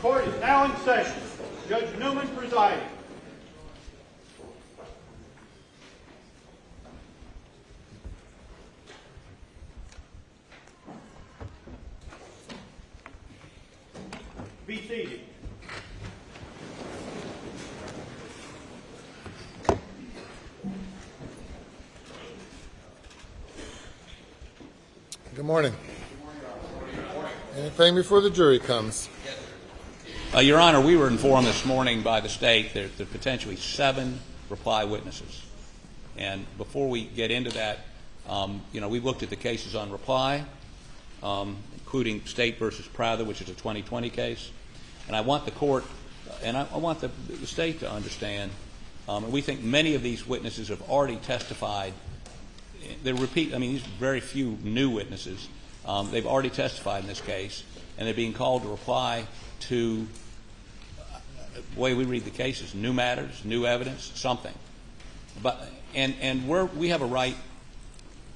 Court is now in session. Judge Newman presiding. Be seated. Good morning. Anything before the jury comes? Your Honor, we were informed this morning by the state that there are potentially 7 reply witnesses. And before we get into that, we've looked at the cases on reply, including State versus Prather, which is a 2020 case. And I want the court, and I want the state to understand, and we think many of these witnesses have already testified. These are very few new witnesses. They've already testified in this case, and they're being called to reply to, the way we read the cases, new matters, new evidence, something. We have a right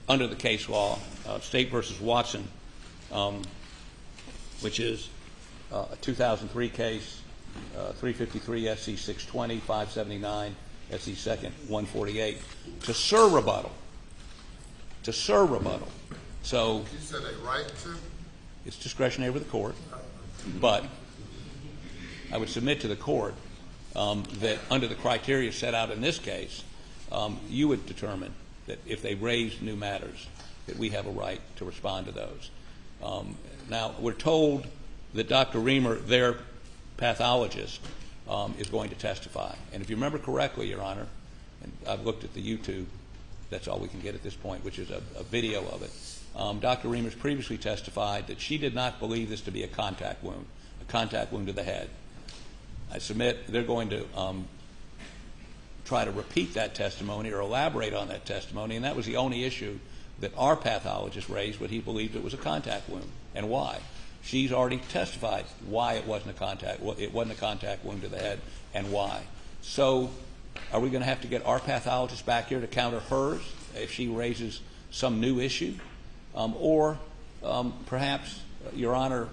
under the case law, State versus Watson, which is a 2003 case, 353 SC 620, 579 SC 2nd 148, to serve rebuttal. So You said a right to? it's discretionary with the court, but I would submit to the court that under the criteria set out in this case, you would determine that if they raise new matters, that we have a right to respond to those. Now, we're told that Dr. Riemer, their pathologist, is going to testify. And if you remember correctly, Your Honor, and I've looked at the YouTube, that's all we can get at this point, which is a video of it. Dr. Riemer's previously testified that she did not believe this to be a contact wound to the head. I submit they're going to try to repeat that testimony or elaborate on that testimony, and that was the only issue that our pathologist raised, but he believed it was a contact wound, and why. She's already testified why it wasn't a contact wound to the head, and why. So are we going to have to get our pathologist back here to counter hers if she raises some new issue? Or perhaps, Your Honor,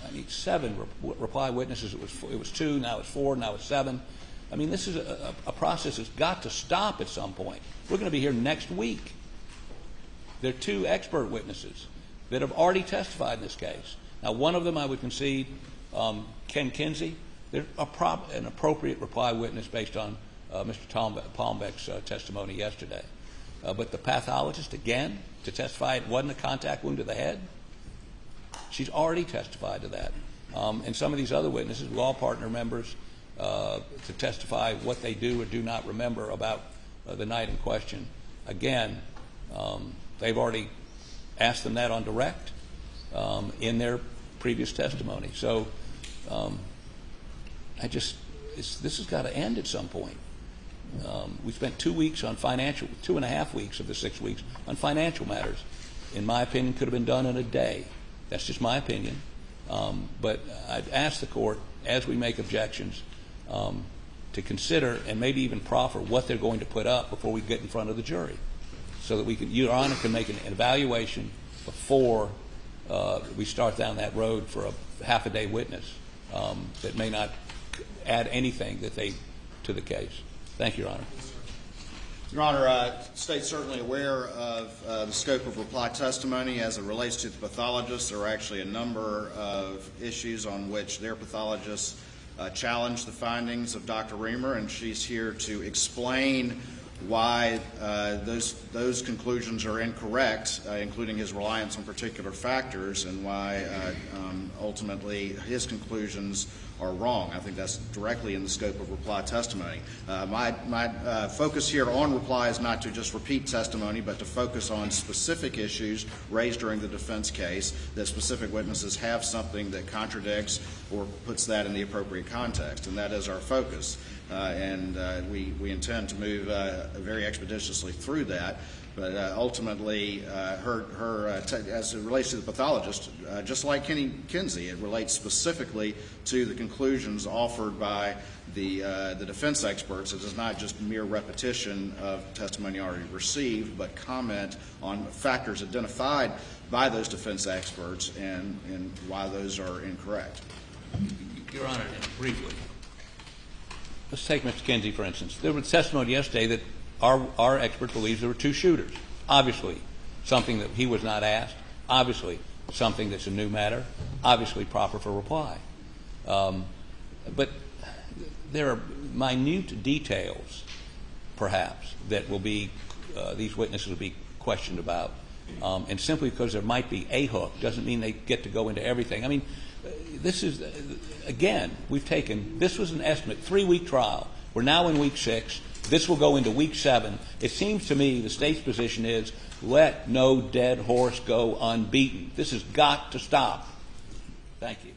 I need 7 reply witnesses. It was 2, now it's 4, now it's 7. I mean, this is a process that's got to stop at some point. We're going to be here next week. There are 2 expert witnesses that have already testified in this case. Now, one of them I would concede, Ken Kinsey, they're an appropriate reply witness based on Mr. Palmbeck's testimony yesterday. But the pathologist, again, to testify it wasn't a contact wound to the head, she's already testified to that. And some of these other witnesses, law partner members, to testify what they do or do not remember about the night in question. Again, they've already asked them that on direct in their previous testimony. So this has got to end at some point. We spent 2 weeks on 2.5 weeks of the 6 weeks on financial matters. In my opinion, could have been done in a day. That's just my opinion. But I'd ask the court, as we make objections, to consider and maybe even proffer what they're going to put up before we get in front of the jury, so that Your Honor can make an evaluation before we start down that road for a half-a-day witness that may not add anything to the case. Thank you, Your Honor. Your Honor, the State's certainly aware of the scope of reply testimony as it relates to the pathologist. There are actually a number of issues on which their pathologist challenged the findings of Dr. Riemer, and she's here to explain why those conclusions are incorrect, including his reliance on particular factors, and why ultimately his conclusions are wrong. I think that's directly in the scope of reply testimony. My focus here on reply is not to just repeat testimony, but to focus on specific issues raised during the defense case, that specific witnesses have something that contradicts or puts that in the appropriate context, and that is our focus. And we intend to move very expeditiously through that. But ultimately, as it relates to the pathologist, just like Kinsey, it relates specifically to the conclusions offered by the defense experts. It is not just mere repetition of testimony already received, but comment on factors identified by those defense experts and why those are incorrect. Your Honor, briefly. Let's take Mr. Kinsey, for instance. There was testimony yesterday that our expert believes there were two shooters. Obviously, something that he was not asked. Obviously, something that's a new matter. Obviously, proper for reply. But there are minute details, perhaps, that will be these witnesses will be questioned about. And simply because there might be a hook doesn't mean they get to go into everything. I mean, this is, again, this was an estimate, 3-week trial. We're now in week 6. This will go into week 7. It seems to me the state's position is let no dead horse go unbeaten. This has got to stop. Thank you.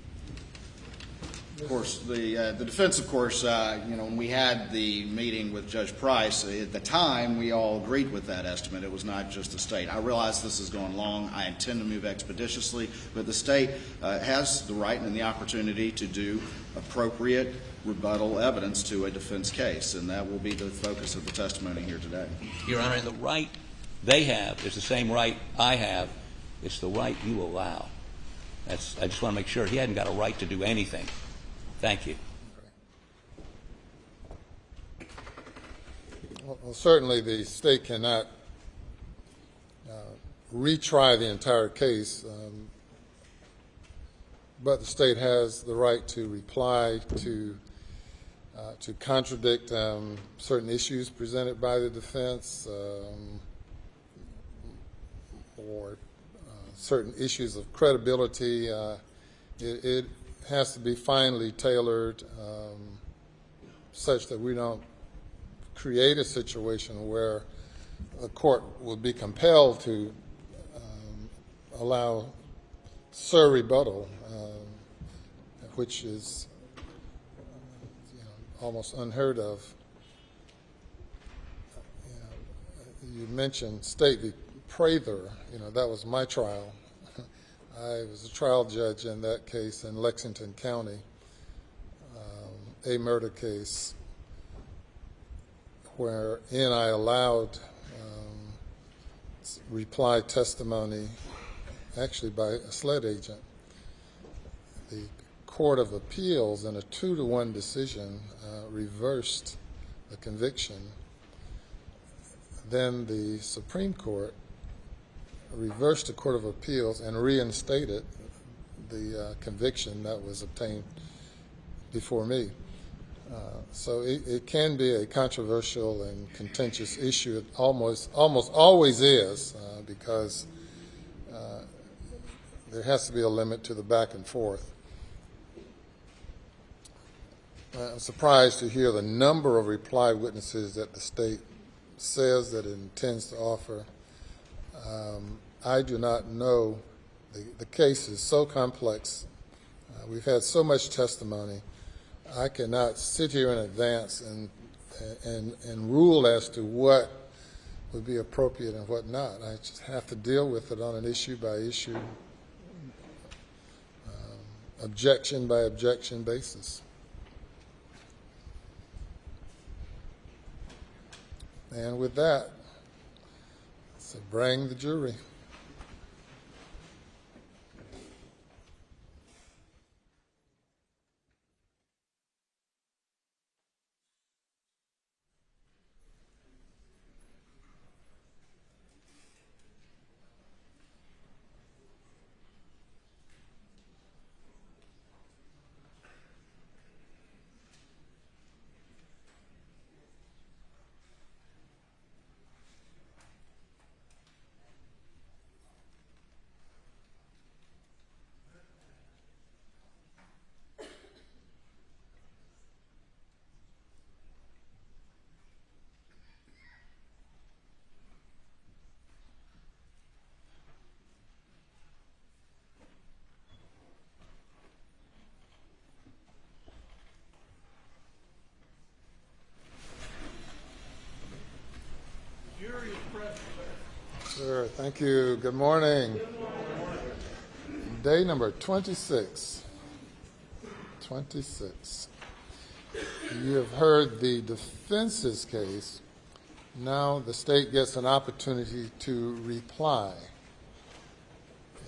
Of course, the defense, of course, when we had the meeting with Judge Price, at the time, we all agreed with that estimate. It was not just the state. I realize this has gone long. I intend to move expeditiously, but the state has the right and the opportunity to do appropriate rebuttal evidence to a defense case, and that will be the focus of the testimony here today. Your Honor, the right they have is the same right I have. It's the right you allow. I just want to make sure he hadn't got a right to do anything. Thank you. Well, certainly the state cannot retry the entire case, but the state has the right to reply to contradict certain issues presented by the defense or certain issues of credibility. It has to be finely tailored such that we don't create a situation where the court will be compelled to allow sur rebuttal, which is almost unheard of. You mentioned State v. Prather. That was my trial. I was a trial judge in that case in Lexington County, a murder case wherein I allowed reply testimony actually by a SLED agent. The Court of Appeals in a 2-1 decision reversed the conviction. Then the Supreme Court reversed the Court of Appeals and reinstated the conviction that was obtained before me. So it can be a controversial and contentious issue. It almost always is because there has to be a limit to the back and forth. I'm surprised to hear the number of reply witnesses that the state says that it intends to offer. I do not know. The case is so complex. We've had so much testimony. I cannot sit here in advance and rule as to what would be appropriate and what not. I just have to deal with it on an issue-by-issue, objection-by-objection basis. And with that, so bring the jury. Sure, thank you. Good morning. Day number 26. 26. You have heard the defense's case. Now the state gets an opportunity to reply.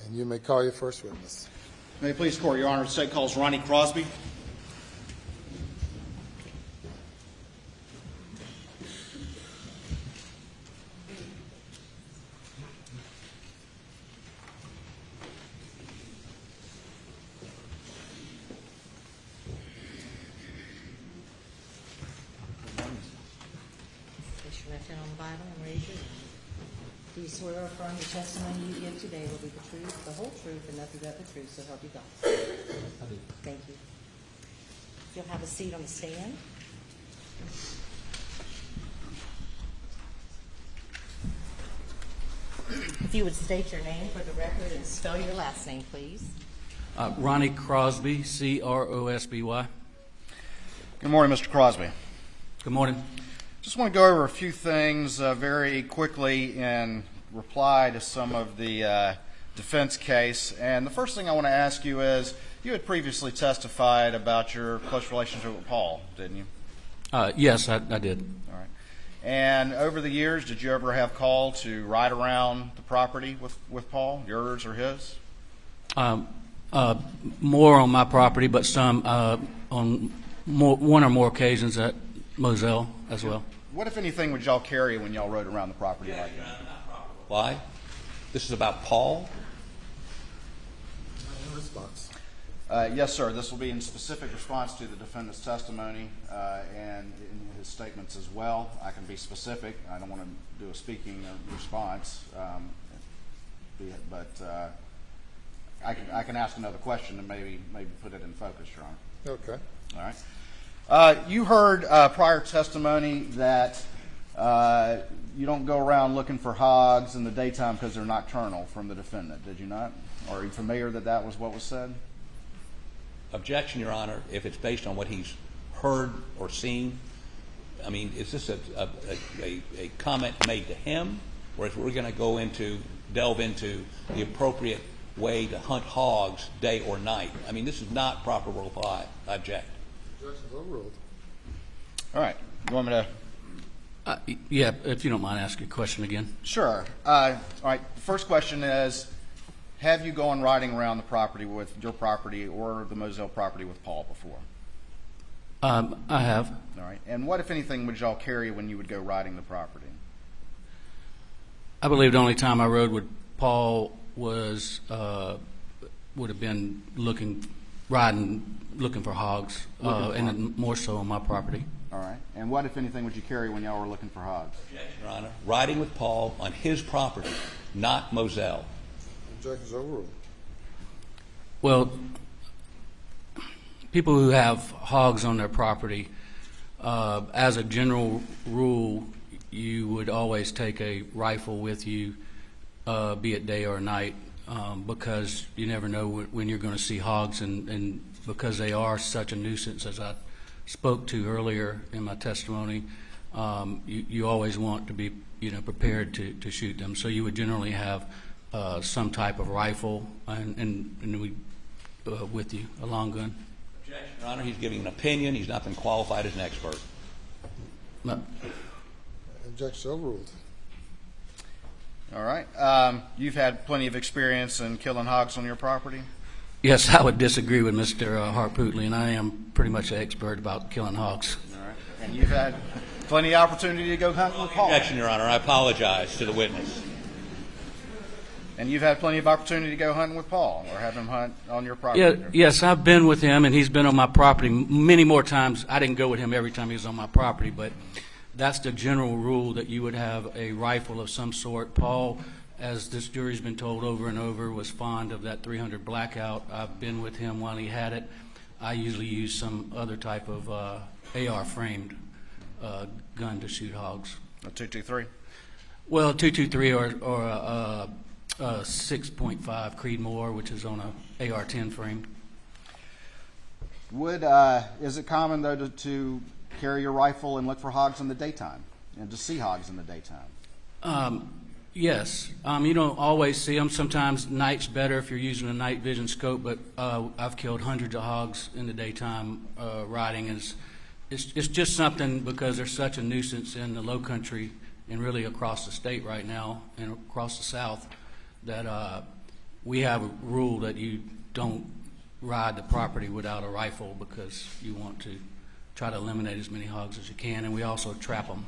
And you may call your first witness. May it please the Court, Your Honor, the state calls Ronnie Crosby. left hand on the Bible and raise your hand. Do you swear or affirm the testimony you give today will be the truth, the whole truth, and nothing but the truth, so help you God? I do. Thank you. You'll have a seat on the stand. If you would state your name for the record and spell your last name, please. Ronnie Crosby, Crosby. Good morning, Mr. Crosby. Good morning. Just want to go over a few things very quickly in reply to some of the defense case. And the first thing I want to ask you is, you had previously testified about your close relationship with Paul, didn't you? Yes, I did. All right. And over the years, did you ever have call to ride around the property with Paul, yours or his? More on my property, but some on one or more occasions at Moselle as well. What, if anything, would y'all carry when y'all rode around the property like that? Why? This is about Paul? In response. Yes, sir. This will be in specific response to the defendant's testimony and in his statements as well. I can be specific. I don't want to do a speaking response, but I can ask another question and maybe put it in focus, Your Honor. Okay. All right. You heard prior testimony that you don't go around looking for hogs in the daytime because they're nocturnal from the defendant, did you not? Or are you familiar that was what was said? Objection, Your Honor, if it's based on what he's heard or seen. I mean, is this a comment made to him, or if we're going to delve into the appropriate way to hunt hogs day or night? I mean, this is not proper reply. I object. Objections overruled. All right. You want me to? Yeah, if you don't mind asking a question again. Sure. All right. The first question is, have you gone riding around the property with your property or the Moselle property with Paul before? I have. All right. And what, if anything, would y'all carry when you would go riding the property? I believe the only time I rode with Paul was would have been looking for hogs, and then more so on my property. All right. And what, if anything, would you carry when y'all were looking for hogs? Objection, Your Honor. Riding with Paul on his property, not Moselle. Objections overruled. Well, people who have hogs on their property, as a general rule, you would always take a rifle with you, be it day or night, because you never know when you're going to see hogs, and because they are such a nuisance, as I spoke to earlier in my testimony, you always want to be prepared to shoot them. So you would generally have some type of rifle and with you, a long gun. Objection, Your Honor. He's giving an opinion. He's not been qualified as an expert. No. Objections overruled. All right. You've had plenty of experience in killing hogs on your property? Yes, I would disagree with Mr. Harpootley, and I am pretty much an expert about killing hogs. All right. And you've had plenty of opportunity to go hunting with Paul? Objection, Your Honor. I apologize to the witness. And you've had plenty of opportunity to go hunting with Paul or have him hunt on your property? Yes, I've been with him, and he's been on my property many more times. I didn't go with him every time he was on my property, but that's the general rule, that you would have a rifle of some sort. Paul, as this jury's been told over and over, was fond of that .300 Blackout. I've been with him while he had it. I usually use some other type of AR-framed gun to shoot hogs. A 223? Well, a 223 or a 6.5 Creedmoor, which is on a AR-10 frame. Is it common, though, to carry your rifle and look for hogs in the daytime and to see hogs in the daytime? Yes. You don't always see them. Sometimes night's better if you're using a night vision scope, but I've killed hundreds of hogs in the daytime riding. And it's just something, because there's such a nuisance in the low country and really across the state right now and across the South, that we have a rule that you don't ride the property without a rifle, because you want to try to eliminate as many hogs as you can, and we also trap them.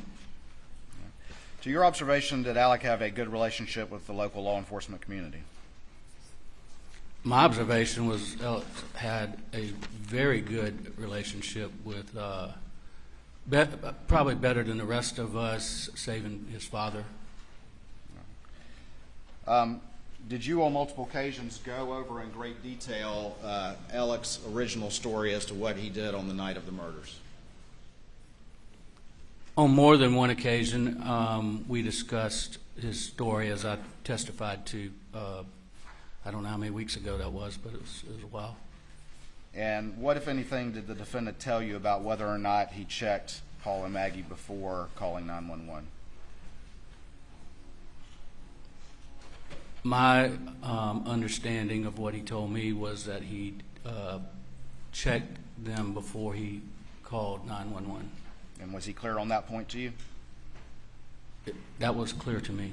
To your observation, did Alec have a good relationship with the local law enforcement community? My observation was Alex had a very good relationship with Probably better than the rest of us, saving his father. Did you on multiple occasions go over in great detail Alex's original story as to what he did on the night of the murders? On more than one occasion, we discussed his story as I testified to, I don't know how many weeks ago that was, but it was a while. And what, if anything, did the defendant tell you about whether or not he checked Paul and Maggie before calling 911? My understanding of what he told me was that he checked them before he called 911. And was he clear on that point to you? That was clear to me.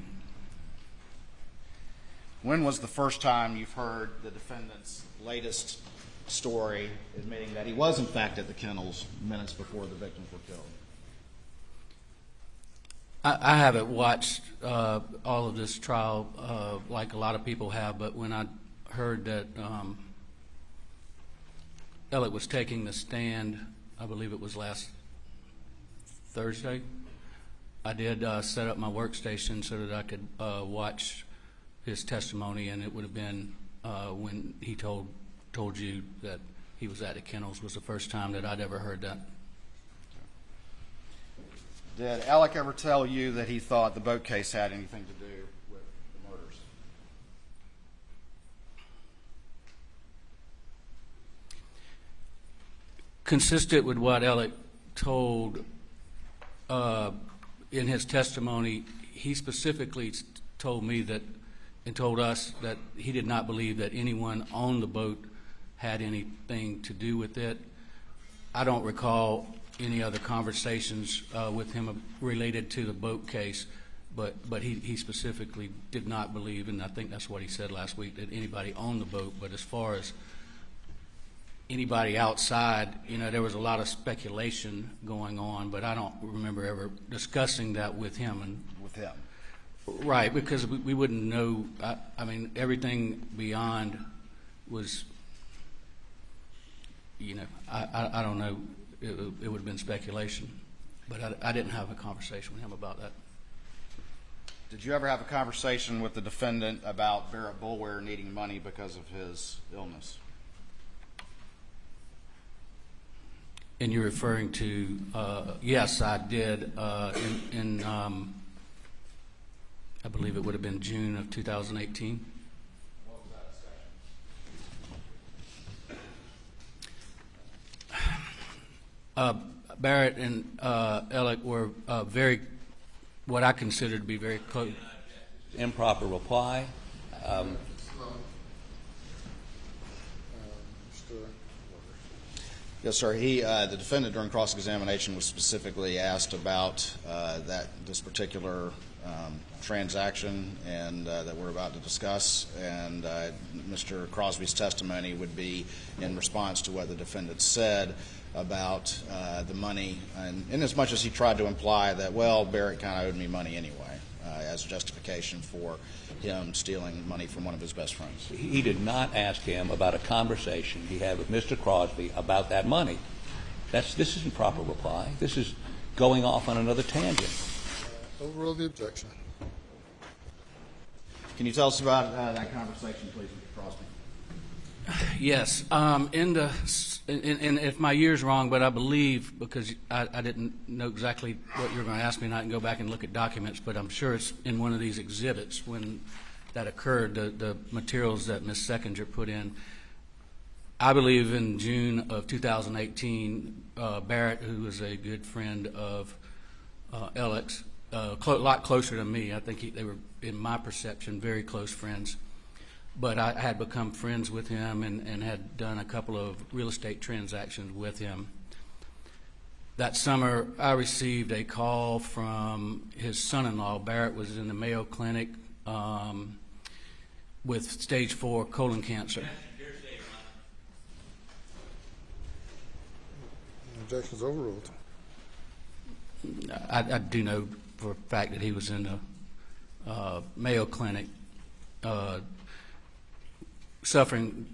When was the first time you've heard the defendant's latest story admitting that he was in fact at the kennels minutes before the victims were killed? I haven't watched all of this trial like a lot of people have, but when I heard that Alex was taking the stand, I believe it was last Thursday, I did set up my workstation so that I could watch his testimony, and it would have been when he told you that he was at the kennels was the first time that I'd ever heard that. Did Alec ever tell you that he thought the boat case had anything to do with the murders? Consistent with what Alec told in his testimony, he specifically told me that and told us that he did not believe that anyone on the boat had anything to do with it. I don't recall any other conversations with him related to the boat case, but he specifically did not believe, and I think that's what he said last week, that anybody on the boat. But as far as anybody outside, there was a lot of speculation going on, but I don't remember ever discussing that with him. With him? Right, because we wouldn't know. I mean, everything beyond was, I don't know. It would have been speculation, but I didn't have a conversation with him about that. Did you ever have a conversation with the defendant about Barrett Boulware needing money because of his illness? And you're referring to, yes, I did in I believe it would have been June of 2018. What was that discussion? Barrett and Alec were very, what I consider to be very close. Improper reply. Yes, sir. The defendant during cross-examination was specifically asked about this particular transaction and that we're about to discuss, and Mr. Crosby's testimony would be in response to what the defendant said about the money, and in as much as he tried to imply that, well, Barrett kind of owed me money anyway, as justification for him stealing money from one of his best friends. He did not ask him about a conversation he had with Mr. Crosby about that money. This isn't proper reply. This is going off on another tangent. Overrule the objection. Can you tell us about that conversation, please, Mr. Crosby? Yes. And if my year's wrong, but I believe, because I didn't know exactly what you were going to ask me, and I can go back and look at documents, but I'm sure it's in one of these exhibits when that occurred, the materials that Ms. Seckinger put in. I believe in June of 2018, Barrett, who was a good friend of Alex, a lot closer to me. I think they were, in my perception, very close friends. But I had become friends with him and had done a couple of real estate transactions with him. That summer, I received a call from his son-in-law. Barrett was in the Mayo Clinic with stage 4 colon cancer. Objection's overruled. I do know for a fact that he was in the Mayo Clinic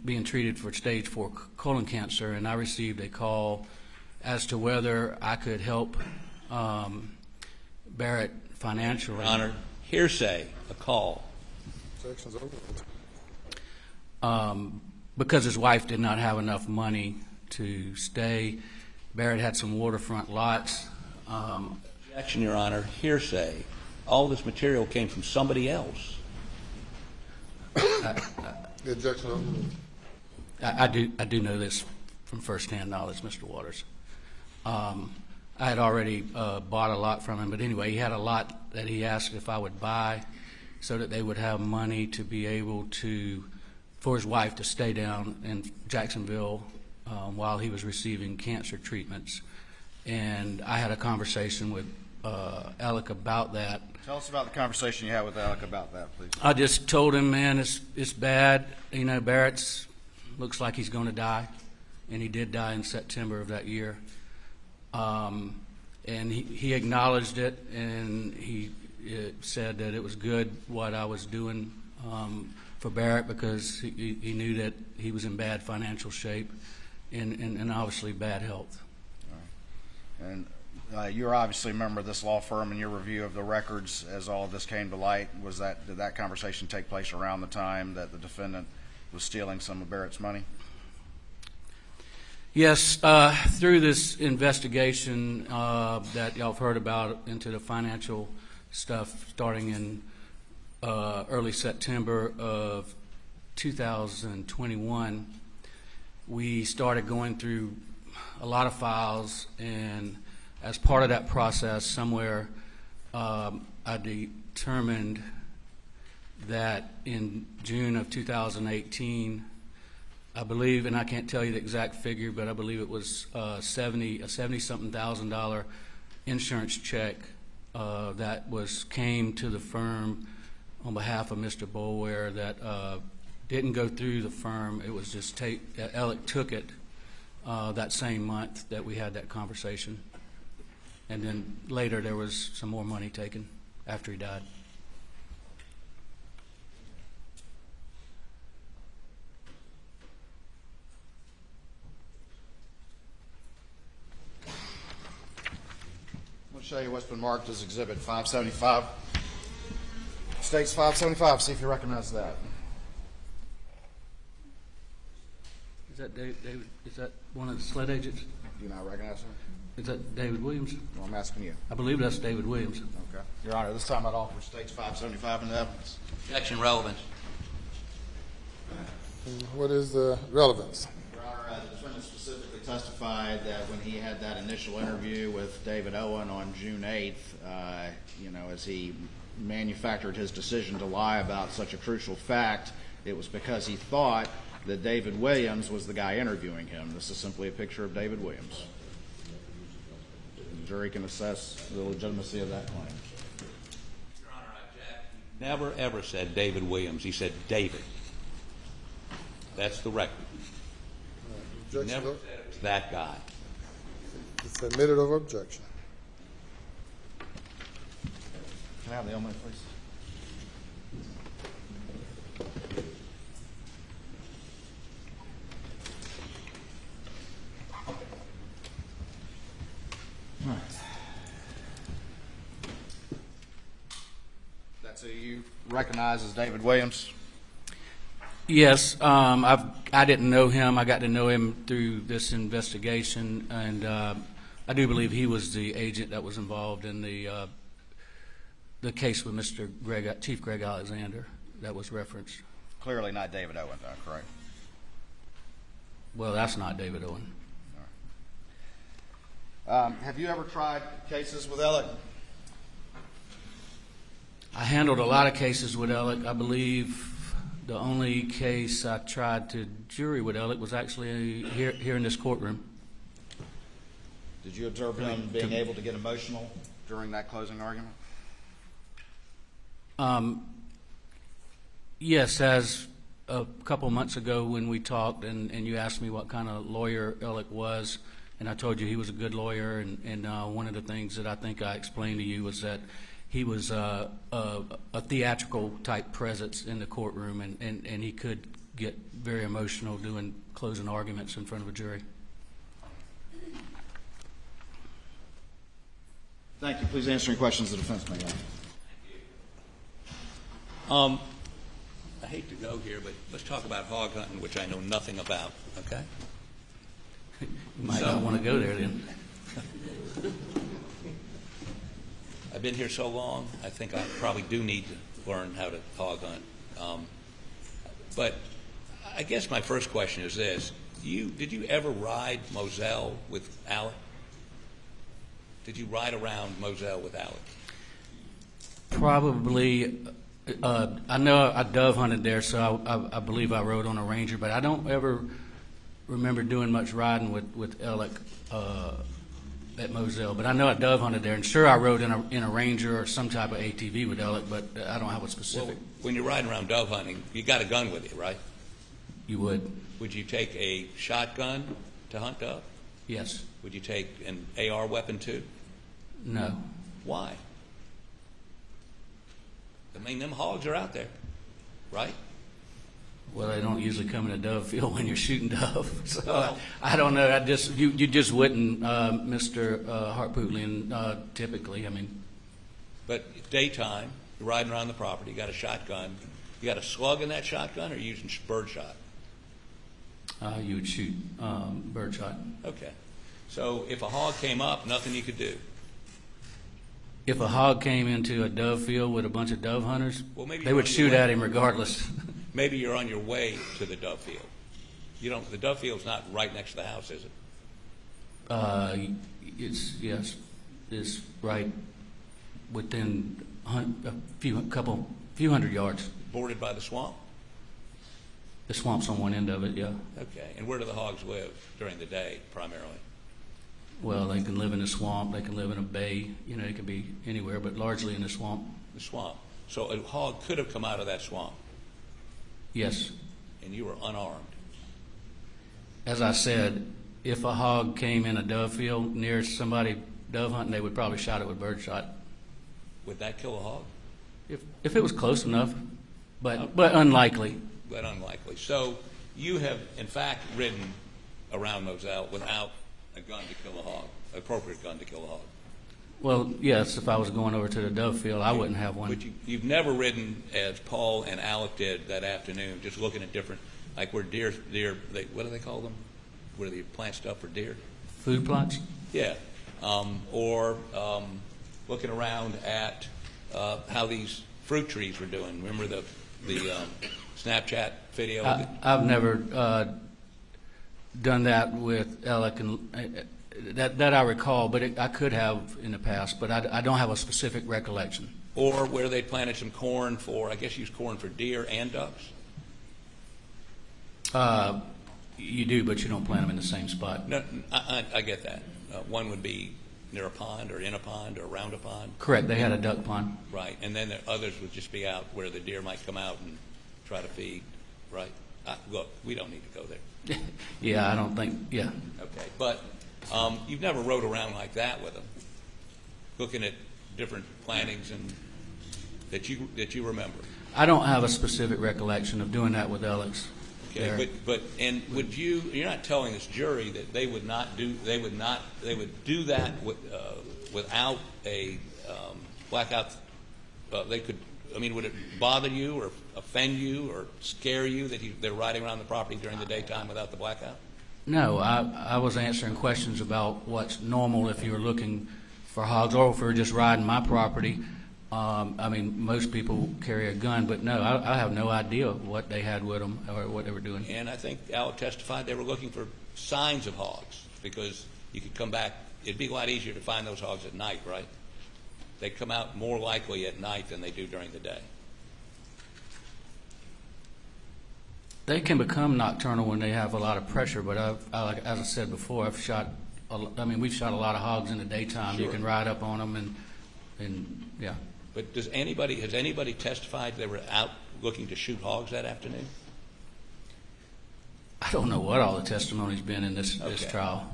being treated for stage 4 colon cancer, and I received a call as to whether I could help Barrett financially. Your Honor, hearsay, a call. Objection's overruled. Because his wife did not have enough money to stay. Barrett had some waterfront lots. Objection, Your Honor, hearsay. All this material came from somebody else. The objection overruled. I do know this from firsthand knowledge, Mr. Waters. I had already bought a lot from him, but anyway, he had a lot that he asked if I would buy so that they would have money to be able to, for his wife to stay down in Jacksonville while he was receiving cancer treatments. And I had a conversation with Alec about that. Tell us about the conversation you had with Alec about that, please. I just told him, man, it's bad. You know, Barrett's looks like he's going to die, and he did die in September of that year. And he acknowledged it, and he said that it was good what I was doing for Barrett, because he knew that he was in bad financial shape and obviously bad health. And you're obviously a member of this law firm, and your review of the records as all of this came to light, did that conversation take place around the time that the defendant was stealing some of Barrett's money? Yes, through this investigation that y'all have heard about into the financial stuff starting in early September of 2021, we started going through a lot of files, and as part of that process, somewhere I determined that in June of 2018, I believe, and I can't tell you the exact figure, but I believe it was a $70-something thousand insurance check that came to the firm on behalf of Mr. Boulware that didn't go through the firm. It was just Alec took it that same month that we had that conversation. And then later there was some more money taken after he died. I'll show you what's been marked as Exhibit 575. States 575. See if you recognize that. Is that David? Is that one of the sled agents? Do you not recognize him? Is that David Williams? Well, I'm asking you. I believe that's David Williams. Okay. Your Honor, this time I'd offer States 575 in the evidence. Objection, relevance. What is the relevance? Your Honor, the defendant specifically testified that when he had that initial interview with David Owen on June 8th, as he manufactured his decision to lie about such a crucial fact, it was because he thought that David Williams was the guy interviewing him. This is simply a picture of David Williams. The jury can assess the legitimacy of that claim. Your Honor, I object. He never, ever said David Williams. He said David. That's the record. He Objection. never said it was that guy. It's admitted over objection. Can I have the element, please? That's who you recognize as David Williams? Yes, I didn't know him. I got to know him through this investigation, and I do believe he was the agent that was involved in the case with Mr. Chief Greg Alexander that was referenced. Clearly not David Owen, though, correct? Well, that's not David Owen. Have you ever tried cases with Alec? I handled a lot of cases with Alec. I believe the only case I tried to jury with Alec was actually here in this courtroom. Did you observe him being able to get emotional during that closing argument? Yes, as a couple months ago when we talked and you asked me what kind of lawyer Alec was, and I told you he was a good lawyer, and one of the things that I think I explained to you was that he was a theatrical type presence in the courtroom, and he could get very emotional doing closing arguments in front of a jury. Thank you. Please answer any questions the defense may have. I hate to go here, but let's talk about hog hunting, which I know nothing about, okay? You might not want to go there then. I've been here so long, I think I probably do need to learn how to hog hunt. But I guess my first question is this. Did you ever ride Moselle with Alec? Did you ride around Moselle with Alec? Probably. I know I dove hunted there, so I believe I rode on a Ranger, but I don't ever remember doing much riding with Alec at Moselle. But I know I dove hunted there, and sure I rode in a Ranger or some type of ATV with Alec, but I don't have a specific. Well, when you're riding around dove hunting, you got a gun with you, right? You would? Would you take a shotgun to hunt dove? Yes. Would you take an AR weapon too? No. Why? I mean, them hogs are out there, right? Well, they don't usually come in a dove field when you're shooting dove. So Well, I don't know. You just wouldn't, Mr. Hartpootlian, typically. I mean, but daytime, you're riding around the property, you got a shotgun. You got a slug in that shotgun, or are you using birdshot? you would shoot birdshot. Okay. So if a hog came up, nothing you could do. If a hog came into a dove field with a bunch of dove hunters, Well, maybe they you're would on your shoot way. at him regardless. Maybe you're on your way to the dove field. You don't. The dove field's not right next to the house, is it? It's right within a few hundred yards. Bordered by the swamp. The swamp's on one end of it, yeah. Okay. And where do the hogs live during the day, primarily? Well, they can live in a swamp, they can live in a bay, it can be anywhere, but largely in the swamp. The swamp. So a hog could have come out of that swamp, Yes. and you were unarmed. As I said, if a hog came in a dove field near somebody dove hunting, they would probably shot it with birdshot. Would that kill a hog? If it was close enough, but unlikely. But unlikely. So you have, in fact, ridden around Moselle without a gun to kill a hog, appropriate gun to kill a hog. Well, yes, if I was going over to the dove field, I wouldn't have one. But you've never ridden as Paul and Alec did that afternoon, just looking at different, like where deer, what do they call them? Where they plant stuff for deer? Food plots? Yeah. Or looking around at how these fruit trees were doing. Remember the Snapchat video? I've never done that with Alec, and that I recall, but I could have in the past, but I don't have a specific recollection. Or where they planted some corn for, I guess, used corn for deer and ducks? You do, but you don't plant them in the same spot. No, I get that. One would be near a pond or in a pond or around a pond. Correct. They had a duck pond. Right. And then others would just be out where the deer might come out and try to feed. Right. Look, we don't need to go there. Yeah, I don't think, yeah. Okay. But you've never rode around like that with them, looking at different plantings and that you remember. I don't have a specific recollection of doing that with Alex. Okay, but would you? You're not telling this jury that they would do that without a blackout. They could. I mean, would it bother you or offend you or scare you that they're riding around the property during the daytime without the blackout? No, I was answering questions about what's normal if you were looking for hogs or if we were just riding my property. I mean, most people carry a gun, but no, I have no idea what they had with them or what they were doing. And I think Alec testified they were looking for signs of hogs because you could come back. It'd be a lot easier to find those hogs at night, right? They come out more likely at night than they do during the day. They can become nocturnal when they have a lot of pressure, but as I said before, we've shot a lot of hogs in the daytime. Sure. You can ride up on them and yeah. But has anybody testified they were out looking to shoot hogs that afternoon? I don't know what all the testimony's been in this trial.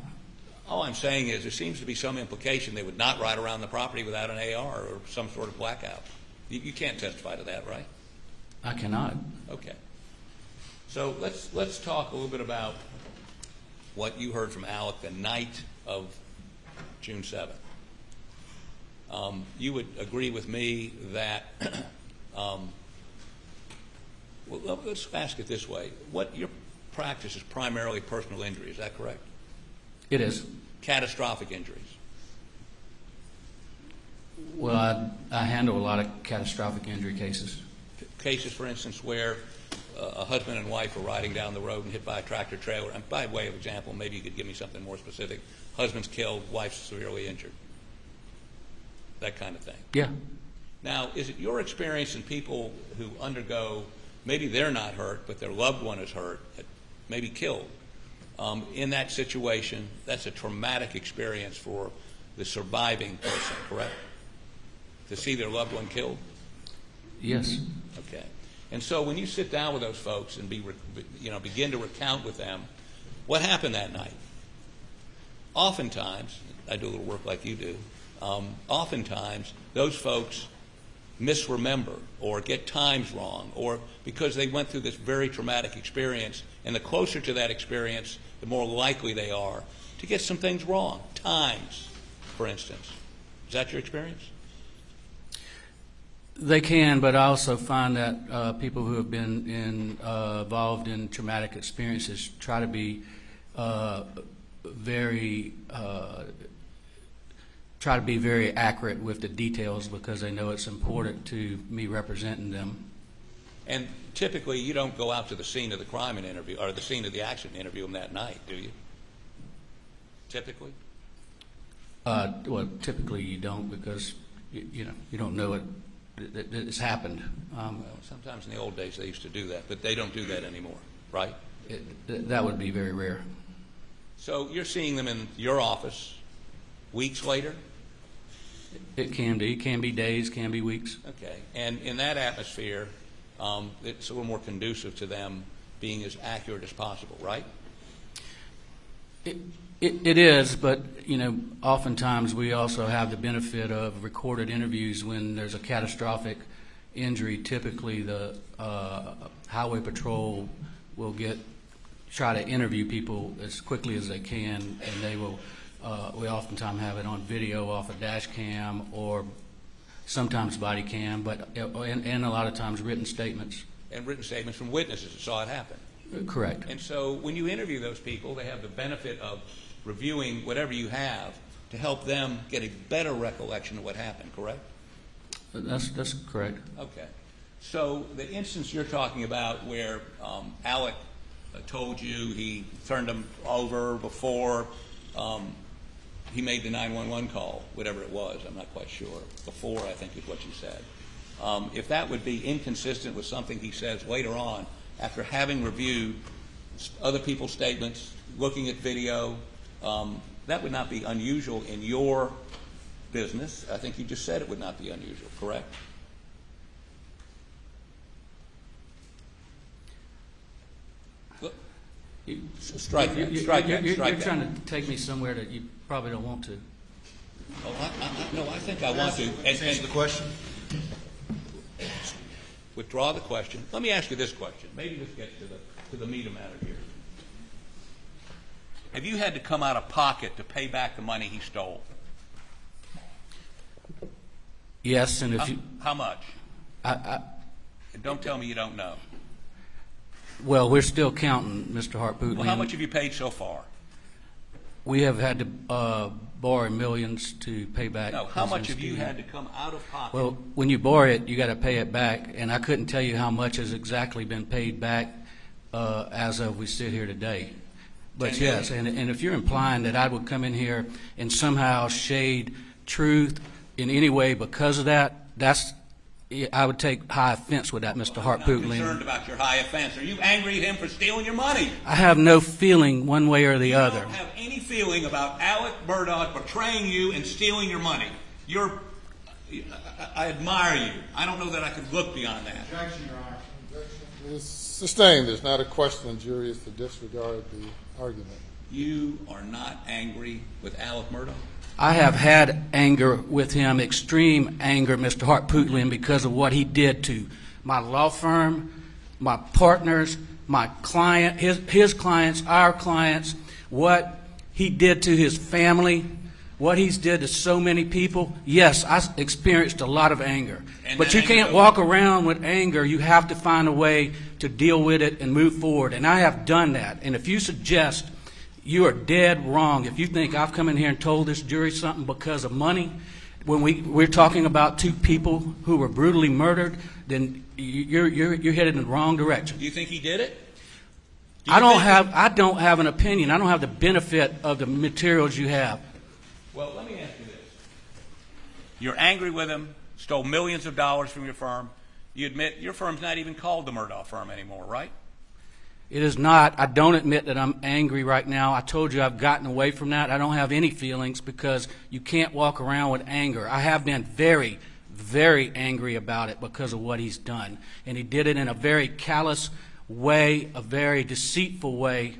All I'm saying is there seems to be some implication they would not ride around the property without an AR or some sort of blackout. You can't testify to that, right? I cannot. Okay. So let's talk a little bit about what you heard from Alec the night of June 7th. you would agree with me that, well, let's ask it this way. Your practice is primarily personal injury, is that correct? It is. Catastrophic injuries. Well, I handle a lot of catastrophic injury cases. Cases, for instance, where a husband and wife are riding down the road and hit by a tractor trailer. And by way of example, maybe you could give me something more specific. Husband's killed, wife's severely injured. That kind of thing. Yeah. Now, is it your experience in people who undergo, maybe they're not hurt, but their loved one is hurt, maybe killed, in that situation, that's a traumatic experience for the surviving person, correct? To see their loved one killed? Yes. Okay. And so when you sit down with those folks and begin to recount with them what happened that night, oftentimes, I do a little work like you do, oftentimes those folks misremember or get times wrong, or because they went through this very traumatic experience, and the closer to that experience, the more likely they are to get some things wrong. Times, for instance. Is that your experience? They can, but I also find that people who have been involved in traumatic experiences try to be very accurate with the details because they know it's important to me representing them. And typically, you don't go out to the scene of the crime and interview, or the scene of the accident and interview them that night, do you? Typically? Well, typically you don't because you don't know it. It's happened. Well, sometimes in the old days they used to do that, but they don't do that anymore, right? That would be very rare. So you're seeing them in your office weeks later? It can be. It can be days, can be weeks. Okay. And in that atmosphere, it's a little more conducive to them being as accurate as possible, right? It is, but oftentimes we also have the benefit of recorded interviews when there's a catastrophic injury. Typically, the highway patrol will try to interview people as quickly as they can, and they will. We oftentimes have it on video off a dash cam or sometimes body cam, but and a lot of times written statements. And written statements from witnesses that saw it happen. Correct. And so when you interview those people, they have the benefit of reviewing whatever you have to help them get a better recollection of what happened, correct? That's correct. Okay. So the instance you're talking about where Alec told you he turned him over before he made the 911 call, whatever it was, I'm not quite sure. Before, I think is what you said. If that would be inconsistent with something he says later on, after having reviewed other people's statements, looking at video, that would not be unusual in your business. I think you just said it would not be unusual, correct? Strike that. You're trying to take me somewhere that you probably don't want to. Oh, no, I think I want to. Answer the question. Withdraw the question. Let me ask you this question. Maybe this gets to the meat of the matter here. Have you had to come out of pocket to pay back the money he stole? Yes, and if how much? Don't tell me you don't know. Well, we're still counting, Mr. Hartpootlian. Well, how much have you paid so far? We have had to borrow millions to pay back. No, how much have you had to come out of pocket? Well, when you borrow it, you got to pay it back, and I couldn't tell you how much has exactly been paid back as of we sit here today. But yes, and if you're implying that I would come in here and somehow shade truth in any way because of that, I would take high offense with that, Mr. Hartpootlian. I'm not concerned about your high offense. Are you angry at him for stealing your money? I have no feeling one way or the other. You don't have any feeling about Alex Murdaugh betraying you and stealing your money. I admire you. I don't know that I could look beyond that. Objection, Your Honor. It is sustained. It's not a question. The jury is to disregard the argument. You are not angry with Alex Murdaugh? I have had anger with him, extreme anger, Mr. Hartpootlian, because of what he did to my law firm, my partners, my client, his clients, our clients, what he did to his family, what he's did to so many people, yes, I experienced a lot of anger. And But that you anger can't goes- walk around with anger. You have to find a way to deal with it and move forward. And I have done that. And if you suggest, you are dead wrong. If you think I've come in here and told this jury something because of money, when we're talking about two people who were brutally murdered, then you're headed in the wrong direction. Do you think he did it? I don't have an opinion. I don't have the benefit of the materials you have. Well, let me ask you this. You're angry with him, stole millions of dollars from your firm. You admit your firm's not even called the Murdaugh firm anymore, right? It is not. I don't admit that I'm angry right now. I told you I've gotten away from that. I don't have any feelings because you can't walk around with anger. I have been very, very angry about it because of what he's done. And he did it in a very callous way, a very deceitful way.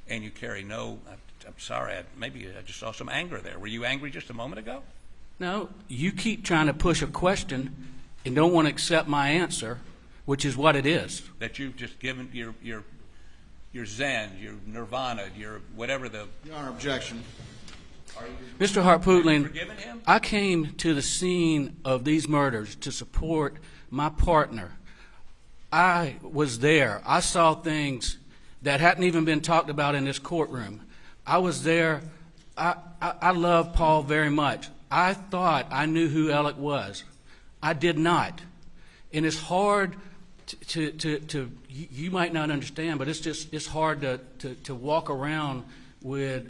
And you carry no, I'm sorry, maybe I just saw some anger there. Were you angry just a moment ago? No, you keep trying to push a question and don't want to accept my answer, which is what it is. That you've just given your Zen, your Nirvana, your whatever the... Your Honor, objection. Mr. Harpootlian, forgiven him? I came to the scene of these murders to support my partner. I was there. I saw things that hadn't even been talked about in this courtroom. I was there. I love Paul very much. I thought I knew who Alec was. I did not. And it's hard to you might not understand, but it's hard to walk around with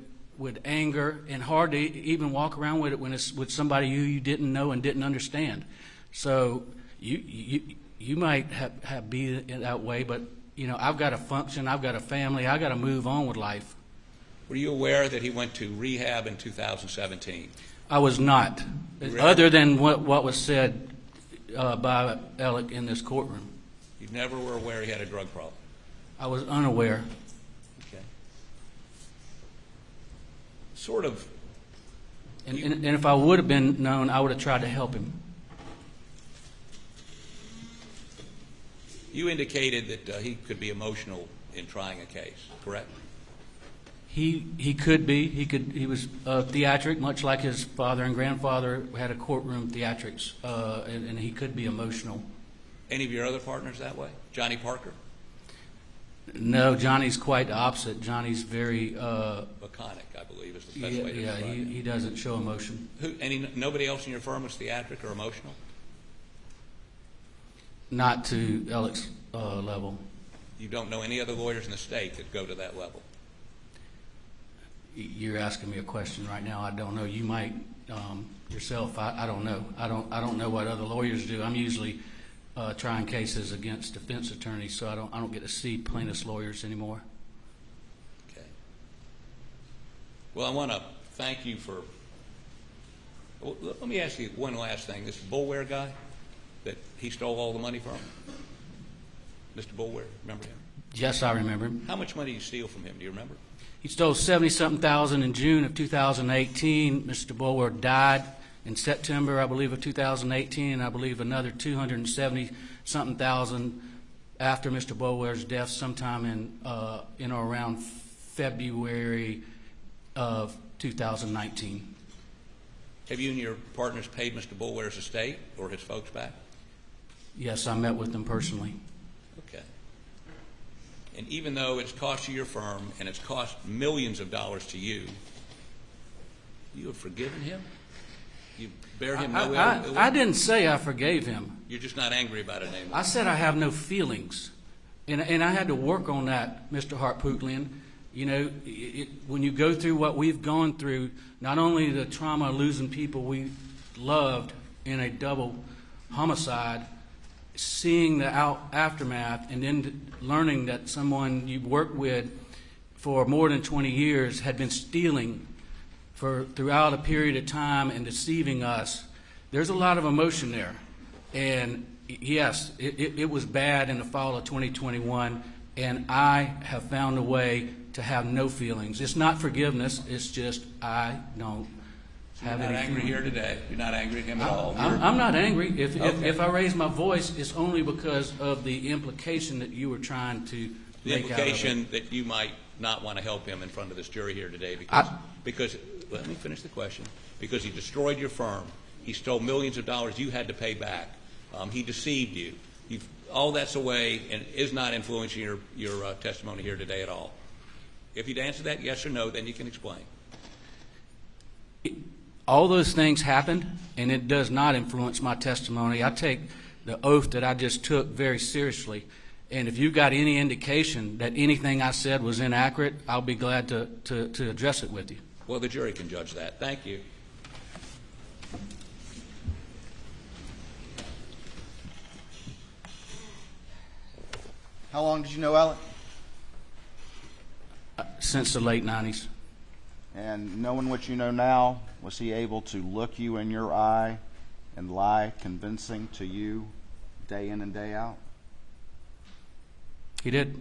anger, and hard to even walk around with it when it's with somebody who you didn't know and didn't understand. So you might have be that way, but you know, I've got to function, I've got a family, I've got to move on with life. Were you aware that he went to rehab in 2017? I was not, Really? other than what was said by Alec in this courtroom. You never were aware he had a drug problem? I was unaware. Okay. Sort of. And if I would have been known, I would have tried to help him. You indicated that he could be emotional in trying a case, correct? He could be. He was theatric, much like his father and grandfather had a courtroom theatrics, and he could be emotional. Any of your other partners that way? Johnny Parker? No, Johnny's quite the opposite. Johnny's very Laconic, I believe, is the best way to describe it. he doesn't show emotion. Nobody else in your firm was theatric or emotional? Not to Alec's level. You don't know any other lawyers in the state that go to that level? You're asking me a question right now. I don't know. You might yourself. I don't know. I don't know what other lawyers do. I'm usually trying cases against defense attorneys, so I don't get to see plaintiffs' lawyers anymore. Okay. Well, I want to thank you for. Well, let me ask you one last thing. This Boulware guy that he stole all the money from, Mr. Boulware, remember him? Yes, I remember him. How much money did you steal from him? Do you remember? He stole $70-something thousand in June of 2018. Mr. Boulware died in September, I believe, of 2018, and I believe another $270-something thousand after Mr. Boulware's death, sometime in or around February of 2019. Have you and your partners paid Mr. Boulware's estate or his folks back? Yes, I met with them personally. Okay. And even though it's cost you your firm and it's cost millions of dollars to you, you have forgiven him? You bear him no ill will? I didn't say I forgave him. You're just not angry about it anymore? I said I have no feelings. And I had to work on that, Mr. Harpootlian. You know, when you go through what we've gone through, not only the trauma of losing people we loved in a double homicide, seeing the aftermath, and then learning that someone you worked with for more than 20 years had been stealing throughout a period of time and deceiving us, there's a lot of emotion there. And yes, it was bad in the fall of 2021, and I have found a way to have no feelings. It's not forgiveness, it's just I don't have any feelings. You're not angry here today? You're not angry at him at all? I'm not angry. Okay. If I raise my voice, it's only because of the implication that you were trying to The make implication out of it. that you might not want to help him in front of this jury here today I- because let me finish the question, because he destroyed your firm. He stole millions of dollars you had to pay back. He deceived you. All that's away and is not influencing your testimony here today at all. If you'd answer that yes or no, then you can explain. All those things happened, and it does not influence my testimony. I take the oath that I just took very seriously, and if you've got any indication that anything I said was inaccurate, I'll be glad to address it with you. Well, the jury can judge that. Thank you. How long did you know Alex? Since the late 90s. And knowing what you know now, was he able to look you in your eye and lie convincing to you day in and day out? He did.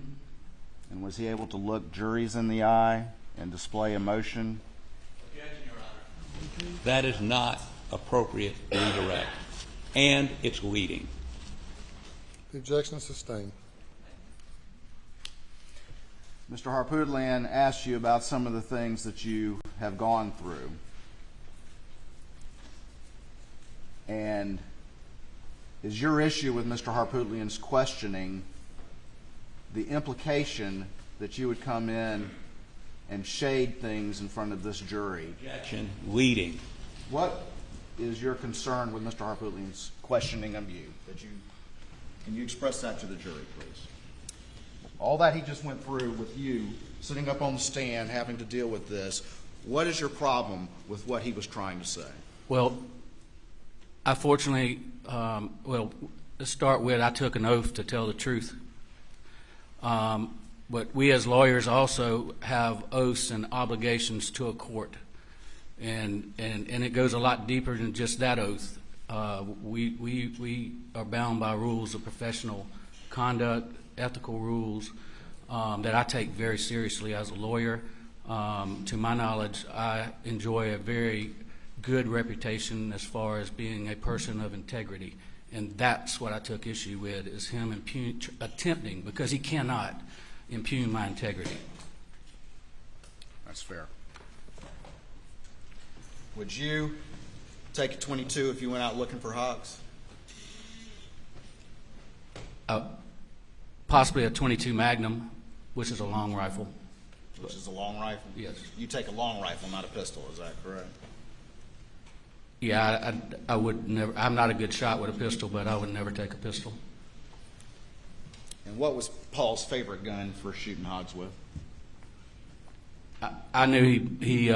And was he able to look juries in the eye and display emotion? Objection, Your Honor. That is not appropriate redirect, and it's leading. The objection is sustained. Mr. Harpootlian asked you about some of the things that you have gone through. And is your issue with Mr. Harpootlian's questioning the implication that you would come in and shade things in front of this jury? Objection, leading. What is your concern with Mr. Harpootlian's questioning of you? Can you express that to the jury, please? All that he just went through with you, sitting up on the stand, having to deal with this, what is your problem with what he was trying to say? Well, I fortunately, to start with, I took an oath to tell the truth. But we as lawyers also have oaths and obligations to a court. And it goes a lot deeper than just that oath. We are bound by rules of professional conduct, ethical rules that I take very seriously as a lawyer. To my knowledge, I enjoy a very good reputation as far as being a person of integrity. And that's what I took issue with, is him attempting, because he cannot impugn my integrity. That's fair. Would you take a 22 if you went out looking for hogs? Possibly a .22 Magnum, which is a long rifle. Which is a long rifle? Yes. You take a long rifle, not a pistol, is that correct? Yeah, I would never. I'm not a good shot with a pistol, but I would never take a pistol. And what was Paul's favorite gun for shooting hogs with? I knew he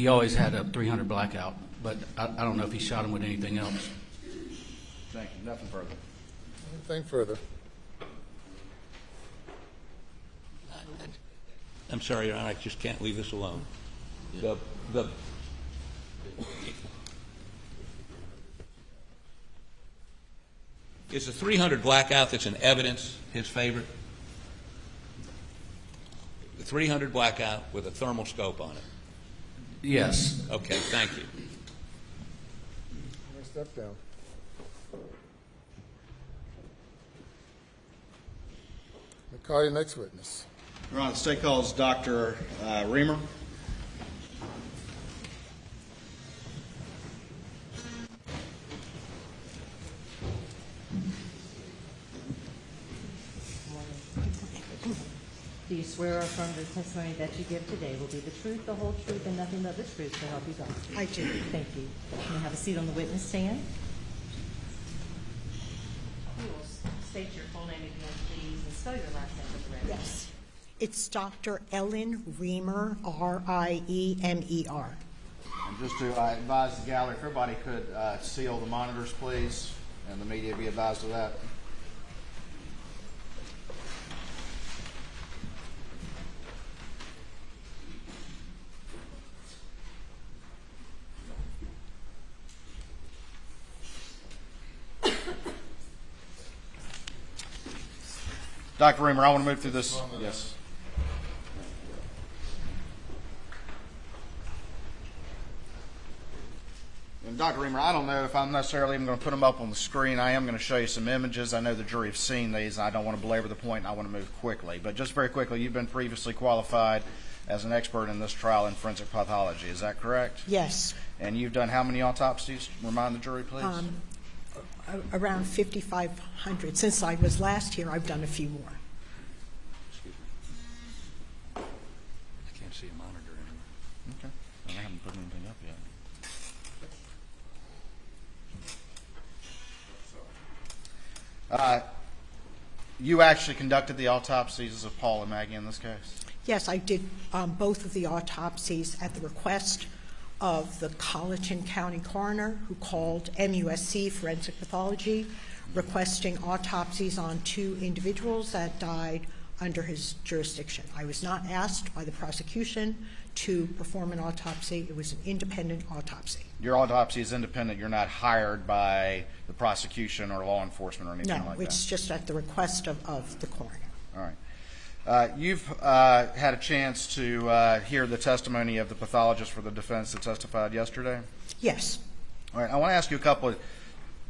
always had a .300 Blackout, but I don't know if he shot him with anything else. Thank you. Nothing further. Anything further? I'm sorry, Your Honor, I just can't leave this alone. Is the .300 Blackout that's in evidence his favorite? The .300 Blackout with a thermal scope on it. Yes. Okay, thank you. Step down. We'll call your next witness. Your Honor, the state calls Dr. Riemer. Do you swear or affirm the testimony that you give today will be the truth, the whole truth, and nothing but the truth to help you God? I do. Thank you. You may have a seat on the witness stand. You will state your full name again, please, and spell your last name for the record. Yes. It's Dr. Ellen Riemer, R-I-E-M-E-R. And just to advise the gallery, if everybody could seal the monitors, please, and the media be advised of that. Dr. Riemer, I want to move through this. Yes. In Dr. Riemer, I don't know if I'm necessarily even going to put them up on the screen. I am going to show you some images. I know the jury have seen these, and I don't want to belabor the point, and I want to move quickly. But just very quickly, you've been previously qualified as an expert in this trial in forensic pathology. Is that correct? Yes. And you've done how many autopsies? Remind the jury, please. Around 5,500. Since I was last here, I've done a few more. Excuse me. I can't see a monitor anymore. Okay. I haven't put anything up yet. You actually conducted the autopsies of Paul and Maggie in this case? Yes, I did both of the autopsies at the request of the Colleton County coroner, who called MUSC Forensic Pathology, requesting autopsies on 2 individuals that died under his jurisdiction. I was not asked by the prosecution to perform an autopsy. It was an independent autopsy. Your autopsy is independent. You're not hired by the prosecution or law enforcement or anything like that? No, it's just at the request of the coroner. All right. You've had a chance to hear the testimony of the pathologist for the defense that testified yesterday? Yes. All right. I want to ask you a couple of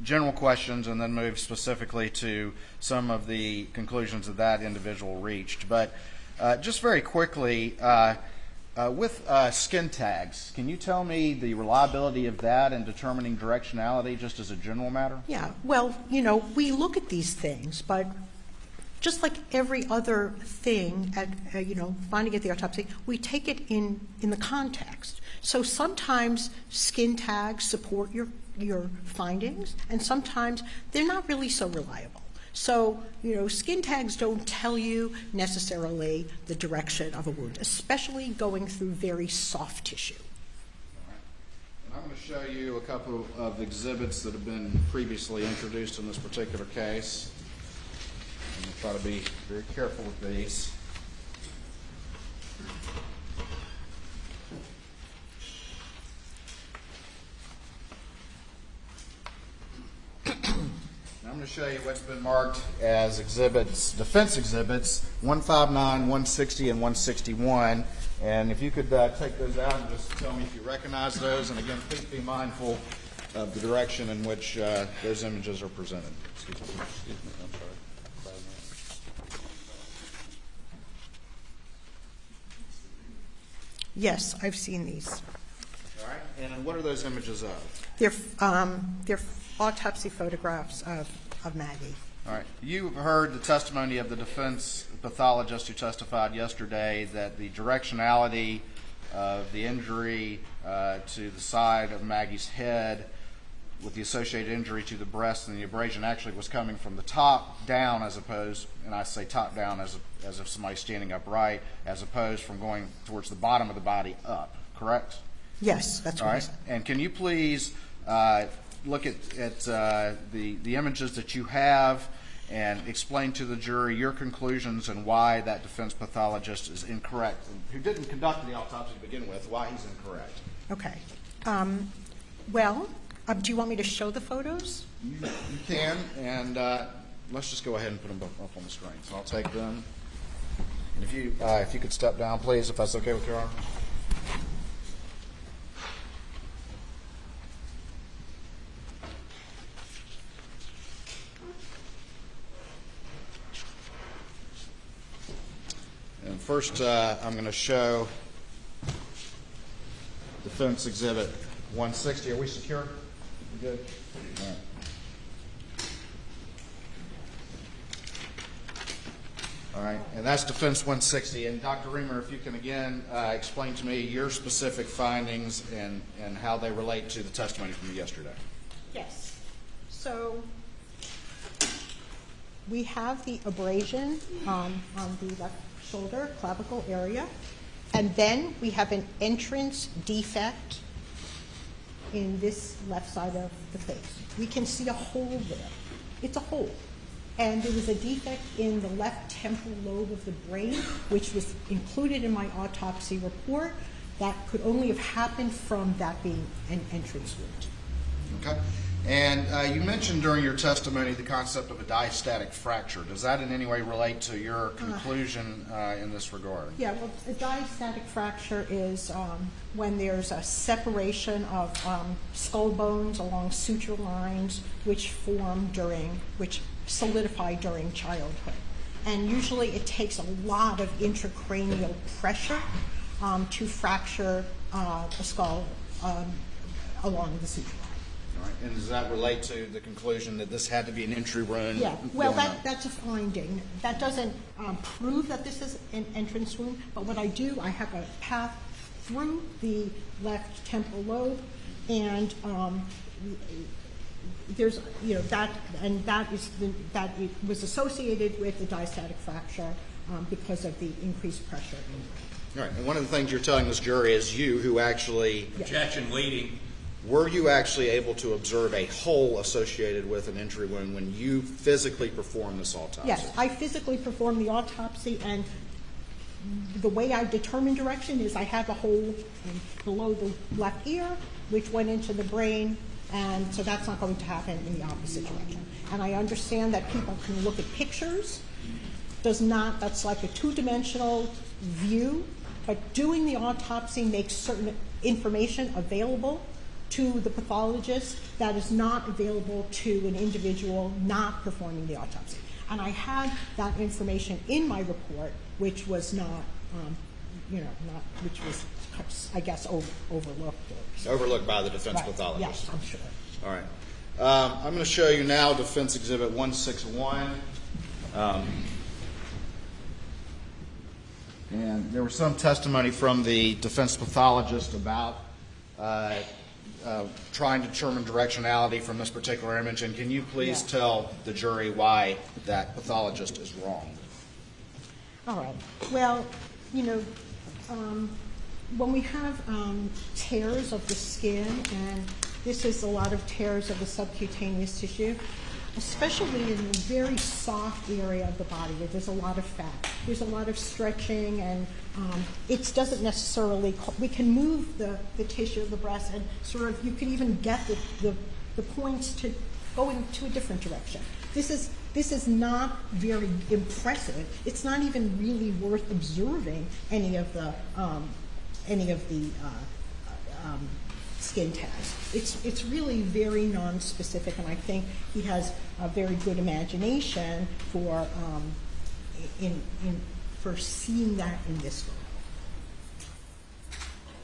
general questions and then move specifically to some of the conclusions that individual reached. But just very quickly, with skin tags, can you tell me the reliability of that in determining directionality just as a general matter? Yeah. Well, we look at these things, but just like every other thing at, finding at the autopsy, we take it in the context. So sometimes skin tags support your findings, and sometimes they're not really so reliable. So, skin tags don't tell you necessarily the direction of a wound, especially going through very soft tissue. All right. And I'm going to show you a couple of exhibits that have been previously introduced in this particular case. I'm going to try to be very careful with these. I'm going to show you what's been marked as exhibits, defense exhibits, 159, 160, and 161. And if you could take those out and just tell me if you recognize those. And again, please be mindful of the direction in which those images are presented. Excuse me. I'm sorry. Yes, I've seen these. All right. And what are those images of? They're autopsy photographs of Maggie. All right. You heard the testimony of the defense pathologist who testified yesterday that the directionality of the injury to the side of Maggie's head with the associated injury to the breast and the abrasion actually was coming from the top down as opposed, and I say top down as if somebody's standing upright, as opposed from going towards the bottom of the body up, correct? Yes, that's what I said. And can you please look at the images that you have and explain to the jury your conclusions and why that defense pathologist is incorrect, who didn't conduct the autopsy to begin with, why he's incorrect? Okay. Do you want me to show the photos? You can, and let's just go ahead and put them up on the screen. So I'll take them. And if you could step down, please, if that's okay with your arm. And first, I'm going to show defense exhibit 160. Are we secure? We good? All right. All right, and that's defense 160. And Dr. Riemer, if you can again explain to me your specific findings and how they relate to the testimony from yesterday. Yes. So we have the abrasion on the left shoulder, clavicle area, and then we have an entrance defect in this left side of the face. We can see a hole there. It's a hole. And there was a defect in the left temporal lobe of the brain, which was included in my autopsy report. That could only have happened from that being an entrance wound. Okay. And you mentioned during your testimony the concept of a diastatic fracture. Does that in any way relate to your conclusion in this regard? Yeah, well, a diastatic fracture is when there's a separation of skull bones along suture lines which solidify during childhood. And usually it takes a lot of intracranial pressure to fracture a skull along the suture line. All right. And does that relate to the conclusion that this had to be an entry wound? Yeah, well, that's a finding. That doesn't prove that this is an entrance wound, but what I do, I have a path through the left temporal lobe, and there's, that it was associated with the diastatic fracture because of the increased pressure. All right. And one of the things you're telling this jury is you who actually... Objection leading. Were you actually able to observe a hole associated with an entry wound when you physically performed this autopsy? Yes, I physically performed the autopsy, and the way I determine direction is I have a hole below the left ear, which went into the brain, and so that's not going to happen in the opposite direction. And I understand that people can look at pictures. That's like a two-dimensional view, but doing the autopsy makes certain information available to the pathologist that is not available to an individual not performing the autopsy. And I had that information in my report, which was not, which was, I guess, overlooked. Overlooked by the defense Right. pathologist. Yes, I'm sure. All right. I'm going to show you now Defense Exhibit 161. And there was some testimony from the defense pathologist about trying to determine directionality from this particular image. And can you please tell the jury why that pathologist is wrong? All right. Well, when we have tears of the skin, and this is a lot of tears of the subcutaneous tissue, especially in a very soft area of the body where there's a lot of fat. There's a lot of stretching, and it doesn't necessarily, we can move the tissue of the breast, and sort of, you can even get the points to go into a different direction. This is not very impressive. It's not even really worth observing any of the skin tags. It's really very non-specific, and I think he has a very good imagination for seeing that in this photo.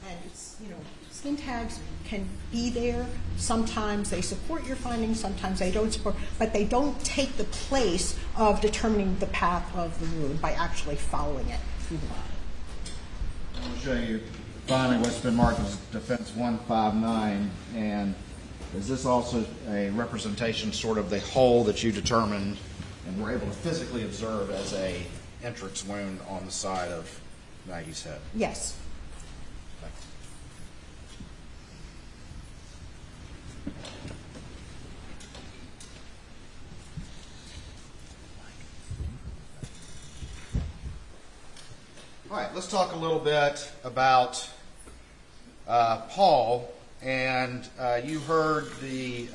And it's, skin tags can be there. Sometimes they support your findings, sometimes they don't support, but they don't take the place of determining the path of the wound by actually following it through the body. I'm going to show you finally what's been marked as Defense 159, and is this also a representation, sort of the hole that you determined and were able to physically observe as a entrance wound on the side of Maggie's head? Yes. All right, let's talk a little bit about Paul. And you heard the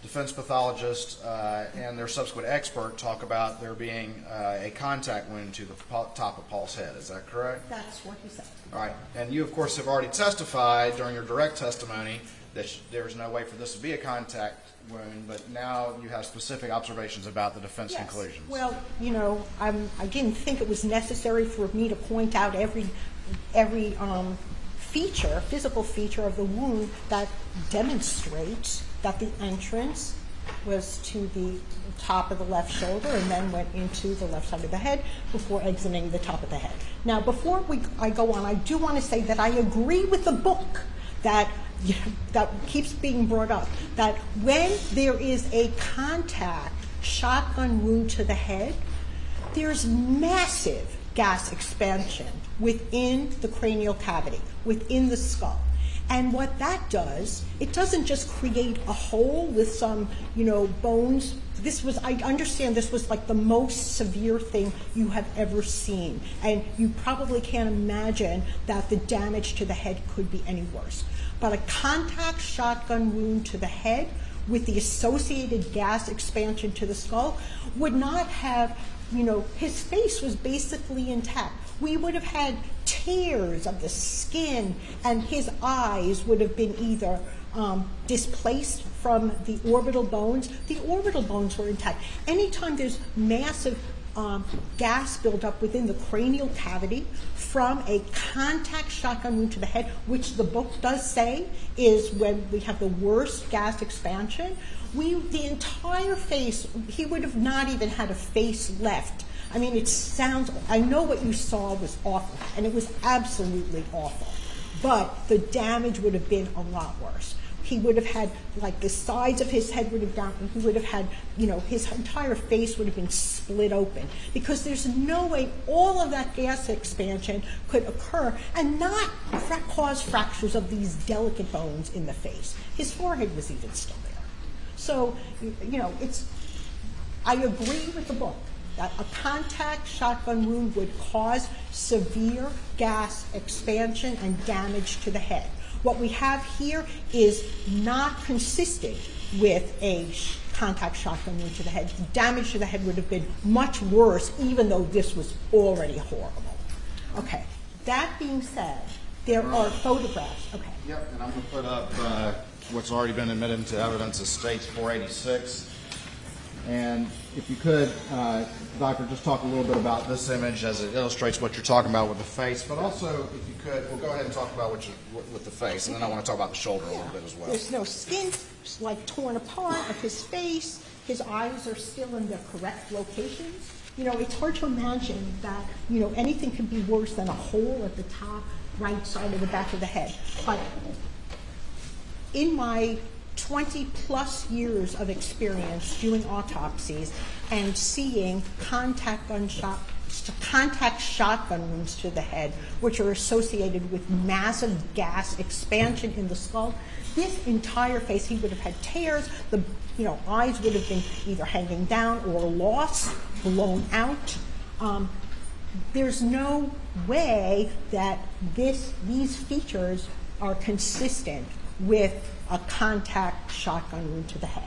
defense pathologist and their subsequent expert talk about there being a contact wound to the top of Paul's head. Is that correct? That's what he said. All right. And you, of course, have already testified during your direct testimony that there's no way for this to be a contact wound, but now you have specific observations about the defense conclusions. Well, I didn't think it was necessary for me to point out every physical feature of the wound that demonstrates that the entrance was to the top of the left shoulder and then went into the left side of the head before exiting the top of the head. Now, before I go on, I do want to say that I agree with the book that keeps being brought up, that when there is a contact shotgun wound to the head, there's massive gas expansion within the cranial cavity, within the skull. And what that does, it doesn't just create a hole with some, bones. I understand this was like the most severe thing you have ever seen. And you probably can't imagine that the damage to the head could be any worse. But a contact shotgun wound to the head with the associated gas expansion to the skull would not have, his face was basically intact. We would have had tears of the skin, and his eyes would have been either displaced from the orbital bones. The orbital bones were intact. Anytime there's massive gas buildup within the cranial cavity from a contact shotgun wound to the head, which the book does say is when we have the worst gas expansion, the entire face, he would have not even had a face left. I mean, I know what you saw was awful, and it was absolutely awful, but the damage would have been a lot worse. He would have had, the sides of his head would have down, and he would have had, his entire face would have been split open, because there's no way all of that gas expansion could occur and not cause fractures of these delicate bones in the face. His forehead was even still there. So, I agree with the book that a contact shotgun wound would cause severe gas expansion and damage to the head. What we have here is not consistent with a contact shotgun wound to the head. The damage to the head would have been much worse, even though this was already horrible. Okay, that being said, there are photographs. Okay. Yep, and I'm going to put up what's already been admitted into evidence as States 486. And if you could, Doctor, just talk a little bit about this image as it illustrates what you're talking about with the face, but also, if you could, we'll go ahead and talk about with the face, and then I want to talk about the shoulder a little bit as well. There's no skin, torn apart of his face. His eyes are still in their correct locations. It's hard to imagine that, anything could be worse than a hole at the top right side of the back of the head. But in my 20-plus years of experience doing autopsies and seeing contact shotgun wounds to the head, which are associated with massive gas expansion in the skull, this entire face, he would have had tears. The eyes would have been either hanging down or lost, blown out. There's no way that these features are consistent with a contact shotgun wound to the head.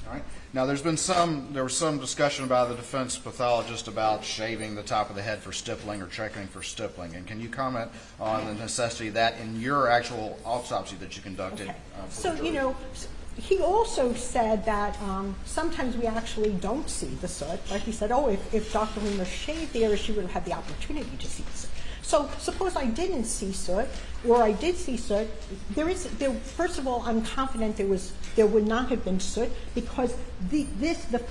All right. Now, there was some discussion by the defense pathologist about shaving the top of the head for stippling or checking for stippling. And can you comment on the necessity of that in your actual autopsy that you conducted? Okay. So, he also said that sometimes we actually don't see the soot. Like he said, if Dr. Riemer shaved the area, she would have had the opportunity to see the soot. So suppose I didn't see soot, or I did see soot. First of all, I'm confident there would not have been soot, because the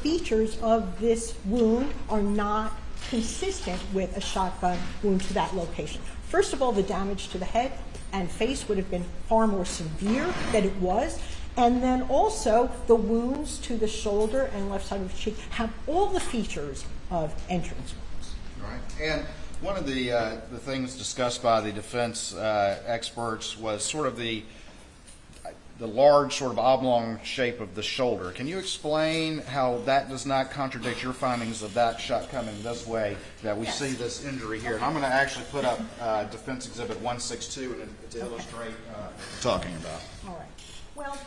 features of this wound are not consistent with a shotgun wound to that location. First of all, the damage to the head and face would have been far more severe than it was. And then also, the wounds to the shoulder and left side of the cheek have all the features of entrance wounds. All right. And one of the things discussed by the defense experts was sort of the large, sort of oblong shape of the shoulder. Can you explain how that does not contradict your findings of that shot coming this way, that we see this injury here? And I'm going to actually put up Defense Exhibit 162 to illustrate what we're talking about. All right. Well,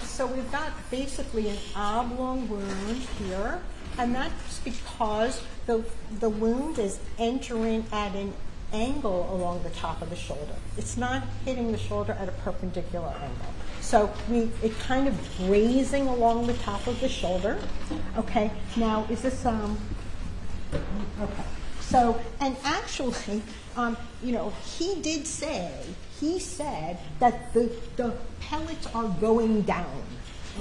so we've got basically an oblong wound here, and that's because the wound is entering at an angle along the top of the shoulder. It's not hitting the shoulder at a perpendicular angle. So it kind of grazing along the top of the shoulder. Okay, now is this, okay. So, and actually, he said that the pellets are going down.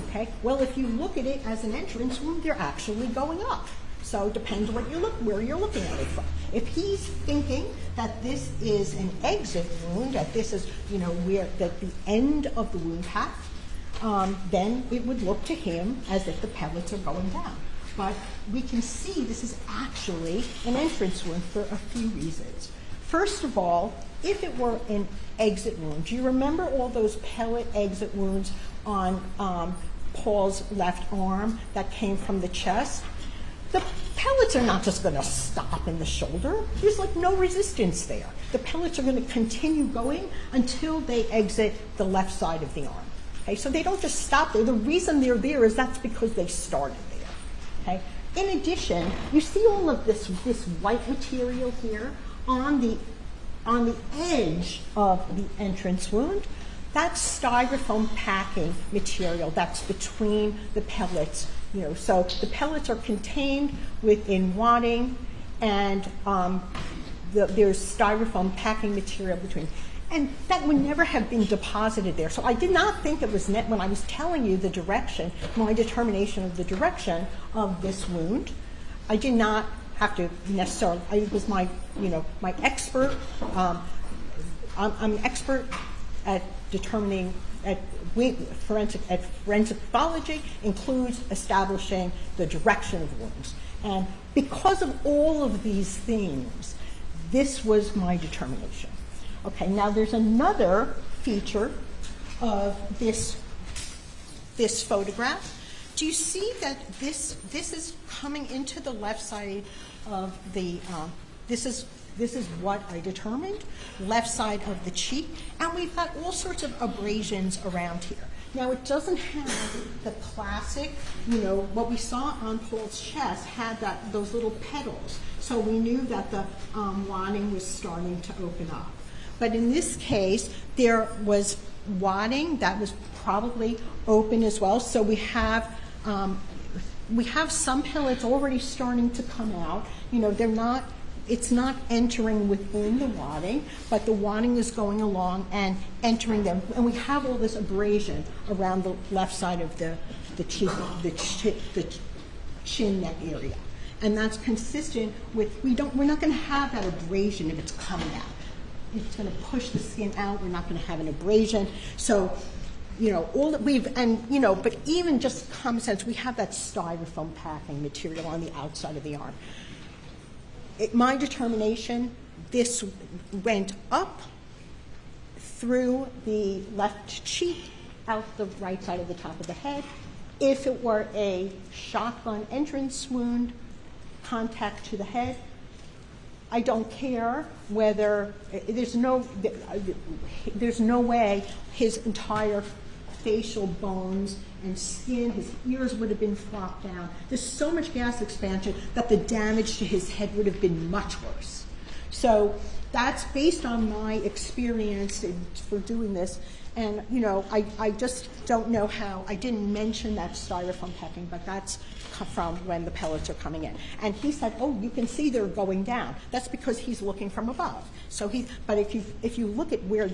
Okay, well, if you look at it as an entrance wound, they're actually going up. So it depends where you're looking at it from. If he's thinking that this is an exit wound, that this is, that the end of the wound path, then it would look to him as if the pellets are going down. But we can see this is actually an entrance wound for a few reasons. First of all, if it were an exit wound, do you remember all those pellet exit wounds on Paul's left arm that came from the chest? The pellets are not just going to stop in the shoulder. There's no resistance there. The pellets are going to continue going until they exit the left side of the arm. Okay, so they don't just stop there. The reason they're there is that's because they started there. Okay. In addition, you see all of this white material here on the edge of the entrance wound. That's styrofoam packing material. That's between the pellets. So the pellets are contained within wadding, and there's styrofoam packing material between. And that would never have been deposited there. So I did not think it was when I was telling you the direction, my determination of the direction of this wound. I did not have to necessarily. It was my expert. I'm an expert at determining forensic pathology includes establishing the direction of wounds. And because of all of these things, this was my determination. Okay, now there's another feature of this photograph. Do you see that this is coming into the left side of the, this is what I determined, left side of the cheek, and we've got all sorts of abrasions around here. Now, it doesn't have the classic, what we saw on Paul's chest had those little petals, so we knew that the wadding was starting to open up. But in this case, there was wadding that was probably open as well, so we have some pellets already starting to come out. It's not entering within the wadding, but the wadding is going along and entering them. And we have all this abrasion around the left side of the cheek, the chin neck area. And that's consistent with, we're not going to have that abrasion if it's coming out. It's going to push the skin out. We're not going to have an abrasion. So, all that but even just common sense, we have that styrofoam packing material on the outside of the arm. My determination, this went up through the left cheek, out the right side of the top of the head. If it were a shotgun entrance wound, contact to the head, I don't care whether there's no way his entire facial bones and skin, his ears would have been flopped down. There's so much gas expansion that the damage to his head would have been much worse. So that's based on my experience for doing this. And, I just don't know how. I didn't mention that styrofoam packing, but that's from when the pellets are coming in. And he said, oh, you can see they're going down. That's because he's looking from above. But if you look at where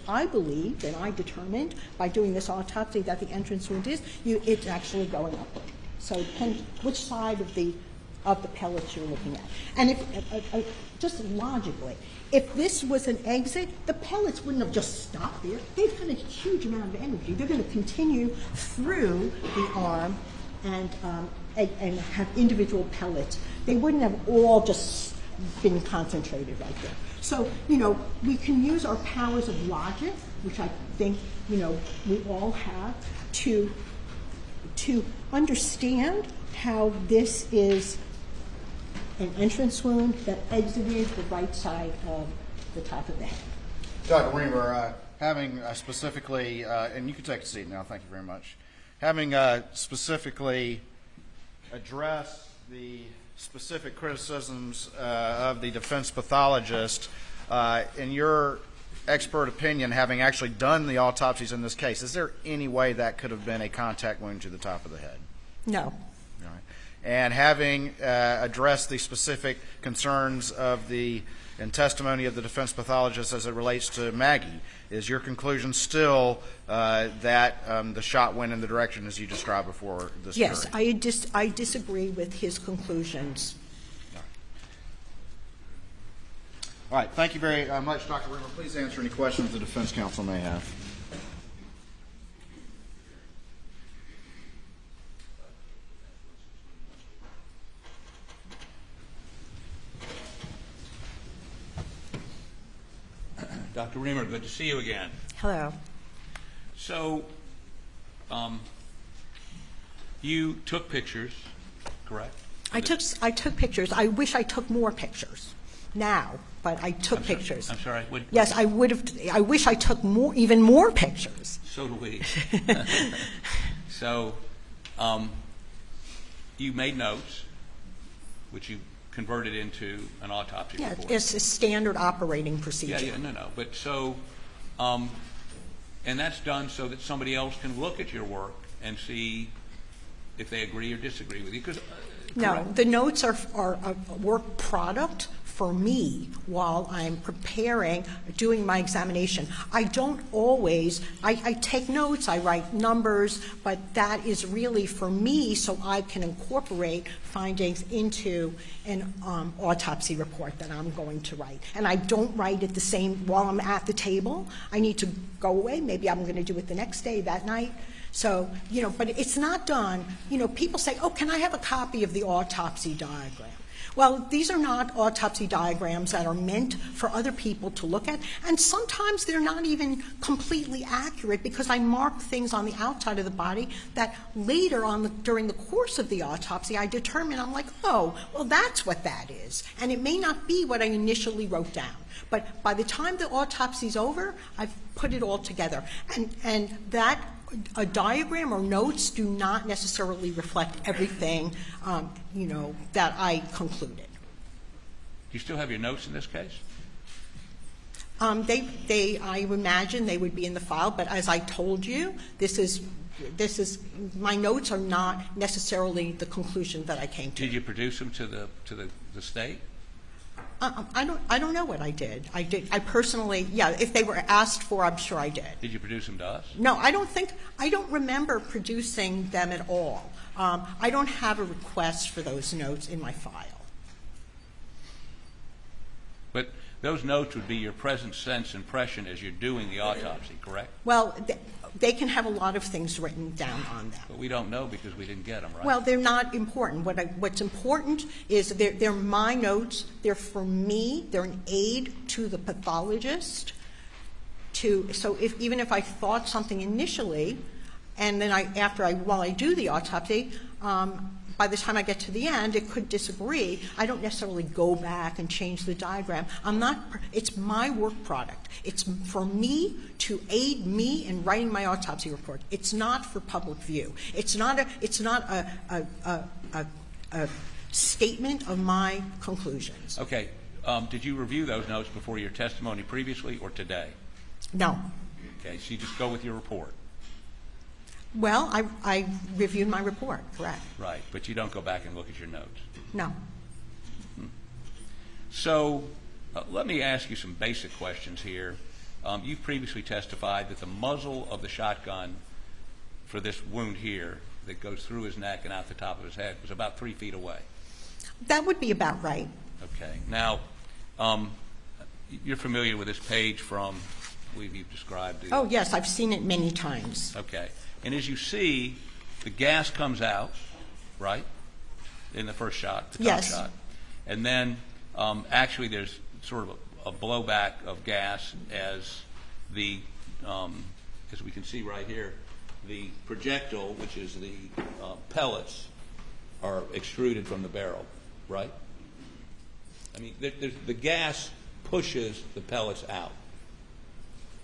I believed and I determined by doing this autopsy that the entrance wound is, it's actually going upward. So it depends which side of the pellets you're looking at. And if just logically, if this was an exit, the pellets wouldn't have just stopped there. They've got a huge amount of energy. They're going to continue through the arm and have individual pellets. They wouldn't have all just been concentrated right there. So, we can use our powers of logic, which I think, we all have, to understand how this is an entrance wound that exited the right side of the top of the head. Dr. Riemer, having specifically, and you can take a seat now, thank you very much. Having specifically addressed the specific criticisms of the defense pathologist, in your expert opinion, having actually done the autopsies in this case, is there any way that could have been a contact wound to the top of the head? No. And having addressed the specific concerns and testimony of the defense pathologist as it relates to Maggie, is your conclusion still that the shot went in the direction as you described before this Yes, jury? I disagree with his conclusions. All right. Thank you very much, Dr. Riemer. Please answer any questions the defense counsel may have. Dr. Riemer, good to see you again. Hello. So, you took pictures, correct? I took pictures. I wish I took more pictures now but I took pictures. I'm sorry. Yes, I would have. I wish I took even more pictures. So do we. So, you made notes, which you converted into an autopsy Yeah, report. it's a standard operating procedure. Yeah, no. But so, and that's done so that somebody else can look at your work and see if they agree or disagree with you. No, the notes are a work product for me while I'm doing my examination. I don't always, I take notes, I write numbers, but that is really for me so I can incorporate findings into an autopsy report that I'm going to write. And I don't write it the same while I'm at the table. I need to go away. Maybe I'm going to do it the next day, that night. So, but it's not done. People say, oh, can I have a copy of the autopsy diagram? Well, these are not autopsy diagrams that are meant for other people to look at, and sometimes they're not even completely accurate because I mark things on the outside of the body that later during the course of the autopsy I determine, I'm like, oh, well, that's what that is. And it may not be what I initially wrote down. But by the time the autopsy's over, I've put it all together. And that a diagram or notes do not necessarily reflect everything, that I concluded. Do you still have your notes in this case? I imagine they would be in the file, but as I told you, this is my notes are not necessarily the conclusion that I came to. Did you produce them to the state? I don't know what I did. I personally, if they were asked for, I'm sure I did. Did you produce them to us? No, I don't remember producing them at all. I don't have a request for those notes in my file. But those notes would be your present sense impression as you're doing the autopsy, correct? Well, they can have a lot of things written down on them. But we don't know because we didn't get them, right? Well, they're not important. What's important is they're my notes. They're for me. They're an aid to the pathologist. Even if I thought something initially, and then while I do the autopsy, by the time I get to the end, it could disagree. I don't necessarily go back and change the diagram. It's my work product. It's for me to aid me in writing my autopsy report. It's not for public view. It's not a statement of my conclusions. Okay. Did you review those notes before your testimony previously or today? No. Okay, so you just go with your report. Well, I reviewed my report, correct. Right, but you don't go back and look at your notes. No. So let me ask you some basic questions here. You've previously testified that the muzzle of the shotgun for this wound here that goes through his neck and out the top of his head was about 3 feet away. That would be about right. Okay. Now, you're familiar with this page from, I believe you've described it. Oh, yes, I've seen it many times. Okay. And as you see, the gas comes out, right, in the first shot, the top Yes. shot. And then actually there's sort of a blowback of gas as as we can see right here, the projectile, which is the pellets, are extruded from the barrel, right? I mean, the gas pushes the pellets out.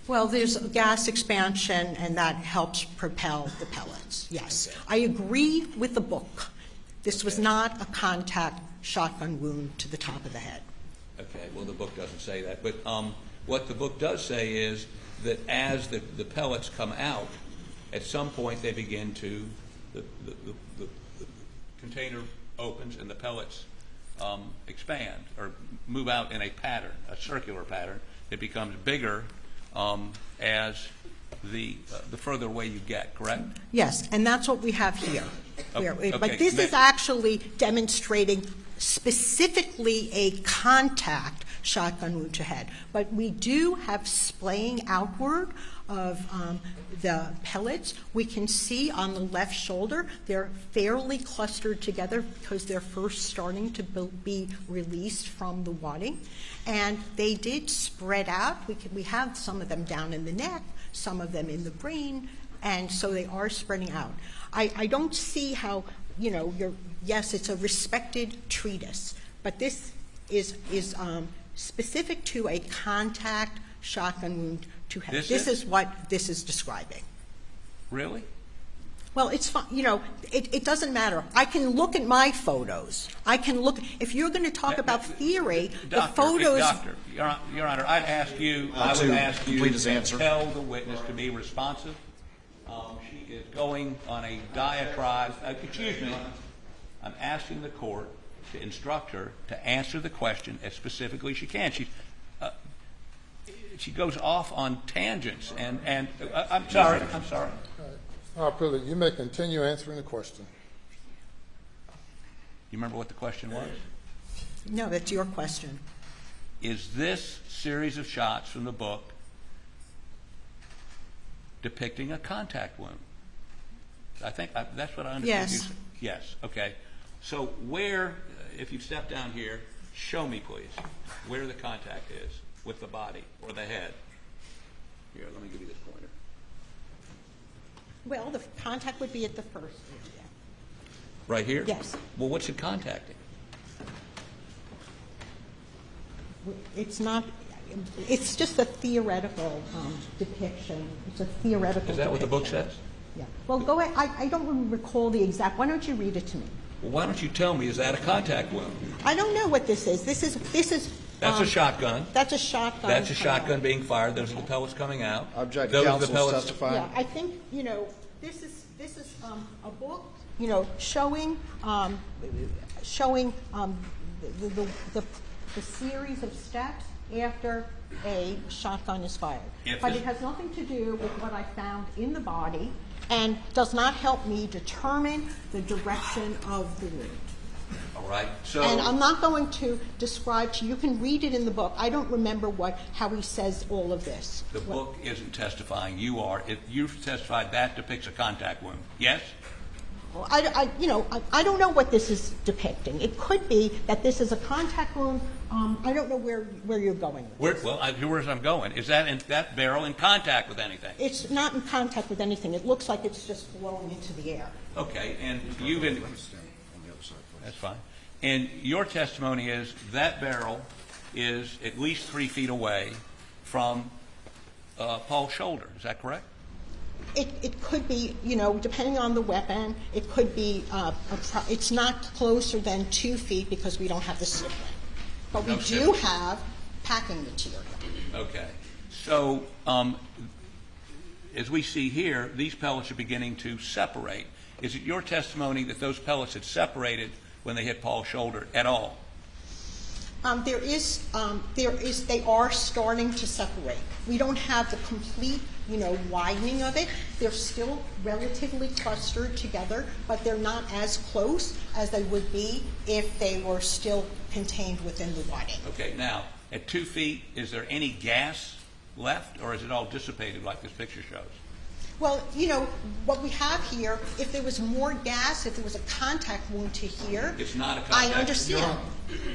Well, there's gas expansion, and that helps propel the pellets, yes. Okay. I agree with the book. This was not a contact shotgun wound to the top of the head. Okay, well, the book doesn't say that. But what the book does say is that as the pellets come out, at some point they begin to, the container opens and the pellets expand or move out in a pattern, a circular pattern. It becomes bigger as the further away you get, correct? Yes, and that's what we have here. Okay. But this is actually demonstrating specifically a contact shotgun wound to head. But we do have splaying outward of the pellets. We can see on the left shoulder they're fairly clustered together because they're first starting to be released from the wadding. And they did spread out. We have some of them down in the neck, some of them in the brain, and so they are spreading out. I don't see how, yes, it's a respected treatise, but this is specific to a contact shotgun wound to head. This is what this is describing. Really? Well, it's fine. You know, it doesn't matter. I can look at my photos. I can look. If you're going to talk about theory, the photos. Doctor, Your Honor, I'd ask you. I would ask you to tell the witness to be responsive. She is going on a diatribe. Excuse me. I'm asking the court to instruct her to answer the question as specifically as she can. She goes off on tangents, and I'm sorry. I'm sorry. All right, Pruitt, you may continue answering the question. You remember what the question was? No, that's your question. Is this series of shots from the book depicting a contact wound? I think that's what I understood. Yes. Yes. Okay. So where, if you step down here, show me, please, where the contact is with the body or the head. Here, let me give you this pointer. Well, the contact would be at the first area. Right here? Yes. Well, what's it contacting? It's not. It's just a theoretical depiction. It's a theoretical. Is that what the book depiction. says? Yeah. Well, go ahead. I don't recall the exact. Why don't you read it to me? Well, why don't you tell me, is that a contact wound? I don't know what this is. This is. That's a shotgun. That's a shotgun. That's a shotgun being fired. Those are the pellets coming out. Object Those are counsel the pellets. testifying. Yeah, I think this is a book showing the series of steps after a shotgun is fired. But it has nothing to do with what I found in the body and does not help me determine the direction of the wound. All right. So. And I'm not going to describe to you. You can read it in the book. I don't remember how he says all of this. The book isn't testifying. You are. If you've testified, that depicts a contact wound. Yes? Well, I don't know what this is depicting. It could be that this is a contact wound. I don't know where you're going with this. Well, here's where I'm going. Is that barrel in contact with anything? It's not in contact with anything. It looks like it's just flowing into the air. Okay. And you've been. That's fine. And your testimony is that barrel is at least 3 feet away from Paul's shoulder. Is that correct? It could be, depending on the weapon, it could be, it's not closer than 2 feet because we don't have the sibling. But we do have packing material. Okay. So as we see here, these pellets are beginning to separate. Is it your testimony that those pellets had separated when they hit Paul's shoulder at all? They are starting to separate. We don't have the complete, widening of it. They're still relatively clustered together, but they're not as close as they would be if they were still contained within the wadding. Okay. Now, at 2 feet, is there any gas left, or is it all dissipated like this picture shows? Well, what we have here, if there was more gas, if there was a contact wound to here, it's not a contact. I understand.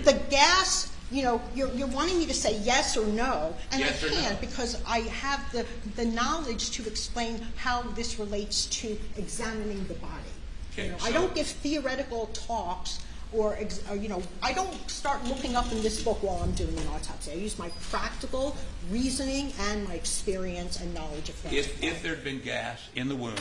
The gas, you're wanting me to say yes or no, and yes I can't because I have the knowledge to explain how this relates to examining the body. Okay, I don't give theoretical talks or I don't start looking up in this book while I'm doing an autopsy. I use my practical reasoning and my experience and knowledge of things. If there'd been gas in the wound,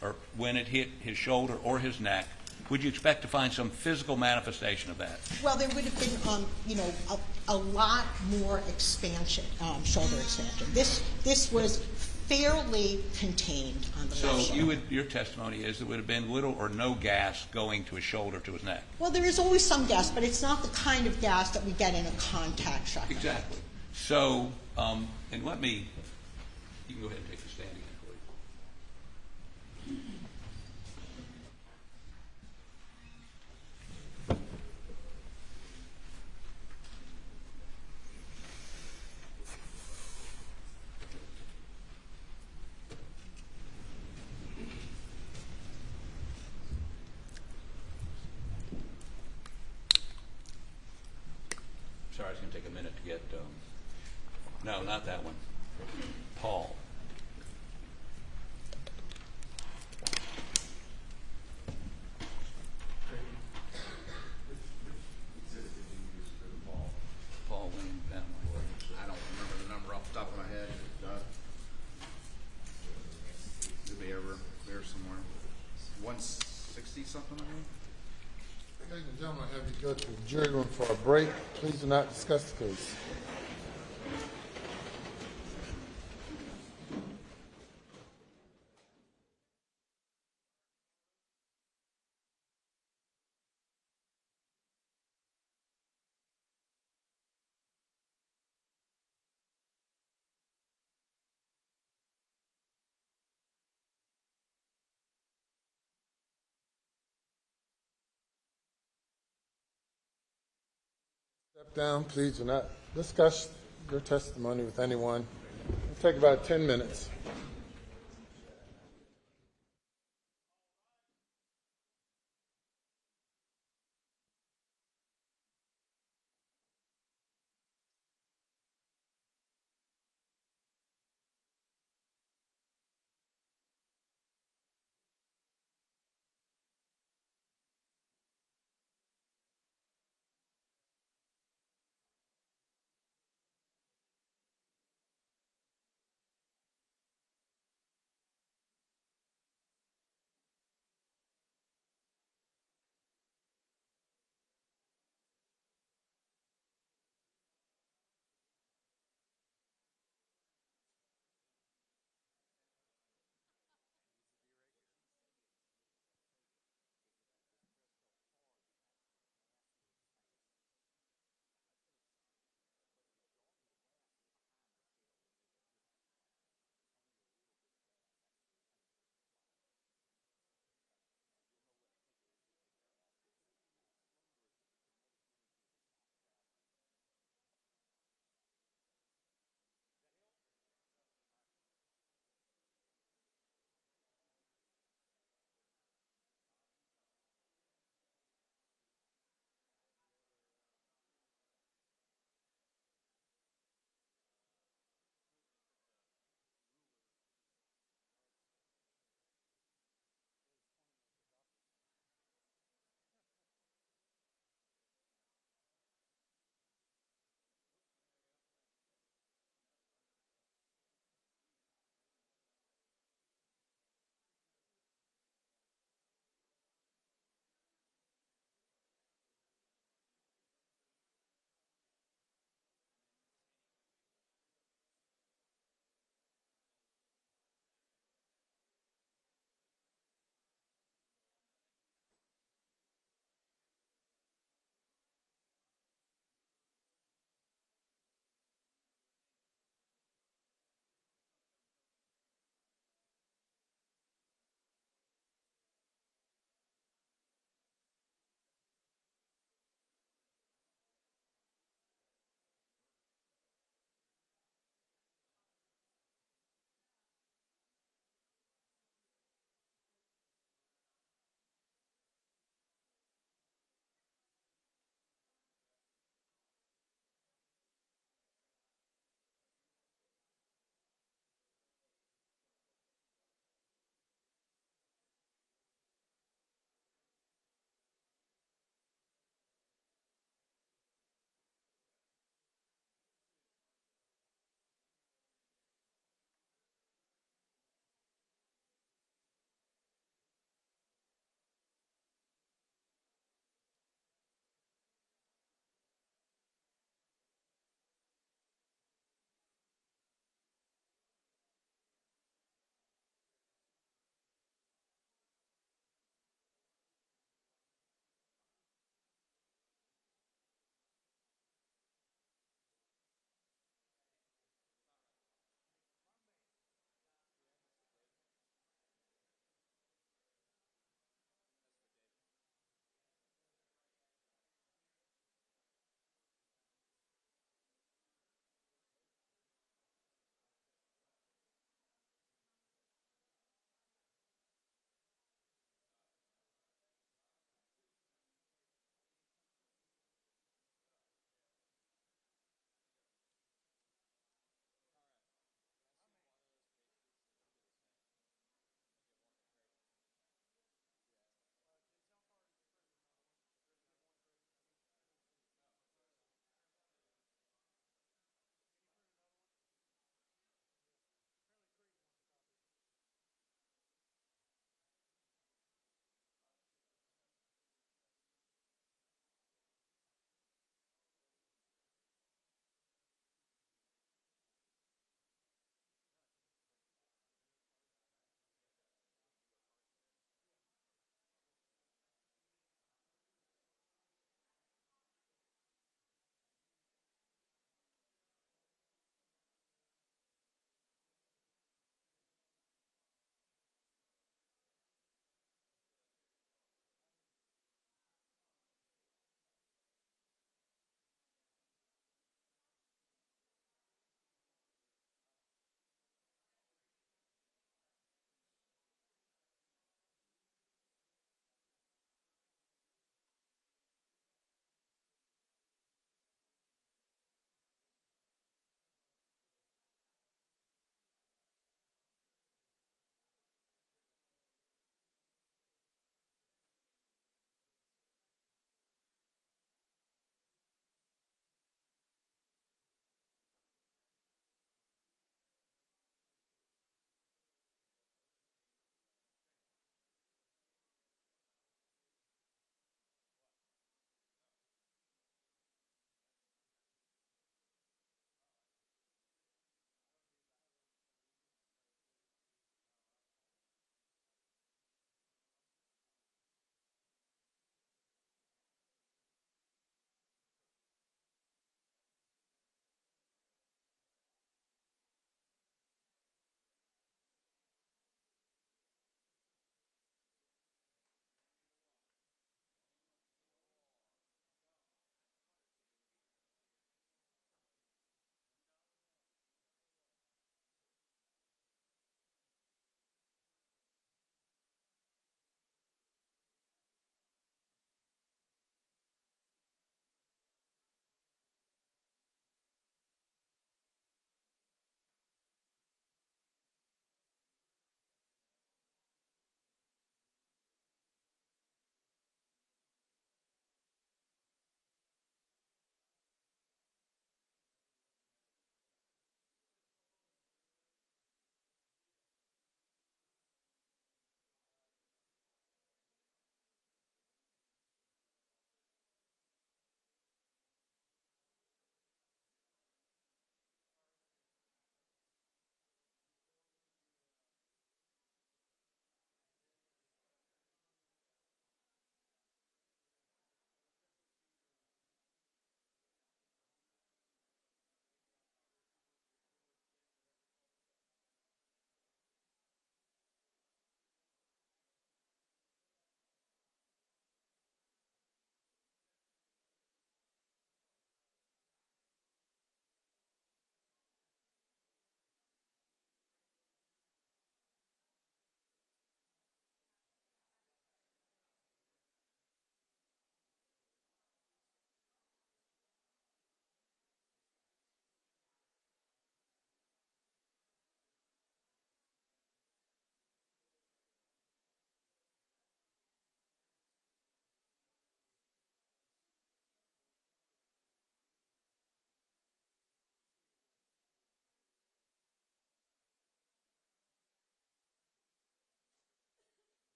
or when it hit his shoulder or his neck, would you expect to find some physical manifestation of that? Well, there would have been, a lot more expansion, shoulder expansion. This was fairly contained on the left shoulder. Your testimony is there would have been little or no gas going to his shoulder, to his neck. Well, there is always some gas, but it's not the kind of gas that we get in a contact shotgun. Exactly. So, and you can go ahead and take the stand again, please. Sorry, it's going to take a minute to get. No, not that one. Paul. Paul William see something on here? Ladies and gentlemen, have you go to the jury room for a break. Please do not discuss the case. Step down, please do not discuss your testimony with anyone. It'll take about 10 minutes.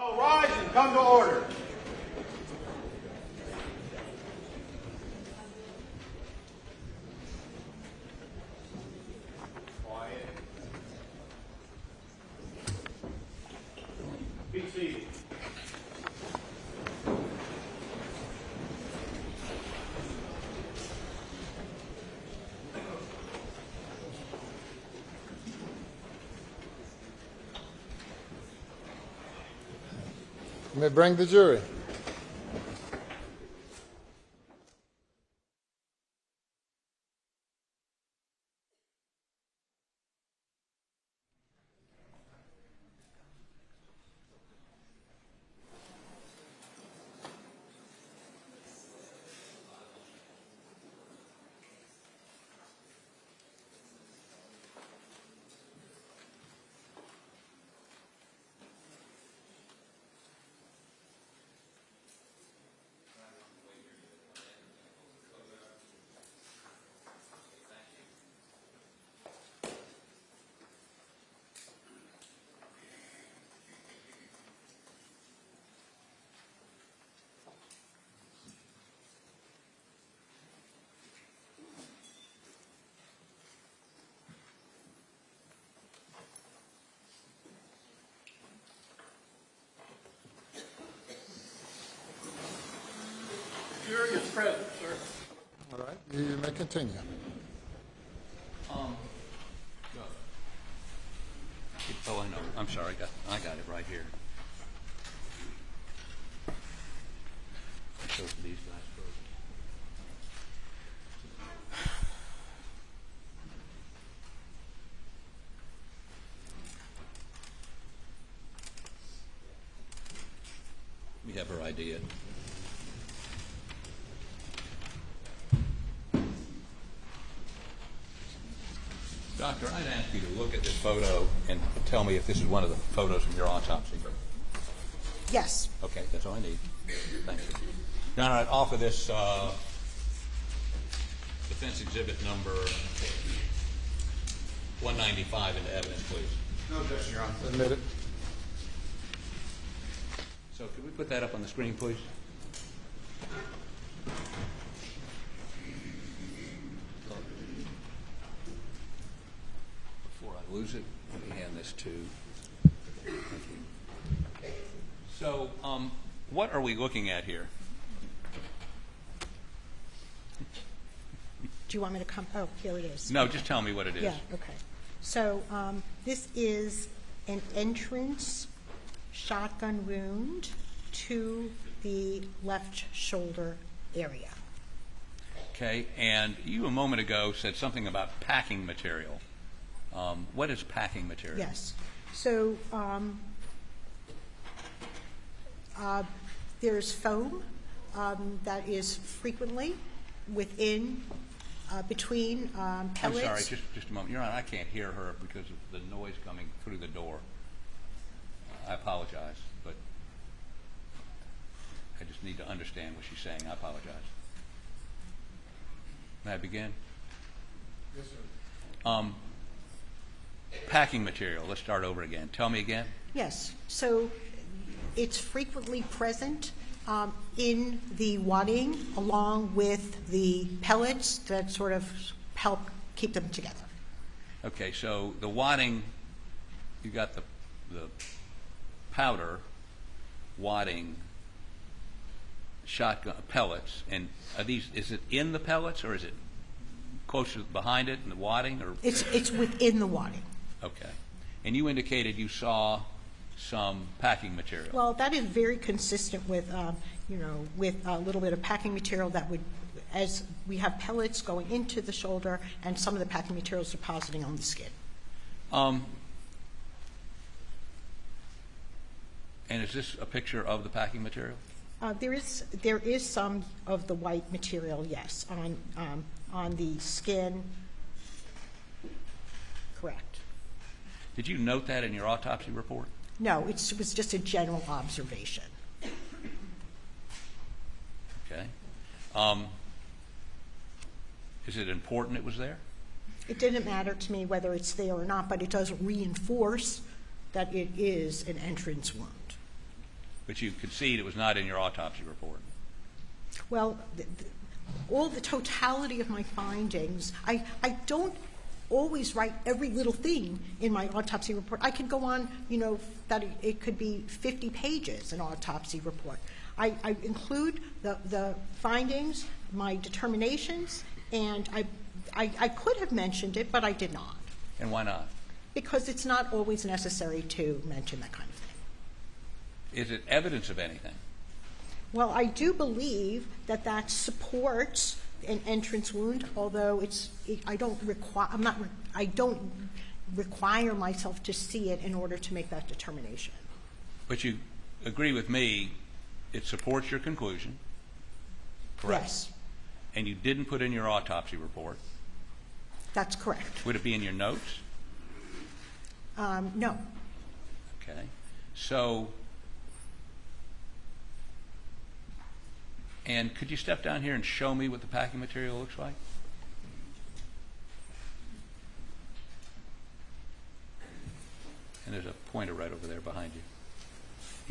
All rise and come to order. Quiet. Be seated. You may bring the jury. Jury is present, sir. All right, you may continue. Oh, I know. I'm sorry. I got it right here. I'll show it to these guys first. We have her idea. Doctor, I'd ask you to look at this photo and tell me if this is one of the photos from your autopsy. Yes. Okay, that's all I need. Thank you. Your Honor, I'd offer this defense exhibit number 195 into evidence, please. No objection, Your Honor. Admit it. So could we put that up on the screen, please? Before I lose it, let me hand this to. Thank you. So, what are we looking at here? Do you want me to come? Oh, here it is. No, just tell me what it is. Yeah, okay. So this is an entrance shotgun wound to the left shoulder area. Okay, and you a moment ago said something about packing material. What is packing material? Yes. So there's foam that is frequently within, between pellets. I'm sorry, just a moment. Your Honor, I can't hear her because of the noise coming through the door. I apologize, but I just need to understand what she's saying. I apologize. May I begin? Yes, sir. Packing material. Let's start over again. Tell me again. Yes. So it's frequently present in the wadding along with the pellets that sort of help keep them together. Okay, so the wadding, you got the powder, wadding, shotgun pellets, and are these? Is it in the pellets or is it closer behind it in the wadding? Or It's within the wadding. okay, and you indicated you saw some packing material. Well, that is very consistent with, with a little bit of packing material that would, as we have pellets going into the shoulder and some of the packing materials depositing on the skin. And is this a picture of the packing material? There is some of the white material, yes, on the skin. Correct. Did you note that in your autopsy report? No, it was just a general observation. Okay. Is it important it was there? It didn't matter to me whether it's there or not, but it does reinforce that it is an entrance wound. But you concede it was not in your autopsy report. Well, all the totality of my findings, I don't always write every little thing in my autopsy report. I could go on, that it could be 50 pages, an autopsy report. I include the findings, my determinations, and I could have mentioned it, but I did not. And why not? Because it's not always necessary to mention that kind of thing. Is it evidence of anything? Well, I do believe that supports an entrance wound, although I don't require myself to see it in order to make that determination. But you agree with me, it supports your conclusion, correct? Yes, And you didn't put in your autopsy report. that's correct. Would it be in your notes? No. Okay. So, and could you step down here and show me what the packing material looks like? And there's a pointer right over there behind you.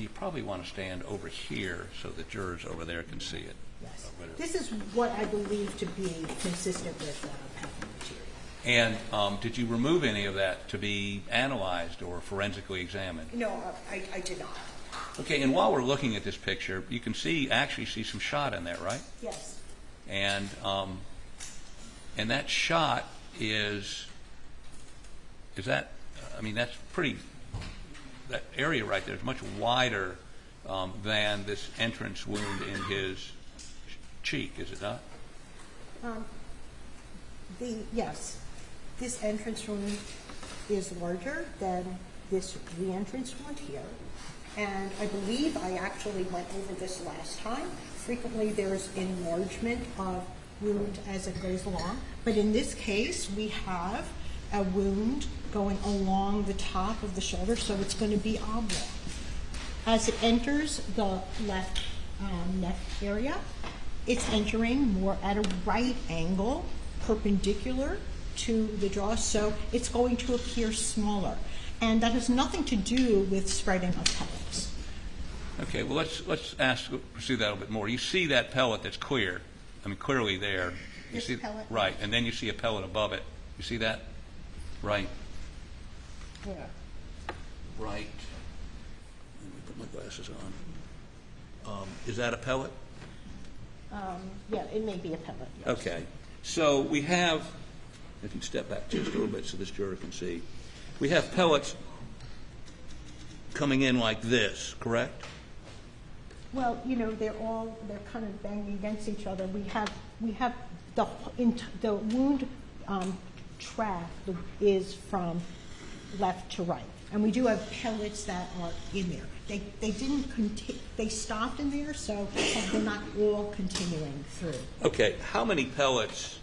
You probably want to stand over here so the jurors over there can see it. Yes. This is what I believe to be consistent with packing material. And did you remove any of that to be analyzed or forensically examined? No, I did not. Okay, and while we're looking at this picture, you can actually see some shot in there, right? Yes. And that shot is that, I mean, that's pretty, that area right there is much wider than this entrance wound in his cheek, is it not? Yes. This entrance wound is larger than the entrance wound here. And I believe I actually went over this last time. Frequently there's enlargement of wound as it goes along. But in this case, we have a wound going along the top of the shoulder, so it's going to be oblong. As it enters the left neck area, it's entering more at a right angle, perpendicular to the jaw, so it's going to appear smaller. And that has nothing to do with spreading of pellets. Okay, well, let's pursue that a little bit more. You see that pellet that's clear, I mean, clearly there. You This see, pellet? right, and then you see a pellet above it. You see that? Right. Where? Right. Let me put my glasses on. Is that a pellet? Yeah, it may be a pellet. Yes. Okay. So we have, if you step back just a little bit so this juror can see, we have pellets coming in like this, correct? Well, they're kind of banging against each other. We have the wound track is from left to right, and we do have pellets that are in there. They stopped in there, so they're not all continuing through. Okay. How many pellets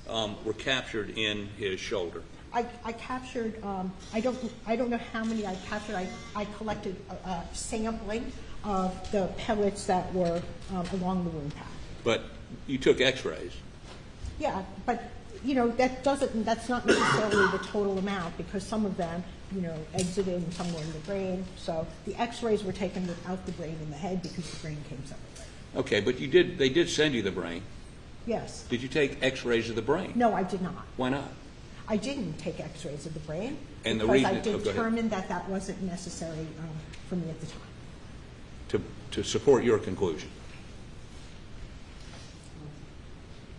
were captured in his shoulder? I captured. I don't know how many I captured. I collected a sampling of the pellets that were along the wound path. But you took X-rays. Yeah, but that's not necessarily the total amount, because some of them exited somewhere in the brain. So the X-rays were taken without the brain in the head because the brain came separately. Okay, but they did send you the brain. Yes. Did you take X-rays of the brain? No, I did not. Why not? I didn't take X-rays of the brain And the because reason- I go ahead. determined that wasn't necessary for me at the time. To support your conclusion.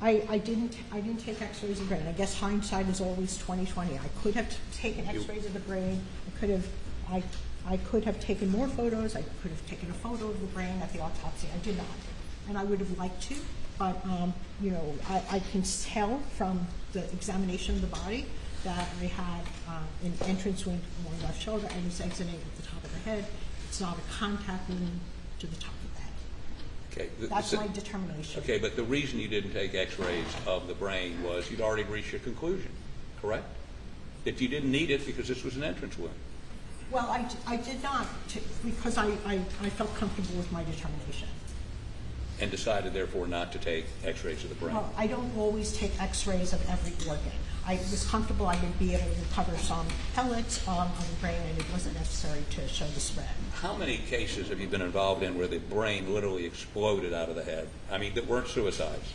I didn't take X-rays of the brain. I guess hindsight is always 20/20. I could have taken X-rays of the brain. I could have taken more photos. I could have taken a photo of the brain at the autopsy. I did not, and I would have liked to. But I can tell from the examination of the body that I had an entrance wound along the left shoulder and was exiting at the top of the head. It's not a contact wound to the top of the head. Okay. That's my determination. Okay, but the reason you didn't take X-rays of the brain was you'd already reached your conclusion, correct? That you didn't need it because this was an entrance wound. Well, I did not, because I felt comfortable with my determination. and decided therefore not to take x-rays of the brain. Well, I don't always take x-rays of every organ. I was comfortable I would be able to recover some pellets on the brain, and it wasn't necessary to show the spread. How many cases have you been involved in where the brain literally exploded out of the head? I mean, that weren't suicides.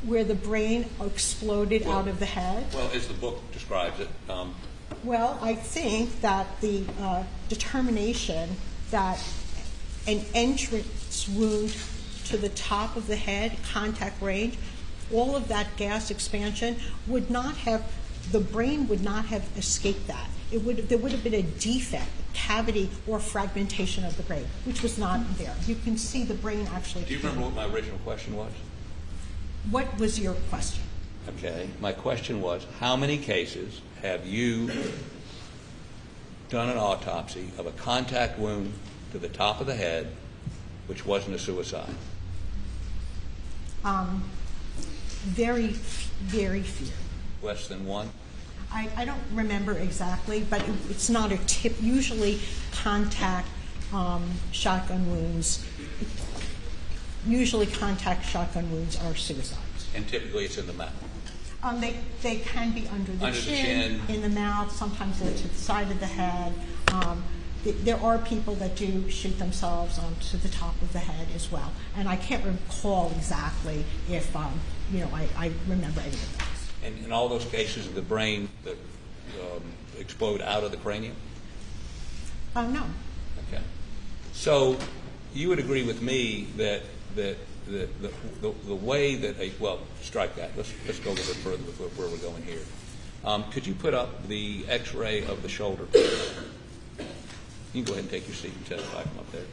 Where the brain exploded out of the head? Well, as the book describes it. Well, I think that the determination that an entrance wound to the top of the head, contact range, all of that gas expansion would not have, the brain would not have escaped that. There would have been a defect, cavity, or fragmentation of the brain, which was not there. You can see the brain actually. Do you remember what my original question was? What was your question? Okay, my question was, how many cases have you done an autopsy of a contact wound to the top of the head which wasn't a suicide? Very, very few. Less than one? I don't remember exactly, but it's not a tip. Usually contact shotgun wounds. Usually contact shotgun wounds are suicides. And typically it's in the mouth. They can be under the chin, in the mouth, sometimes they're to the side of the head. There are people that do shoot themselves to the top of the head as well. And I can't recall exactly if, I remember any of those. And in all those cases, the brain that explode out of the cranium? No. Okay. So you would agree with me that the way that well, strike that. Let's go a little bit further with where we're going here. Could you put up the X-ray of the shoulder? You can go ahead and take your seat and testify from up there.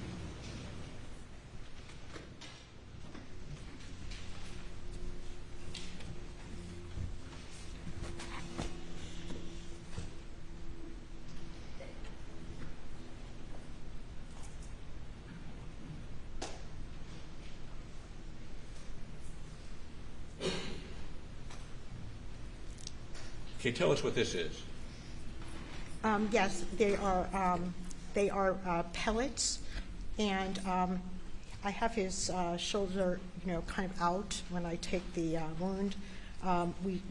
Okay, tell us what this is. Yes, they are pellets, and I have his shoulder, kind of out when I take the wound.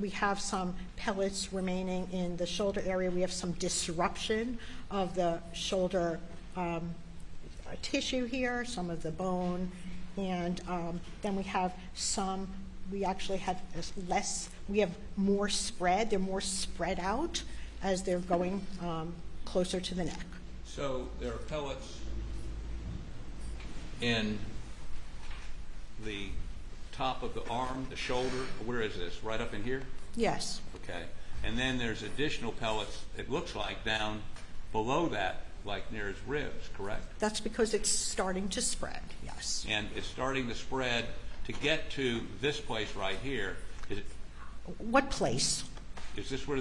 We have some pellets remaining in the shoulder area. We have some disruption of the shoulder tissue here, some of the bone, and then we have some. We actually have less. We have more spread. They're more spread out as they're going closer to the neck. So there are pellets in the top of the arm, the shoulder. Where is this? Right up in here? Yes. Okay. And then there's additional pellets, it looks like, down below that, like near his ribs, correct? That's because it's starting to spread, yes. And it's starting to spread to get to this place right here. What place? Is this where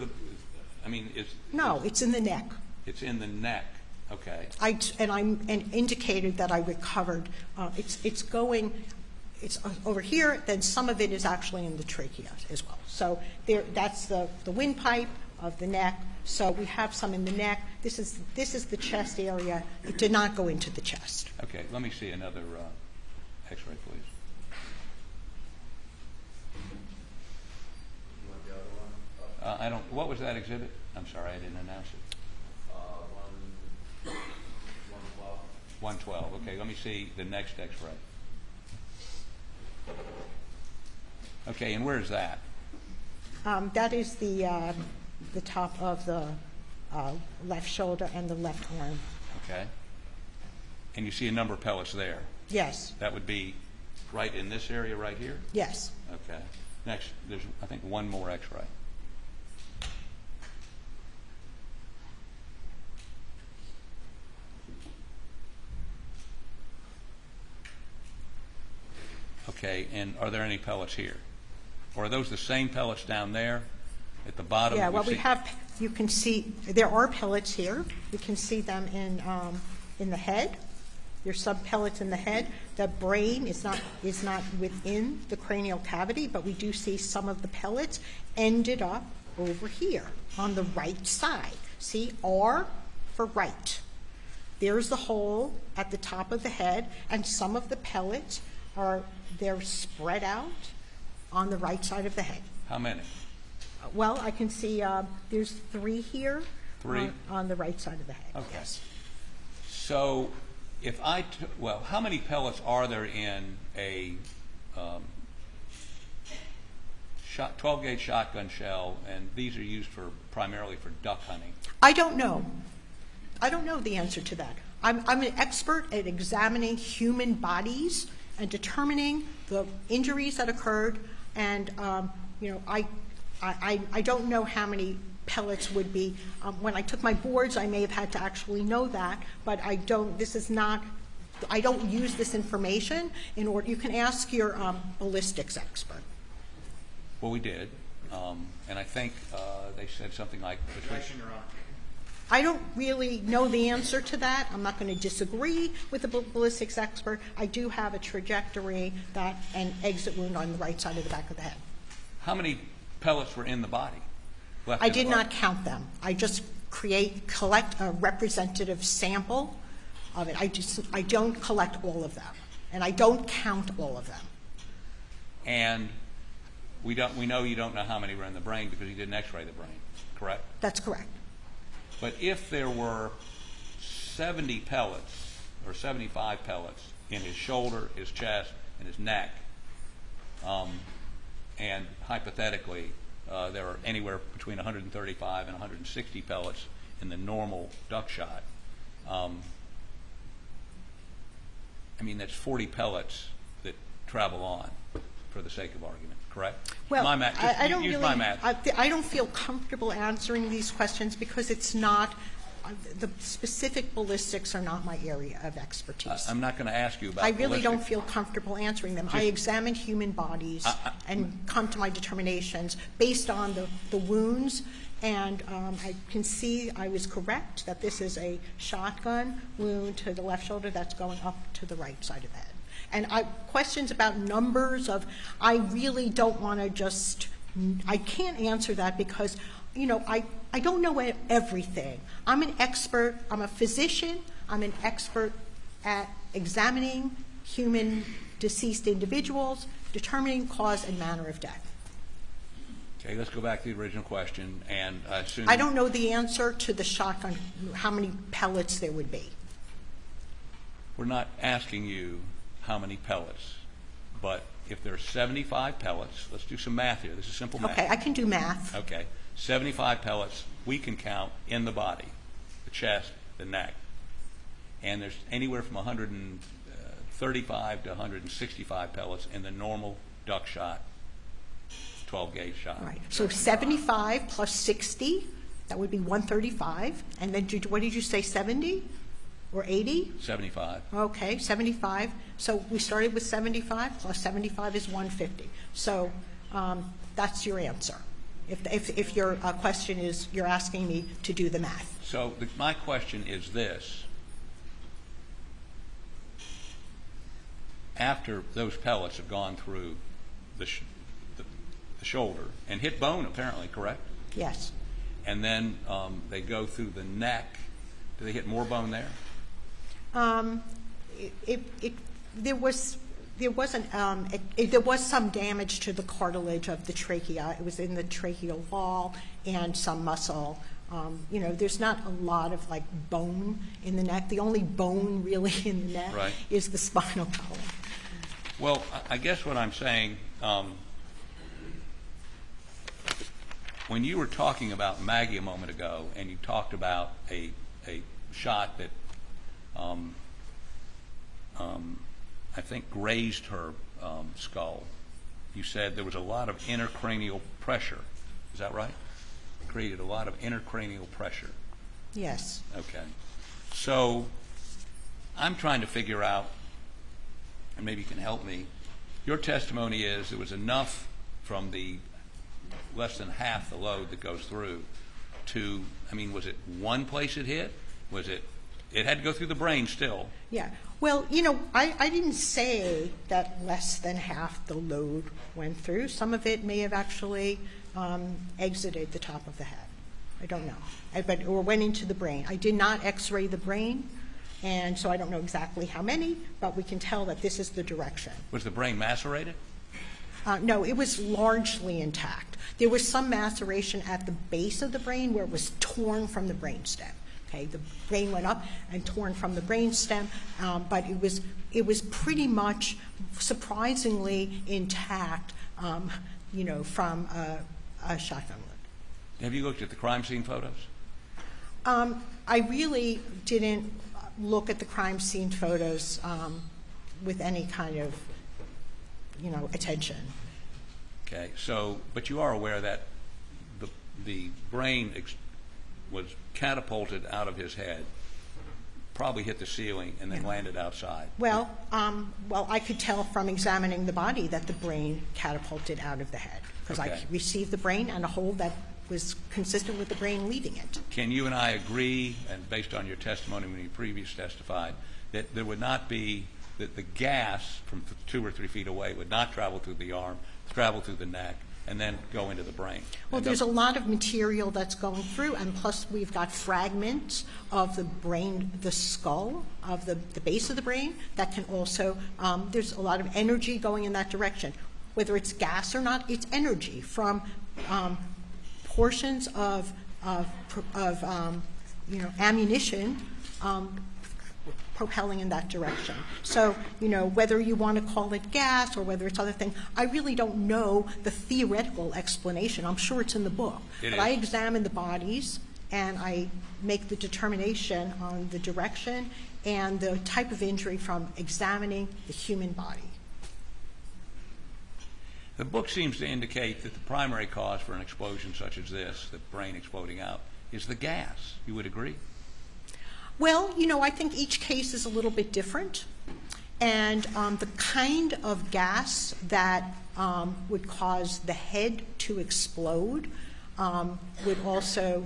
No, it's in the neck. It's in the neck. Okay. I indicated that I recovered. It's over here. Then some of it is actually in the trachea as well. So that's the windpipe of the neck. So we have some in the neck. This is the chest area. It did not go into the chest. Okay. Let me see another X-ray, please. I don't. What was that exhibit? I'm sorry, I didn't announce it. 112. 112. Okay, let me see the next X-ray. Okay, and where's that? That is the top of the left shoulder and the left arm. Okay. And you see a number of pellets there. Yes. That would be right in this area right here? Yes. Okay. Next, there's, I think, one more X-ray. Okay, and are there any pellets here? Or are those the same pellets down there at the bottom? Yeah, well, we have, you can see, there are pellets here. You can see them in the head. There's some pellets in the head. The brain is not within the cranial cavity, but we do see some of the pellets ended up over here on the right side. See, R for right. there's the hole at the top of the head, and some of the pellets they're spread out on the right side of the head. How many? Well, I can see there's 3 here. 3? On the right side of the head. Okay. Yes. So if well, how many pellets are there in a 12-gauge shotgun shell, and these are used primarily for duck hunting? I don't know. I don't know the answer to that. I'm an expert at examining human bodies and determining the injuries that occurred, and I don't know how many pellets would be. When I took my boards, I may have had to actually know that, but I don't. I don't use this information in order. You can ask your ballistics expert. Well, we did, and I think they said something like. Objection, Your Honor. I don't really know the answer to that. I'm not going to disagree with the ballistics expert. I do have a trajectory and exit wound on the right side of the back of the head. How many pellets were in the body? I did not count them. I just collect a representative sample of it. I don't collect all of them, and I don't count all of them. And we know you don't know how many were in the brain because you didn't X-ray the brain, correct? That's correct. But if there were 70 pellets or 75 pellets in his shoulder, his chest, and his neck, and hypothetically there are anywhere between 135 and 160 pellets in the normal duck shot, that's 40 pellets that travel on, for the sake of argument, correct? Well, my math. I don't use really. My math. I don't feel comfortable answering these questions because it's not. The specific ballistics are not my area of expertise. I'm not going to ask you about. I really don't ballistics. feel comfortable answering them. I examine human bodies and come to my determinations based on the wounds, and I can see I was correct that this is a shotgun wound to the left shoulder that's going up to the right side of the head. And questions about numbers I really don't want to just. I can't answer that because. I don't know everything. I'm an expert. I'm a physician. I'm an expert at examining human deceased individuals, determining cause and manner of death. Okay, let's go back to the original question, and assume. I don't know the answer to the shotgun, how many pellets there would be. We're not asking you how many pellets, but if there are 75 pellets, let's do some math here. This is simple math. Okay, I can do math. Okay. 75 pellets we can count in the body, the chest, the neck. And there's anywhere from 135 to 165 pellets in the normal duck shot, 12-gauge shot. All right. So 75 plus 60, that would be 135. And then what did you say, 70 or 80? 75. Okay, 75. So we started with 75 plus 75 is 150. So that's your answer. If your question is you're asking me to do the math. So my question is this. After those pellets have gone through the shoulder and hit bone, apparently, correct? Yes. And then they go through the neck, do they hit more bone there? There was some damage to the cartilage of the trachea. It was in the tracheal wall and some muscle. There's not a lot of bone in the neck. The only bone really in the neck is the spinal column. Well, I guess what I'm saying, when you were talking about Maggie a moment ago, and you talked about a shot that I think grazed her skull, you said there was a lot of intracranial pressure. Is that right? Created a lot of intracranial pressure. Yes. Okay. So I'm trying to figure out, and maybe you can help me, your testimony is there was enough from the less than half the load that goes through to, was it one place it hit? Was it had to go through the brain still? Yeah. Well, I didn't say that less than half the load went through. Some of it may have actually exited the top of the head. I don't know. Or went into the brain. I did not X-ray the brain. And so I don't know exactly how many, but we can tell that this is the direction. Was the brain macerated? No, it was largely intact. There was some maceration at the base of the brain where it was torn from the brainstem. Okay, the brain went up and torn from the brainstem, but it was pretty much surprisingly intact, from a shotgun wound. Have you looked at the crime scene photos? I really didn't look at the crime scene photos with any kind of, attention. Okay, so, but you are aware that the brain was catapulted out of his head, probably hit the ceiling, and then landed outside. Well, I could tell from examining the body that the brain catapulted out of the head, because I received the brain and a hole that was consistent with the brain leaving it. Can you and I agree, and based on your testimony when you previously testified, that there would not be, that the gas from 2 or 3 feet away would not travel through the arm, travel through the neck, and then go into the brain? Well, there's a lot of material that's going through, and plus we've got fragments of the brain, the skull, of the base of the brain, that can also, there's a lot of energy going in that direction. Whether it's gas or not, it's energy from portions of ammunition propelling in that direction. So, whether you want to call it gas or whether it's other things, I really don't know the theoretical explanation. I'm sure it's in the book. But I examine the bodies and I make the determination on the direction and the type of injury from examining the human body. The book seems to indicate that the primary cause for an explosion such as this, the brain exploding out, is the gas. You would agree? Well, I think each case is a little bit different. And the kind of gas that would cause the head to explode would also,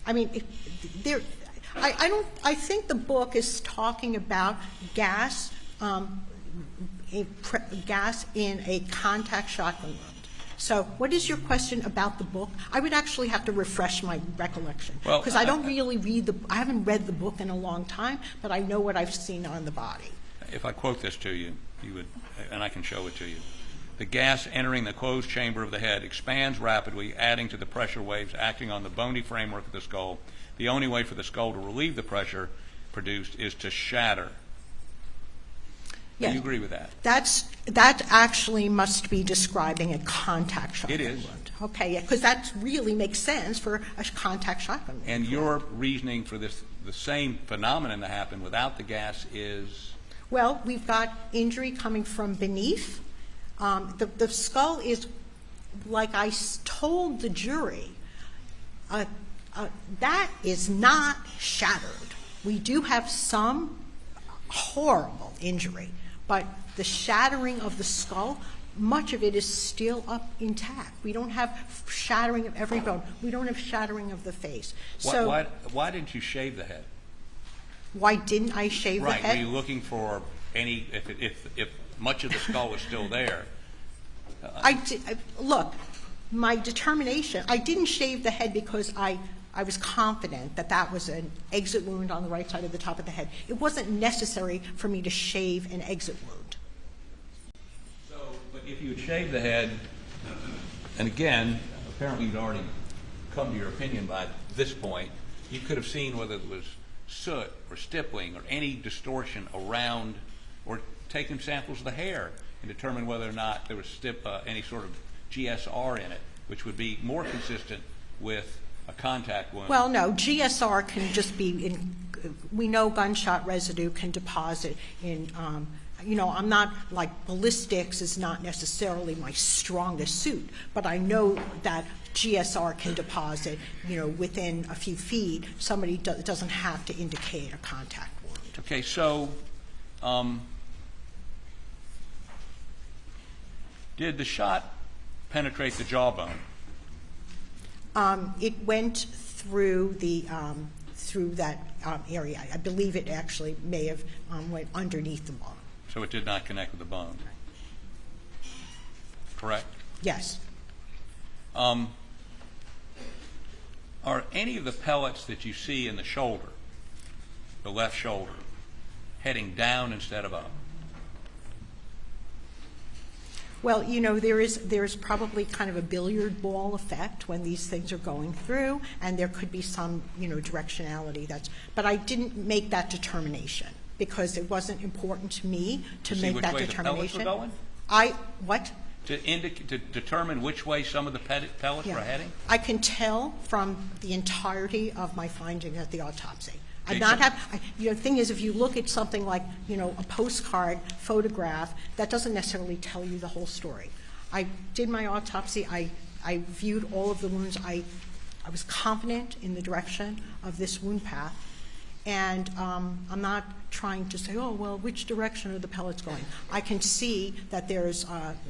I think the book is talking about gas, gas in a contact shotgun wound. So what is your question about the book? I would actually have to refresh my recollection, because I don't really I haven't read the book in a long time, but I know what I've seen on the body. If I quote this to you, you would, and I can show it to you. The gas entering the closed chamber of the head expands rapidly, adding to the pressure waves acting on the bony framework of the skull. The only way for the skull to relieve the pressure produced is to shatter. Yes. Do you agree with that? That actually must be describing a contact shotgun wound. It is. Okay, because that really makes sense for a contact shotgun wound. And your reasoning for this, the same phenomenon that happened without the gas is? Well, we've got injury coming from beneath. The skull is, like I told the jury, that is not shattered. We do have some horrible injury, but the shattering of the skull, much of it is still up intact. We don't have shattering of every bone. We don't have shattering of the face. Why didn't you shave the head? Why didn't I shave the head? Right. Were you looking for any, if much of the skull was still there? Look, my determination, I didn't shave the head because I was confident that that was an exit wound on the right side of the top of the head. It wasn't necessary for me to shave an exit wound. So, but if you had shaved the head, and again, apparently you'd already come to your opinion by this point, you could have seen whether it was soot or stippling or any distortion around, or taken samples of the hair and determine whether or not there was any sort of GSR in it, which would be more consistent with a contact wound. Well, no, GSR can just be we know gunshot residue can deposit in, I'm not, like, ballistics is not necessarily my strongest suit, but I know that GSR can deposit, within a few feet. Somebody doesn't have to indicate a contact wound. Okay, so did the shot penetrate the jawbone? It went through through that area. I believe it actually may have went underneath the bone. So it did not connect with the bone. Correct? Yes. Are any of the pellets that you see in the shoulder, the left shoulder, heading down instead of up? Well, you know, there's probably kind of a billiard ball effect when these things are going through, and there could be some, you know, directionality. But I didn't make that determination because it wasn't important to me to make that determination. The pellets were going? What? To determine which way some of the pellets were heading? I can tell from the entirety of my finding at the autopsy. The thing is, if you look at something like, you know, a postcard photograph, that doesn't necessarily tell you the whole story. I did my autopsy. I viewed all of the wounds. I was confident in the direction of this wound path. And I'm not trying to say, oh, well, which direction are the pellets going? I can see that there's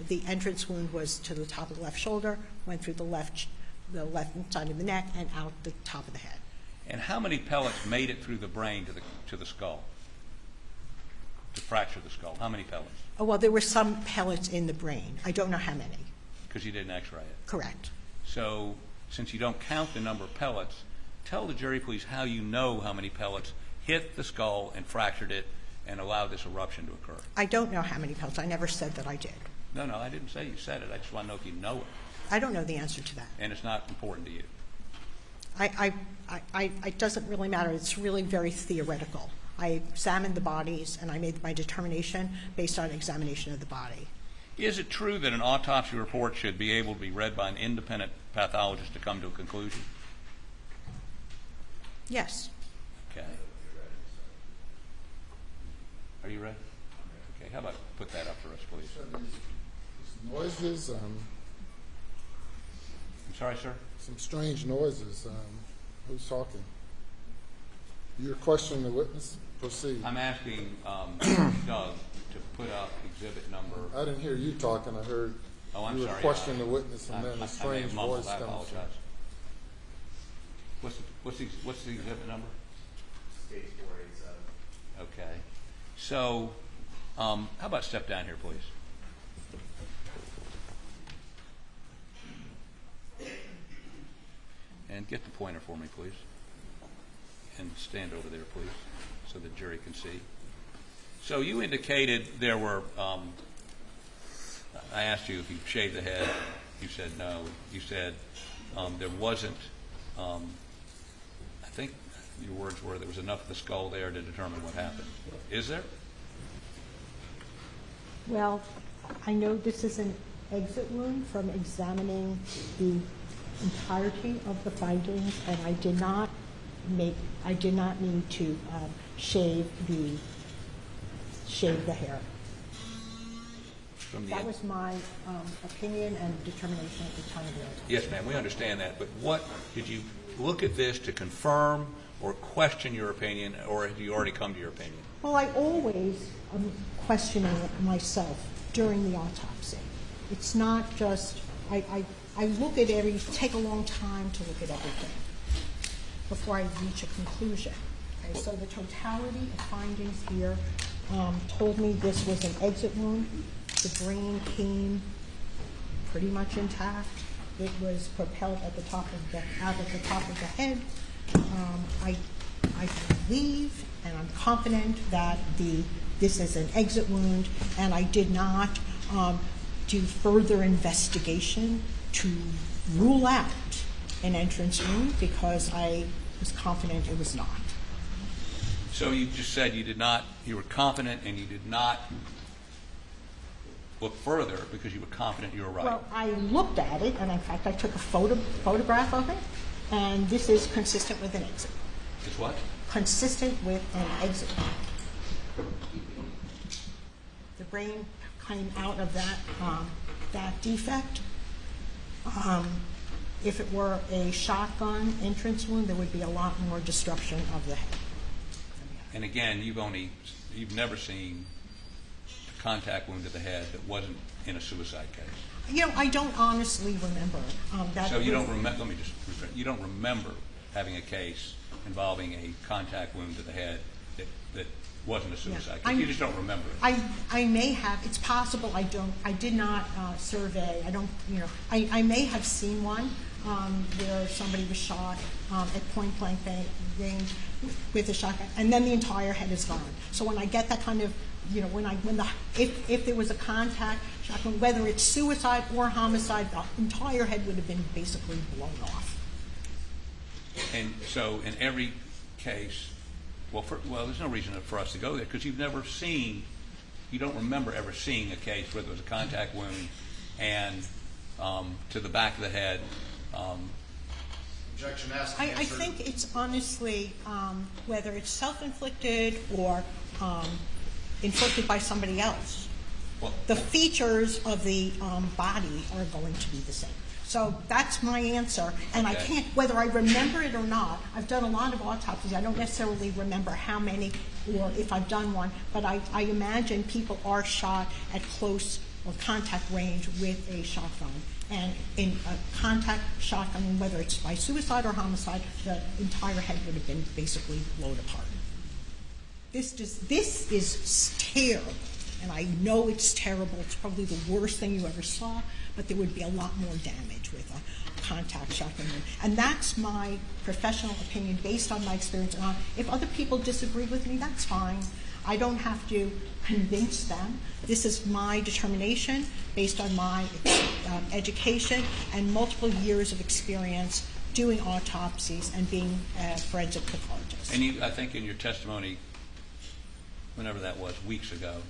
the entrance wound was to the top of the left shoulder, went through the left side of the neck, and out the top of the head. And how many pellets made it through the brain to the skull, to fracture the skull? How many pellets? Oh, well, there were some pellets in the brain. I don't know how many. Because you didn't X-ray it. Correct. So since you don't count the number of pellets, tell the jury, please, how you know how many pellets hit the skull and fractured it and allowed this eruption to occur. I don't know how many pellets. I never said that I did. No, I didn't say you said it. I just want to know if you know it. I don't know the answer to that. And it's not important to you. It doesn't really matter. It's really very theoretical. I examined the bodies, and I made my determination based on examination of the body. Is it true that an autopsy report should be able to be read by an independent pathologist to come to a conclusion? Yes. Okay. Are you ready? Okay. How about put that up for us, please? Noises. I'm sorry, sir? Some strange noises. Who's talking? You're questioning the witness? Proceed. I'm asking Doug to put up exhibit number. I didn't hear you talking. I heard I'm you were sorry. questioning the witness, and then a I may strange have mumbled. voice I comes from. apologize. What's the exhibit number? Stage 487. Okay. So, how about step down here, please? And get the pointer for me, please. And stand over there, please, so the jury can see. So you indicated there were, I asked you if you shaved the head. You said no. You said there wasn't, I think your words were there was enough of the skull there to determine what happened. Is there? Well, I know this is an exit wound from examining the entirety of the findings, and I did not need to shave the hair. That was my opinion and determination at the time of the autopsy. Yes, ma'am, we understand that. But what did you look at this to confirm or question your opinion, or had you already come to your opinion? Well, I always am questioning it myself during the autopsy. It's not just I look at take a long time to look at everything before I reach a conclusion. Okay, so the totality of findings here told me this was an exit wound. The brain came pretty much intact. It was propelled out at the top of the head. I believe and I'm confident that this is an exit wound, and I did not do further investigation to rule out an entrance wound because I was confident it was not. So you just said you were confident and you did not look further because you were confident you were right. Well, I looked at it, and in fact I took a photograph of it, and this is consistent with an exit. It's what? Consistent with an exit. The brain came out of that defect. If it were a shotgun entrance wound, there would be a lot more destruction of the head. And again, you've never seen a contact wound to the head that wasn't in a suicide case. You know, I don't honestly remember that. So you don't remember? Let me just rephrase. You don't remember having a case involving a contact wound to the head that wasn't a suicide? 'Cause I'm- you just don't remember it. I may have, it's possible I did not survey, I may have seen one where somebody was shot at point blank range with a shotgun, and then the entire head is gone. So when I get that kind of, if there was a contact shotgun, whether it's suicide or homicide, the entire head would have been basically blown off. And so in every case, there's no reason for us to go there because you don't remember ever seeing a case where there was a contact wound and to the back of the head. Objection asked. I think it's honestly, whether it's self-inflicted or inflicted by somebody else, the features of the body are going to be the same. So that's my answer, and I can't, whether I remember it or not, I've done a lot of autopsies. I don't necessarily remember how many or if I've done one, but I imagine people are shot at close or contact range with a shotgun. And in a contact shotgun, whether it's by suicide or homicide, the entire head would have been basically blown apart. This is terrible, and I know it's terrible. It's probably the worst thing you ever saw, but there would be a lot more damage with a contact shotgun. And that's my professional opinion based on my experience. If other people disagree with me, that's fine. I don't have to convince them. This is my determination based on my education and multiple years of experience doing autopsies and being a forensic pathologist. And I think in your testimony, whenever that was, weeks ago,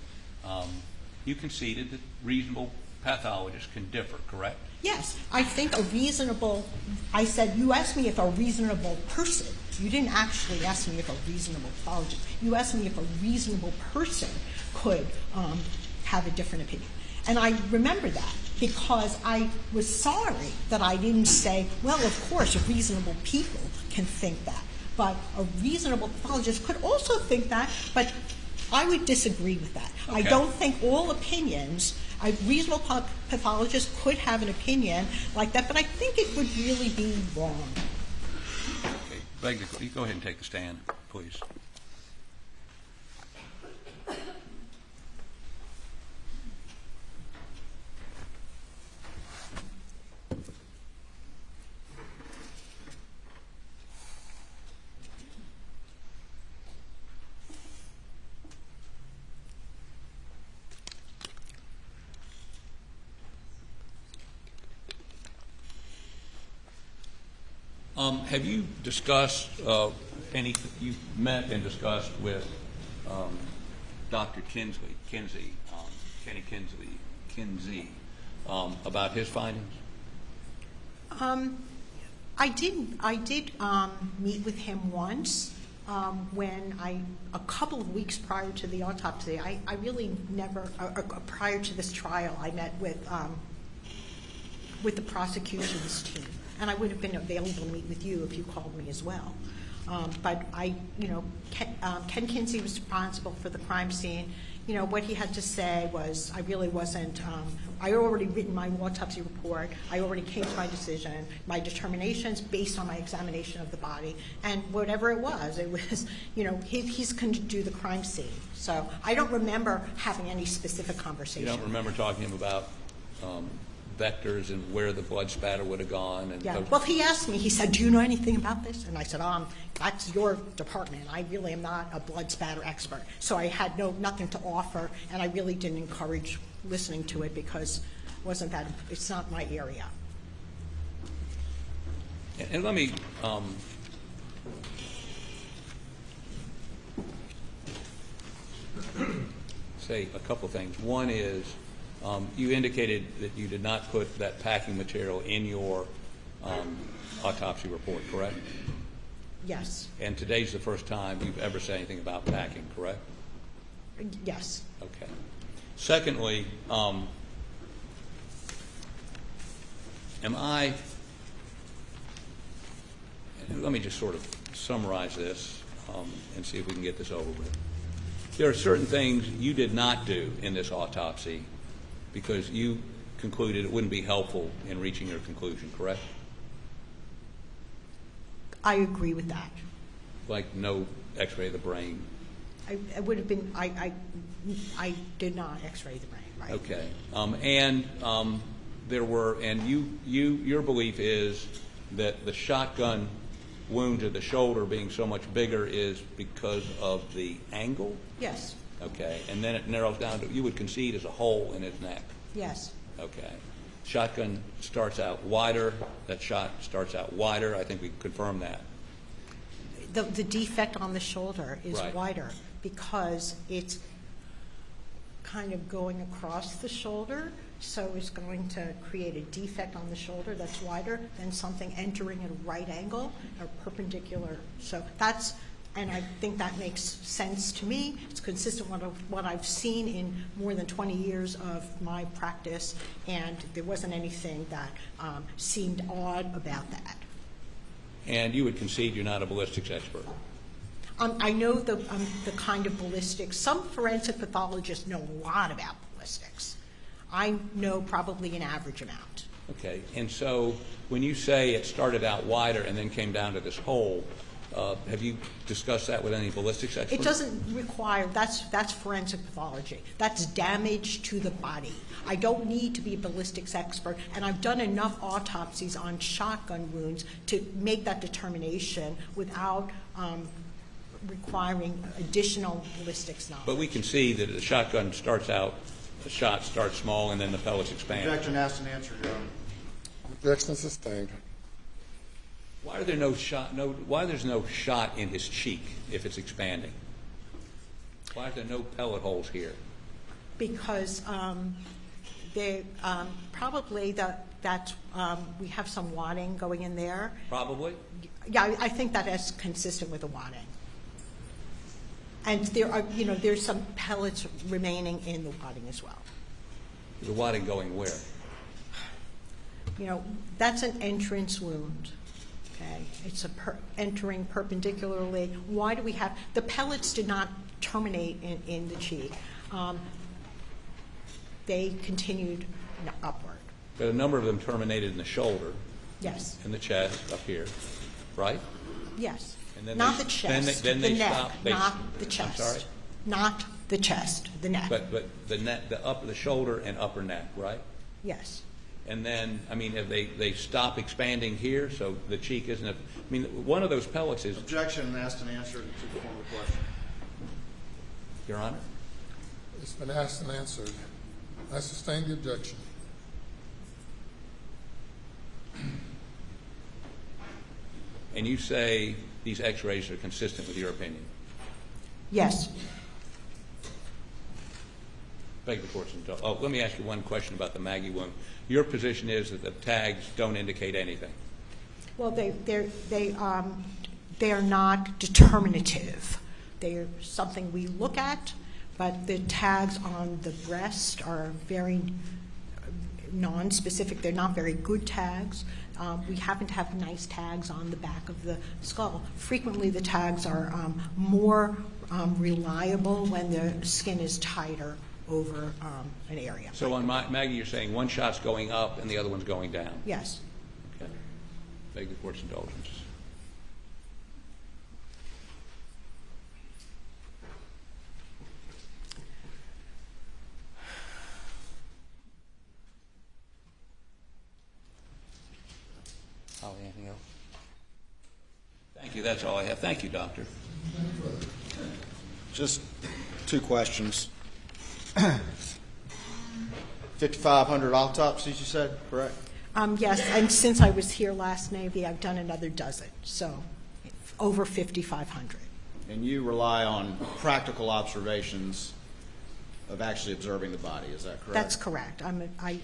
you conceded that reasonable pathologists can differ, correct? Yes, I think I said, you asked me if a reasonable person, you didn't actually ask me if a reasonable pathologist, you asked me if a reasonable person could have a different opinion. And I remember that because I was sorry that I didn't say, well, of course, reasonable people can think that. But a reasonable pathologist could also think that, but I would disagree with that. Okay. I don't think all opinions, a reasonable pathologist could have an opinion like that, but I think it would really be wrong. Okay. You go ahead and take the stand, please. Have you discussed you've met and discussed with Dr. Kinsey, about his findings? I did meet with him once when a couple of weeks prior to the autopsy. I really never, prior to this trial, I met with the prosecution's team. And I would have been available to meet with you if you called me as well. But Ken Kinsey was responsible for the crime scene. What he had to say was, I really wasn't, I had already written my autopsy report. I already came to my decision, my determinations based on my examination of the body. And whatever it was, he's going to do the crime scene. So I don't remember having any specific conversation. You don't remember talking to him about vectors and where the blood spatter would have gone? Yeah. Well, he asked me, he said, do you know anything about this? And I said, that's your department. I really am not a blood spatter expert. So I had nothing to offer, and I really didn't encourage listening to it because it's not my area. And let me say a couple things. One is, you indicated that you did not put that packing material in your autopsy report, correct? Yes. And today's the first time you've ever said anything about packing, correct? Yes. Okay. Secondly, let me just sort of summarize this and see if we can get this over with. There are certain things you did not do in this autopsy because you concluded it wouldn't be helpful in reaching your conclusion, correct? I agree with that. Like no x-ray of the brain? I would have been, I did not x-ray the brain, right? Okay. There were, and your belief is that the shotgun wound to the shoulder being so much bigger is because of the angle? Yes, Okay. And then it narrows down to, you would concede, as a hole in his neck? yes, Okay. Shotgun starts out wider. That shot starts out wider. I think we confirmed that. the defect on the shoulder is Right. wider because it's kind of going across the shoulder, so it's going to create a defect on the shoulder that's wider than something entering at a right angle or perpendicular. So that's, and I think that makes sense to me. It's consistent with what I've seen in more than 20 years of my practice, and there wasn't anything that seemed odd about that. And you would concede you're not a ballistics expert? I know the kind of ballistics. Some forensic pathologists know a lot about ballistics. I know probably an average amount. Okay. And so when you say it started out wider and then came down to this hole, have you discussed that with any ballistics experts? It doesn't require, that's forensic pathology. That's damage to the body. I don't need to be a ballistics expert, and I've done enough autopsies on shotgun wounds to make that determination without requiring additional ballistics knowledge. But we can see that the shotgun starts out, the shot starts small, and then the pellets expand. Objection asked and answered, Your Honor. Objection sustained. Why are there no shot? Why there's no shot in his cheek if it's expanding? Why are there no pellet holes here? Because they probably that we have some wadding going in there. Probably. Yeah, I think that is consistent with the wadding. And there are, there's some pellets remaining in the wadding as well. The wadding going where? That's an entrance wound. Okay, it's entering perpendicularly. Why do we have the pellets? Did not terminate in the cheek. They continued upward. But a number of them terminated in the shoulder, Yes. in the chest, up here, right? Yes. And then Not they- the chest. then they the neck, stop- they- not the chest. I'm sorry? Not the chest. The neck. But the neck, the shoulder and upper neck, right? Yes. And then, if they stop expanding here, so the cheek isn't. One of those pellets is. Objection asked and answered to the former question. Your Honor. It's been asked and answered. I sustain the objection. And you say these X-rays are consistent with your opinion. Yes. Beg the court's indulgence. Oh, let me ask you one question about the Maggie wound. Your position is that the tags don't indicate anything. Well, they are not determinative. They're something we look at, but the tags on the breast are very non-specific. They're not very good tags. We happen to have nice tags on the back of the skull. Frequently, the tags are more reliable when the skin is tighter over an area. So on Maggie, you're saying one shot's going up and the other one's going down. Yes. Okay. Beg the court's indulgence. Holly, anything else? Thank you. That's all I have. Thank you, Doctor. Just two questions. 5,500 autopsies, you said, correct? Yes, and since I was here last Maybe, I've done another dozen, so over 5,500. And you rely on practical observations of actually observing the body, is that correct? That's correct. I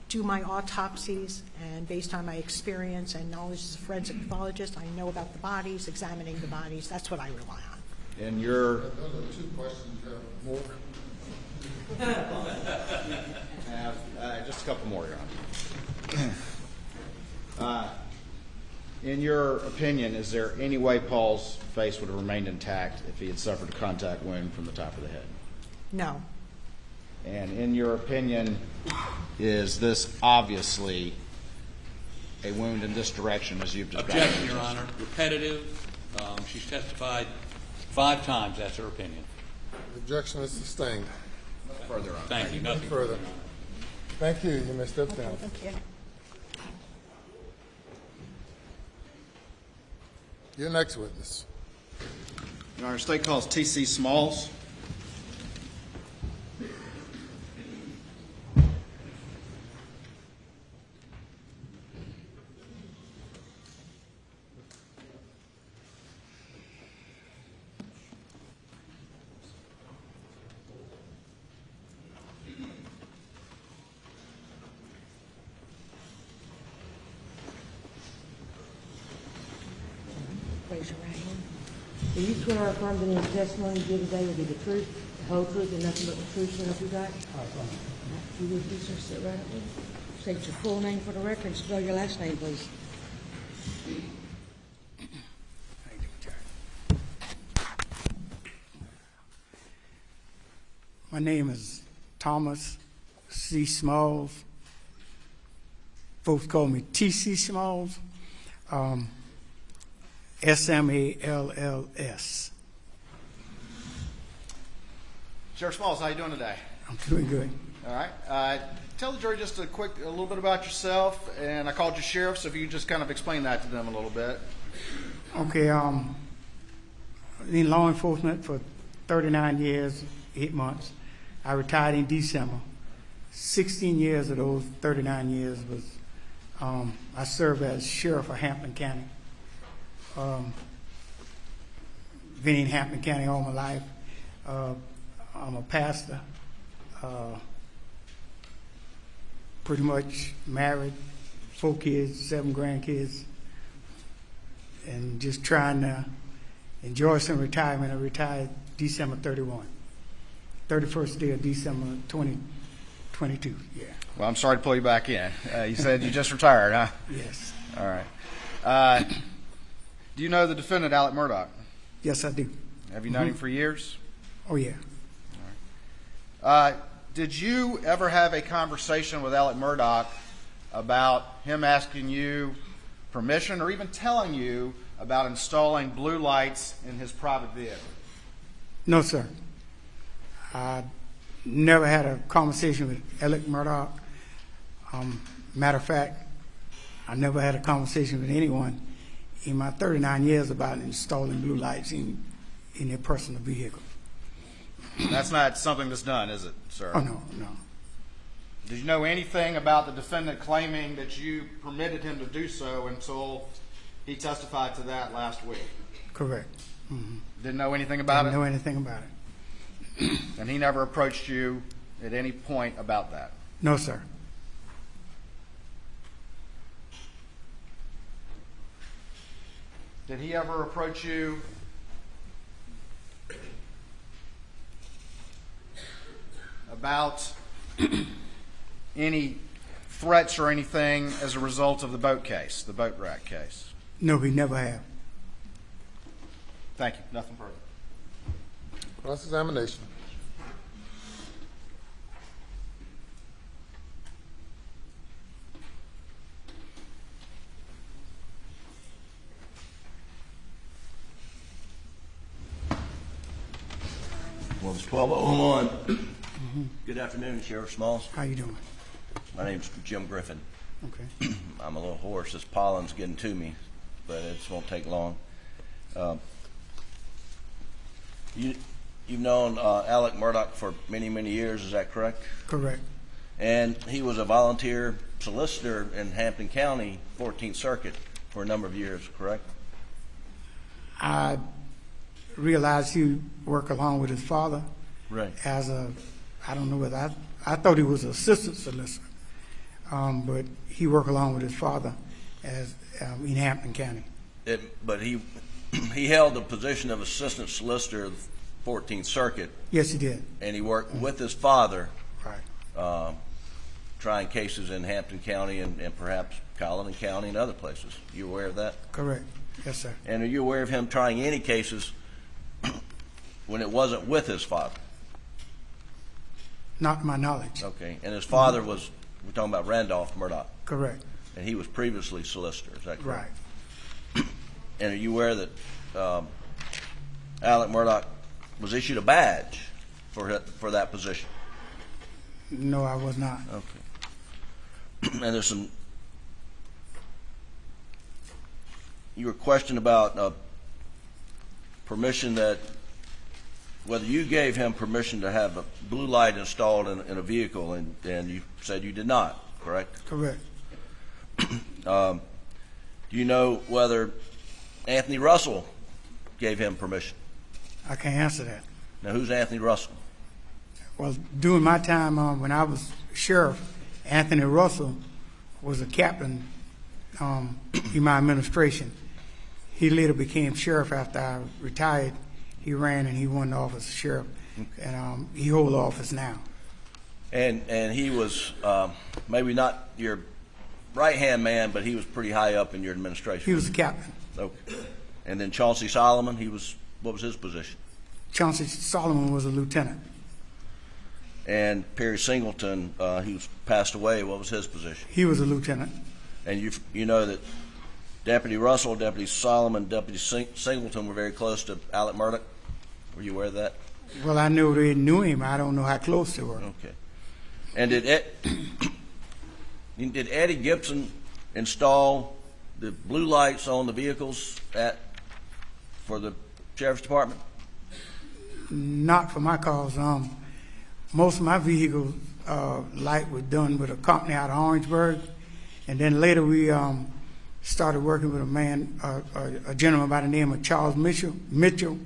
do my autopsies, and based on my experience and knowledge as a forensic pathologist, I know about the bodies, examining the bodies. That's what I rely on. And your Those are two questions. You have more? just a couple more, Your Honor. In your opinion, is there any way Paul's face would have remained intact if he had suffered a contact wound from the top of the head? No. And in your opinion, is this obviously a wound in this direction as you've described? Objection, Your Honor. Repetitive. She's testified 5 times, that's her opinion. The objection is sustained. Further on. Thank you. Nothing Further. Thank you. You may step down. Thank you. Your next witness. Your Honor, state calls T.C. Smalls. Raise your right hand. Do you swear or affirm that any testimony you give today will be the truth, the whole truth, and nothing but the truth, so help you God? You will please just sit right up there. State your full name for the record and spell your last name, please. My name is Thomas C. Smalls. Folks call me T.C. Smalls. S-M-A-L-L-S. Sheriff Smalls, how you doing today? I'm doing good. All right. Tell the jury just a little bit about yourself, and I called you sheriff, so if you could just kind of explain that to them a little bit. Okay, in law enforcement for 39 years, 8 months. I retired in December. 16 years of those 39 years was, I served as sheriff of Hampton County. Been in Hampton County all my life. I'm a pastor. Pretty much married, 4 kids, 7 grandkids, and just trying to enjoy some retirement. I retired December 31st day of December 2022. Yeah. Well, I'm sorry to pull you back in. You said you just retired, huh? Yes. All right. Do you know the defendant, Alex Murdaugh? Yes, I do. Have you known him for years? Oh yeah. Did you ever have a conversation with Alex Murdaugh about him asking you permission or even telling you about installing blue lights in his private vehicle? No, sir. I never had a conversation with Alex Murdaugh. Matter of fact, I never had a conversation with anyone in my 39 years about installing blue lights in their personal vehicle. That's not something that's done, is it, sir? Oh, no, no. Did you know anything about the defendant claiming that you permitted him to do so until he testified to that last week? Correct. Mm-hmm. Didn't know anything about Didn't know anything about it. And he never approached you at any point about that? No, sir. Did he ever approach you about any threats or anything as a result of the boat case, the boat wreck case? No, he never have. Thank you. Nothing further. Cross-examination. Well, it's 12:01. Good afternoon, Sheriff Smalls. How you doing? My name's Jim Griffin. Okay. I'm a little hoarse. This pollen's getting to me, but it won't take long. You've known Alex Murdaugh for many, many years, is that correct? Correct. And he was a volunteer solicitor in Hampton County, 14th Circuit, for a number of years, correct? I realized he worked along with his father. Right. As a, I don't know whether I thought he was an assistant solicitor, but he worked along with his father as in Hampton County. But he held the position of assistant solicitor of the 14th Circuit. Yes, he did. And he worked with his father, Right. trying cases in Hampton County and perhaps Colleton County and other places. You aware of that? Correct. Yes, sir. And are you aware of him trying any cases when it wasn't with his father? Not to my knowledge. Okay. And his father was, we're talking about Randolph Murdaugh. Correct. And he was previously solicitor, is that correct? Right. And are you aware that Alex Murdaugh was issued a badge for that position? No, I was not. Okay. And there's some. You were questioned about permission that whether you gave him permission to have a blue light installed in a vehicle, and you said you did not, correct? Correct. Do you know whether Anthony Russell gave him permission? I can't answer that. Now, who's Anthony Russell? Well, during my time when I was sheriff, Anthony Russell was a captain in my administration. He later became sheriff after I retired. He ran and he won the office of sheriff, and he holds the office now. And he was maybe not your right-hand man, but he was pretty high up in your administration. He was a captain. Okay. And then Chauncey Solomon, what was his position? Chauncey Solomon was a lieutenant. And Perry Singleton, he passed away. What was his position? He was a lieutenant. And you know that Deputy Russell, Deputy Solomon, Deputy Singleton were very close to Alex Murdaugh. Were you aware of that? Well, I knew they knew him. I don't know how close they were. Okay. And did Eddie Gibson install the blue lights on the vehicles for the sheriff's department? Not for my cause. Most of my vehicles light was done with a company out of Orangeburg, and then later we started working with a gentleman by the name of Charles Mitchell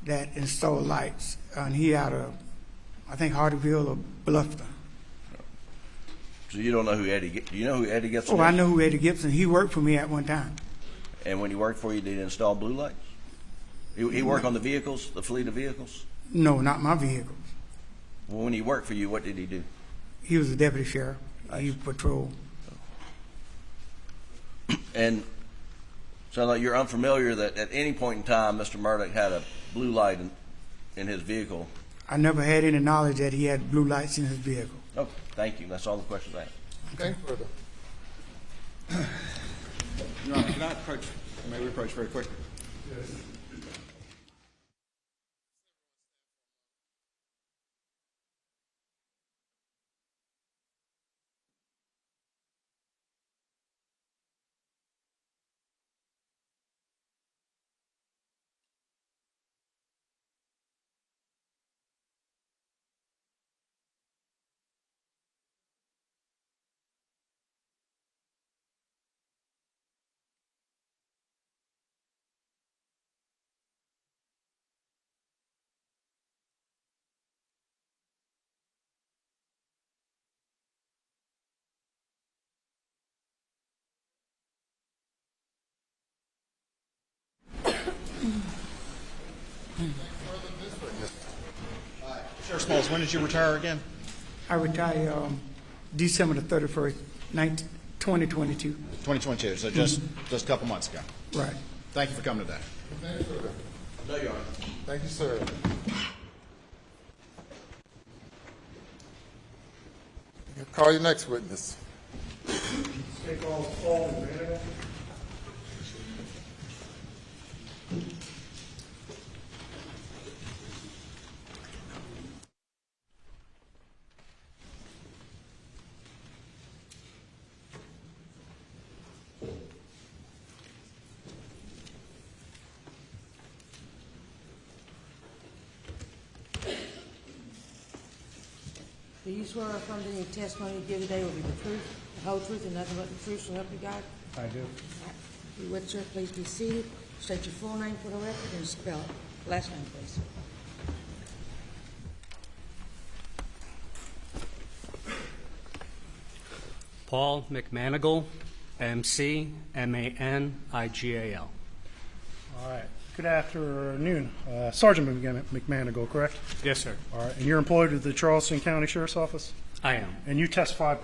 that installed lights, and he out of, I think, Hardyville or Bluffton. So you don't know who Eddie? Do you know who Eddie Gibson is? Oh, I know who Eddie Gibson. He worked for me at one time. And when he worked for you, did he install blue lights? He worked on the vehicles, the fleet of vehicles? No, not my vehicles. Well, when he worked for you, what did he do? He was a deputy sheriff. He patrolled. And so like you're unfamiliar that at any point in time Mr. Murdaugh had a blue light in his vehicle? I never had any knowledge that he had blue lights in his vehicle. Okay, thank you. That's all the questions I have. Okay, further. Your Honor, may we approach very quickly? Yes. Sheriff Smalls, when did you retire again? I retired December the 31st, 2022. 2022, so just a couple months ago. Right. Thank you for coming today. Thank you, sir. No, Your Honor. Thank you, sir. Call your next witness. Do you swear or affirm that any testimony you give today will be the truth, the whole truth, and nothing but the truth, so help you God? I do. You would, sir, please be seated. State your full name for the record and spell it. Last name, please. Paul McManigal, M-C-M-A-N-I-G-A-L. All right. Good afternoon. Sergeant McManigal, correct? Yes, sir. All right. And you're employed with the Charleston County Sheriff's Office? I am. And you testified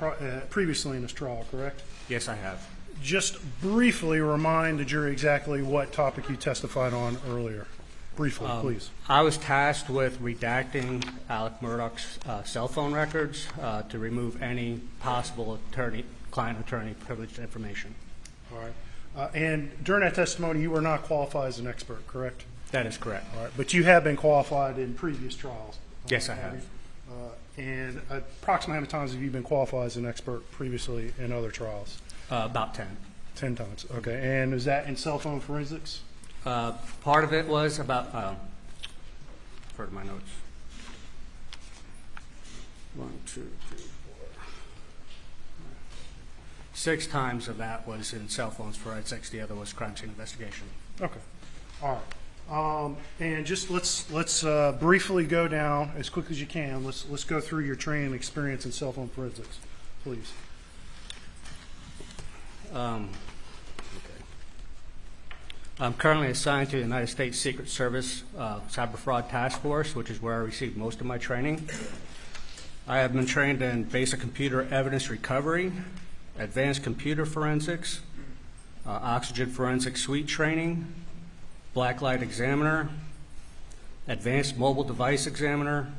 previously in this trial, correct? Yes, I have. Just briefly remind the jury exactly what topic you testified on earlier. Briefly, please. I was tasked with redacting Alex Murdaugh's cell phone records to remove any possible client-attorney privileged information. All right. And during that testimony, you were not qualified as an expert, correct? That is correct. All right, but you have been qualified in previous trials. Yes, I have. And approximately how many times have you been qualified as an expert previously in other trials? About 10. 10 times. Okay. And is that in cell phone forensics? Part of it was about, refer to my notes. 1, 2, 3, 4. 6 times of that was in cell phones forensics. The other was crime scene investigation. Okay. All right. And just let's briefly go down as quick as you can. Let's go through your training experience in cell phone forensics, please. Okay. I'm currently assigned to the United States Secret Service Cyber Fraud Task Force, which is where I received most of my training. I have been trained in basic computer evidence recovery, advanced computer forensics, oxygen forensic suite training, blacklight examiner, advanced mobile device examiner,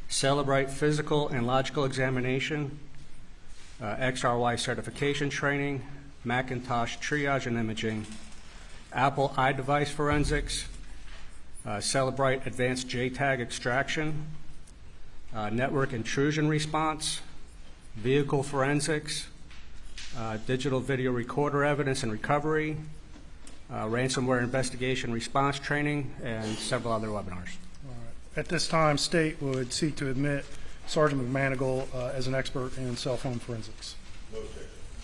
Celebrite physical and logical examination, XRY certification training, Macintosh triage and imaging, Apple iDevice forensics, Celebrite advanced JTAG extraction, network intrusion response, vehicle forensics, digital video recorder evidence and recovery, ransomware investigation response training, and several other webinars. All right. At this time, State would seek to admit Sergeant McManigal as an expert in cell phone forensics.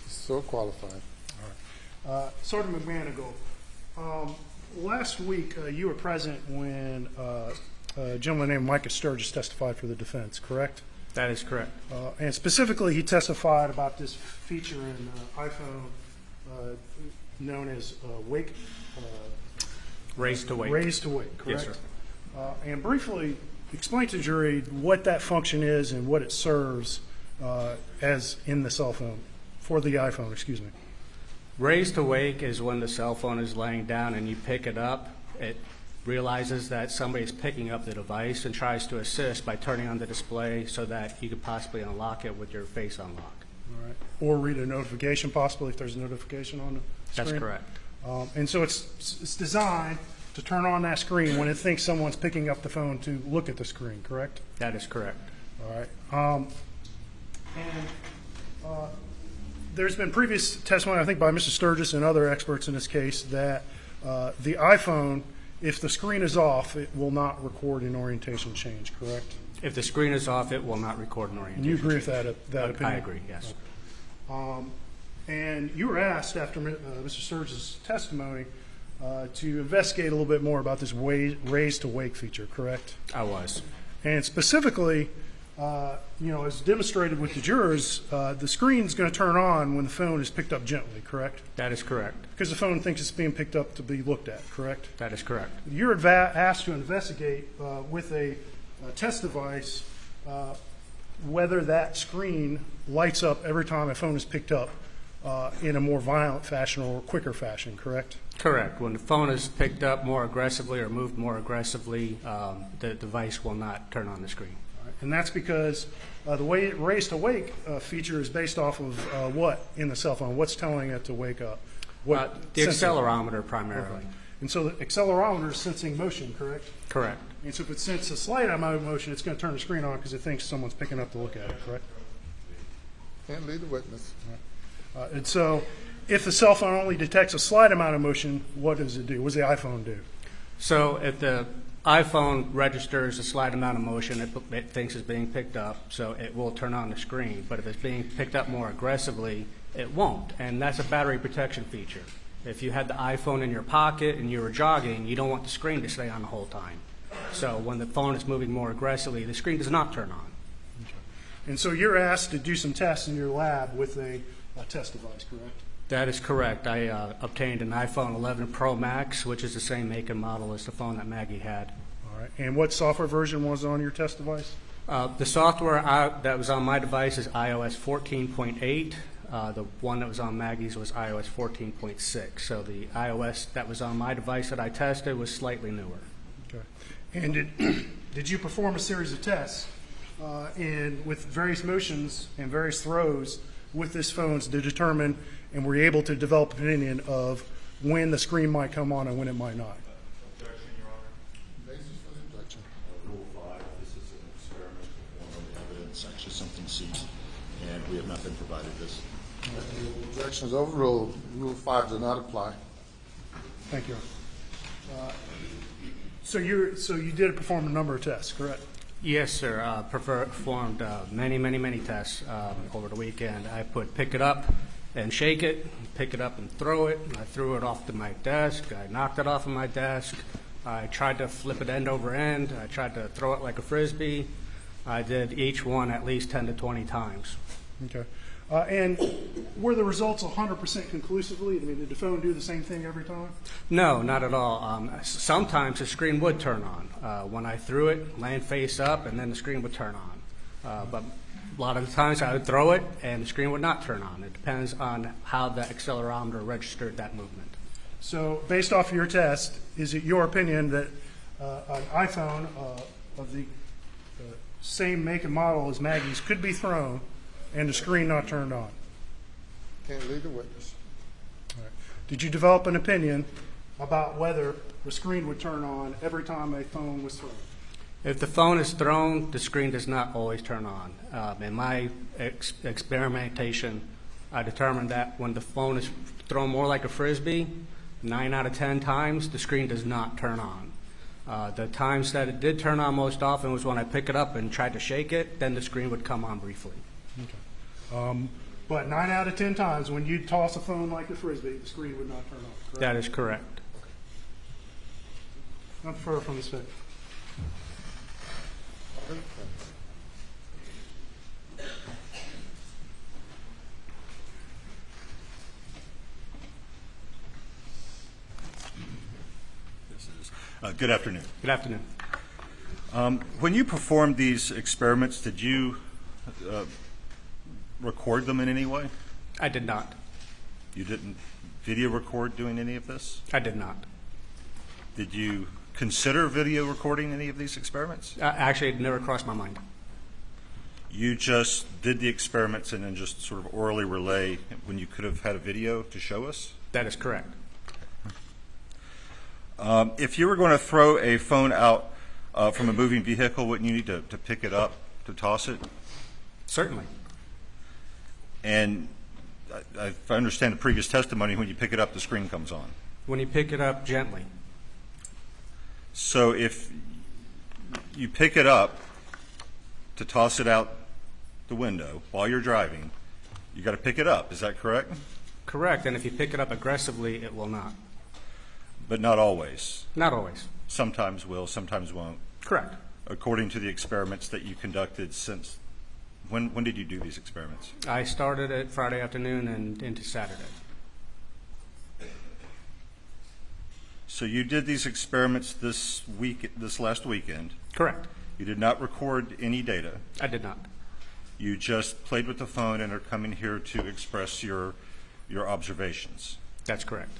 So qualified. All right. Sergeant McManigal, last week you were present when a gentleman named Micah Sturgis testified for the defense, correct? That is correct. And specifically, he testified about this feature in iPhone known as wake. Raise to wake. Raise to wake, correct? Yes, sir. And briefly explain to the jury what that function is and what it serves as in the cell phone, for the iPhone, excuse me. Raise to wake is when the cell phone is laying down and you pick it up. It realizes that somebody is picking up the device and tries to assist by turning on the display so that you could possibly unlock it with your face unlock. All right. Or read a notification, possibly, if there's a notification on the screen. That's correct. And so it's designed to turn on that screen when it thinks someone's picking up the phone to look at the screen, correct? That is correct. All right. There's been previous testimony, I think, by Mr. Sturgis and other experts in this case that the iPhone, if the screen is off, it will not record an orientation change, correct? If the screen is off, it will not record an And orientation. you agree with that opinion? I agree, yes. Okay. And you were asked after Mr. Sturgis' testimony to investigate a little bit more about this raise to wake feature, correct? I was. And specifically, as demonstrated with the jurors, the screen's going to turn on when the phone is picked up gently, correct? That is correct. Because the phone thinks it's being picked up to be looked at, correct? That is correct. You're asked to investigate with a test device whether that screen lights up every time a phone is picked up in a more violent fashion or quicker fashion, correct? Correct. When the phone is picked up more aggressively or moved more aggressively, the device will not turn on the screen. All right. And that's because the way it raise to wake feature is based off of what in the cell phone? What's telling it to wake up? The accelerometer primarily. Okay. And so the accelerometer is sensing motion, correct? Correct. And so if it senses a slight amount of motion, it's going to turn the screen on because it thinks someone's picking up to look at it, correct? Can't lead the witness. And so if the cell phone only detects a slight amount of motion, what does it do? What does the iPhone do? So if the iPhone registers a slight amount of motion, it thinks it's being picked up, so it will turn on the screen. But if it's being picked up more aggressively, it won't. And that's a battery protection feature. If you had the iPhone in your pocket and you were jogging, you don't want the screen to stay on the whole time. So when the phone is moving more aggressively, the screen does not turn on. Okay. And so you're asked to do some tests in your lab with a test device, correct? That is correct. I obtained an iPhone 11 Pro Max, which is the same make and model as the phone that Maggie had. All right. And what software version was on your test device? The software that was on my device is iOS 14.8. The one that was on Maggie's was iOS 14.6. So the iOS that was on my device that I tested was slightly newer. Okay. And did you perform a series of tests with various motions and various throws with this phone to determine, and were you able to develop an opinion of when the screen might come on and when it might not? Objection, Your Honor. provided this. Objection is overruled. Rule 5 does not apply. Thank you. So you did perform a number of tests, correct? Yes, sir. Performed many tests over the weekend. I put pick it up and shake it, pick it up and throw it. I threw it off to my desk. I knocked it off of my desk. I tried to flip it end over end. I tried to throw it like a Frisbee. I did each one at least 10 to 20 times. Okay. And were the results 100% conclusively? I mean, did the phone do the same thing every time? No, not at all. Sometimes the screen would turn on. When I threw it, land face up, and then the screen would turn on. But a lot of the times I would throw it, and the screen would not turn on. It depends on how the accelerometer registered that movement. So based off of your test, is it your opinion that an iPhone of the same make and model as Maggie's could be thrown and the screen not turned on? Can't leave the witness. All right. Did you develop an opinion about whether the screen would turn on every time a phone was thrown? If the phone is thrown, the screen does not always turn on. In my experimentation, I determined that when the phone is thrown more like a Frisbee, 9 out of 10 times, the screen does not turn on. The times that it did turn on most often was when I pick it up and tried to shake it, then the screen would come on briefly. Okay. But 9 out of 10 times, when you toss a phone like a Frisbee, the screen would not turn on, correct? That is correct. Not further from the state. Good afternoon. Good afternoon. When you performed these experiments, did you record them in any way? I did not. You didn't video record doing any of this? I did not. Did you consider video recording any of these experiments? Actually, it never crossed my mind. You just did the experiments and then just sort of orally relay when you could have had a video to show us? That is correct. If you were going to throw a phone out from a moving vehicle, wouldn't you need to pick it up, to toss it? Certainly. And if I understand the previous testimony, when you pick it up, the screen comes on. When you pick it up gently. So if you pick it up to toss it out the window while you're driving, you got to pick it up. Is that correct? Correct. And if you pick it up aggressively, it will not. But not always. Not always. Sometimes will, sometimes won't. Correct. According to the experiments that you conducted since, when did you do these experiments? I started it Friday afternoon and into Saturday. So you did these experiments this last weekend. Correct. You did not record any data. I did not. You just played with the phone and are coming here to express your observations. That's correct.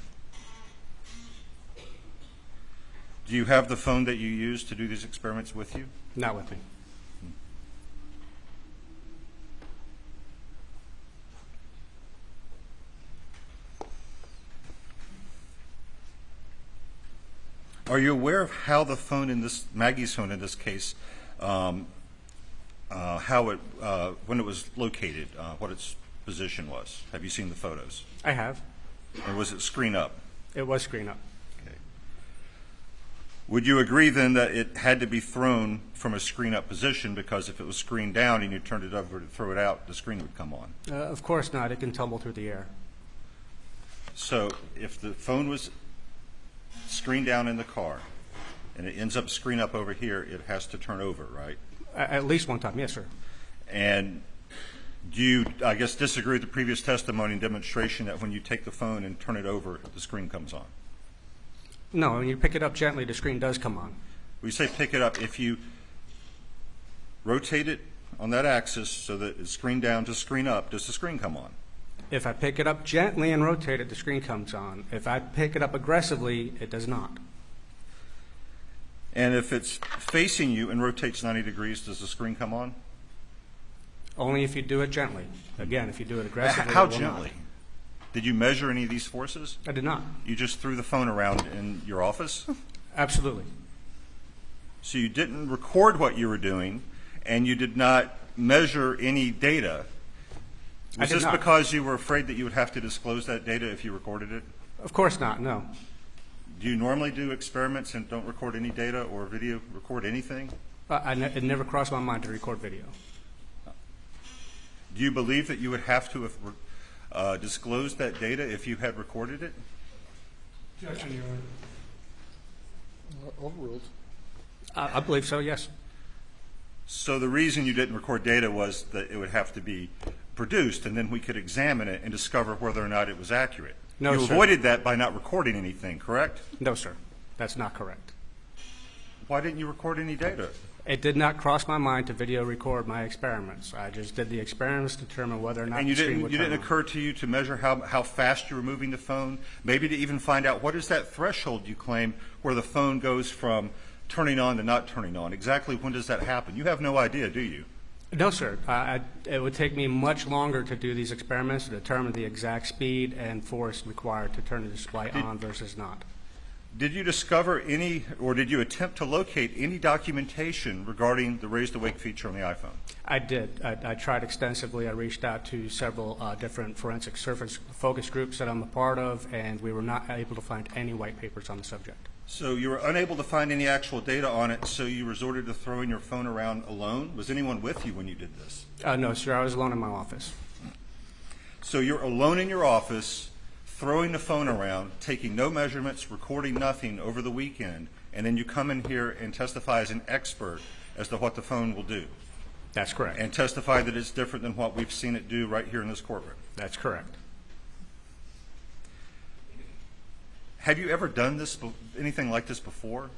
Do you have the phone that you used to do these experiments with you? Not with me. Are you aware of how the phone in this, Maggie's phone in this case, how it, when it was located, what its position was? Have you seen the photos? I have. And was it screen up? It was screen up. Okay. Would you agree then that it had to be thrown from a screen up position, because if it was screened down and you turned it over to throw it out, the screen would come on? Of course not. It can tumble through the air. So if the phone was screen down in the car and it ends up screen up over here, it has to turn over, right? At least one time, yes, sir. And do you, I guess, disagree with the previous testimony and demonstration that when you take the phone and turn it over, the screen comes on? No, when you pick it up gently, the screen does come on. We say pick it up. If you rotate it on that axis so that it's screen down to screen up, does the screen come on? If I pick it up gently and rotate it, the screen comes on. If I pick it up aggressively, it does not. And if it's facing you and rotates 90 degrees, does the screen come on? Only if you do it gently. Again, if you do it aggressively, How it will gently? Not. Did you measure any of these forces? I did not. You just threw the phone around in your office? Absolutely. So you didn't record what you were doing, and you did not measure any data I Was did this not. because you were afraid that you would have to disclose that data if you recorded it? Of course not, no. Do you normally do experiments and don't record any data or video, record anything? It never crossed my mind to record video. Do you believe that you would have to have disclosed that data if you had recorded it? Objection, Your Honor. Overruled. I believe so, yes. So the reason you didn't record data was that it would have to be produced, and then we could examine it and discover whether or not it was accurate. No, you sir. avoided that by not recording anything, correct? No, sir. That's not correct. Why didn't you record any data? It did not cross my mind to video record my experiments. I just did the experiments to determine whether or not And the screen would you turn didn't on. occur to you to measure how fast you were moving the phone, maybe to even find out what is that threshold you claim where the phone goes from turning on to not turning on? Exactly when does that happen? You have no idea, do you? No, sir. It would take me much longer to do these experiments to determine the exact speed and force required to turn the display on versus not. Did you discover any, or did you attempt to locate any documentation regarding the raised awake feature on the iPhone? I did. I tried extensively. I reached out to several different forensic focus groups that I'm a part of, and we were not able to find any white papers on the subject. So you were unable to find any actual data on it, so you resorted to throwing your phone around alone? Was anyone with you when you did this? No, sir. I was alone in my office. So you're alone in your office, throwing the phone around, taking no measurements, recording nothing over the weekend, and then you come in here and testify as an expert as to what the phone will do. That's correct. And testify that it's different than what we've seen it do right here in this courtroom. That's correct. Have you ever done this, anything like this before?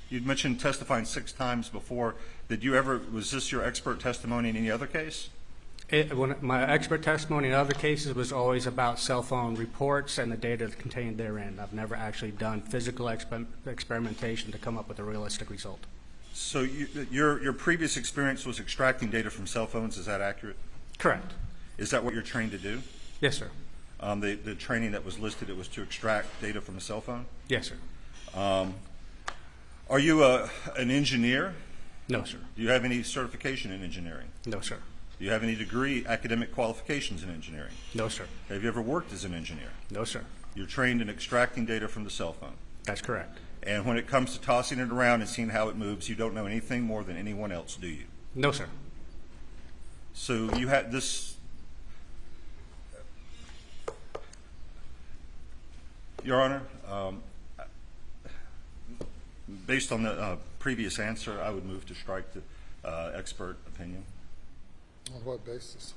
You'd mentioned testifying 6 times before. Was this your expert testimony in any other case? My expert testimony in other cases was always about cell phone reports and the data contained therein. I've never actually done physical experimentation to come up with a realistic result. So your previous experience was extracting data from cell phones, is that accurate? Correct. Is that what you're trained to do? Yes, sir. The training that was listed, it was to extract data from a cell phone? Yes, sir. Are you an engineer? No, sir. Do you have any certification in engineering? No, sir. Do you have any degree, academic qualifications in engineering? No, sir. Have you ever worked as an engineer? No, sir. You're trained in extracting data from the cell phone. That's correct. And when it comes to tossing it around and seeing how it moves, you don't know anything more than anyone else, do you? No, sir. So you had this, Your Honor, based on the previous answer, I would move to strike the expert opinion. On what basis?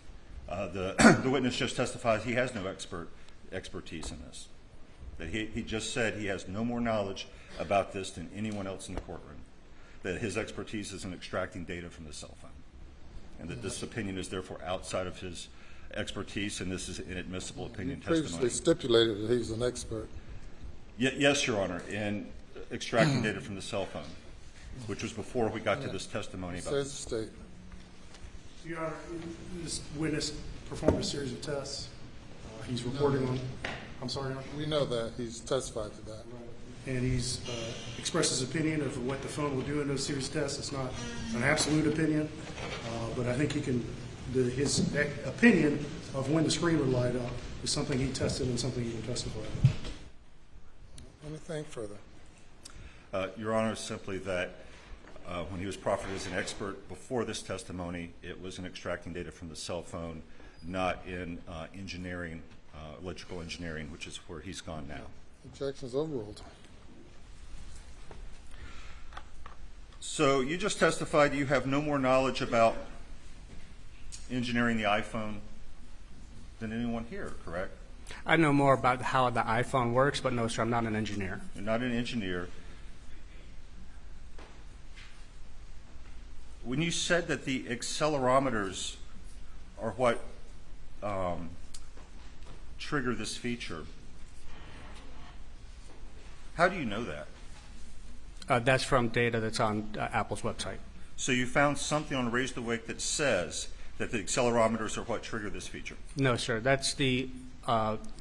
The witness just testified he has no expertise in this. That he just said he has no more knowledge about this than anyone else in the courtroom. That his expertise is in extracting data from the cell phone. And that this opinion is therefore outside of his expertise, and this is inadmissible opinion testimony. Previously stipulated that he's an expert. Yes, Your Honor, in extracting data from the cell phone, which was before we got to this testimony about Says this. the state. Your Honor, this witness performed a series of tests. He's reporting on, I'm sorry, Your Honor? We know that. He's testified to that. And he's expressed his opinion of what the phone will do in those series of tests. It's not an absolute opinion, but I think his opinion of when the screen would light up is something he tested and something he can testify about. Anything further? Your Honor, simply that when he was proffered as an expert before this testimony, it was in extracting data from the cell phone, not in engineering, electrical engineering, which is where he's gone now. Objections overruled. So you just testified you have no more knowledge about engineering the iPhone than anyone here, correct? I know more about how the iPhone works, but no, sir, I'm not an engineer. You're not an engineer. When you said that the accelerometers are what trigger this feature, how do you know that? That's from data that's on Apple's website. So you found something on Raise the Wake that says that the accelerometers are what trigger this feature? No, sir. That's the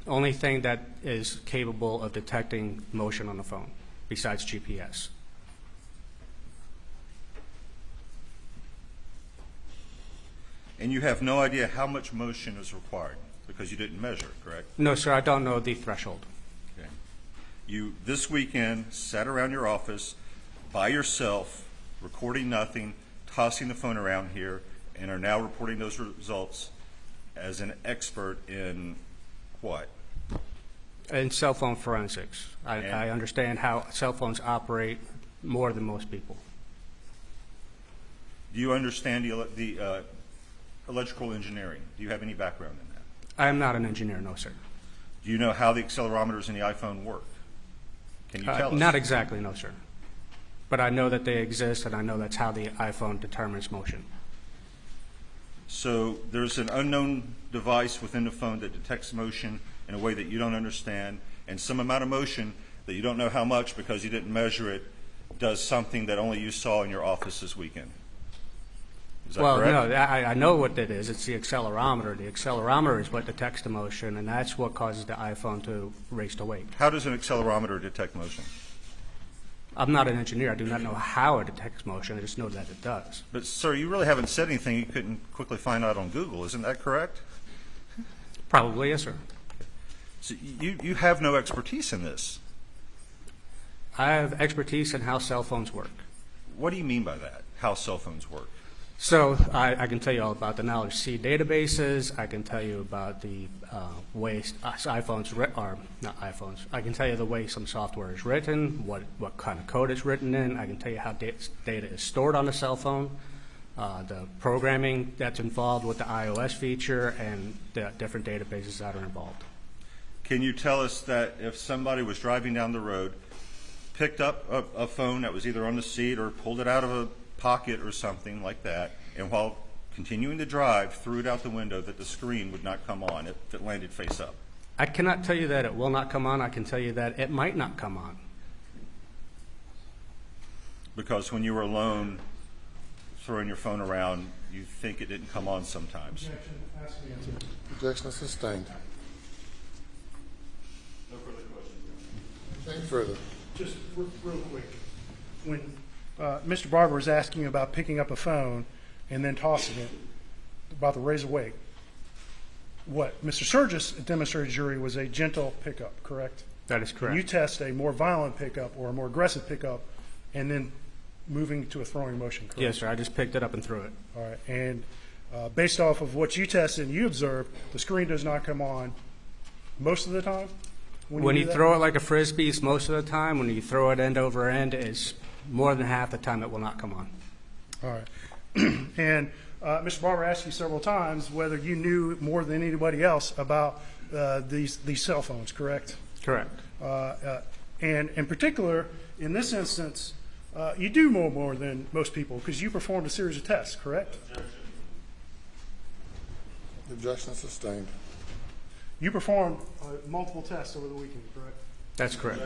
only thing that is capable of detecting motion on the phone, besides GPS. And you have no idea how much motion is required because you didn't measure it, correct? No, sir, I don't know the threshold. Okay. You, this weekend, sat around your office by yourself, recording nothing, tossing the phone around here, and are now reporting those results as an expert in what? In cell phone forensics. I understand how cell phones operate more than most people. Do you understand the electrical engineering? Do you have any background in that? I am not an engineer, no, sir. Do you know how the accelerometers in the iPhone work? Can you tell us? Not exactly, no, sir. But I know that they exist, and I know that's how the iPhone determines motion. So there's an unknown device within the phone that detects motion in a way that you don't understand, and some amount of motion that you don't know how much because you didn't measure it does something that only you saw in your office this weekend. Is that correct? No, I know what that is. It's the accelerometer. The accelerometer is what detects the motion, and that's what causes the iPhone to race to wake. How does an accelerometer detect motion? I'm not an engineer. I do not know how it detects motion. I just know that it does. But, sir, you really haven't said anything you couldn't quickly find out on Google. Isn't that correct? Probably, yes, sir. So you have no expertise in this. I have expertise in how cell phones work. What do you mean by that, how cell phones work? So I can tell you all about the knowledge C databases. I can tell you about the way iPhones are not iPhones. I can tell you the way some software is written, what kind of code it's written in. I can tell you how data is stored on a cell phone, the programming that's involved with the iOS feature, and the different databases that are involved. Can you tell us that if somebody was driving down the road, picked up a phone that was either on the seat or pulled it out of a pocket or something like that, and while continuing to drive, threw it out the window, that the screen would not come on if it landed face up? I cannot tell you that it will not come on. I can tell you that it might not come on. Because when you were alone throwing your phone around, you think it didn't come on sometimes. Objection is sustained. No further questions. Anything further? Just real quick. When Mr. Barber was asking about picking up a phone and then tossing it, about the raise awake, what Mr. Surgis demonstrated to jury was a gentle pickup, correct? That is correct. And you test a more violent pickup or a more aggressive pickup and then moving to a throwing motion, correct? Yes, sir. I just picked it up and threw it. All right. And based off of what you tested and you observed, the screen does not come on most of the time? When you throw it like a Frisbee, it's most of the time. When you throw it end over end, it's more than half the time it will not come on. All right. And Mr. Barber asked you several times whether you knew more than anybody else about these cell phones, correct? Correct. And in particular, in this instance, you do know more than most people because you performed a series of tests, correct? Objection sustained. You performed multiple tests over the weekend, correct? That's correct.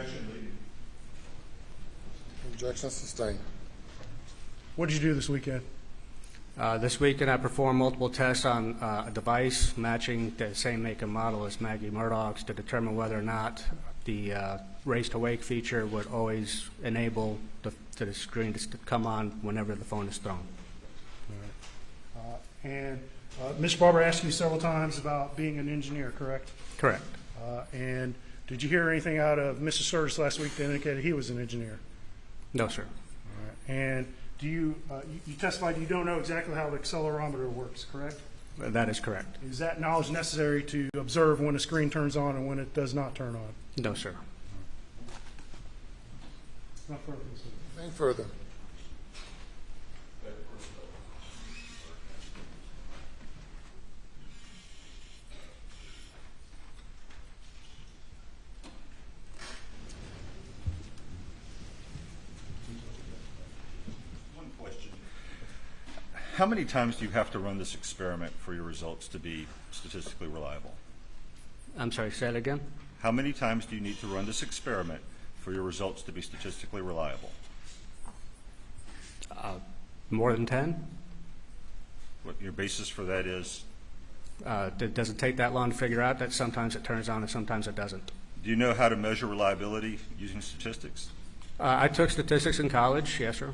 Objection sustained. What did you do this weekend? This weekend I performed multiple tests on a device matching the same make and model as Maggie Murdaugh's to determine whether or not the raise to wake feature would always enable the screen to come on whenever the phone is thrown. And Mr. Barber asked you several times about being an engineer, correct? Correct. And did you hear anything out of Mr. Sturgis last week that indicated he was an engineer? No, sir. All right. And do you testified you don't know exactly how the accelerometer works, correct? That is correct. Is that knowledge necessary to observe when a screen turns on and when it does not turn on? No, sir. Not further. Anything further? One question. How many times do you have to run this experiment for your results to be statistically reliable? I'm sorry, say it again? How many times do you need to run this experiment for your results to be statistically reliable? More than 10? What your basis for that is? Does it take that long to figure out that sometimes it turns on and sometimes it doesn't? Do you know how to measure reliability using statistics? I took statistics in college, yes, sir.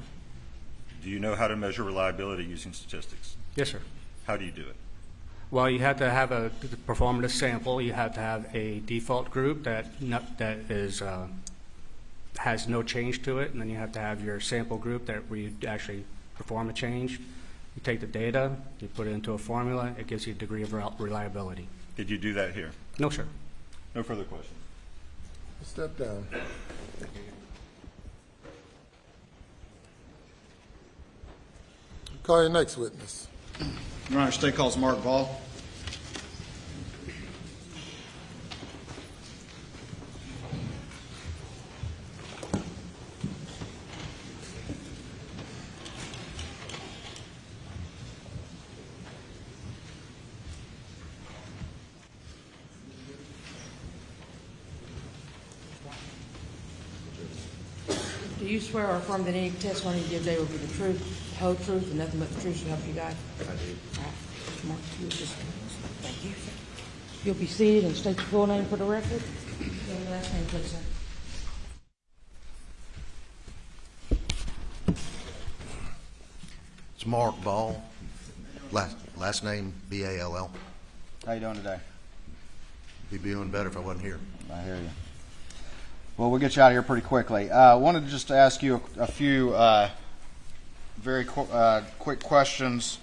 Do you know how to measure reliability using statistics? Yes, sir. How do you do it? Well, you have to have to perform a sample. You have to have a default group that has no change to it, and then you have to have your sample group where you actually perform a change. You take the data, you put it into a formula. It gives you a degree of reliability. Did you do that here? No, sir. No further questions. Step down. Call your next witness. Your Honor, State calls Mark Ball. Do you swear or affirm that any testimony you give today will be the truth, the whole truth, and nothing but the truth to help you God? I do. All right. Mr. Mark, thank you. You'll be seated and state your full name for the record. Your last name, please, sir. It's Mark Ball. Last name B-A-L-L. How you doing today? Be doing better if I wasn't here. I hear you. Well, we'll get you out of here pretty quickly. I wanted to just ask you a few very quick questions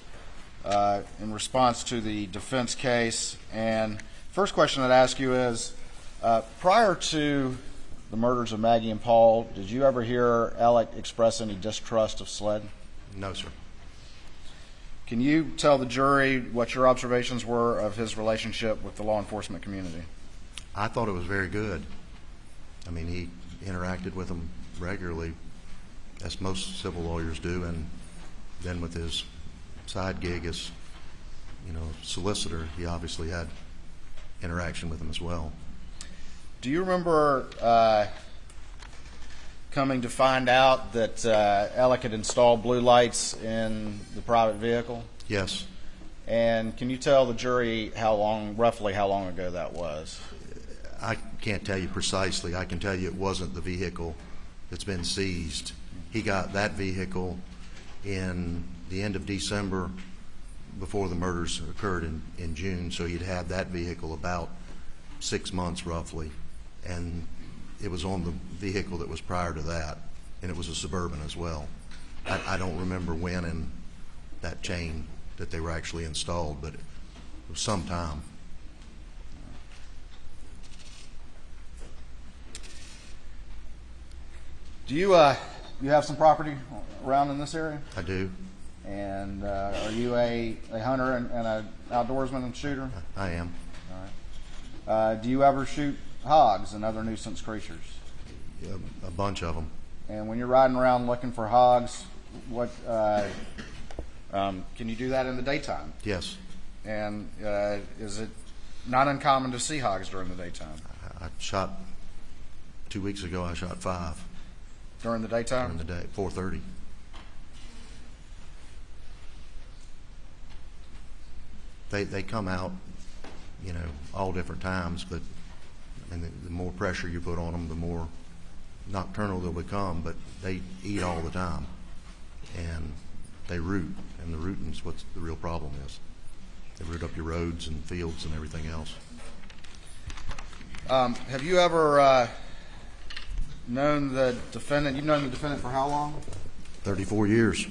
in response to the defense case. And first question I'd ask you is, prior to the murders of Maggie and Paul, did you ever hear Alec express any distrust of SLED? No, sir. Can you tell the jury what your observations were of his relationship with the law enforcement community? I thought it was very good. I mean, he interacted with them regularly, as most civil lawyers do, and then with his side gig as, solicitor, he obviously had interaction with them as well. Do you remember coming to find out that Alec had installed blue lights in the private vehicle? Yes. And can you tell the jury roughly how long ago that was? I can't tell you precisely. I can tell you it wasn't the vehicle that's been seized. He got that vehicle in the end of December before the murders occurred in June, so he'd had that vehicle about 6 months roughly, and it was on the vehicle that was prior to that, and it was a Suburban as well. I don't remember when in that chain that they were actually installed, but it was some time. Do you have some property around in this area? I do. And are you a hunter and an outdoorsman and shooter? I am. All right. Do you ever shoot hogs and other nuisance creatures? A bunch of them. And when you're riding around looking for hogs, what can you do that in the daytime? Yes. And is it not uncommon to see hogs during the daytime? I shot 2 weeks ago. I shot 5. During the daytime? During the day, 4:30. They come out, all different times, but the more pressure you put on them, the more nocturnal they'll become. But they eat all the time, and they root, and the rooting's what the real problem is. They root up your roads and fields and everything else. Have you ever known the defendant? You've known the defendant for how long? 34 years.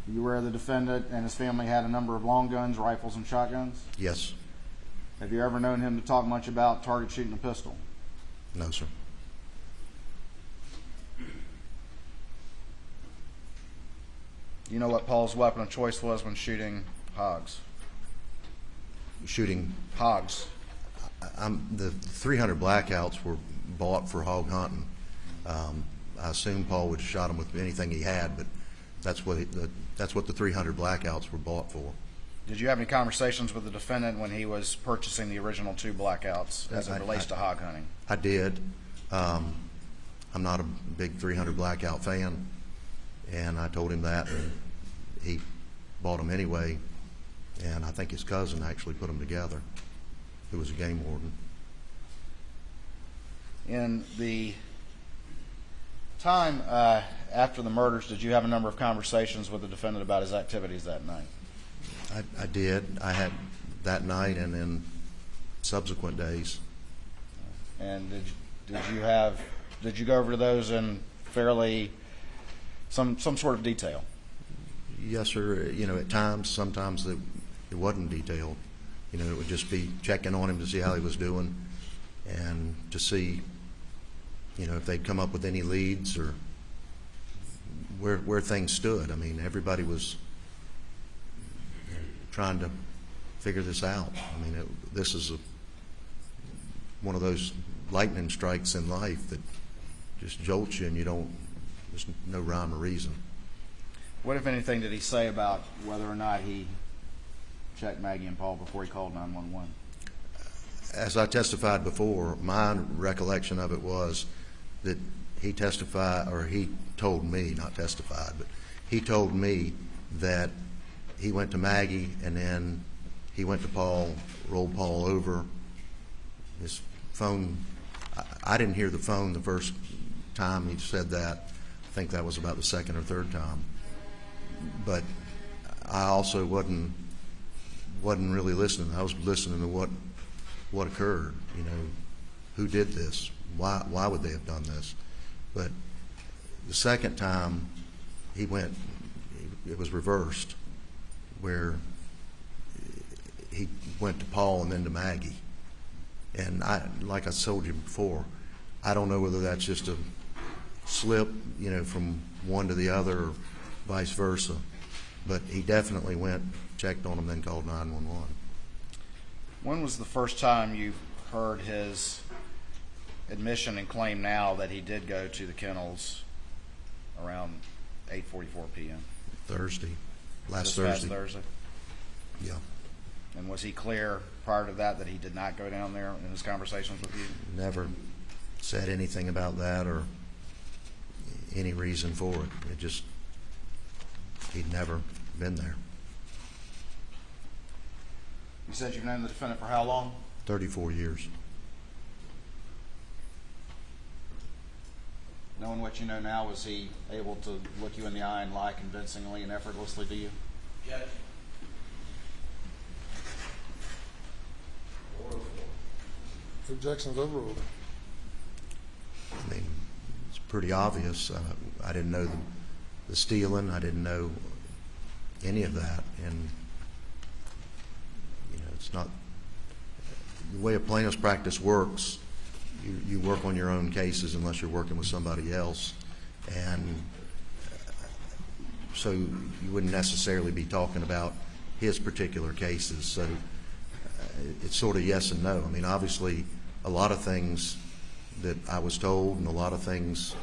You aware the defendant and his family had a number of long guns, rifles, and shotguns? Yes. Have you ever known him to talk much about target shooting a pistol? No, sir. You know what Paul's weapon of choice was when shooting hogs? Shooting hogs. The 300 blackouts were bought for hog hunting. I assume Paul would have shot them with anything he had, but that's what the 300 blackouts were bought for. Did you have any conversations with the defendant when he was purchasing the original 2 blackouts as it relates to hog hunting? I did. I'm not a big 300 blackout fan, and I told him that, and he bought them anyway, and I think his cousin actually put them together, who was a game warden. In the time after the murders, did you have a number of conversations with the defendant about his activities that night? I did. I had that night and then subsequent days. And did you go over those in fairly some sort of detail? Yes, sir. At times, sometimes it wasn't detailed. It would just be checking on him to see how he was doing and to see, if they'd come up with any leads or where things stood. I mean, everybody was trying to figure this out. I mean, this is one of those lightning strikes in life that just jolts you and there's no rhyme or reason. What, if anything, did he say about whether or not he checked Maggie and Paul before he called 911? As I testified before, my recollection of it was that he testified, or he told me, not testified, but he told me that he went to Maggie and then he went to Paul, rolled Paul over. His phone, I didn't hear the phone the first time he said that. I think that was about the second or third time. But I also wasn't really listening. I was listening to what occurred. Who did this? Why would they have done this? But the second time he went, it was reversed, where he went to Paul and then to Maggie. And like I told you before, I don't know whether that's just a slip, from one to the other or vice versa. But he definitely went, checked on him, then called 911. When was the first time you heard his admission and claim now that he did go to the kennels around 8:44 p.m.? Thursday. Last Thursday? Yeah. And was he clear prior to that he did not go down there in his conversations with you? Never said anything about that or any reason for it. It just, he'd never been there. You said you've known the defendant for how long? 34 years. Knowing what you know now, was he able to look you in the eye and lie convincingly and effortlessly to you? Yes. Objections overruled. I mean, it's pretty obvious. I didn't know the stealing. I didn't know any of that. And, it's not the way a plaintiff's practice works. You work on your own cases unless you're working with somebody else. And so you wouldn't necessarily be talking about his particular cases. So it's sort of yes and no. I mean, obviously, a lot of things that I was told and a lot of things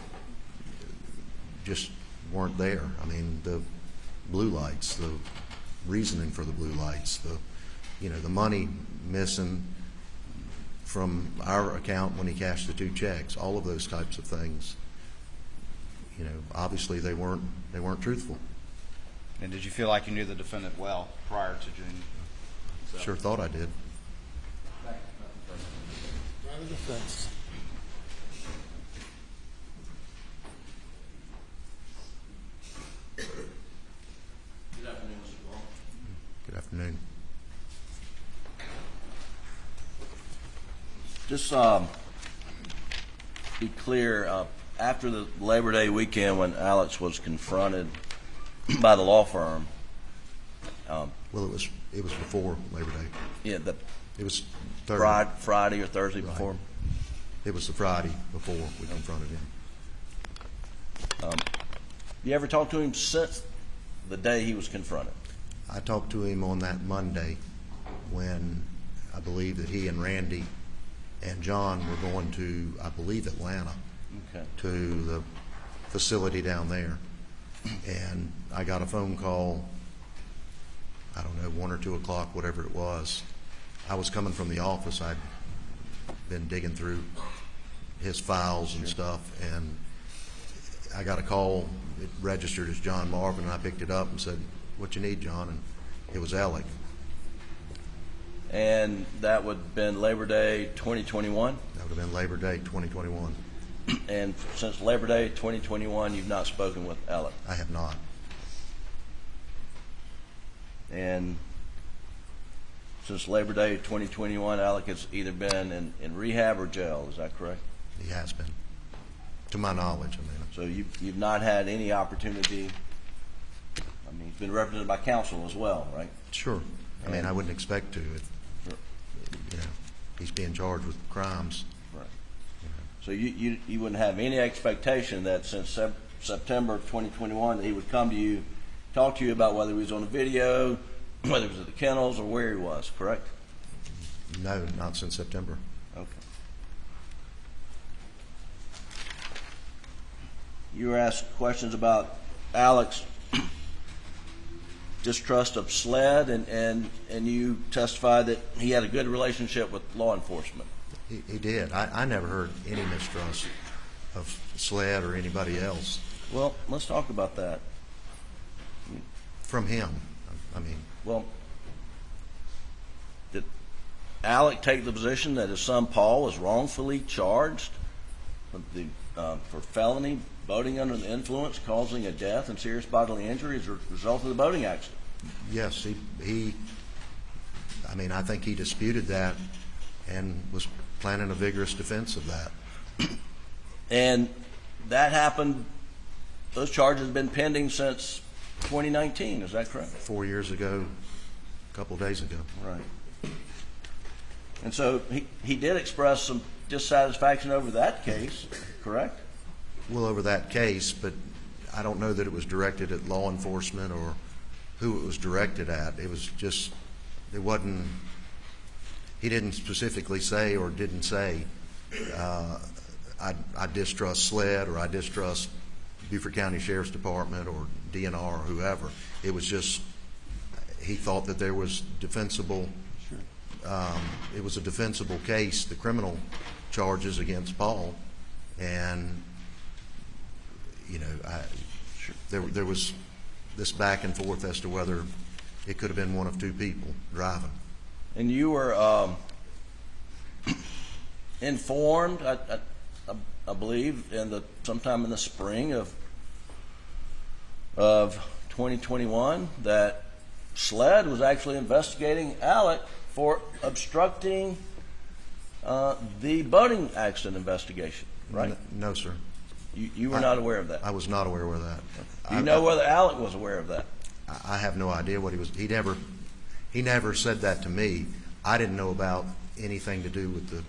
just weren't there. I mean, the blue lights, the reasoning for the blue lights, the money missing from our account when he cashed the 2 checks, all of those types of things. Obviously they weren't truthful. And did you feel like you knew the defendant well prior to June? Sure thought I did. Defense. Good afternoon, Mr. Wall. Good afternoon. Just be clear, after the Labor Day weekend when Alex was confronted by the law firm. Well, it was before Labor Day. Yeah, It was Thursday. Friday or Thursday Right. before. It was the Friday before we confronted him. You ever talked to him since the day he was confronted? I talked to him on that Monday when I believe that he and Randy and John were going to, I believe, Atlanta, to the facility down there. And I got a phone call, I don't know, 1 or 2 o'clock, whatever it was. I was coming from the office. I'd been digging through his files and stuff, and I got a call. It registered as John Marvin, and I picked it up and said, "What you need, John?" And it was Alec. And that would have been Labor Day 2021? That would have been Labor Day 2021. And since Labor Day 2021, you've not spoken with Alex. I have not. And since Labor Day 2021, Alec has either been in rehab or jail. Is that correct? He has been, to my knowledge. I mean, So you've not had any opportunity. I mean, he's been represented by counsel as well, right? sure. I mean, I wouldn't expect to. If, you know, he's being charged with crimes. Right. So you wouldn't have any expectation that since September 2021 that he would come to you, talk to you about whether he was on a video, whether he was at the kennels, or where he was, correct? No, not since September. Okay. You were asked questions about Alex distrust of SLED, and you testified that he had a good relationship with law enforcement. He did. I never heard any mistrust of SLED or anybody else. Well, let's talk about that. From him, I mean. Well, did Alec take the position that his son Paul was wrongfully charged for felony boating under the influence causing a death and serious bodily injury as a result of the boating accident? Yes, he I mean, I think he disputed that and was planning a vigorous defense of that. And that happened, those charges have been pending since 2019, is that correct? 4 years ago, a couple days ago. Right. And so he did express some dissatisfaction over that case, correct? Well, over that case, but I don't know that it was directed at law enforcement or who it was directed at. It was just, it wasn't, he didn't specifically say or didn't say, I distrust SLED or I distrust Beaufort County Sheriff's Department or DNR or whoever. It was just, he thought that there was defensible, it was a defensible case, the criminal charges against Paul, and you know, there was this back and forth as to whether it could have been one of two people driving. And you were informed, I believe, sometime in the spring of 2021 that SLED was actually investigating Alec for obstructing the boating accident investigation, right? No, sir. You were not aware of that? I was not aware of that. Do you know whether Alec was aware of that? I have no idea what he was. He never said that to me. I didn't know about anything to do with the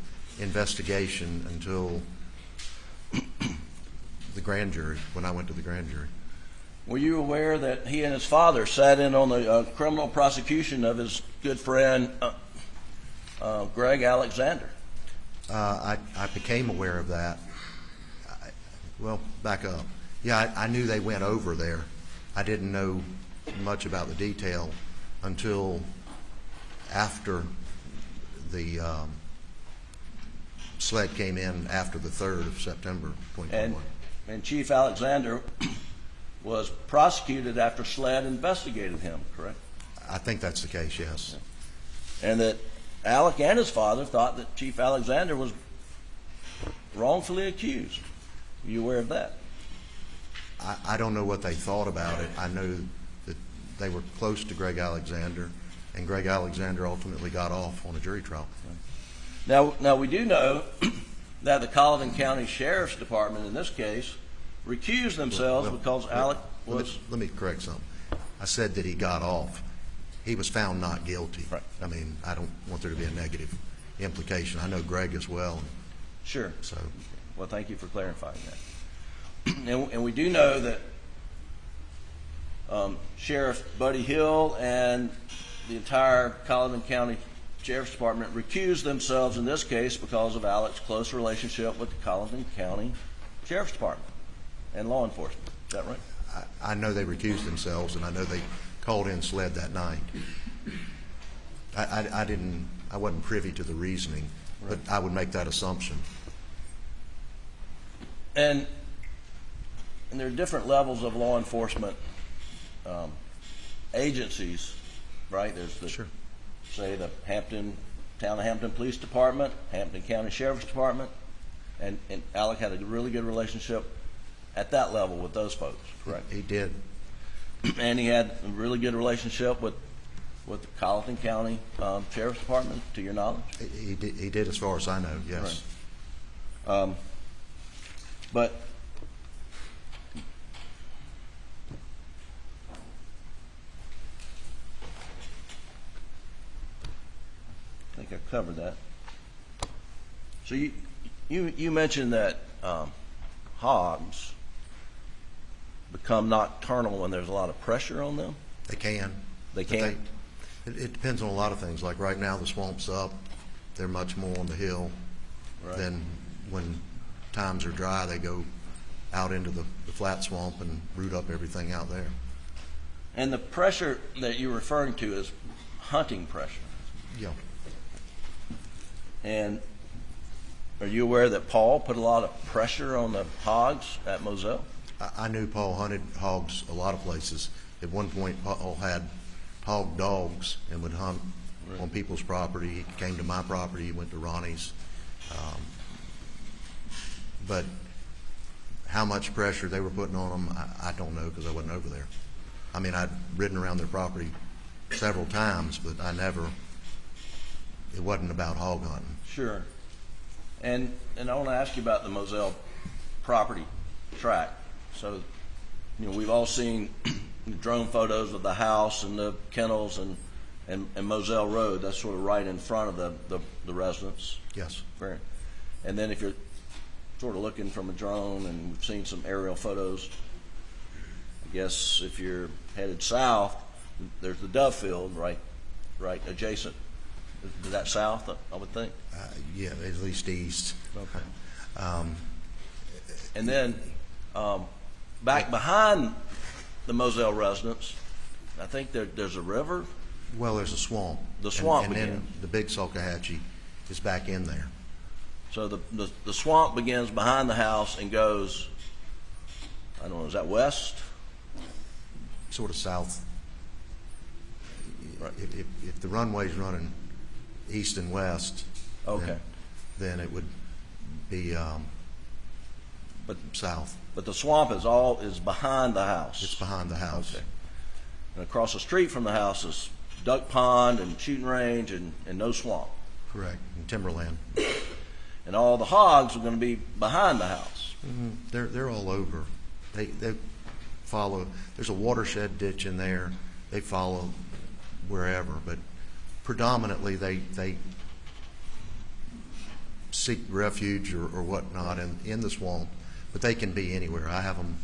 investigation until the grand jury, when I went to the grand jury. Were you aware that he and his father sat in on the criminal prosecution of his good friend Greg Alexander? I became aware of that. Well, back up. Yeah, I knew they went over there. I didn't know much about the detail until after the SLED came in after the 3rd of September 2021. And Chief Alexander was prosecuted after SLED investigated him, correct? I think that's the case, yes. And that Alec and his father thought that Chief Alexander was wrongfully accused. Are you aware of that? I don't know what they thought about it. I know that they were close to Greg Alexander, and Greg Alexander ultimately got off on a jury trial. Now we do know that the Colleton County Sheriff's Department in this case recused themselves because Alec was... Let me correct something. I said that he got off. He was found not guilty. Right. I mean, I don't want there to be a negative implication. I know Greg as well. Sure. So, well, thank you for clarifying that. And we do know that Sheriff Buddy Hill and the entire Colleton County Sheriff's Department recused themselves in this case because of Alec's close relationship with the Colleton County Sheriff's Department and law enforcement. Is that right? I know they recused themselves, and I know they called in SLED that night. I wasn't privy to the reasoning, but I would make that assumption. And there are different levels of law enforcement agencies, right? There's the, Sure. say, the Town of Hampton Police Department, Hampton County Sheriff's Department, And Alec had a really good relationship at that level with those folks, correct? He did. And he had a really good relationship with the Colleton County Sheriff's Department, to your knowledge? He did as far as I know, yes. Right. But I think I covered that. So you mentioned that hogs become nocturnal when there's a lot of pressure on them? They can. They can? It depends on a lot of things. Like right now, the swamp's up. They're much more on the hill. Right. Then when times are dry, they go out into the flat swamp and root up everything out there. And the pressure that you're referring to is hunting pressure. Yeah. And are you aware that Paul put a lot of pressure on the hogs at Moselle? I knew Paul hunted hogs a lot of places. At one point, Paul had hog dogs and would hunt on people's property. He came to my property. He went to Ronnie's. But how much pressure they were putting on them, I don't know because I wasn't over there. I mean, I'd ridden around their property several times, but it wasn't about hog hunting. Sure. And I want to ask you about the Moselle property tract. So, we've all seen drone photos of the house and the kennels and Moselle Road. That's sort of right in front of the residence. Yes. Right. And then if you're sort of looking from a drone, and we've seen some aerial photos, I guess if you're headed south, there's the Dove Field right adjacent. Is that south, I would think? Yeah, at least east. Okay. And then back behind the Moselle residence, I think there's a river. Well, there's a swamp. The swamp and begins. then the big Salkehatchie is back in there. So the swamp begins behind the house and goes, I don't know, is that west? Sort of south. Right. If the runway's running east and west, okay, then it would be south. But the swamp is behind the house. It's behind the house. Okay. And across the street from the house is duck pond and shooting range and no swamp. Correct. And timberland. And all the hogs are going to be behind the house. Mm-hmm. They're all over. They follow. There's a watershed ditch in there. They follow wherever, but predominantly they seek refuge or whatnot in the swamp. But they can be anywhere. I have them.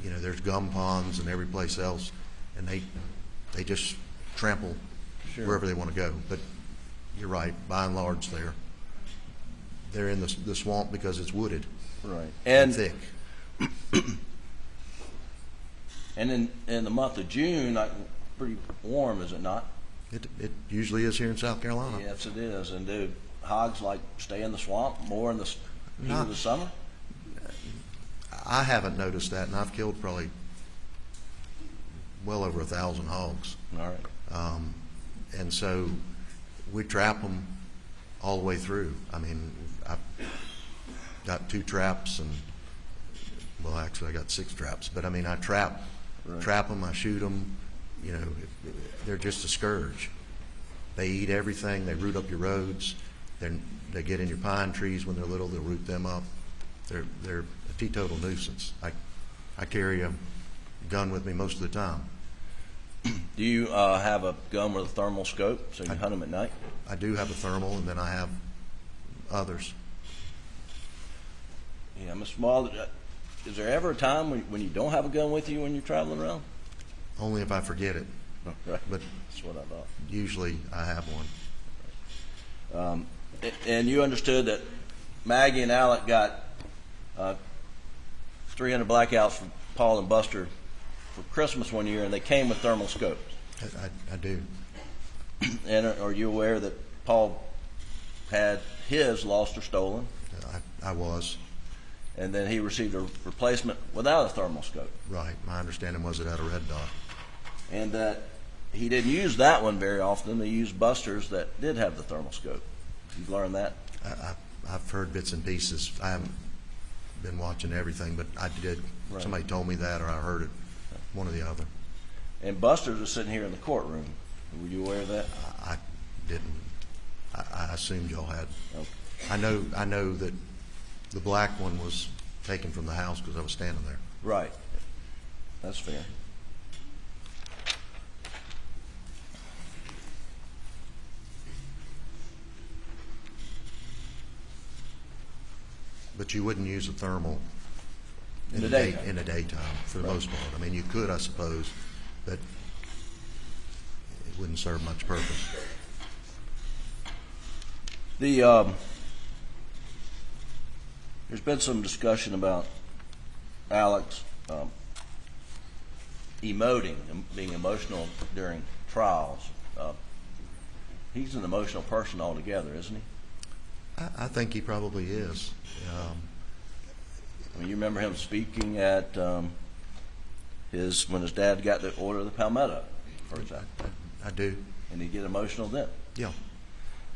There's gum ponds and every place else, and they just trample wherever they want to go. But you're right. By and large, they're in the swamp because it's wooded, right, and thick. And in the month of June, pretty warm, is it not? It usually is here in South Carolina. Yes, it is. And do hogs stay in the swamp more in the heat of the summer? I haven't noticed that, and I've killed probably well over 1,000 hogs. All right. And so we trap them all the way through. I mean, I've got 2 traps, well, actually I got 6 traps. But I mean, I trap them, I shoot them. They're just a scourge. They eat everything. They root up your roads. They get in your pine trees when they're little. They'll root them up. They're a teetotal nuisance. I carry a gun with me most of the time. Do you have a gun with a thermal scope so you hunt them at night? I do have a thermal, and then I have others. Yeah, Mr. Murdaugh, is there ever a time when you don't have a gun with you when you're traveling around? Only if I forget it. Right. But that's what I thought. Usually I have one. And you understood that Maggie and Alec got 300 blackouts from Paul and Buster for Christmas one year, and they came with thermal scopes. I do. And are you aware that Paul had his lost or stolen? I was. And then he received a replacement without a thermal scope. Right. My understanding was it had a red dot. And that he didn't use that one very often. He used Buster's that did have the thermal scope. You've learned that? I've heard bits and pieces. I haven't been watching everything, but I did. Right. Somebody told me that, or I heard it, one or the other. And Buster's was sitting here in the courtroom. Were you aware of that? I didn't. I assumed y'all had. Okay. I know that the black one was taken from the house because I was standing there. Right. That's fair. But you wouldn't use a thermal In the daytime. in the daytime for the most part. I mean, you could, I suppose, but it wouldn't serve much purpose. There's been some discussion about Alex emoting and being emotional during trials. He's an emotional person altogether, isn't he? I think he probably is. I mean, you remember him speaking at when his dad got the order of the Palmetto, for example. I do. And he'd get emotional then. Yeah.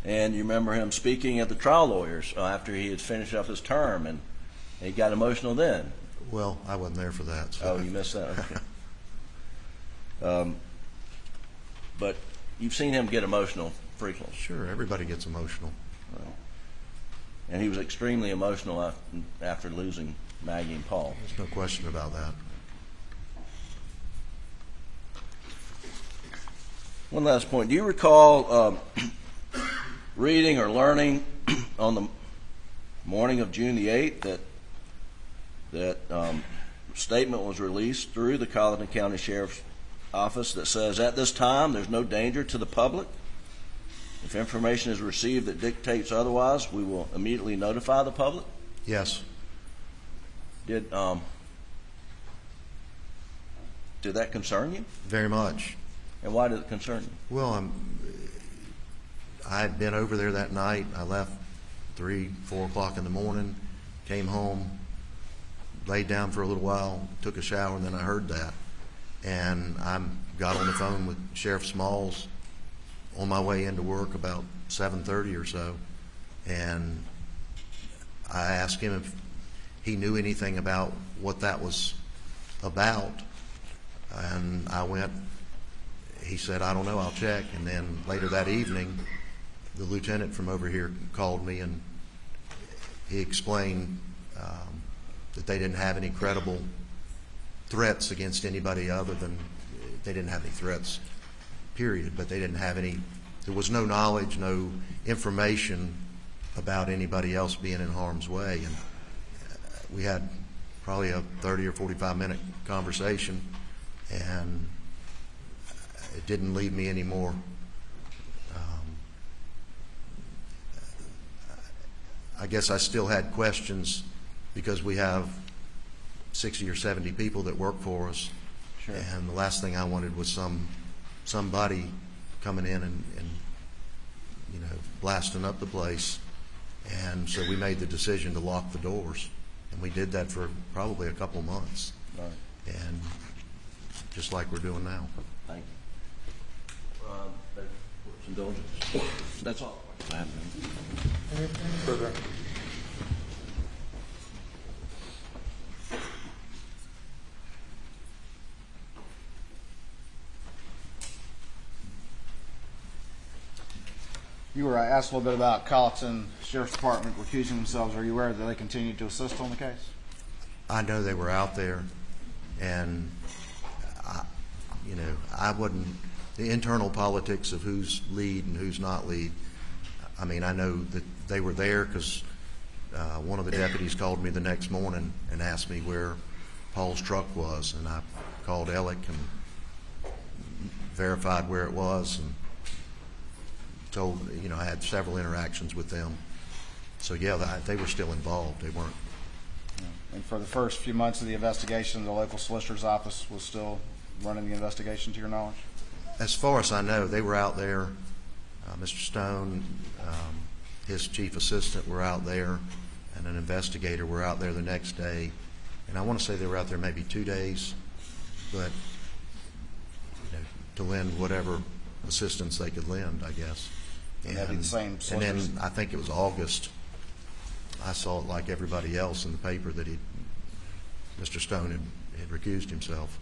And you remember him speaking at the trial lawyers after he had finished up his term, and he got emotional then. Well, I wasn't there for that. So. Oh, you missed that. Okay. But you've seen him get emotional frequently. Sure, everybody gets emotional. Right. And he was extremely emotional after losing Maggie and Paul. There's no question about that. One last point. Do you recall reading or learning on the morning of June the 8th that statement was released through the Colleton County Sheriff's Office that says, at this time, there's no danger to the public. If information is received that dictates otherwise, we will immediately notify the public? Yes. Did that concern you? Very much. And why did it concern you? Well, I had been over there that night. I left 3, 4 o'clock in the morning, came home, laid down for a little while, took a shower, and then I heard that. And I got on the phone with Sheriff Smalls on my way into work about 7:30 or so, and I asked him if he knew anything about what that was about, and he said, I don't know, I'll check. And then later that evening, the lieutenant from over here called me, and he explained that they didn't have any credible threats against anybody other than, they didn't have any threats, period, but they didn't have any, there was no knowledge, no information about anybody else being in harm's way. And we had probably a 30 or 45-minute conversation, and it didn't leave me any more I guess I still had questions because we have 60 or 70 people that work for us. Sure. And the last thing I wanted was somebody coming in and blasting up the place. And so we made the decision to lock the doors, and we did that for probably a couple months. Right. And just like we're doing now. Thank you. Indulgence. That's all I have. Further. You were asked a little bit about Colleton Sheriff's Department recusing themselves. Are you aware that they continue to assist on the case? I know they were out there, and I wouldn't, the internal politics of who's lead and who's not lead. I mean, I know that they were there because one of the deputies called me the next morning and asked me where Paul's truck was, and I called Alec and verified where it was, and told, I had several interactions with them. So yeah, they were still involved. They weren't. And for the first few months of the investigation, the local solicitor's office was still running the investigation, to your knowledge? As far as I know, they were out there. Mr. Stone, his chief assistant were out there, and an investigator were out there the next day. And I want to say they were out there maybe 2 days, but to lend whatever assistance they could lend, I guess. And that'd be the same and solicitors? then I think it was August I saw it like everybody else in the paper that Mr. Stone had recused himself.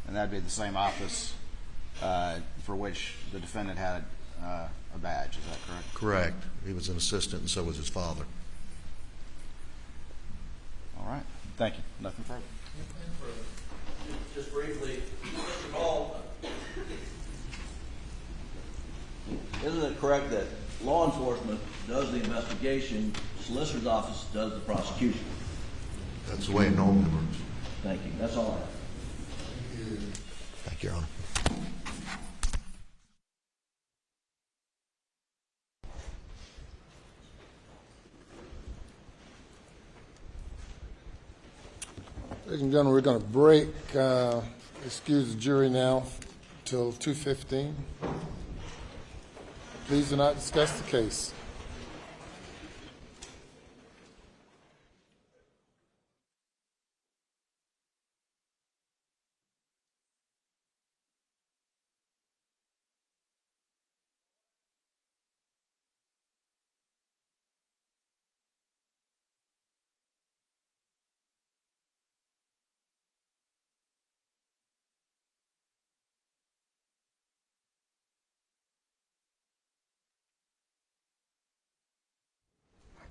And that'd be the same office for which the defendant had a badge, is that correct? Correct. He was an assistant, and so was his father. All right. Thank you. Nothing further. Just briefly, Mr. Ball, isn't it correct that law enforcement does the investigation, solicitor's office does the prosecution? That's the way it normally works. Thank you. That's all I have. Thank you, Your Honor. Ladies and gentlemen, we're going to break, excuse the jury now, till 2:15. Please do not discuss the case.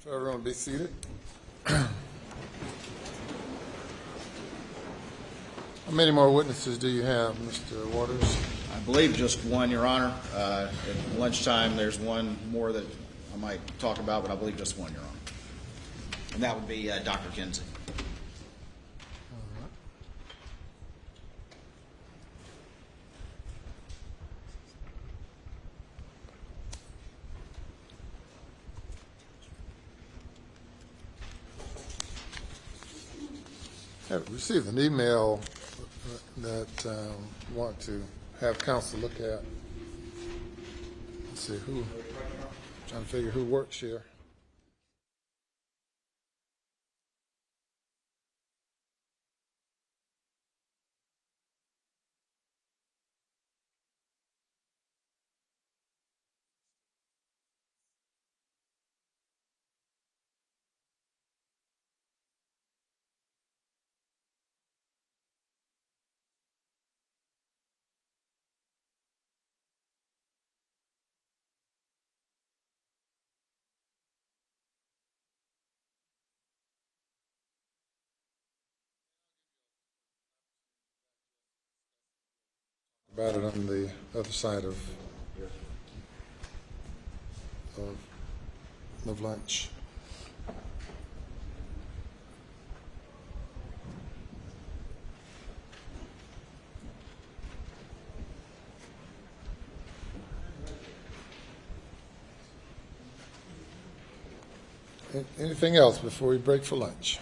So everyone be seated. How many more witnesses do you have, Mr. Waters? I believe just one, Your Honor. At lunchtime, there's one more that I might talk about, but I believe just one, Your Honor. And that would be Dr. Kinsey. I received an email that I want to have counsel look at. Let's see trying to figure who works here. About it on the other side of lunch. Anything else before we break for lunch?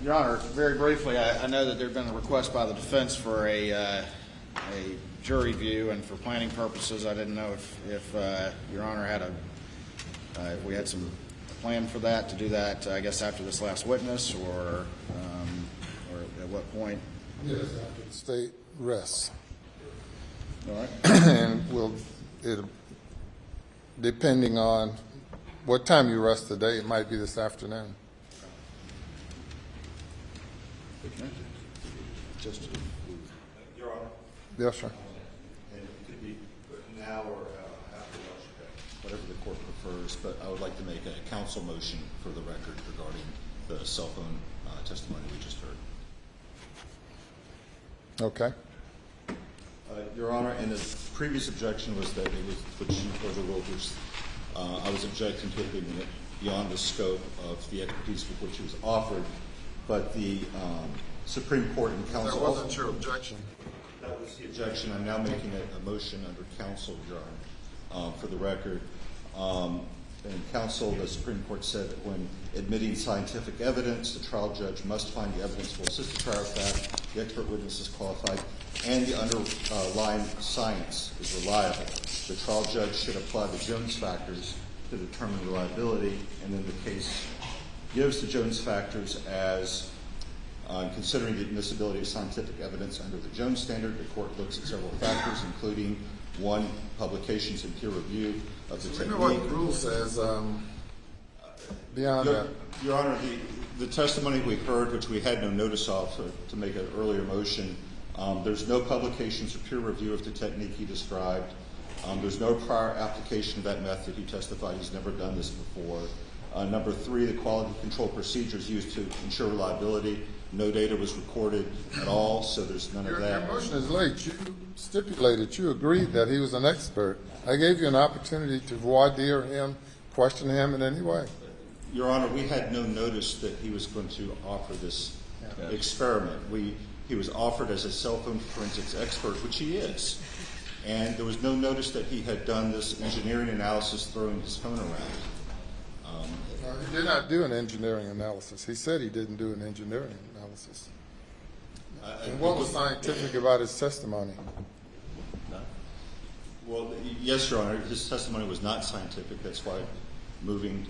Your Honor, very briefly, I know that there had been a request by the defense for a jury view, and for planning purposes, I didn't know if Your Honor had if we had some plan for that, to do that, I guess, after this last witness, or at what point? Yes, after the state rests. All right. And depending on what time you rest today, it might be this afternoon. Okay. Just, Your Honor. Yes, sir. And it could be now or after lunch, whatever the court prefers, but I would like to make a counsel motion for the record regarding the cell phone testimony we just heard. Okay. Your Honor, and the previous objection was that it was, which was a rule which I was objecting to it being beyond the scope of the expertise with which it was offered, but the Supreme Court and counsel... That wasn't your objection. That was the objection. I'm now making a motion under counsel, Your Honor, for the record. And counsel, the Supreme Court said that when admitting scientific evidence, the trial judge must find the evidence will assist the trial fact, the expert witness is qualified, and the underlying science is reliable. The trial judge should apply the Jones factors to determine reliability, and then the case gives the Jones factors as considering the admissibility of scientific evidence under the Jones standard. The court looks at several factors, including one, publications and peer review of the technique. Remember what the rule says, beyond that? Your Honor, the testimony we heard, which we had no notice of to make an earlier motion, there's no publications or peer review of the technique he described. There's no prior application of that method. He testified he's never done this before. Number three, the quality control procedures used to ensure reliability. No data was recorded at all, so there's none of that. Your motion is late. You stipulated, you agreed that he was an expert. I gave you an opportunity to voir dire him, question him in any way. Your Honor, we had no notice that he was going to offer this experiment. He was offered as a cell phone forensics expert, which he is. And there was no notice that he had done this engineering analysis throwing his phone around. He did not do an engineering analysis. He said he didn't do an engineering analysis. And what was scientific about his testimony? Well, yes, Your Honor, his testimony was not scientific. That's why moving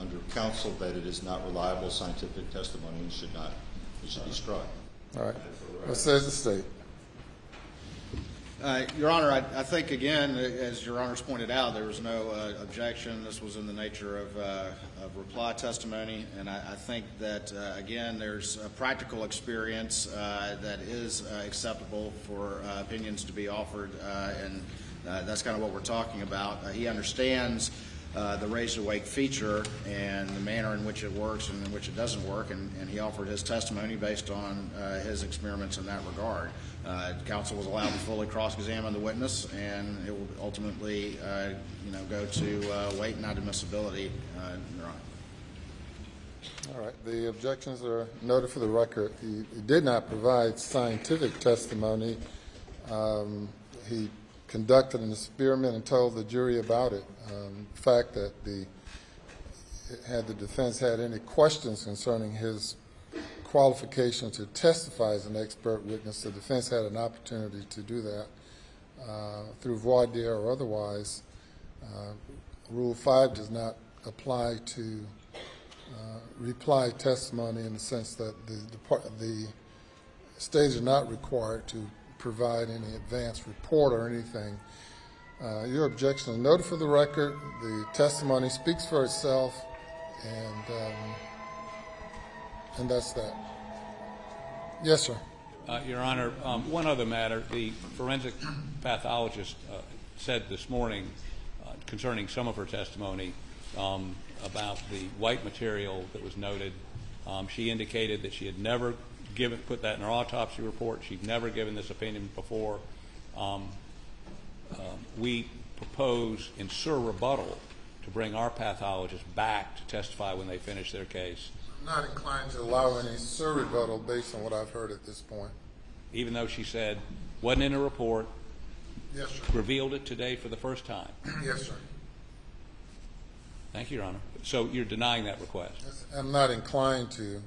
under counsel that it is not reliable scientific testimony and should be struck. All right. What says the state? Your Honor, I think, again, as Your Honor's pointed out, there was no objection. This was in the nature of reply testimony, and I think that, again, there's a practical experience that is acceptable for opinions to be offered, and that's kind of what we're talking about. He understands the raise-to-wake feature and the manner in which it works and in which it doesn't work, and he offered his testimony based on his experiments in that regard. Counsel was allowed to fully cross-examine the witness, and it will ultimately, go to weight and not-admissibility, Your Honor. All right. The objections are noted for the record. He did not provide scientific testimony. He conducted an experiment and told the jury about it. The fact that had the defense had any questions concerning his qualification to testify as an expert witness, the defense had an opportunity to do that through voir dire or otherwise. Rule 5 does not apply to reply testimony in the sense that the state is not required to provide any advance report or anything. Your objection is noted for the record. The testimony speaks for itself, and that's that. Yes, sir. Your Honor, one other matter. The forensic pathologist said this morning concerning some of her testimony about the white material that was noted. She indicated that she had never put that in her autopsy report. She'd never given this opinion before. We propose in sur rebuttal to bring our pathologist back to testify when they finish their case. I'm not inclined to allow any sur rebuttal based on what I've heard at this point. Even though she said wasn't in a report, yes, sir. Revealed it today for the first time. Yes, sir. Thank you, Your Honor. So you're denying that request? Yes, I'm not inclined to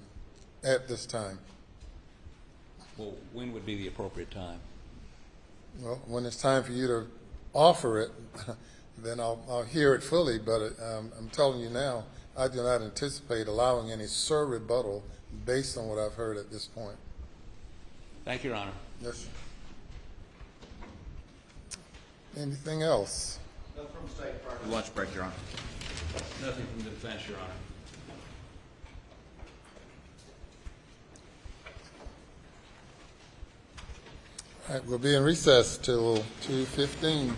at this time. Well, when would be the appropriate time? Well, when it's time for you to offer it, then I'll hear it fully, but I'm telling you now, I do not anticipate allowing any sur rebuttal based on what I've heard at this point. Thank you, Your Honor. Yes, sir. Anything else? No, from the state prior to lunch break, Your Honor. Nothing from the defense, Your Honor. All right, we'll be in recess till 2:15.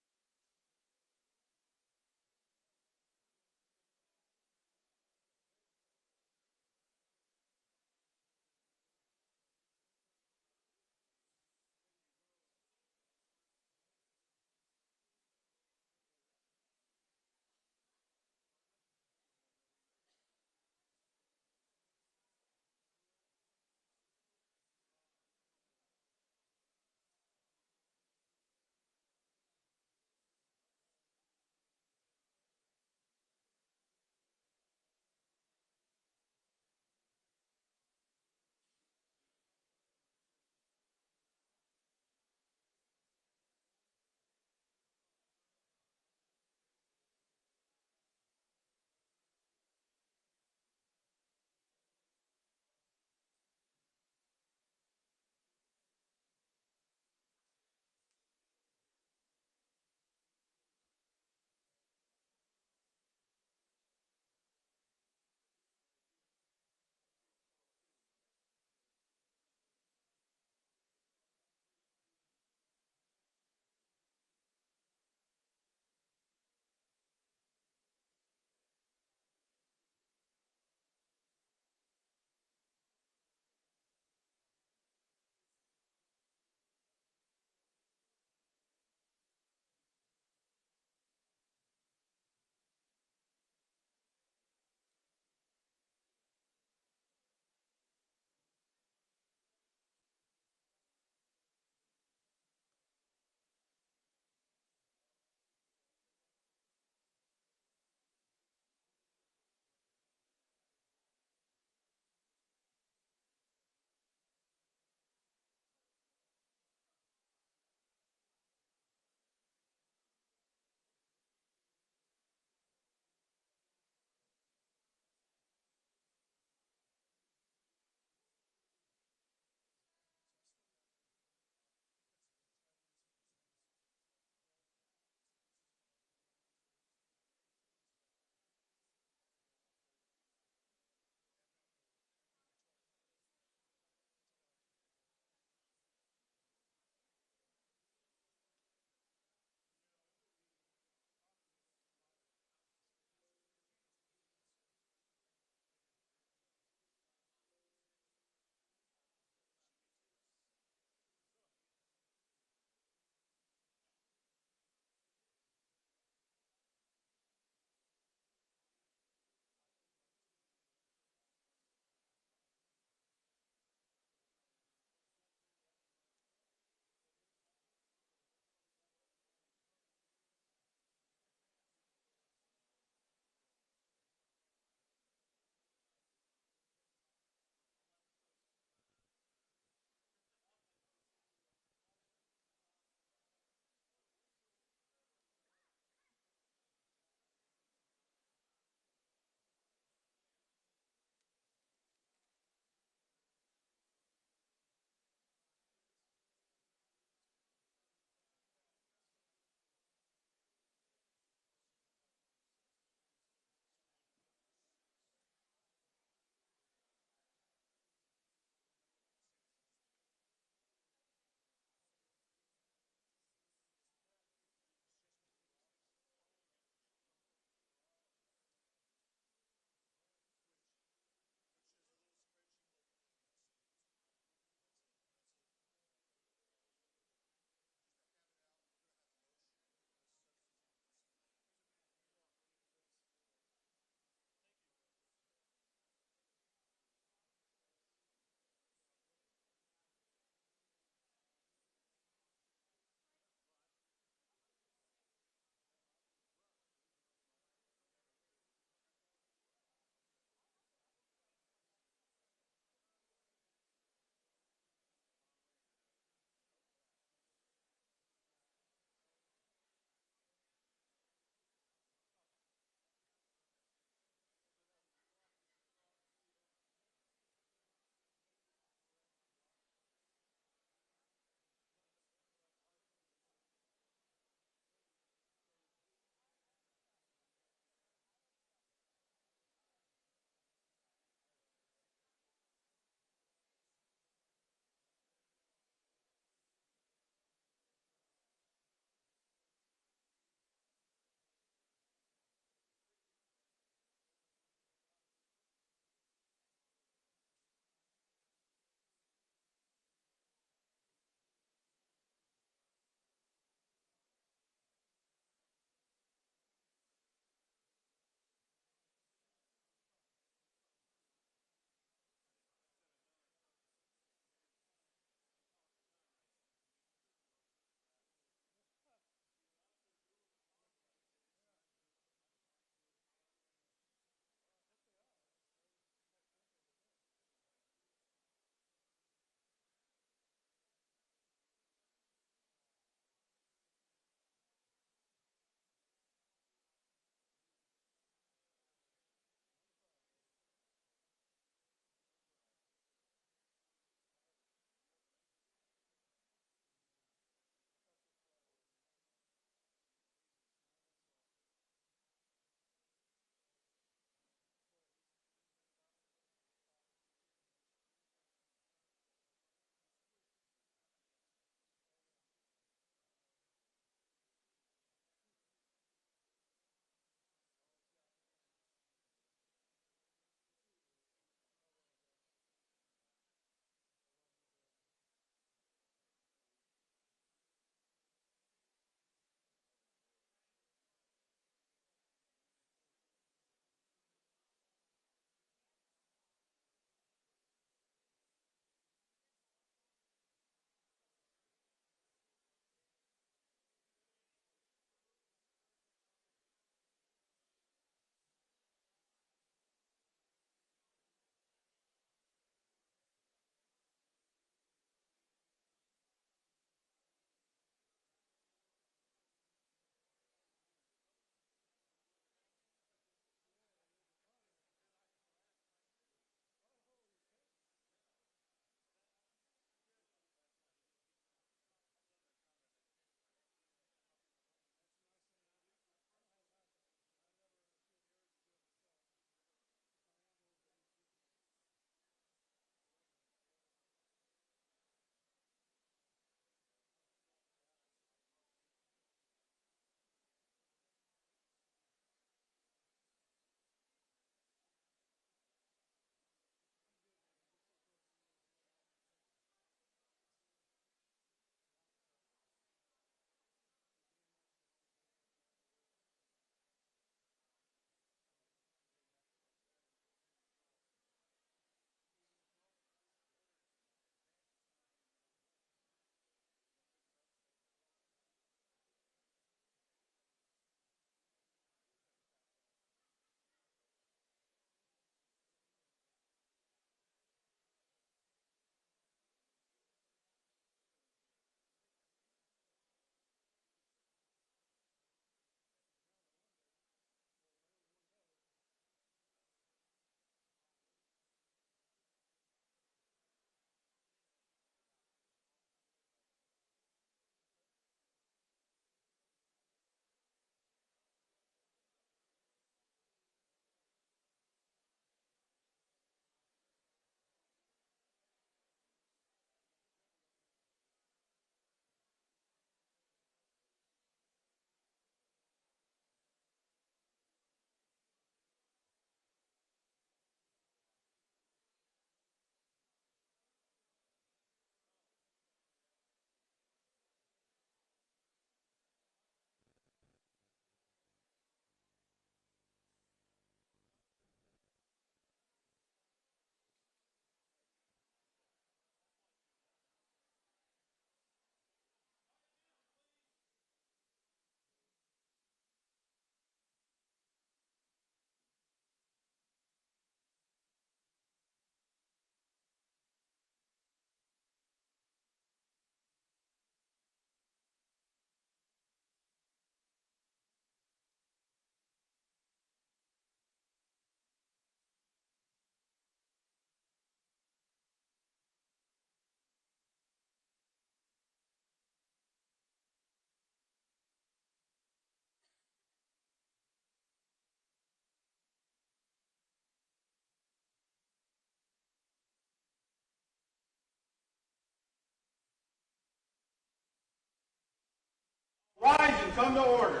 come to order.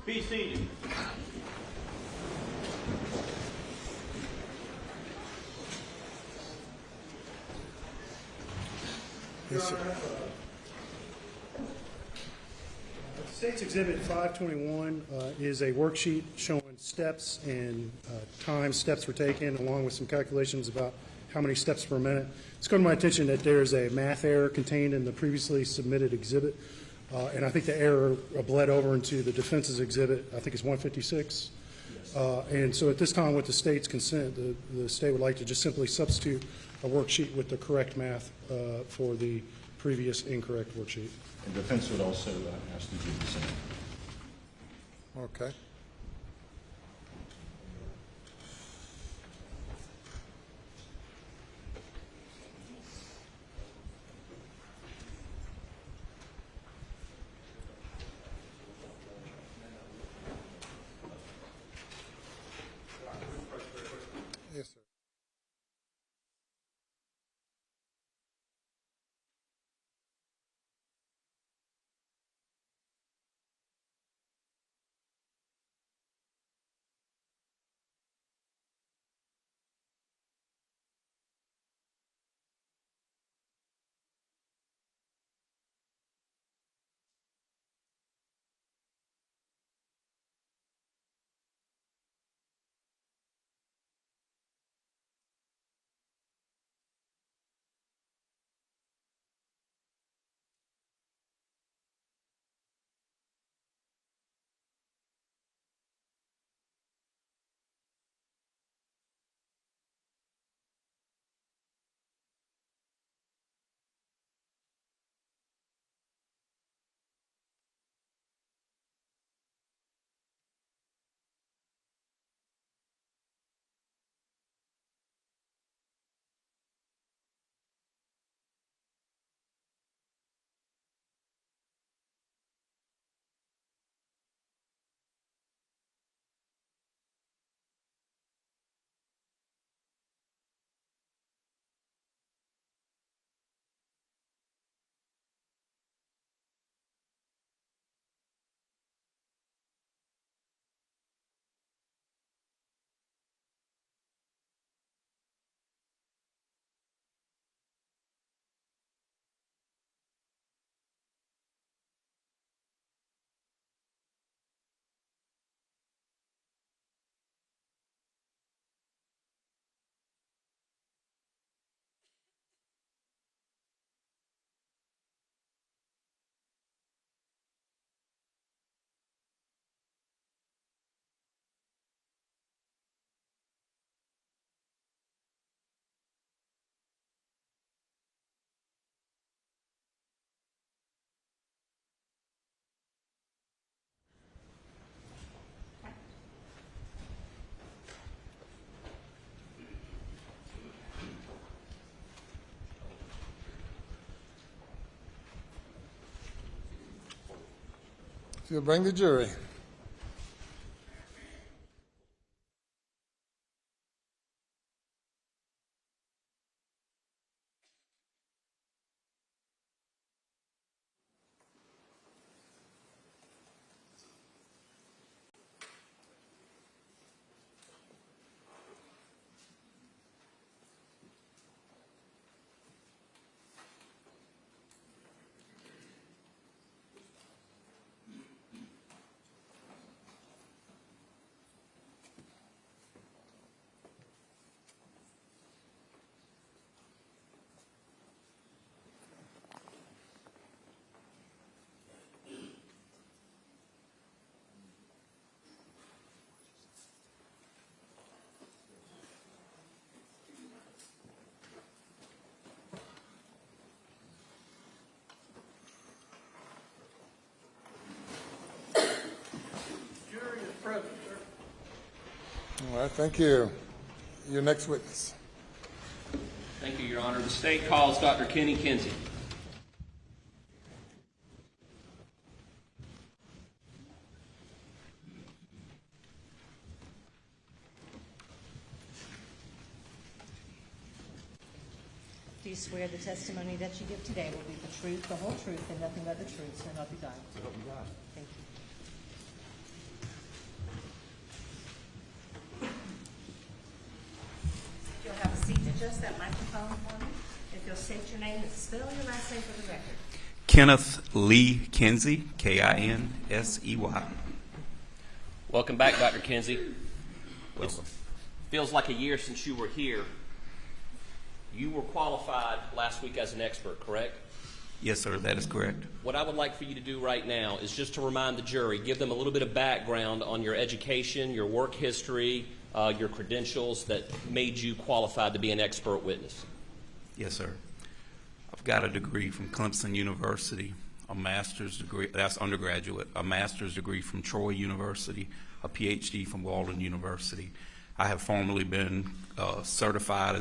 Be seated. Yes, sir. State's Exhibit 521 is a worksheet showing steps and time steps were taken, along with some calculations about how many steps per minute. It's come to my attention that there's a math error contained in the previously submitted exhibit, and I think the error bled over into the defense's exhibit. I think it's 156. And so at this time, with the state's consent, the state would like to just simply substitute a worksheet with the correct math for the previous incorrect worksheet. And defense would also ask to do the same. Okay. Yes, sir. So you'll bring the jury. All right, thank you. Your next witness. Thank you, Your Honor. The state calls Dr. Kinsey. Do you swear the testimony that you give today will be the truth, the whole truth, and nothing but the truth, so help you God? So help me God. Thank you. If you'll have a seat to adjust that microphone for me. If you'll state your name and spell your last name for the record. Kenneth Lee Kinsey, Kinsey. Welcome back, Dr. Kinsey. Welcome. It feels like a year since you were here. You were qualified last week as an expert, correct? Yes, sir, that is correct. What I would like for you to do right now is just to remind the jury, give them a little bit of background on your education, your work history, your credentials that made you qualified to be an expert witness. Yes, sir. I've got a degree from Clemson University, a master's degree, that's undergraduate, a master's degree from Troy University, a PhD from Walden University. I have formerly been certified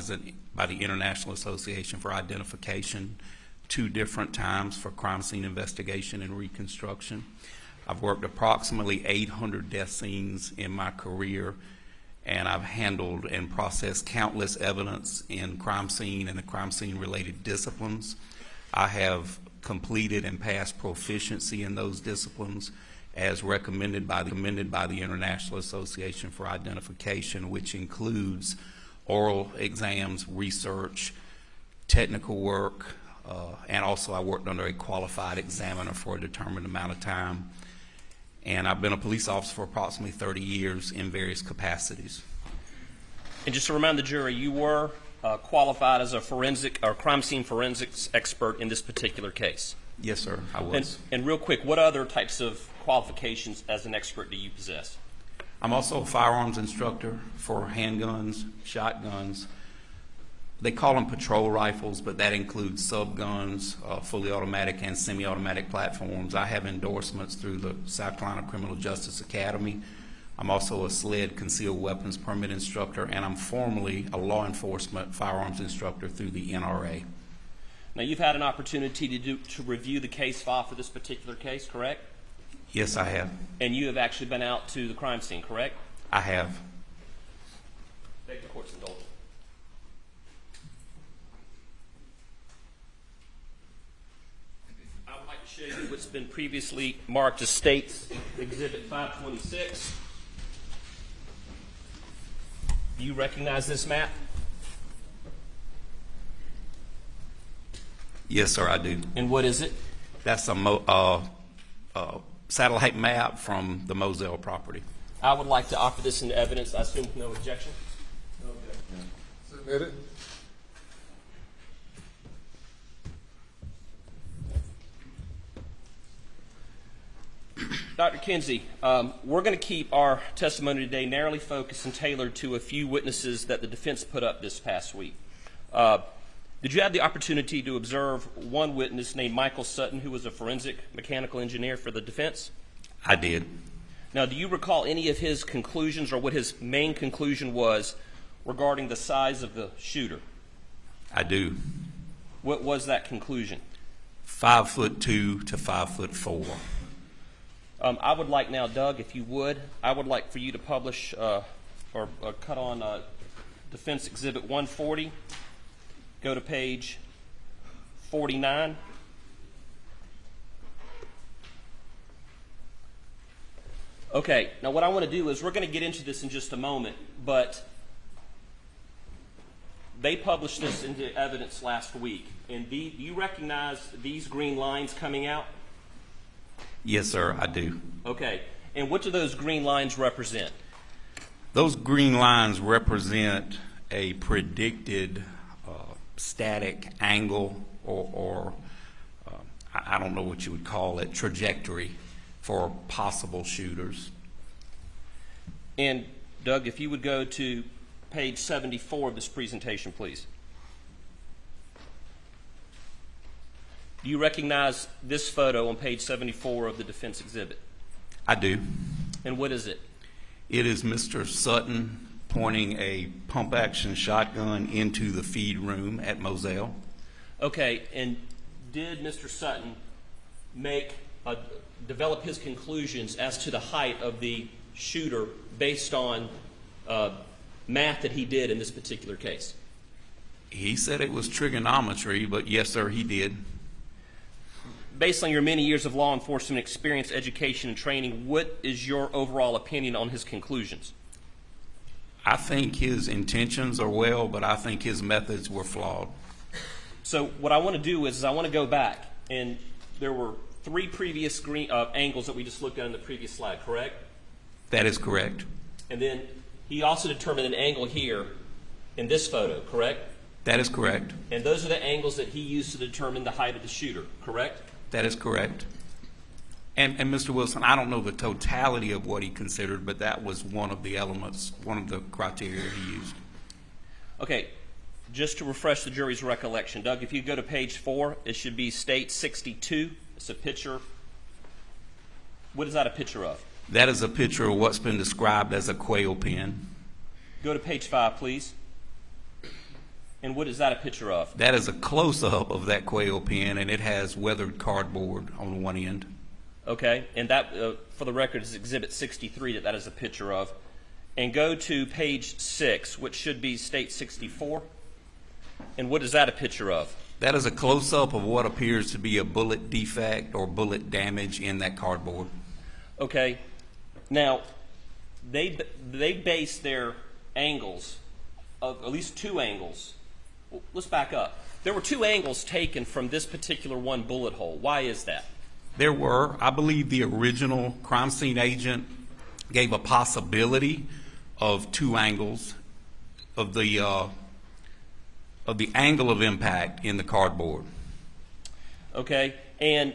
by the International Association for Identification 2 different times for crime scene investigation and reconstruction. I've worked approximately 800 death scenes in my career, and I've handled and processed countless evidence in crime scene and the crime scene related disciplines. I have completed and passed proficiency in those disciplines as recommended by the International Association for Identification, which includes oral exams, research, technical work, and also I worked under a qualified examiner for a determined amount of time. And I've been a police officer for approximately 30 years in various capacities. And just to remind the jury, you were qualified as a forensic or crime scene forensics expert in this particular case. Yes, sir, I was. And real quick, what other types of qualifications as an expert do you possess? I'm also a firearms instructor for handguns, shotguns. They call them patrol rifles, but that includes subguns, fully automatic and semi-automatic platforms. I have endorsements through the South Carolina Criminal Justice Academy. I'm also a SLED concealed weapons permit instructor, and I'm formerly a law enforcement firearms instructor through the NRA. Now, you've had an opportunity to review the case file for this particular case, correct? Yes, I have. And you have actually been out to the crime scene, correct? I have. Beg the court's indulgence. I would like to show you what's been previously marked as State's Exhibit 526. Do you recognize this map? Yes, sir, I do. And what is it? That's a satellite map from the Moselle property. I would like to offer this into evidence. I assume no objection? No objection. Submit it. Dr. Kinsey, we're going to keep our testimony today narrowly focused and tailored to a few witnesses that the defense put up this past week. Did you have the opportunity to observe one witness named Michael Sutton, who was a forensic mechanical engineer for the defense? I did. Now, do you recall any of his conclusions or what his main conclusion was regarding the size of the shooter? I do. What was that conclusion? 5'2" to 5'4". I would like now, Doug, if you would, I would like for you to publish or cut on Defense Exhibit 140. Go to page 49. Okay, now what I want to do is we're going to get into this in just a moment, but they published this into evidence last week. And do you recognize these green lines coming out? Yes, sir, I do. Okay, and what do those green lines represent? Those green lines represent a predicted static angle or I don't know what you would call it, trajectory for possible shooters. And Doug, if you would go to page 74 of this presentation, please. Do you recognize this photo on page 74 of the defense exhibit? I do. And what is it? It is Mr. Sutton pointing a pump-action shotgun into the feed room at Moselle. Okay, and did Mr. Sutton develop his conclusions as to the height of the shooter based on math that he did in this particular case? He said it was trigonometry, but yes, sir, he did. Based on your many years of law enforcement experience, education, and training, what is your overall opinion on his conclusions? I think his intentions are well, but I think his methods were flawed. So what I want to do is I want to go back, and there were 3 previous angles that we just looked at in the previous slide, correct? That is correct. And then he also determined an angle here in this photo, correct? That is correct. And those are the angles that he used to determine the height of the shooter, correct? That is correct. And Mr. Wilson, I don't know the totality of what he considered, but that was one of the elements, one of the criteria he used. Okay, just to refresh the jury's recollection, Doug, if you go to page 4, it should be State 62. It's a picture. What is that a picture of? That is a picture of what's been described as a quail pen. Go to page 5, please. And what is that a picture of? That is a close-up of that quail pen, and it has weathered cardboard on one end. Okay, and that, for the record, is Exhibit 63 that is a picture of. And go to page 6, which should be State 64. And what is that a picture of? That is a close-up of what appears to be a bullet defect or bullet damage in that cardboard. Okay, now, they base their angles, of at least 2 angles. Well, let's back up. There were 2 angles taken from this particular one bullet hole. Why is that? There were. I believe the original crime scene agent gave a possibility of 2 angles of the angle of impact in the cardboard. Okay, and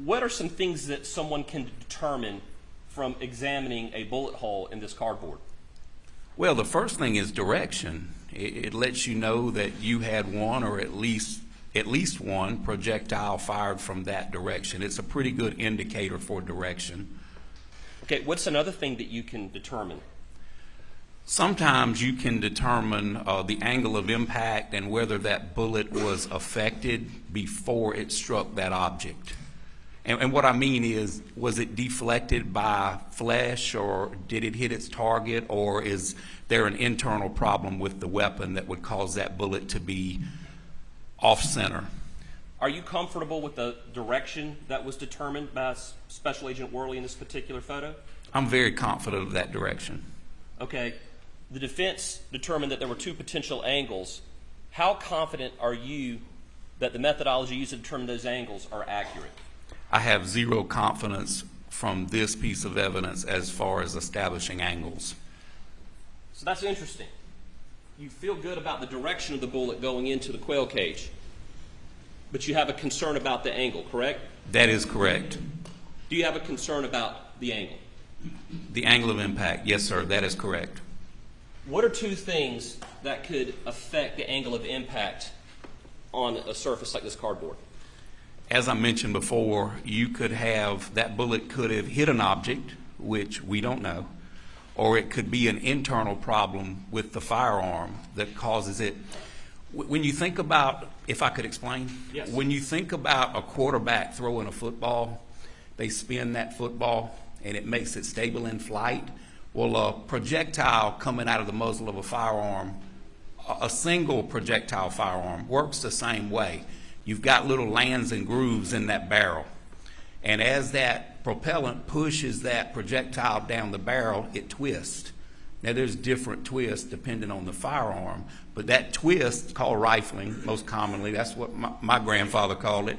what are some things that someone can determine from examining a bullet hole in this cardboard? Well, the first thing is direction. It lets you know that you had one or at least one projectile fired from that direction. It's a pretty good indicator for direction. Okay, what's another thing that you can determine? Sometimes you can determine the angle of impact and whether that bullet was affected before it struck that object. And what I mean is, was it deflected by flesh, or did it hit its target, or is there an internal problem with the weapon that would cause that bullet to be off-center? Are you comfortable with the direction that was determined by Special Agent Worley in this particular photo? I'm very confident of that direction. Okay. The defense determined that there were 2 potential angles. How confident are you that the methodology used to determine those angles are accurate? I have 0 confidence from this piece of evidence as far as establishing angles. So that's interesting. You feel good about the direction of the bullet going into the quail cage, but you have a concern about the angle, correct? That is correct. Do you have a concern about the angle? The angle of impact, yes, sir, that is correct. What are 2 things that could affect the angle of impact on a surface like this cardboard? As I mentioned before, you could have, that bullet could have hit an object, which we don't know, or it could be an internal problem with the firearm that causes it. When you think about, if I could explain, yes. When you think about a quarterback throwing a football, they spin that football and it makes it stable in flight. Well, a projectile coming out of the muzzle of a firearm, a single projectile firearm, works the same way. You've got little lands and grooves in that barrel. And as that propellant pushes that projectile down the barrel, it twists. Now, there's different twists depending on the firearm, but that twist, called rifling most commonly, that's what my grandfather called it,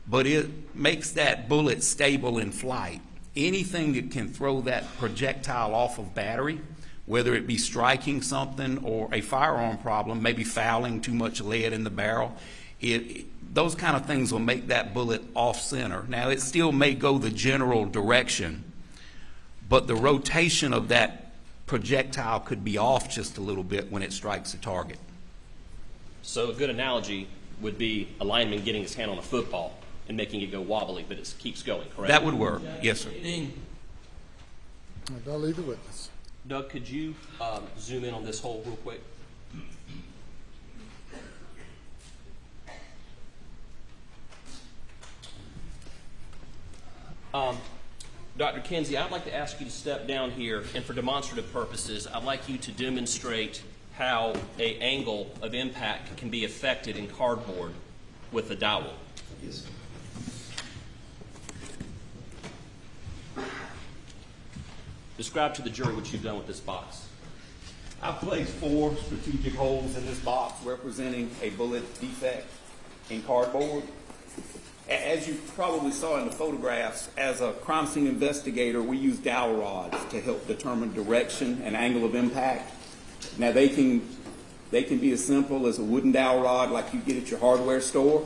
but it makes that bullet stable in flight. Anything that can throw that projectile off of battery, whether it be striking something or a firearm problem, maybe fouling too much lead in the barrel, those kind of things will make that bullet off-center. Now, it still may go the general direction, but the rotation of that projectile could be off just a little bit when it strikes the target. So a good analogy would be a lineman getting his hand on a football and making it go wobbly, but it keeps going, correct? That would work, yes, sir. I'll leave the witness. Doug, could you zoom in on this hole real quick? Dr. Kinsey, I'd like to ask you to step down here, and for demonstrative purposes, I'd like you to demonstrate how an angle of impact can be affected in cardboard with a dowel? Yes. Describe to the jury what you've done with this box. I've placed 4 strategic holes in this box representing a bullet defect in cardboard. As you probably saw in the photographs, as a crime scene investigator, we use dowel rods to help determine direction and angle of impact. Now they can be as simple as a wooden dowel rod like you get at your hardware store,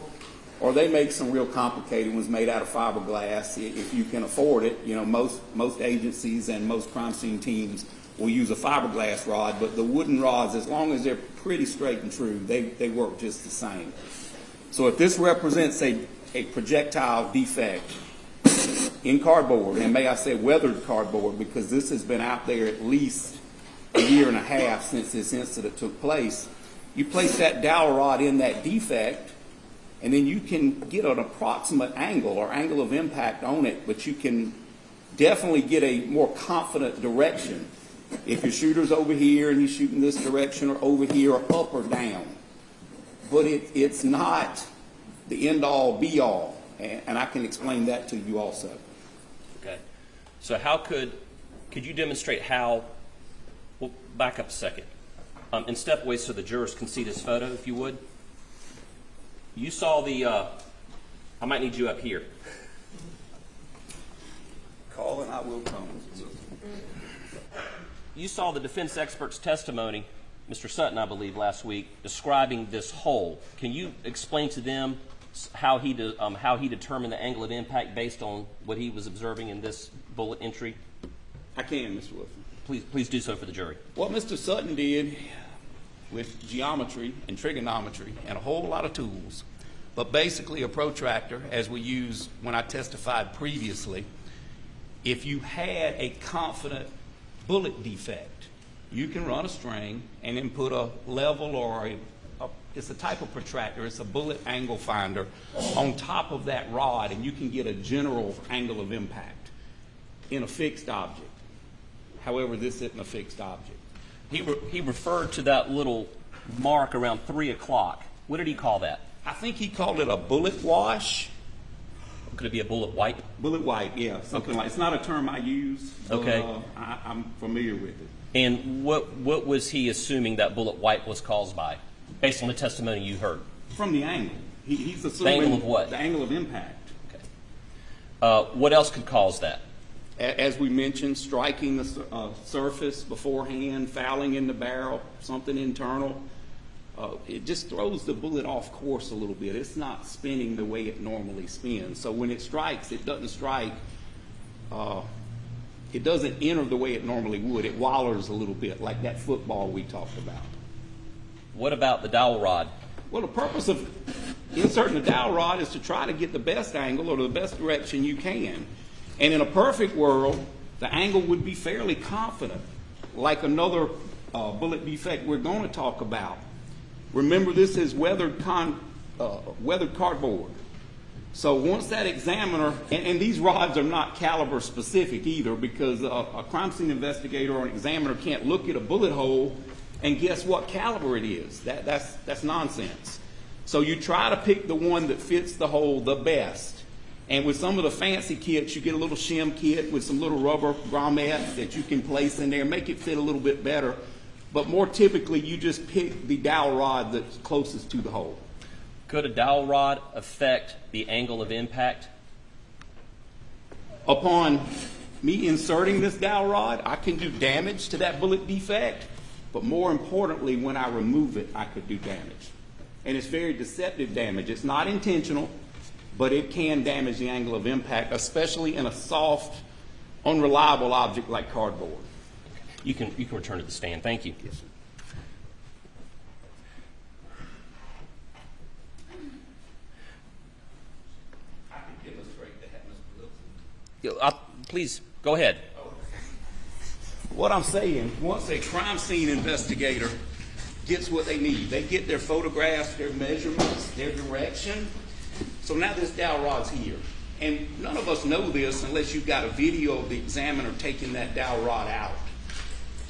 or they make some real complicated ones made out of fiberglass if you can afford it. You know, most agencies and most crime scene teams will use a fiberglass rod, but the wooden rods, as long as they're pretty straight and true, they work just the same. So if this represents a projectile defect in cardboard, and may I say weathered cardboard, because this has been out there at least a year and a half since this incident took place, you place that dowel rod in that defect, and then you can get an approximate angle or angle of impact on it, but you can definitely get a more confident direction if your shooter's over here and he's shooting this direction, or over here, or up or down. But it's not the end-all, be-all, and I can explain that to you also. Okay. So how could you demonstrate how, well, back up a second, and step away so the jurors can see this photo, if you would. You saw the, I might need you up here. Call and I will come. You saw the defense expert's testimony, Mr. Sutton, I believe, last week, describing this hole. Can you explain to them how he determined the angle of impact based on what he was observing in this bullet entry? I can, Mr. Wilson. Please do so for the jury. What Mr. Sutton did with geometry and trigonometry and a whole lot of tools, but basically a protractor, as we used when I testified previously, if you had a confident bullet defect, you can run a string and then put a level or it's a type of protractor, it's a bullet angle finder on top of that rod, and you can get a general angle of impact in a fixed object. However, this isn't a fixed object. He referred to that little mark around 3 o'clock. What did he call that? I think he called it a bullet wash. Could it be a bullet wipe? Bullet wipe, yeah, something like. It's not a term I use. Okay. I'm familiar with it. And what was he assuming that bullet wipe was caused by, based on the testimony you heard? From the angle. He's assuming the angle of what? The angle of impact. Okay. What else could cause that? As we mentioned, striking the surface beforehand, fouling in the barrel, something internal. It just throws the bullet off course a little bit. It's not spinning the way it normally spins. So when it strikes, it doesn't strike. It doesn't enter the way it normally would. It wallers a little bit, like that football we talked about. What about the dowel rod? Well, the purpose of inserting the dowel rod is to try to get the best angle or the best direction you can. And in a perfect world, the angle would be fairly confident, like another bullet defect we're going to talk about. Remember, this is weathered cardboard. So once that examiner, and these rods are not caliber specific either, because a crime scene investigator or an examiner can't look at a bullet hole and guess what caliber it is. That's nonsense. So you try to pick the one that fits the hole the best. And with some of the fancy kits, you get a little shim kit with some little rubber grommets that you can place in there, make it fit a little bit better. But more typically, you just pick the dowel rod that's closest to the hole. Could a dowel rod affect the angle of impact? Upon me inserting this dowel rod, I can do damage to that bullet defect. But more importantly, when I remove it, I could do damage. And it's very deceptive damage. It's not intentional, but it can damage the angle of impact, especially in a soft, unreliable object like cardboard. You can return to the stand. Thank you. Yes, sir. I can illustrate that, Mr. Wilson. Please, go ahead. What I'm saying, once a crime scene investigator gets what they need, they get their photographs, their measurements, their direction. So now this dowel rod's here. And none of us know this unless you've got a video of the examiner taking that dowel rod out.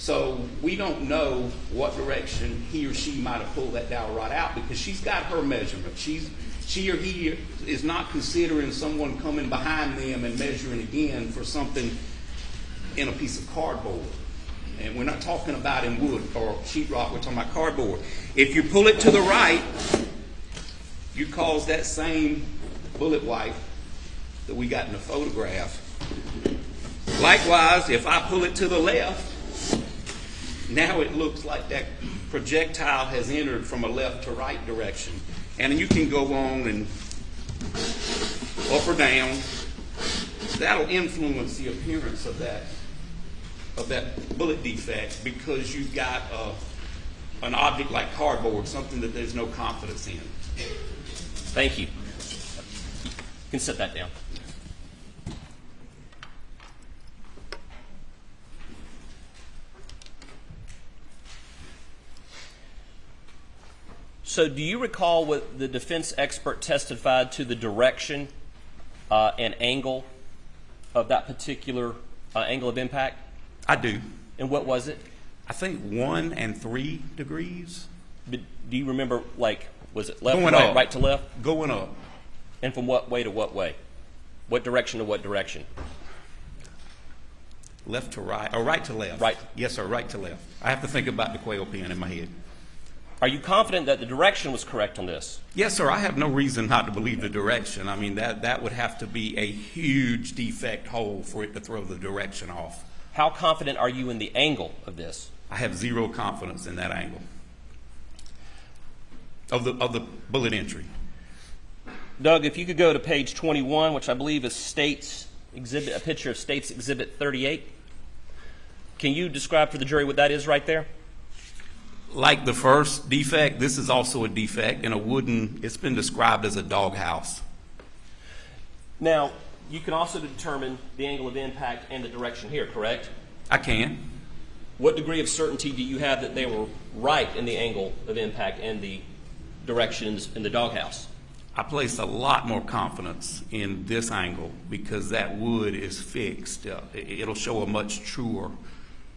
So we don't know what direction he or she might have pulled that dowel rod out because she's got her measurement. She or he is not considering someone coming behind them and measuring again for something in a piece of cardboard. And we're not talking about in wood or sheetrock, we're talking about cardboard. If you pull it to the right, you cause that same bullet wipe that we got in the photograph. Likewise, if I pull it to the left, now it looks like that projectile has entered from a left to right direction. And you can go on and up or down. That'll influence the appearance of that bullet defect because you've got an object like cardboard, something that there's no confidence in. Thank you. You can set that down. So do you recall what the defense expert testified to the direction and angle of that particular angle of impact? I do. And what was it? I think 1 and 3 degrees. But do you remember, like, was it left, Going right, up. right to left? Going up. And from what way to what way? What direction to what direction? Left to right, or right to left. Right. Yes, sir, right to left. I have to think about the quail pen in my head. Are you confident that the direction was correct on this? Yes, sir. I have no reason not to believe the direction. I mean, that would have to be a huge defect hole for it to throw the direction off. How confident are you in the angle of this? I have zero confidence in that angle of the bullet entry. Doug, if you could go to page 21, which I believe is State's exhibit, a picture of State's Exhibit 38. Can you describe for the jury what that is right there? Like the first defect, this is also a defect in a wooden, it's been described as a doghouse. Now, you can also determine the angle of impact and the direction here, correct? I can. What degree of certainty do you have that they were right in the angle of impact and the directions in the doghouse? I place a lot more confidence in this angle because that wood is fixed. It'll show a much truer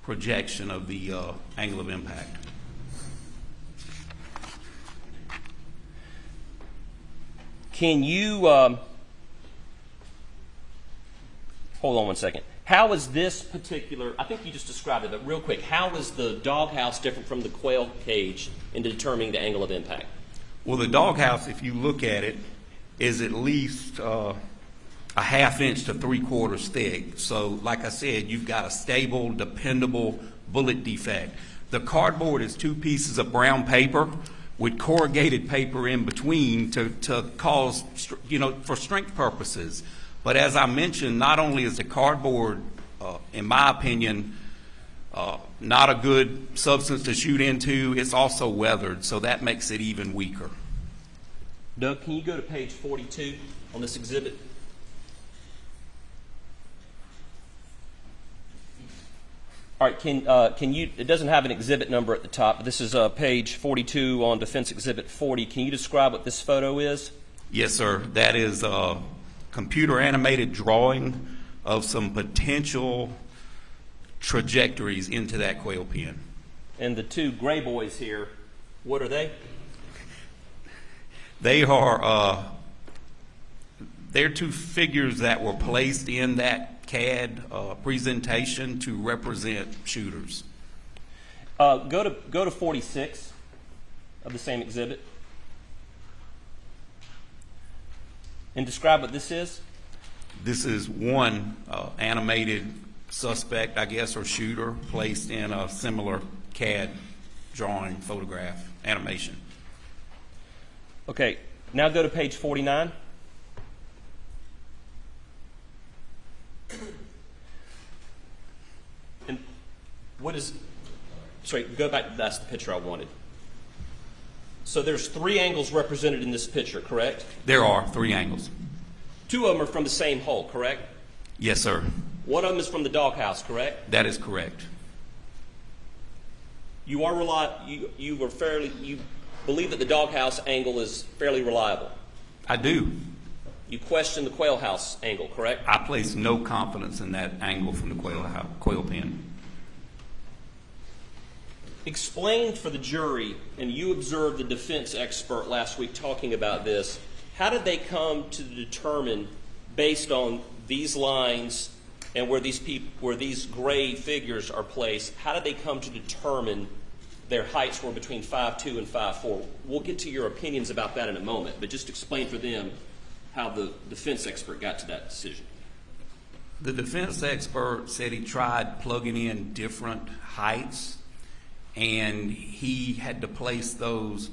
projection of the angle of impact. Can you, hold on one second. How is this particular, I think you just described it, but real quick, how is the doghouse different from the quail cage in determining the angle of impact? Well, the doghouse, if you look at it, is at least a 1/2 inch to 3/4 thick. So, like I said, you've got a stable, dependable bullet defect. The cardboard is 2 pieces of brown paper with corrugated paper in between to cause, for strength purposes. But as I mentioned, not only is the cardboard, in my opinion, not a good substance to shoot into, it's also weathered, so that makes it even weaker. Doug, can you go to page 42 on this exhibit? All right, can you, it doesn't have an exhibit number at the top, but this is page 42 on Defense Exhibit 40. Can you describe what this photo is? Yes, sir. That is a computer animated drawing of some potential trajectories into that quail pen. And the 2 gray boys here, what are they? They are, they're 2 figures that were placed in that CAD presentation to represent shooters. Go to 46 of the same exhibit and describe what this is. This is one animated suspect, I guess, or shooter placed in a similar CAD drawing, photograph, animation. Okay, now go to page 49. And what is, sorry, go back, that's the picture I wanted. So there's 3 angles represented in this picture, correct? There are 3 angles. 2 of them are from the same hole, correct? Yes, sir. One of them is from the doghouse, correct? That is correct. You believe that the doghouse angle is fairly reliable? I do. You question the quail house angle, correct? I place no confidence in that angle from the quail pen. explain for the jury, and you observed the defense expert last week talking about this, how did they come to determine, based on these lines and where these gray figures are placed, how did they come to determine their heights were between 5'2" and 5'4"? We'll get to your opinions about that in a moment, but just explain for them how the defense expert got to that decision. The defense expert said he tried plugging in different heights, and he had to place those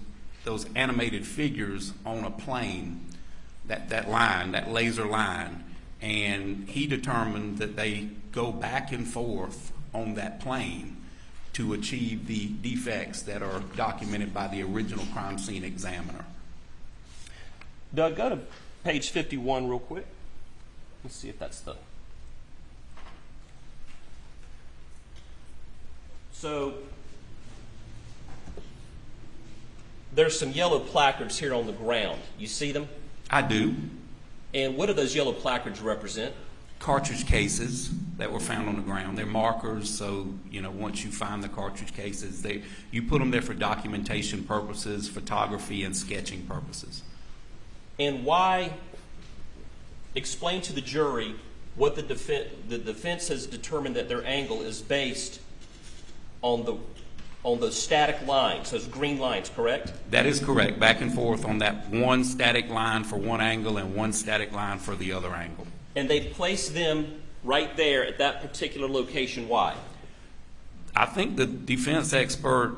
animated figures on a plane, that line, that laser line, and he determined that they go back and forth on that plane to achieve the defects that are documented by the original crime scene examiner. Doug, go to page 51 real quick. Let's see if that's the... So there's some yellow placards here on the ground. You see them? I do. And what do those yellow placards represent? Cartridge cases that were found on the ground. They're markers, so once you find the cartridge cases, you put them there for documentation purposes, photography, and sketching purposes. And why? Explain to the jury what the defense has determined that their angle is based on those static lines, those green lines, correct? That is correct. Back and forth on that one static line for one angle and one static line for the other angle. And they placed them right there at that particular location. Why? I think the defense expert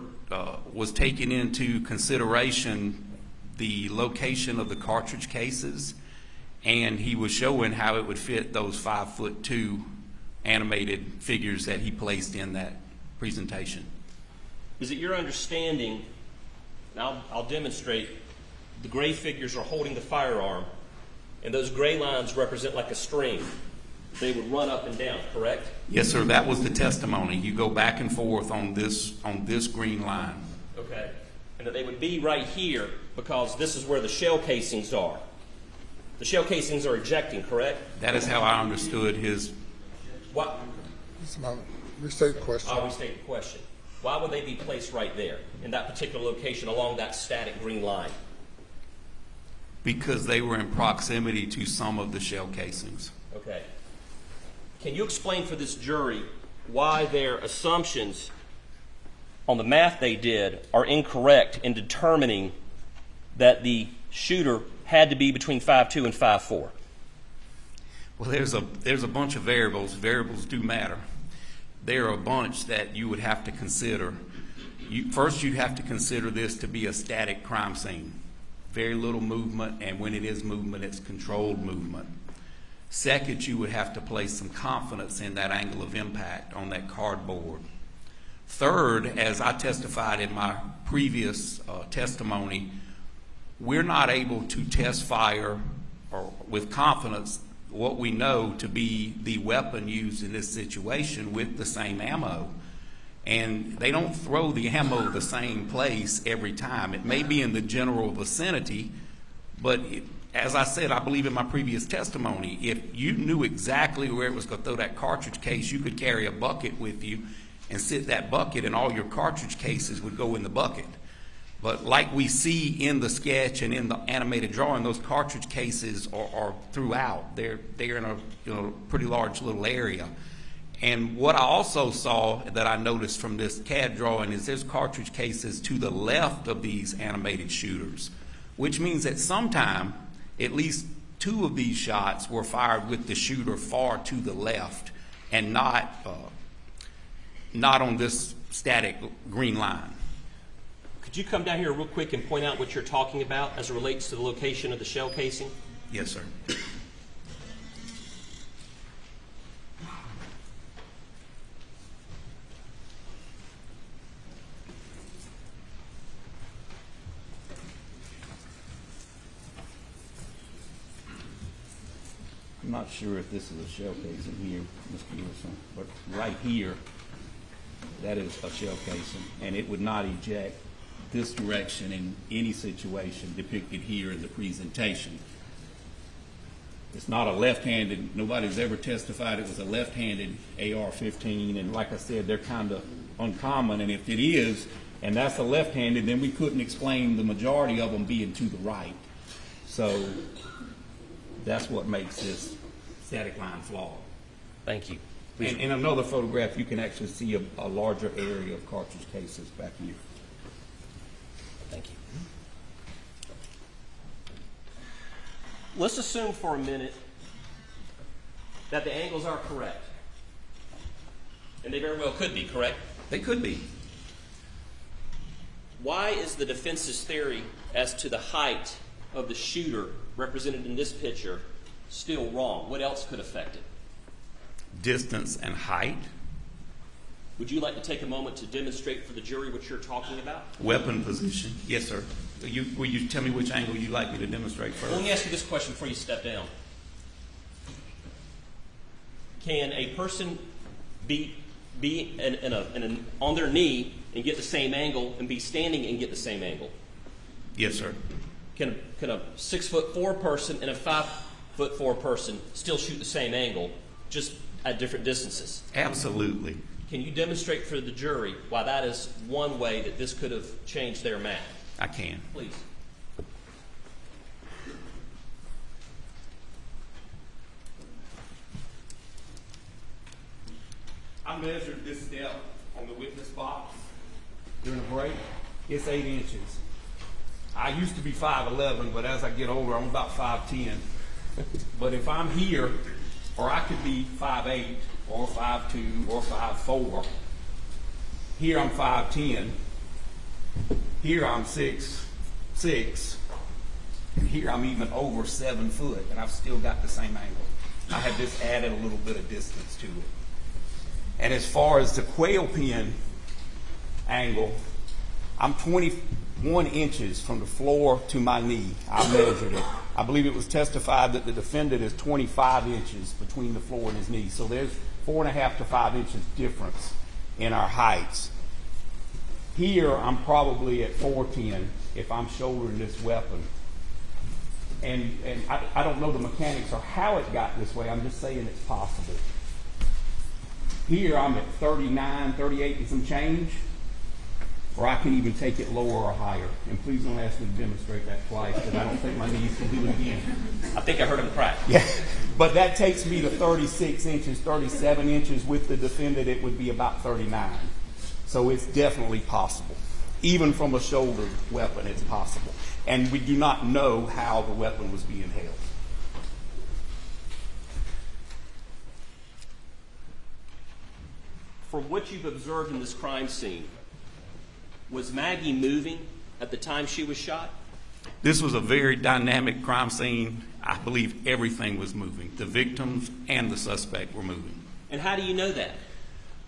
was taking into consideration the location of the cartridge cases, and he was showing how it would fit those 5'2" animated figures that he placed in that presentation. Is it your understanding, and I'll demonstrate, the gray figures are holding the firearm, and those gray lines represent like a string. They would run up and down, correct? Yes, sir. That was the testimony. You go back and forth on this green line. Okay. And that they would be right here because this is where the shell casings are. The shell casings are ejecting, correct? That is how I understood his... What? Restate the question. I'll restate the question. Why would they be placed right there in that particular location along that static green line? Because they were in proximity to some of the shell casings. Okay. Can you explain for this jury why their assumptions on the math they did are incorrect in determining that the shooter had to be between 5'2" and 5'4"? Well, there's a bunch of variables. Variables do matter. There are a bunch that you would have to consider. First, you'd have to consider this to be a static crime scene. Very little movement, and when it is movement, it's controlled movement. Second, you would have to place some confidence in that angle of impact on that cardboard. Third, as I testified in my previous testimony, we're not able to test fire or with confidence what we know to be the weapon used in this situation with the same ammo. And they don't throw the ammo the same place every time. It may be in the general vicinity, but as I said, I believe in my previous testimony, if you knew exactly where it was going to throw that cartridge case, you could carry a bucket with you and sit that bucket and all your cartridge cases would go in the bucket. But like we see in the sketch and in the animated drawing, those cartridge cases are throughout. They're in a pretty large little area. And what I also saw that I noticed from this CAD drawing is there's cartridge cases to the left of these animated shooters, which means that sometime at least two of these shots were fired with the shooter far to the left and not on this static green line. Could you come down here real quick and point out what you're talking about as it relates to the location of the shell casing? Yes, sir. I'm not sure if this is a shell casing here, Mr. Wilson, but right here, that is a shell casing, and it would not eject this direction in any situation depicted here in the presentation. It's not a left-handed, nobody's ever testified it was a left-handed AR-15, and like I said, they're kind of uncommon, and if it is, and that's a left-handed, then we couldn't explain the majority of them being to the right. So that's what makes this static line flawed. Thank you. And in another photograph, you can actually see a larger area of cartridge cases back here. Thank you. Let's assume for a minute that the angles are correct. And they very well could be, correct? They could be. Why is the defense's theory as to the height of the shooter represented in this picture still wrong? What else could affect it? Distance and height. Would you like to take a moment to demonstrate for the jury what you're talking about? Weapon position. Yes, sir. Will you tell me which angle you'd like me to demonstrate first? Well, let me ask you this question before you step down. Can a person be on their knee and get the same angle and be standing and get the same angle? Yes, sir. Can a 6'4" person and a 5'4" person still shoot the same angle, just at different distances? Absolutely. Can you demonstrate for the jury why that is one way that this could have changed their math? I can. Please. I measured this depth on the witness box during a break. It's 8 inches. I used to be 5'11", but as I get older, I'm about 5'10". But if I'm here, or I could be 5'8", or 5'2", or 5'4". Here I'm 5'10". Here I'm 6'6", and here I'm even over 7 foot, and I've still got the same angle. I have just added a little bit of distance to it. And as far as the quail pin angle, I'm 21 inches from the floor to my knee. I measured it. I believe it was testified that the defendant is 25 inches between the floor and his knee. So there's 4.5 to 5 inches difference in our heights. Here, I'm probably at 4'10" if I'm shouldering this weapon. And I don't know the mechanics or how it got this way. I'm just saying it's possible. Here, I'm at 39, 38 and some change. Or I can even take it lower or higher. And please don't ask me to demonstrate that twice, because I don't think my knees can do it again. I think I heard him crack. Yeah, but that takes me to 36 inches, 37 inches. With the defendant, it would be about 39. So it's definitely possible. Even from a shoulder weapon, it's possible. And we do not know how the weapon was being held. From what you've observed in this crime scene, was Maggie moving at the time she was shot? This was a very dynamic crime scene. I believe everything was moving. The victims and the suspect were moving. And how do you know that?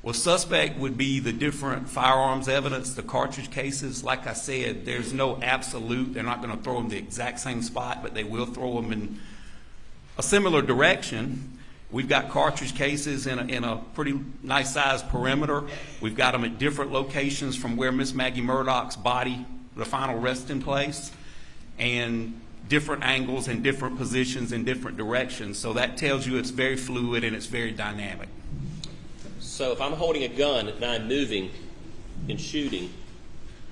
Well, suspect would be the different firearms evidence, the cartridge cases. Like I said, there's no absolute. They're not going to throw them the exact same spot, but they will throw them in a similar direction. We've got cartridge cases in a pretty nice sized perimeter. We've got them at different locations from where Miss Maggie Murdaugh's body, the final resting place, and different angles and different positions in different directions. So that tells you it's very fluid and it's very dynamic. So if I'm holding a gun and I'm moving and shooting,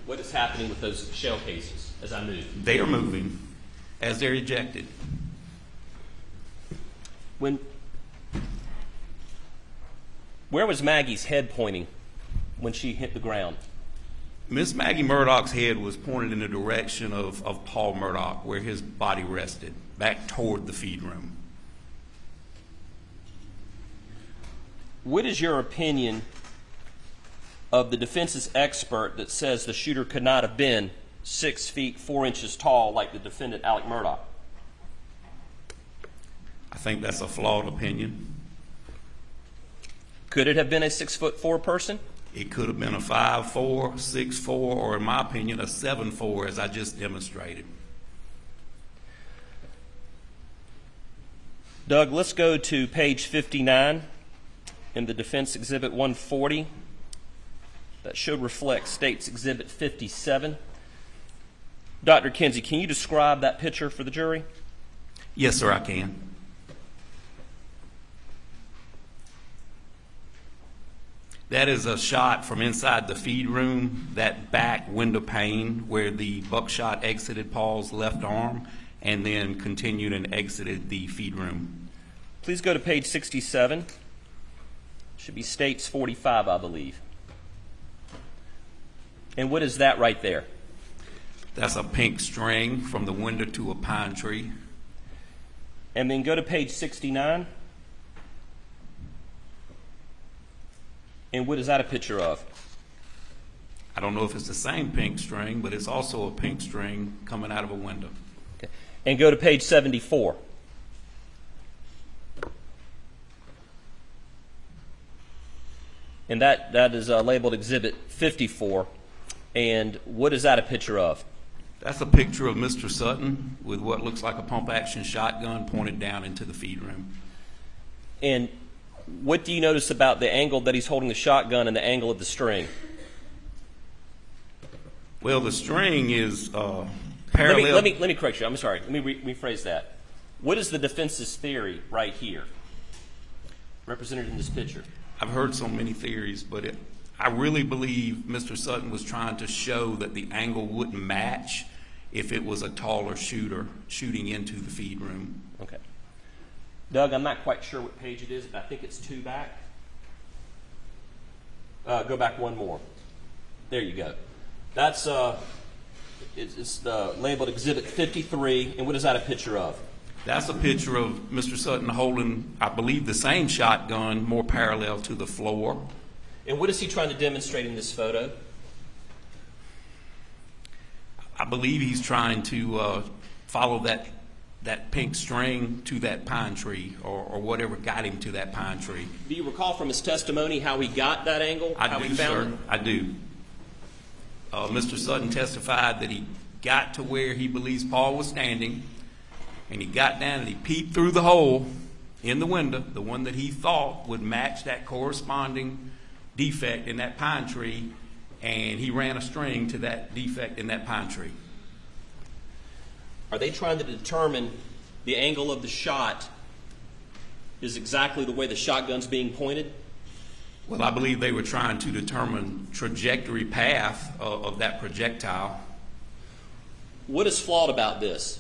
what is happening with those shell cases as I move? They are moving as they're ejected. Where was Maggie's head pointing when she hit the ground? Miss Maggie Murdaugh's head was pointed in the direction of Paul Murdaugh, where his body rested, back toward the feed room. What is your opinion of the defense's expert that says the shooter could not have been 6 feet 4 inches tall like the defendant, Alex Murdaugh? I think that's a flawed opinion. Could it have been a 6'4" person? It could have been a 5'4", 6'4", or in my opinion, a 7'4", as I just demonstrated. Doug, let's go to page 59 in the Defense Exhibit 140. That should reflect State's Exhibit 57. Dr. Kinsey, can you describe that picture for the jury? Yes, sir, I can. That is a shot from inside the feed room, that back window pane where the buckshot exited Paul's left arm and then continued and exited the feed room. Please go to page 67. Should be States 45, I believe. And what is that right there? That's a pink string from the window to a pine tree. And then go to page 69. And what is that a picture of? I don't know if it's the same pink string, but it's also a pink string coming out of a window. Okay. And go to page 74. And that is labeled Exhibit 54. And what is that a picture of? That's a picture of Mr. Sutton with what looks like a pump-action shotgun pointed down into the feed room. And what do you notice about the angle that he's holding the shotgun and the angle of the string? Well, the string is parallel. Let me correct you. I'm sorry. Let me rephrase that. What is the defense's theory right here, represented in this picture? I've heard so many theories, but I really believe Mr. Sutton was trying to show that the angle wouldn't match if it was a taller shooter shooting into the feed room. Okay. Doug, I'm not quite sure what page it is, but I think it's 2 back. Go back one more. There you go. That's it's labeled Exhibit 53, and what is that a picture of? That's a picture of Mr. Sutton holding, I believe, the same shotgun, more parallel to the floor. And what is he trying to demonstrate in this photo? I believe he's trying to follow that pink string to that pine tree, or whatever got him to that pine tree. Do you recall from his testimony how he got that angle? I do, sir. I do. Mr. Sutton testified that he got to where he believes Paul was standing, and he got down and he peeped through the hole in the window, the one that he thought would match that corresponding defect in that pine tree, and he ran a string to that defect in that pine tree. Are they trying to determine the angle of the shot is exactly the way the shotgun's being pointed? Well, I believe they were trying to determine trajectory path of that projectile. What is flawed about this?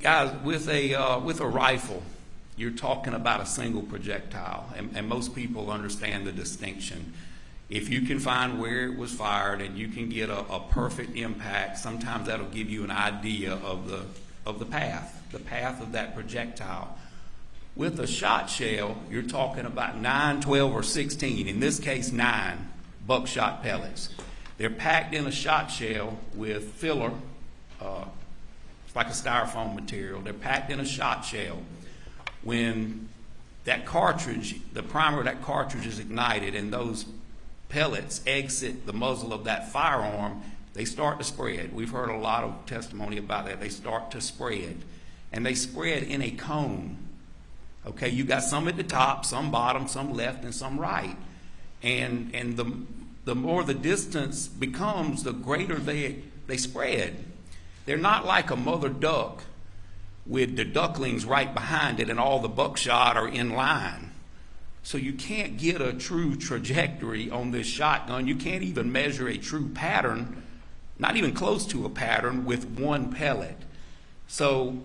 Guys, with a rifle, you're talking about a single projectile, and most people understand the distinction. If you can find where it was fired and you can get a perfect impact, sometimes that'll give you an idea of the path of that projectile. With a shot shell, you're talking about 9, 12, or 16, in this case 9 buckshot pellets. They're packed in a shot shell with filler, it's like a styrofoam material. They're packed in a shot shell. When that cartridge, the primer of that cartridge is ignited and those pellets exit the muzzle of that firearm, they start to spread. We've heard a lot of testimony about that. They start to spread, and they spread in a cone. Okay, you got some at the top, some bottom, some left, and some right. And the more the distance becomes, the greater they spread. They're not like a mother duck with the ducklings right behind it and all the buckshot are in line. So you can't get a true trajectory on this shotgun. You can't even measure a true pattern, not even close to a pattern, with one pellet. So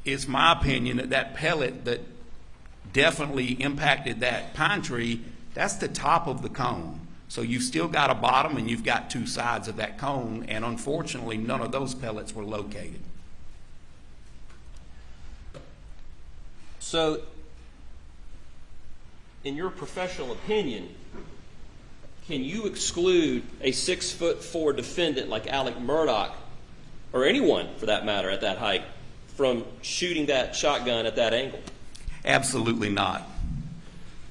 it's my opinion that that pellet that definitely impacted that pine tree, that's the top of the cone. So you've still got a bottom and you've got two sides of that cone, and unfortunately none of those pellets were located. So, in your professional opinion, can you exclude a 6'4" defendant like Alex Murdaugh, or anyone for that matter at that height, from shooting that shotgun at that angle? Absolutely not.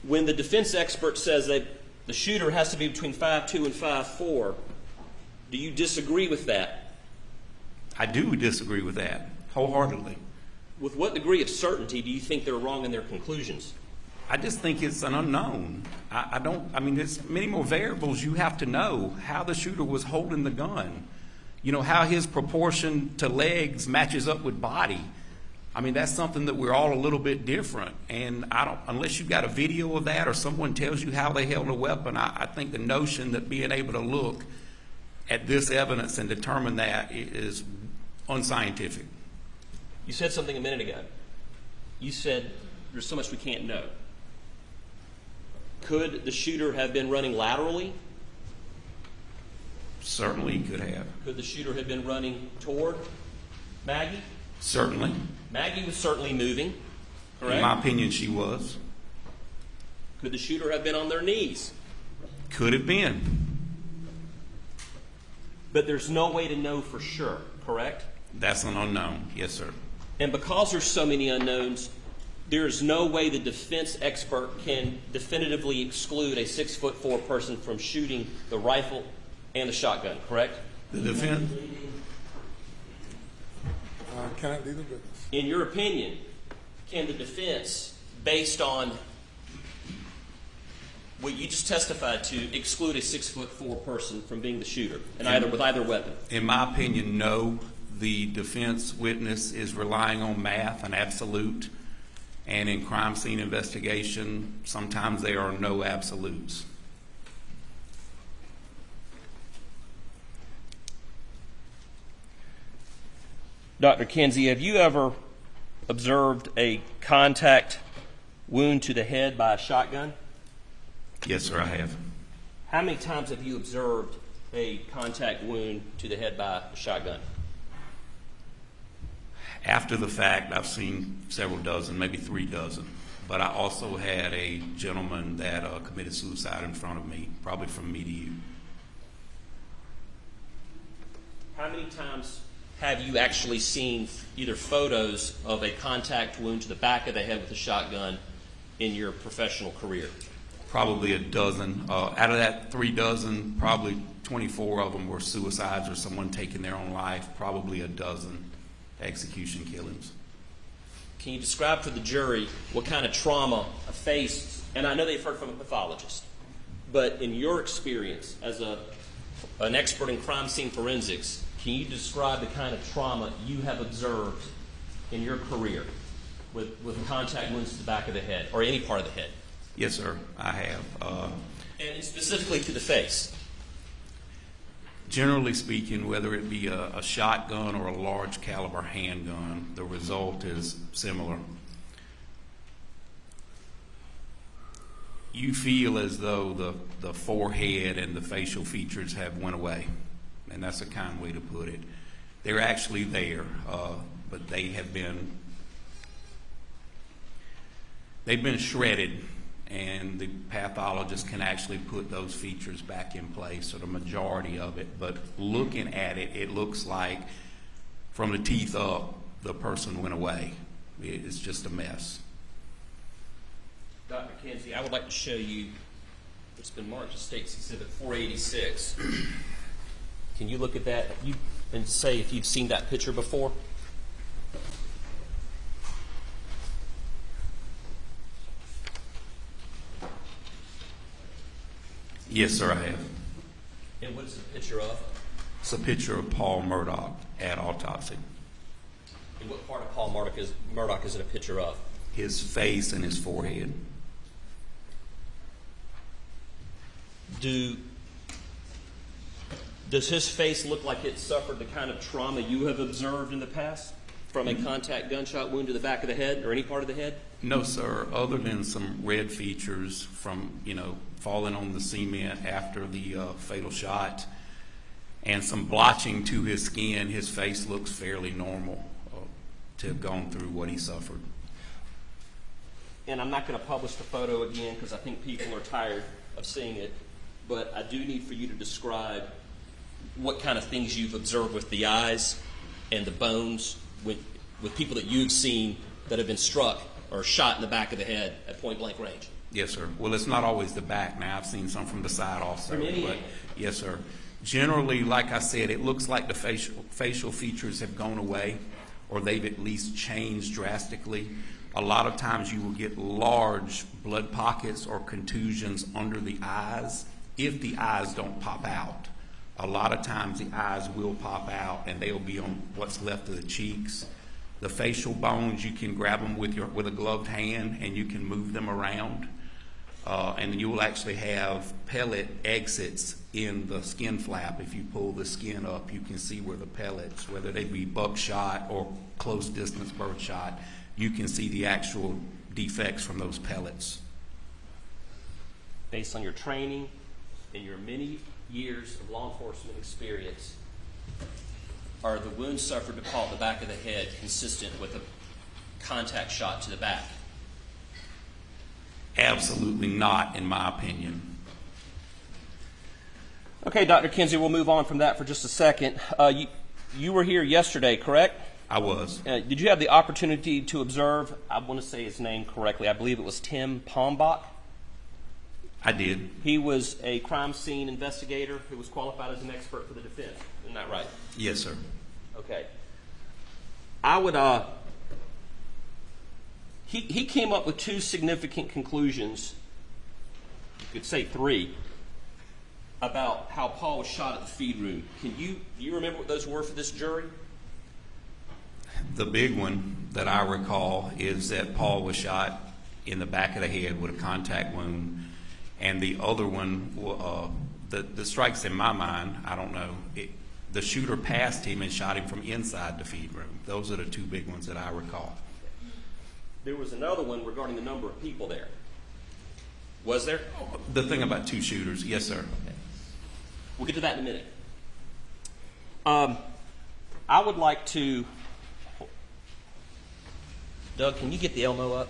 When the defense expert says that the shooter has to be between 5'2" and 5'4", do you disagree with that? I do disagree with that, wholeheartedly. With what degree of certainty do you think they're wrong in their conclusions? I just think it's an unknown. I mean, there's many more variables you have to know. How the shooter was holding the gun. You know, how his proportion to legs matches up with body. I mean, that's something that we're all a little bit different. And unless you've got a video of that or someone tells you how they held a weapon, I think the notion that being able to look at this evidence and determine that is unscientific. You said something a minute ago. You said there's so much we can't know. Could the shooter have been running laterally? Certainly he could have. Could the shooter have been running toward Maggie? Certainly. Maggie was certainly moving, correct? In my opinion, she was. Could the shooter have been on their knees? Could have been. But there's no way to know for sure, correct? That's an unknown, yes, sir. And because there's so many unknowns, there's no way the defense expert can definitively exclude a 6'4" person from shooting the rifle and the shotgun, correct? The defense? Can I leave the witness? In your opinion, can the defense, based on what you just testified to, exclude a 6'4" person from being the shooter, and with either weapon? In my opinion, no. The defense witness is relying on math and absolute, and in crime scene investigation, sometimes there are no absolutes. Dr. Kinsey, have you ever observed a contact wound to the head by a shotgun? Yes, sir, I have. How many times have you observed a contact wound to the head by a shotgun? After the fact, I've seen several dozen, maybe 3 dozen. But I also had a gentleman that committed suicide in front of me, probably from me to you. How many times have you actually seen either photos of a contact wound to the back of the head with a shotgun in your professional career? Probably a dozen. Out of that 3 dozen, probably 24 of them were suicides or someone taking their own life, probably a dozen execution killings. Can you describe for the jury what kind of trauma a face, and I know they've heard from a pathologist, but in your experience as an expert in crime scene forensics, can you describe the kind of trauma you have observed in your career with contact wounds to the back of the head or any part of the head? Yes, sir, I have. And specifically to the face? Generally speaking, whether it be a shotgun or a large caliber handgun, the result is similar. You feel as though the forehead and the facial features have went away, and that's a kind way to put it. They're actually there, but they've been shredded, and the pathologist can actually put those features back in place, or the majority of it. But looking at it, it looks like from the teeth up, the person went away. It's just a mess. Dr. Kinsey, I would like to show you what's been marked as State's Exhibit 486. Can you look at that and say if you've seen that picture before? Yes, sir, I have. And what is the picture of? It's a picture of Paul Murdaugh at autopsy. And what part of Paul Murdaugh is it a picture of? His face and his forehead. Does his face look like it suffered the kind of trauma you have observed in the past from a contact gunshot wound to the back of the head or any part of the head? No, sir, other than some red features from, falling on the cement after the fatal shot and some blotching to his skin, his face looks fairly normal to have gone through what he suffered. And I'm not going to publish the photo again because I think people are tired of seeing it, but I do need for you to describe what kind of things you've observed with the eyes and the bones with people that you've seen that have been struck or shot in the back of the head at point-blank range. Yes, sir. Well, it's not always the back now. I've seen some from the side also. From any but angle. Yes, sir. Generally, like I said, it looks like the facial features have gone away, or they've at least changed drastically. A lot of times you will get large blood pockets or contusions under the eyes if the eyes don't pop out. A lot of times the eyes will pop out and they'll be on what's left of the cheeks. The facial bones, you can grab them with a gloved hand and you can move them around. And you will actually have pellet exits in the skin flap. If you pull the skin up, you can see where the pellets, whether they be buckshot or close distance birdshot, you can see the actual defects from those pellets. Based on your training and your many years of law enforcement experience, are the wounds suffered to Paul at the back of the head consistent with a contact shot to the back? Absolutely not, in my opinion. Okay, Dr. Kinsey, we'll move on from that for just a second. You were here yesterday, correct? I was. Did you have the opportunity to observe, I want to say his name correctly, I believe it was Tim Pombach? I did. He was a crime scene investigator who was qualified as an expert for the defense. Isn't that right? Yes, sir. Okay. He came up with two significant conclusions, you could say three, about how Paul was shot at the feed room. Do you remember what those were for this jury? The big one that I recall is that Paul was shot in the back of the head with a contact wound. And the other one, the strikes in my mind, I don't know, the shooter passed him and shot him from inside the feed room. Those are the two big ones that I recall. There was another one regarding the number of people there. Was there? The thing about two shooters, yes, sir. Okay. We'll get to that in a minute. I would like to, Doug, can you get the Elmo up?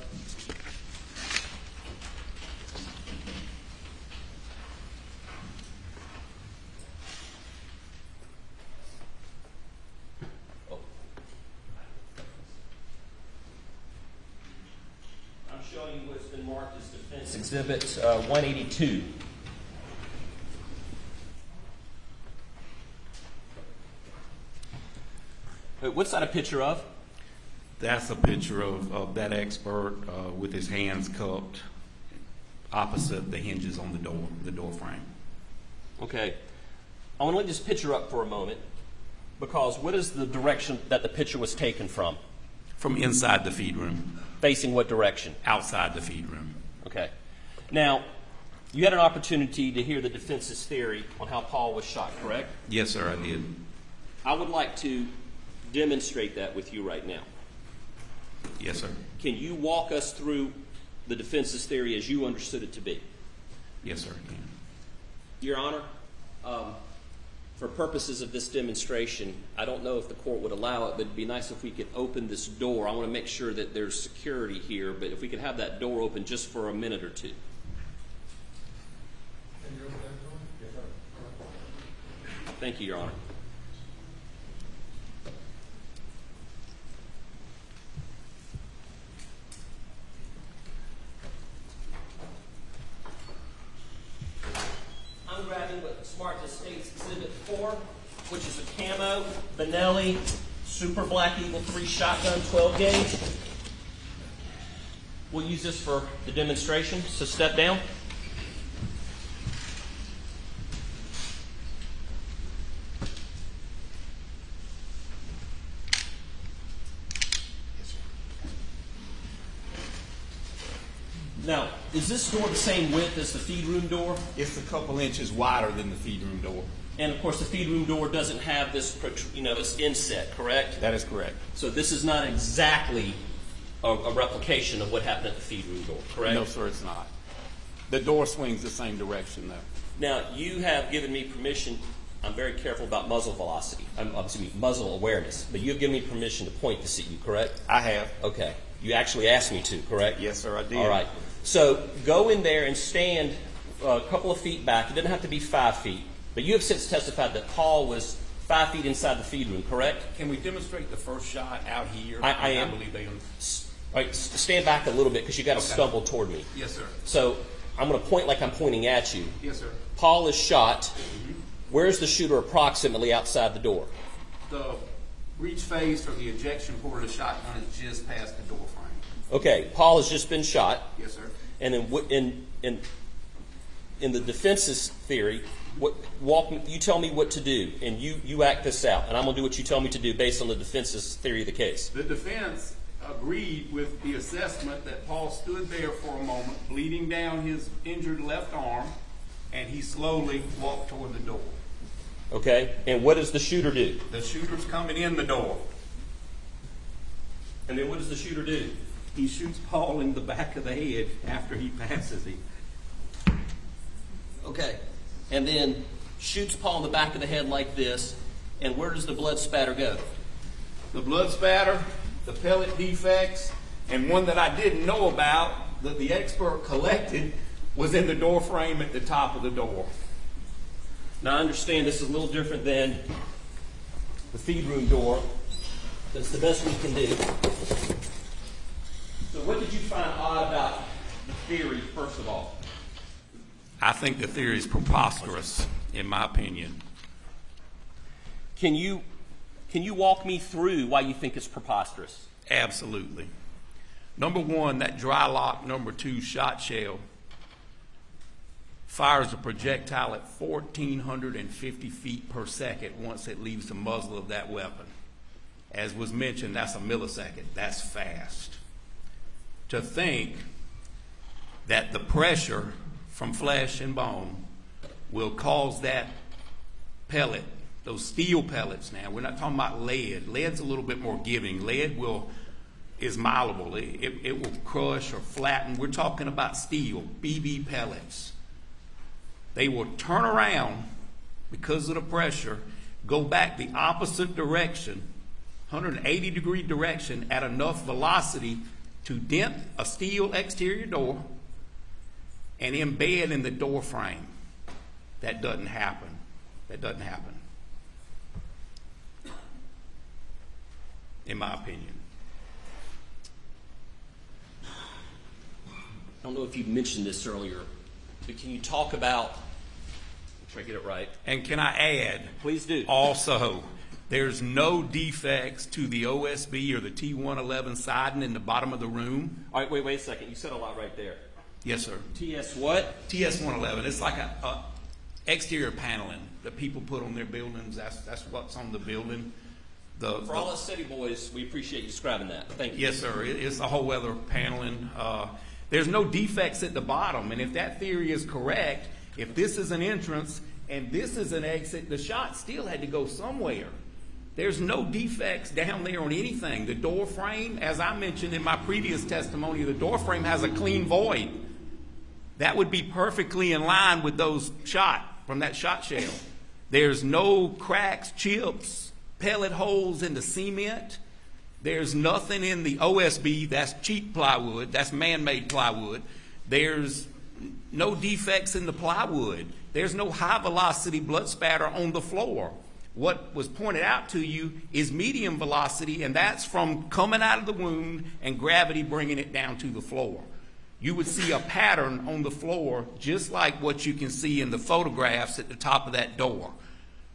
Exhibit 182. What's that a picture of? That's a picture of that expert with his hands cupped opposite the hinges on the door frame. Okay. I want to leave this picture up for a moment because what is the direction that the picture was taken from? From inside the feed room. Facing what direction? Outside the feed room. Okay. Now, you had an opportunity to hear the defense's theory on how Paul was shot, correct? Yes, sir, I did. I would like to demonstrate that with you right now. Yes, sir. Can you walk us through the defense's theory as you understood it to be? Yes, sir, I can. Your Honor, for purposes of this demonstration, I don't know if the court would allow it, but it'd be nice if we could open this door. I want to make sure that there's security here, but if we could have that door open just for a minute or two. Thank you, Your Honor. I'm grabbing what Smart States Exhibit 4, which is a camo Benelli Super Black Eagle 3 shotgun 12 gauge. We'll use this for the demonstration, so step down. Now, is this door the same width as the feed room door? It's a couple inches wider than the feed room door. And, of course, the feed room door doesn't have this, this inset, correct? That is correct. So this is not exactly a replication of what happened at the feed room door, correct? No, sir, it's not. The door swings the same direction, though. Now, you have given me permission. I'm very careful about muzzle velocity. Muzzle awareness. But you have given me permission to point this at you, correct? I have. Okay. You actually asked me to, correct? Yes, sir, I did. All right. So go in there and stand a couple of feet back. It doesn't have to be 5 feet. But you have since testified that Paul was 5 feet inside the feed room, correct? Can we demonstrate the first shot out here? I am. I believe they are. All right, stand back a little bit because you got to stumble toward me. Yes, sir. So I'm going to point like I'm pointing at you. Yes, sir. Paul is shot. Mm-hmm. Where's the shooter approximately outside the door? The breech phase for the ejection port of the shotgun is just past the door frame. Okay, Paul has just been shot. Yes, sir. And then in the defense's theory, you tell me what to do, and you act this out, and I'm going to do what you tell me to do based on the defense's theory of the case. The defense agreed with the assessment that Paul stood there for a moment, bleeding down his injured left arm, and he slowly walked toward the door. Okay, and what does the shooter do? The shooter's coming in the door. And then what does the shooter do? He shoots Paul in the back of the head after he passes him. Okay, and then shoots Paul in the back of the head like this, and where does the blood spatter go? The blood spatter, the pellet defects, and one that I didn't know about that the expert collected was in the door frame at the top of the door. Now, I understand this is a little different than the feed room door. That's the best we can do. So what did you find odd about the theory, first of all? I think the theory is preposterous, in my opinion. Can you walk me through why you think it's preposterous? Absolutely. Number one, that dry lock number 2 shot shell fires a projectile at 1,450 feet per second once it leaves the muzzle of that weapon. As was mentioned, that's a millisecond. That's fast. To think that the pressure from flesh and bone will cause that pellet, those steel pellets now, we're not talking about lead. Lead's a little bit more giving. Lead is malleable. It will crush or flatten. We're talking about steel, BB pellets. They will turn around because of the pressure, go back the opposite direction, 180-degree direction at enough velocity to dent a steel exterior door and embed in the door frame. That doesn't happen. That doesn't happen, in my opinion. I don't know if you mentioned this earlier, but can you talk about, make sure I get it right. And can I add? Please do. Also, there's no defects to the OSB or the T111 siding in the bottom of the room. All right, wait a second. You said a lot right there. Yes, sir. TS what? TS111. It's like a exterior paneling that people put on their buildings. That's what's on the building. For all us city boys, we appreciate you describing that. Thank you. Yes, sir. It's a whole other paneling. There's no defects at the bottom, and if that theory is correct, if this is an entrance and this is an exit, the shot still had to go somewhere. There's no defects down there on anything. The door frame, as I mentioned in my previous testimony, the door frame has a clean void. That would be perfectly in line with those shot from that shot shell. There's no cracks, chips, pellet holes in the cement. There's nothing in the OSB. That's cheap plywood. That's man-made plywood. There's no defects in the plywood. There's no high-velocity blood spatter on the floor. What was pointed out to you is medium velocity, and that's from coming out of the wound and gravity bringing it down to the floor. You would see a pattern on the floor just like what you can see in the photographs at the top of that door.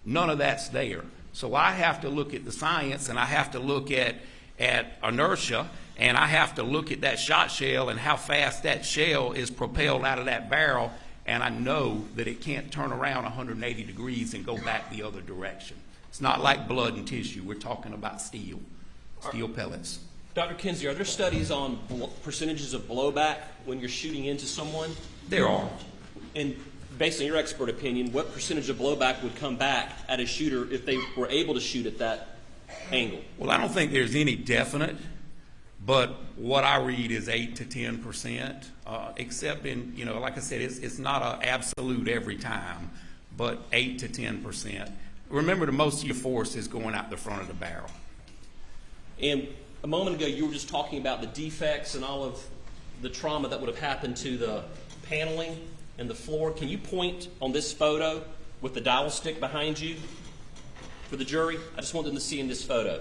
None of that's there. So I have to look at the science, and I have to look at inertia, and I have to look at that shot shell and how fast that shell is propelled out of that barrel, and I know that it can't turn around 180 degrees and go back the other direction. It's not like blood and tissue. We're talking about steel pellets. Dr. Kinsey, are there studies on percentages of blowback when you're shooting into someone? There are. And based on your expert opinion, what percentage of blowback would come back at a shooter if they were able to shoot at that angle? Well, I don't think there's any definite, but what I read is 8 to 10%, except in, like I said, it's not an absolute every time, but 8 to 10%. Remember, the most of your force is going out the front of the barrel. And a moment ago, you were just talking about the defects and all of the trauma that would have happened to the paneling and the floor. Can you point on this photo with the dial stick behind you for the jury? I just want them to see in this photo.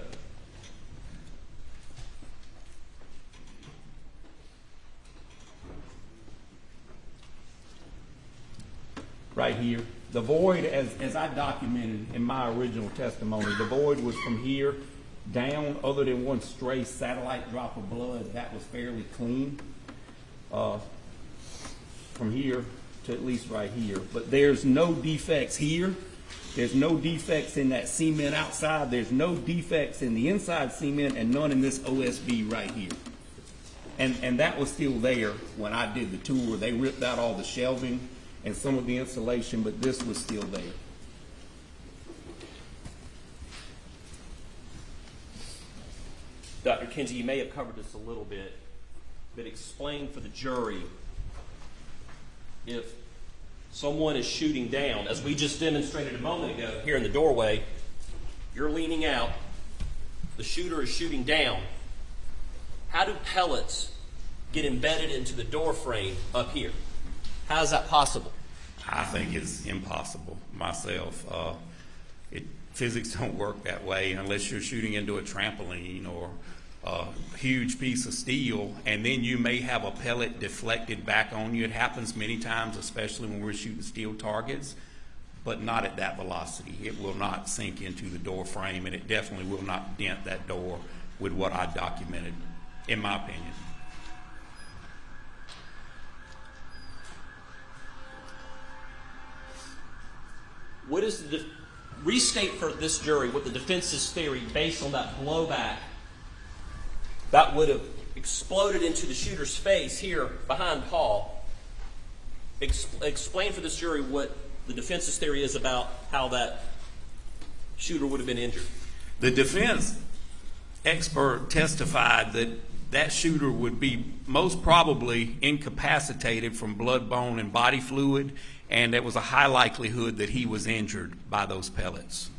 Right here. The void, as I documented in my original testimony, the void was from here down, other than one stray satellite drop of blood. That was fairly clean. From here to at least right here. But there's no defects here. There's no defects in that cement outside. There's no defects in the inside cement and none in this OSB right here. And that was still there when I did the tour. They ripped out all the shelving and some of the insulation, but this was still there. Dr. Kinsey, you may have covered this a little bit, but explain for the jury if someone is shooting down, as we just demonstrated a moment ago here in the doorway, you're leaning out, the shooter is shooting down. How do pellets get embedded into the door frame up here? How is that possible? I think it's impossible myself. Physics don't work that way unless you're shooting into a trampoline or a huge piece of steel, and then you may have a pellet deflected back on you. It happens many times, especially when we're shooting steel targets, but not at that velocity. It will not sink into the door frame, and it definitely will not dent that door with what I documented, in my opinion. What is the restate for this jury what the defense's theory based on that blowback that would have exploded into the shooter's face here behind Paul? Explain for this jury what the defense's theory is about how that shooter would have been injured. The defense expert testified that that shooter would be most probably incapacitated from blood, bone, and body fluid, and there was a high likelihood that he was injured by those pellets.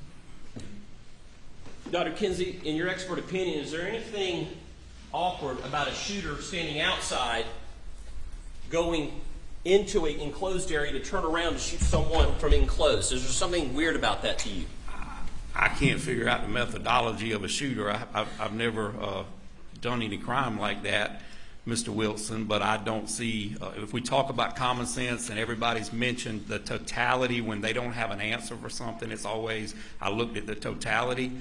Dr. Kinsey, in your expert opinion, is there anything awkward about a shooter standing outside going into an enclosed area to turn around to shoot someone from enclosed? Is there something weird about that to you? I can't figure out the methodology of a shooter. I've never done any crime like that, Mr. Wilson, but I don't see, if we talk about common sense and everybody's mentioned the totality when they don't have an answer for something, it's always, I looked at the totality,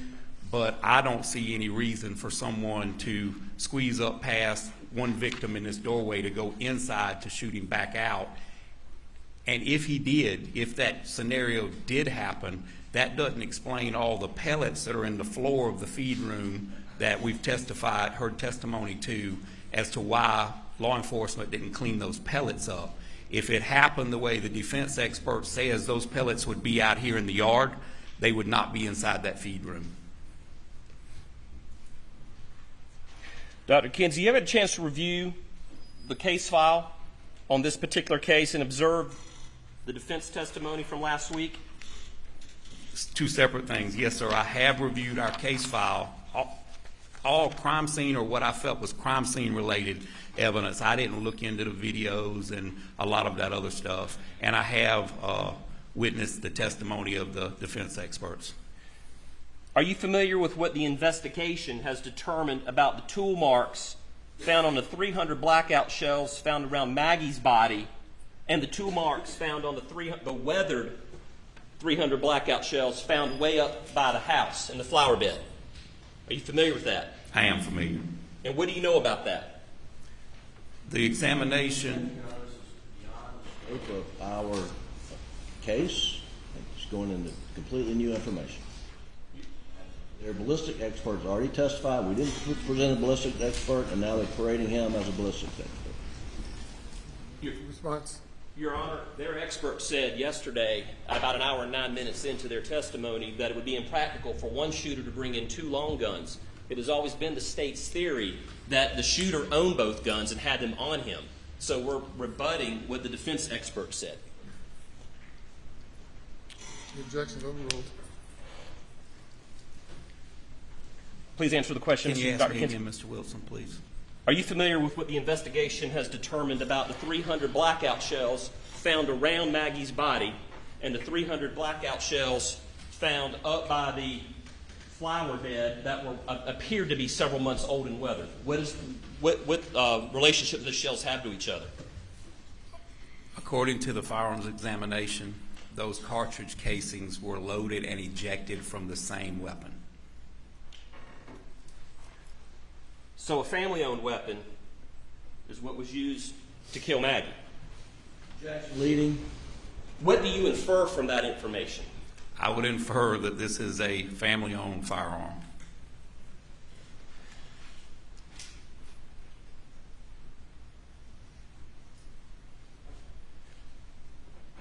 but I don't see any reason for someone to squeeze up past one victim in this doorway to go inside to shoot him back out. And if he did, if that scenario did happen, that doesn't explain all the pellets that are in the floor of the feed room that we've testified, heard testimony to, as to why law enforcement didn't clean those pellets up. If it happened the way the defense expert says those pellets would be out here in the yard, they would not be inside that feed room. Dr. Kinsey, you ever had a chance to review the case file on this particular case and observe the defense testimony from last week? Two separate things. Yes, sir, I have reviewed our case file. All crime scene or what I felt was crime scene related evidence. I didn't look into the videos and a lot of that other stuff. And I have witnessed the testimony of the defense experts. Are you familiar with what the investigation has determined about the tool marks found on the 300 blackout shells found around Maggie's body and the tool marks found on the weathered 300 blackout shells found way up by the house in the flower bed? Are you familiar with that? I am familiar. And what do you know about that? The examination. Of our case, it's going into completely new information. Their ballistic experts already testified. We didn't present a ballistic expert, and now they're parading him as a ballistic expert. Response? Your Honor, their expert said yesterday, about an hour and 9 minutes into their testimony, that it would be impractical for one shooter to bring in two long guns. It has always been the state's theory that the shooter owned both guns and had them on him. So we're rebutting what the defense expert said. The objection's overruled. Please answer the question, Can you ask Dr. me Kinsey. again, Mr. Wilson, please? Are you familiar with what the investigation has determined about the 300 blackout shells found around Maggie's body and the 300 blackout shells found up by the flower bed that appeared to be several months old and weathered? What relationship do the shells have to each other? According to the firearms examination, those cartridge casings were loaded and ejected from the same weapon. So a family-owned weapon is what was used to kill Maggie. Objection leading. What do you infer from that information? I would infer that this is a family-owned firearm.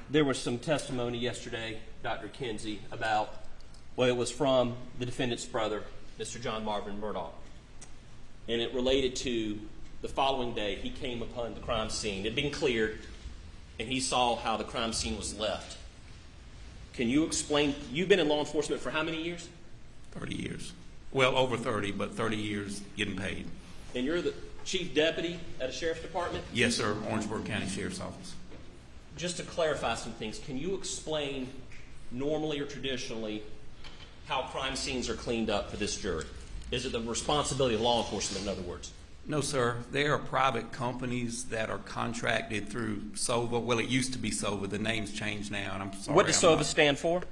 There was some testimony yesterday, Dr. Kinsey, about, well, it was from the defendant's brother, Mr. John Marvin Murdaugh. And it related to the following day he came upon the crime scene. It had been cleared, and he saw how the crime scene was left. Can you explain? You've been in law enforcement for how many years? 30 years. Well, over 30, but 30 years getting paid. And you're the chief deputy at a sheriff's department? Yes, sir. Orangeburg County Sheriff's Office. Just to clarify some things, can you explain normally or traditionally how crime scenes are cleaned up for this jury? Is it the responsibility of law enforcement, in other words? No, sir. There are private companies that are contracted through SOVA. Well, it used to be SOVA. The name's changed now, and I'm sorry. What does SOVA stand for?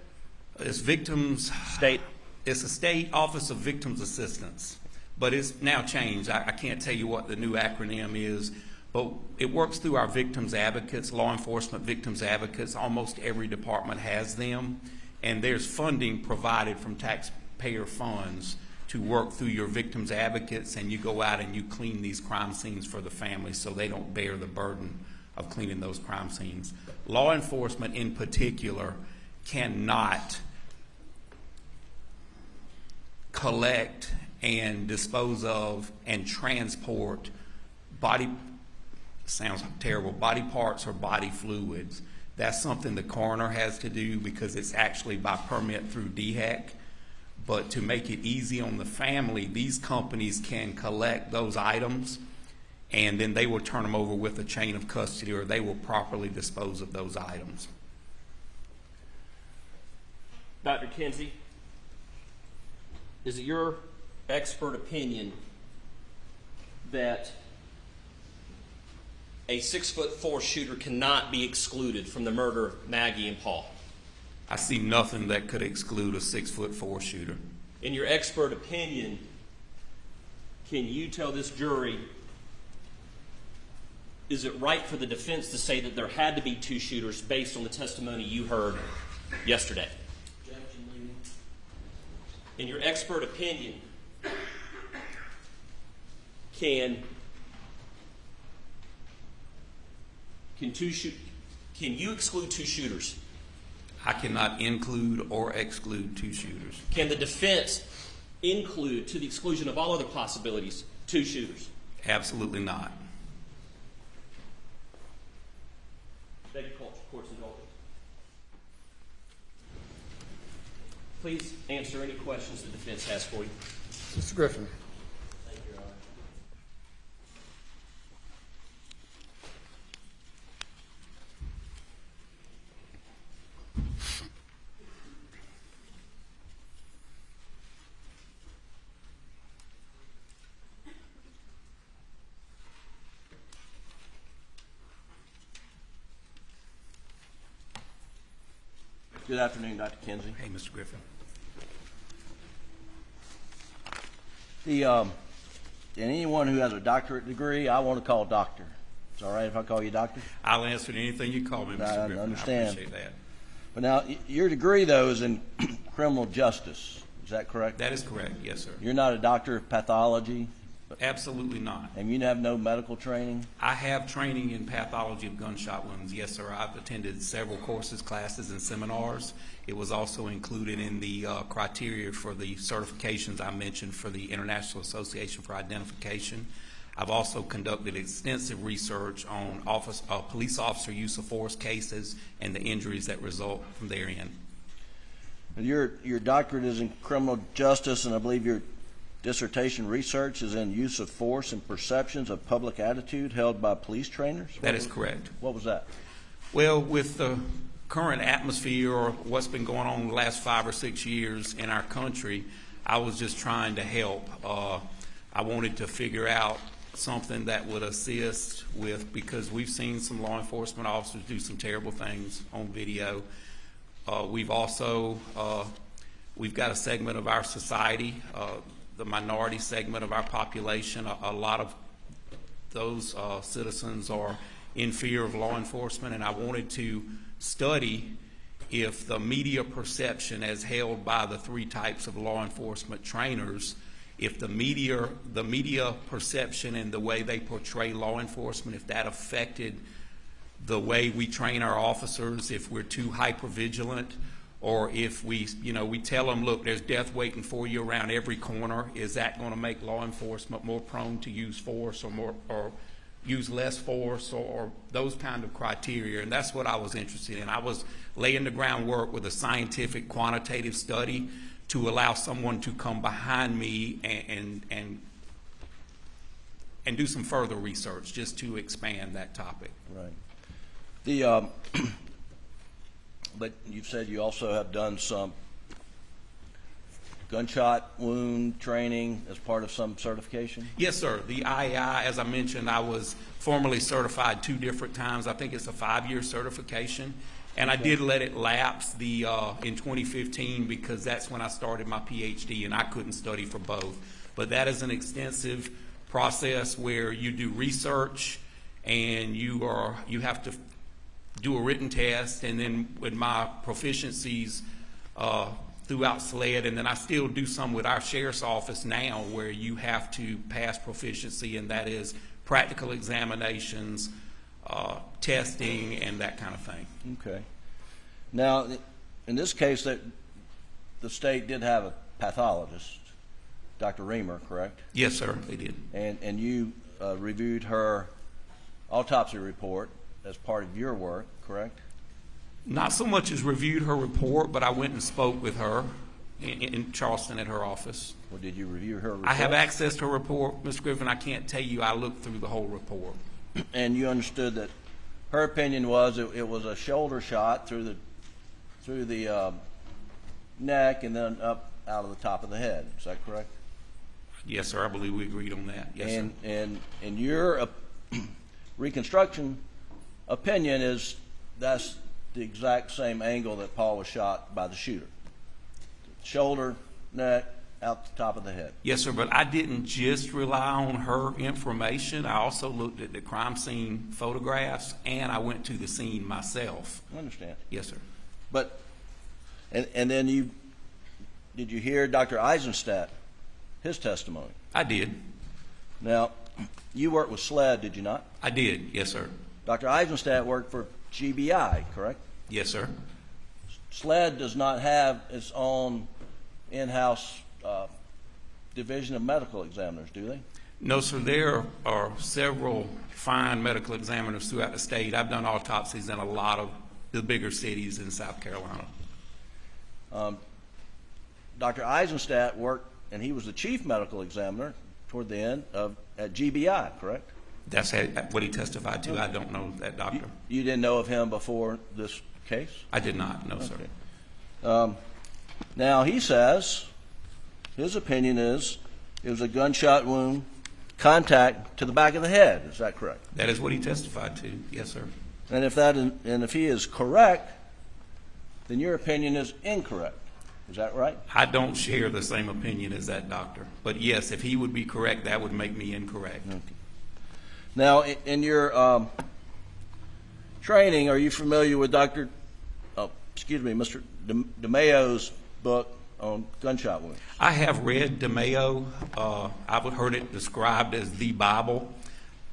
It's Victims... State? It's a State Office of Victims Assistance, but it's now changed. I can't tell you what the new acronym is, but it works through our victims advocates, law enforcement victims advocates. Almost every department has them, and there's funding provided from taxpayer funds to work through your victims advocates, and you go out and you clean these crime scenes for the families so they don't bear the burden of cleaning those crime scenes. Law enforcement in particular cannot collect and dispose of and transport body parts or body fluids. That's something the coroner has to do because it's actually by permit through DHEC. But to make it easy on the family, these companies can collect those items and then they will turn them over with a chain of custody, or they will properly dispose of those items. Dr. Kinsey, is it your expert opinion that a 6'4" shooter cannot be excluded from the murder of Maggie and Paul? I see nothing that could exclude a 6'4" shooter. In your expert opinion, can you tell this jury, is it right for the defense to say that there had to be two shooters based on the testimony you heard yesterday? In your expert opinion, can you exclude two shooters? I cannot include or exclude two shooters. Can the defense include, to the exclusion of all other possibilities, two shooters? Absolutely not. Thank you, court's indulgence. Please answer any questions the defense has for you. Mr. Griffin. Thank you, Your Honor. Good afternoon, Dr. Kinsey. Hey, Mr. Griffin. And anyone who has a doctorate degree, I want to call doctor. It's all right if I call you doctor? I'll answer anything you call me, Mr. Griffin. I understand. I appreciate that. But now, your degree, though, is in criminal justice. Is that correct? That is correct, yes, sir. You're not a doctor of pathology? Absolutely not. And you have no medical training? I have training in pathology of gunshot wounds, yes, sir. I've attended several courses, classes, and seminars. It was also included in the criteria for the certifications I mentioned for the International Association for Identification. I've also conducted extensive research on police officer use of force cases and the injuries that result from therein. Your doctorate is in criminal justice, and I believe your dissertation research is in use of force and perceptions of public attitude held by police trainers? That is correct. What was that? Well, with the current atmosphere or what's been going on the last 5 or 6 years in our country, I was just trying to help. I wanted to figure out something that would assist with, because we've seen some law enforcement officers do some terrible things on video. We've also, we've got a segment of our society, the minority segment of our population. A lot of those citizens are in fear of law enforcement, and I wanted to study if the media perception as held by the three types of law enforcement trainers, if the media perception and the way they portray law enforcement, if that affected the way we train our officers, if we're too hypervigilant, or if we tell them, look, there's death waiting for you around every corner, is that going to make law enforcement more prone to use force or use less force or those kind of criteria? And that's what I was interested in. I was laying the groundwork with a scientific quantitative study to allow someone to come behind me and do some further research just to expand that topic. Right. But you've said you also have done some gunshot wound training as part of some certification? Yes, sir. The IAI, as I mentioned, I was formally certified 2 different times. I think it's a 5-year certification. And I did let it lapse in 2015 because that's when I started my PhD and I couldn't study for both. But that is an extensive process where you do research and you have to do a written test, and then with my proficiencies throughout SLED, and then I still do some with our sheriff's office now where you have to pass proficiency, and that is practical examinations, testing, and that kind of thing. Okay. Now, in this case, the state did have a pathologist, Dr. Riemer, correct? Yes, sir, they did. And you reviewed her autopsy report as part of your work, correct? Not so much as reviewed her report, but I went and spoke with her in Charleston at her office. Well, did you review her report? I have access to her report, Mr. Griffin. I can't tell you. I looked through the whole report. And you understood that her opinion was it was a shoulder shot through the neck and then up out of the top of the head. Is that correct? Yes, sir. I believe we agreed on that. Yes, sir. And your reconstruction opinion is that's the exact same angle that Paul was shot by the shooter. Shoulder, neck, out the top of the head. Yes, sir, but I didn't just rely on her information. I also looked at the crime scene photographs, and I went to the scene myself. I understand. Yes, sir. But, and then did you hear Dr. Eisenstadt, his testimony? I did. Now, you worked with SLED, did you not? I did, yes, sir. Dr. Eisenstadt worked for GBI, correct? Yes, sir. SLED does not have its own in-house division of medical examiners, do they? No, sir. There are several fine medical examiners throughout the state. I've done autopsies in a lot of the bigger cities in South Carolina. Dr. Eisenstadt worked, and he was the chief medical examiner toward the end at GBI, correct? That's what he testified to. I don't know that doctor. You didn't know of him before this case? I did not, no, sir. Okay. Now, he says, his opinion is, it was a gunshot wound, contact to the back of the head. Is that correct? That is what he testified to, yes, sir. And if he is correct, then your opinion is incorrect. Is that right? I don't share the same opinion as that doctor. But yes, if he would be correct, that would make me incorrect. Okay. Now, in your training, are you familiar with Mr. DeMayo's book on gunshot wounds? I have read DeMayo. I've heard it described as the Bible.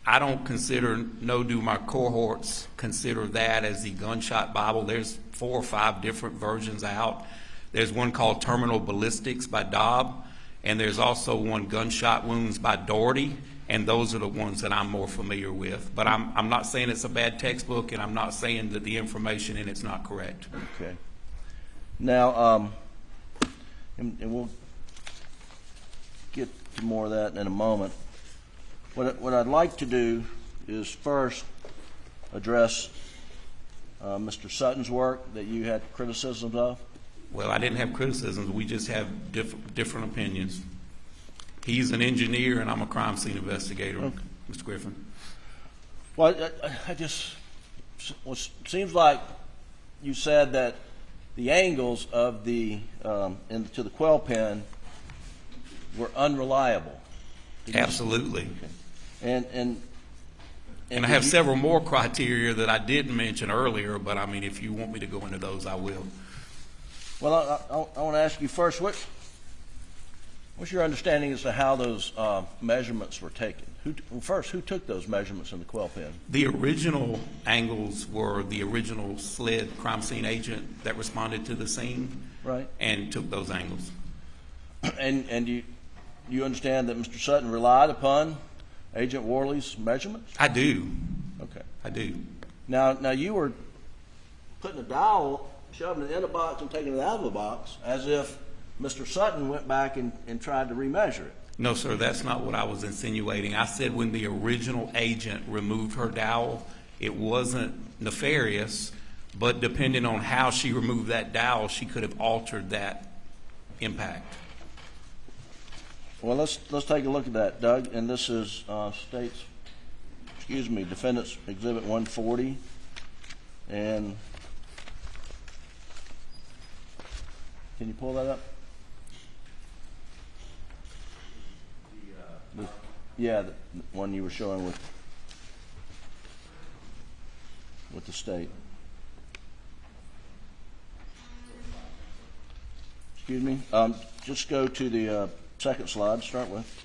I don't consider, no do my cohorts consider that as the gunshot Bible. There's 4 or 5 different versions out. There's one called Terminal Ballistics by Dobb, and there's also one, Gunshot Wounds by Doherty, and those are the ones that I'm more familiar with. But I'm not saying it's a bad textbook, and I'm not saying that the information in it's not correct. Okay. Now, and we'll get to more of that in a moment. What I'd like to do is first address Mr. Sutton's work that you had criticisms of. Well, I didn't have criticisms. We just have different opinions. He's an engineer, and I'm a crime scene investigator, okay. Mr. Griffin. Well, seems like you said that the angles of to the quill pen were unreliable. Absolutely. Okay. And And I have several more criteria that I didn't mention earlier, but I mean, if you want me to go into those, I will. Well, I want to ask you first, what's your understanding as to how those measurements were taken? Who took those measurements in the quail pen? The original angles were the original SLED crime scene agent that responded to the scene, right, and took those angles. And you understand that Mr. Sutton relied upon Agent Worley's measurements? I do. Okay. I do. Now you were putting a dowel, shoving it in a box and taking it out of the box as if Mr. Sutton went back and tried to remeasure it. No, sir, that's not what I was insinuating. I said when the original agent removed her dowel, it wasn't nefarious, but depending on how she removed that dowel, she could have altered that impact. Well, let's take a look at that, Doug. And this is Defendant's Exhibit 140. And can you pull that up? Yeah, the one you were showing with the state. Excuse me. Just go to the second slide to start with.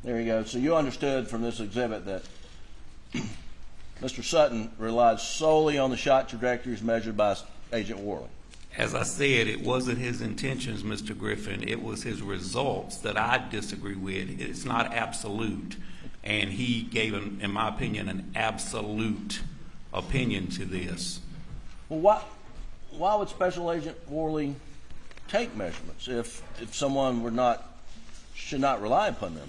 There you go. So you understood from this exhibit that Mr. Sutton relied solely on the shot trajectories measured by Agent Worley. As I said, it wasn't his intentions, Mr. Griffin. It was his results that I disagree with. It's not absolute. And he gave, in my opinion, an absolute opinion to this. Well, why would Special Agent Worley take measurements if someone should not rely upon them?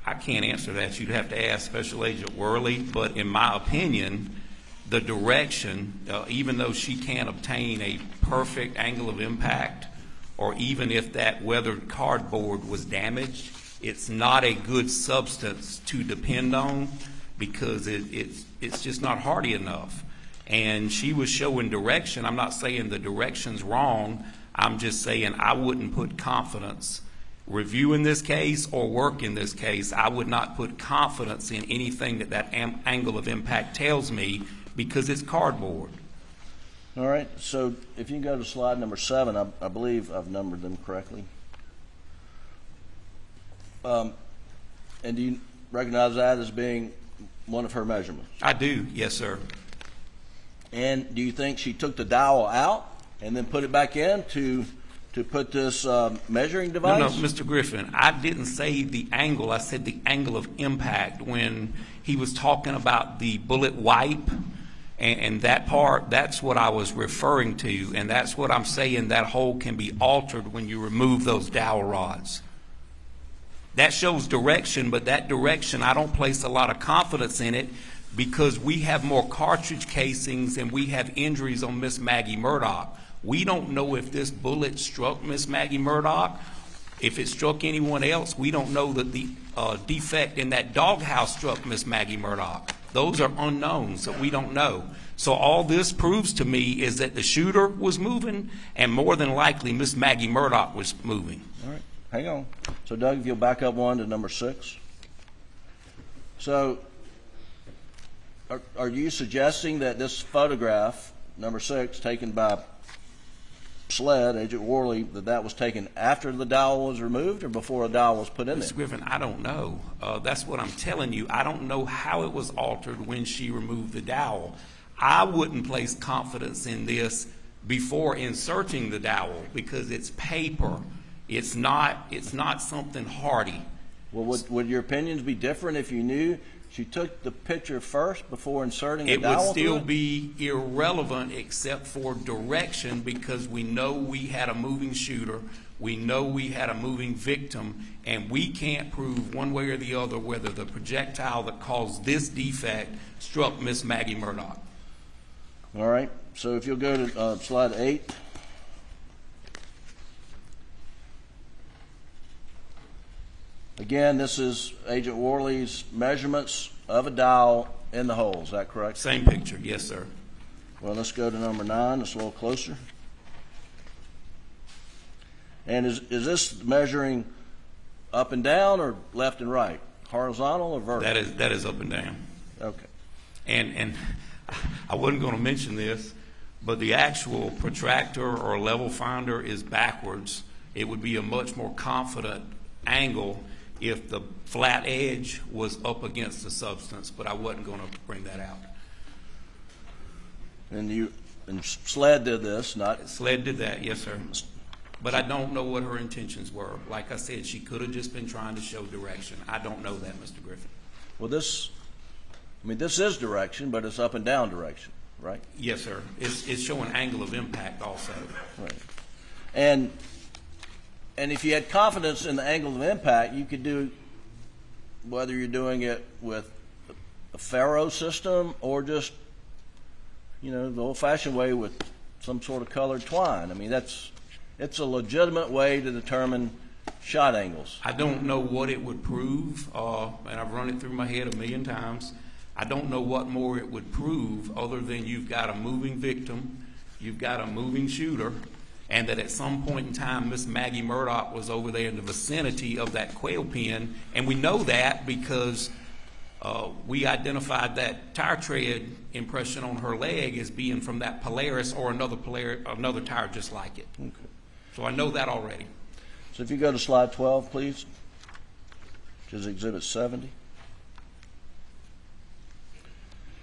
I can't answer that. You'd have to ask Special Agent Worley. But in my opinion, the direction, even though she can't obtain a perfect angle of impact, or even if that weathered cardboard was damaged, it's not a good substance to depend on because it's just not hardy enough. And she was showing direction. I'm not saying the direction's wrong. I'm just saying I wouldn't put confidence. Reviewing this case or working this case, I would not put confidence in anything that angle of impact tells me because it's cardboard. All right, so if you can go to slide number 7, I believe I've numbered them correctly. And do you recognize that as being one of her measurements? I do, yes, sir. And do you think she took the dowel out and then put it back in to put this measuring device? No, Mr. Griffin, I didn't say the angle. I said the angle of impact. When he was talking about the bullet wipe and that part, that's what I was referring to, and that's what I'm saying, that hole can be altered when you remove those dowel rods. That shows direction, but that direction, I don't place a lot of confidence in it because we have more cartridge casings and we have injuries on Miss Maggie Murdaugh. We don't know if this bullet struck Miss Maggie Murdaugh. If it struck anyone else, we don't know that the defect in that doghouse struck Miss Maggie Murdaugh. Those are unknowns that we don't know. So all this proves to me is that the shooter was moving, and more than likely Miss Maggie Murdaugh was moving. All right, hang on. So Doug, if you'll back up one to number 6. So are you suggesting that this photograph, number 6, taken by SLED, Agent Worley, that was taken after the dowel was removed or before a dowel was put in there? Mr. Griffin, I don't know. That's what I'm telling you. I don't know how it was altered when she removed the dowel. I wouldn't place confidence in this before inserting the dowel because it's paper. It's not something hardy. Well, would your opinions be different if you knew she took the picture first before inserting the dowel? It would still be irrelevant except for direction because we know we had a moving shooter, we know we had a moving victim, and we can't prove one way or the other whether the projectile that caused this defect struck Miss Maggie Murdaugh. All right, so if you'll go to slide 8. Again, this is Agent Worley's measurements of a dowel in the hole. Is that correct? Same picture, yes, sir. Well, let's go to number 9. It's a little closer. And is this measuring up and down or left and right? horizontal or vertical? That is up and down. Okay. And I wasn't going to mention this, but the actual protractor or level finder is backwards. It would be a much more confident angle if the flat edge was up against the substance, but I wasn't going to bring that out. And SLED did this, not? SLED did that, yes, sir. But I don't know what her intentions were. Like I said, she could have just been trying to show direction. I don't know that, Mr. Griffin. Well, this is direction, but it's up and down direction, right? Yes, sir. It's showing angle of impact also. Right. And if you had confidence in the angle of impact, you could do, whether you're doing it with a ferro system or just, the old-fashioned way with some sort of colored twine. I mean, it's a legitimate way to determine shot angles. I don't know what it would prove, and I've run it through my head 1,000,000 times. I don't know what more it would prove other than you've got a moving victim, you've got a moving shooter, and that at some point in time, Miss Maggie Murdaugh was over there in the vicinity of that quail pen, and we know that because we identified that tire tread impression on her leg as being from that Polaris or another tire just like it. Okay. So I know that already. So if you go to slide 12, please, which is Exhibit 70.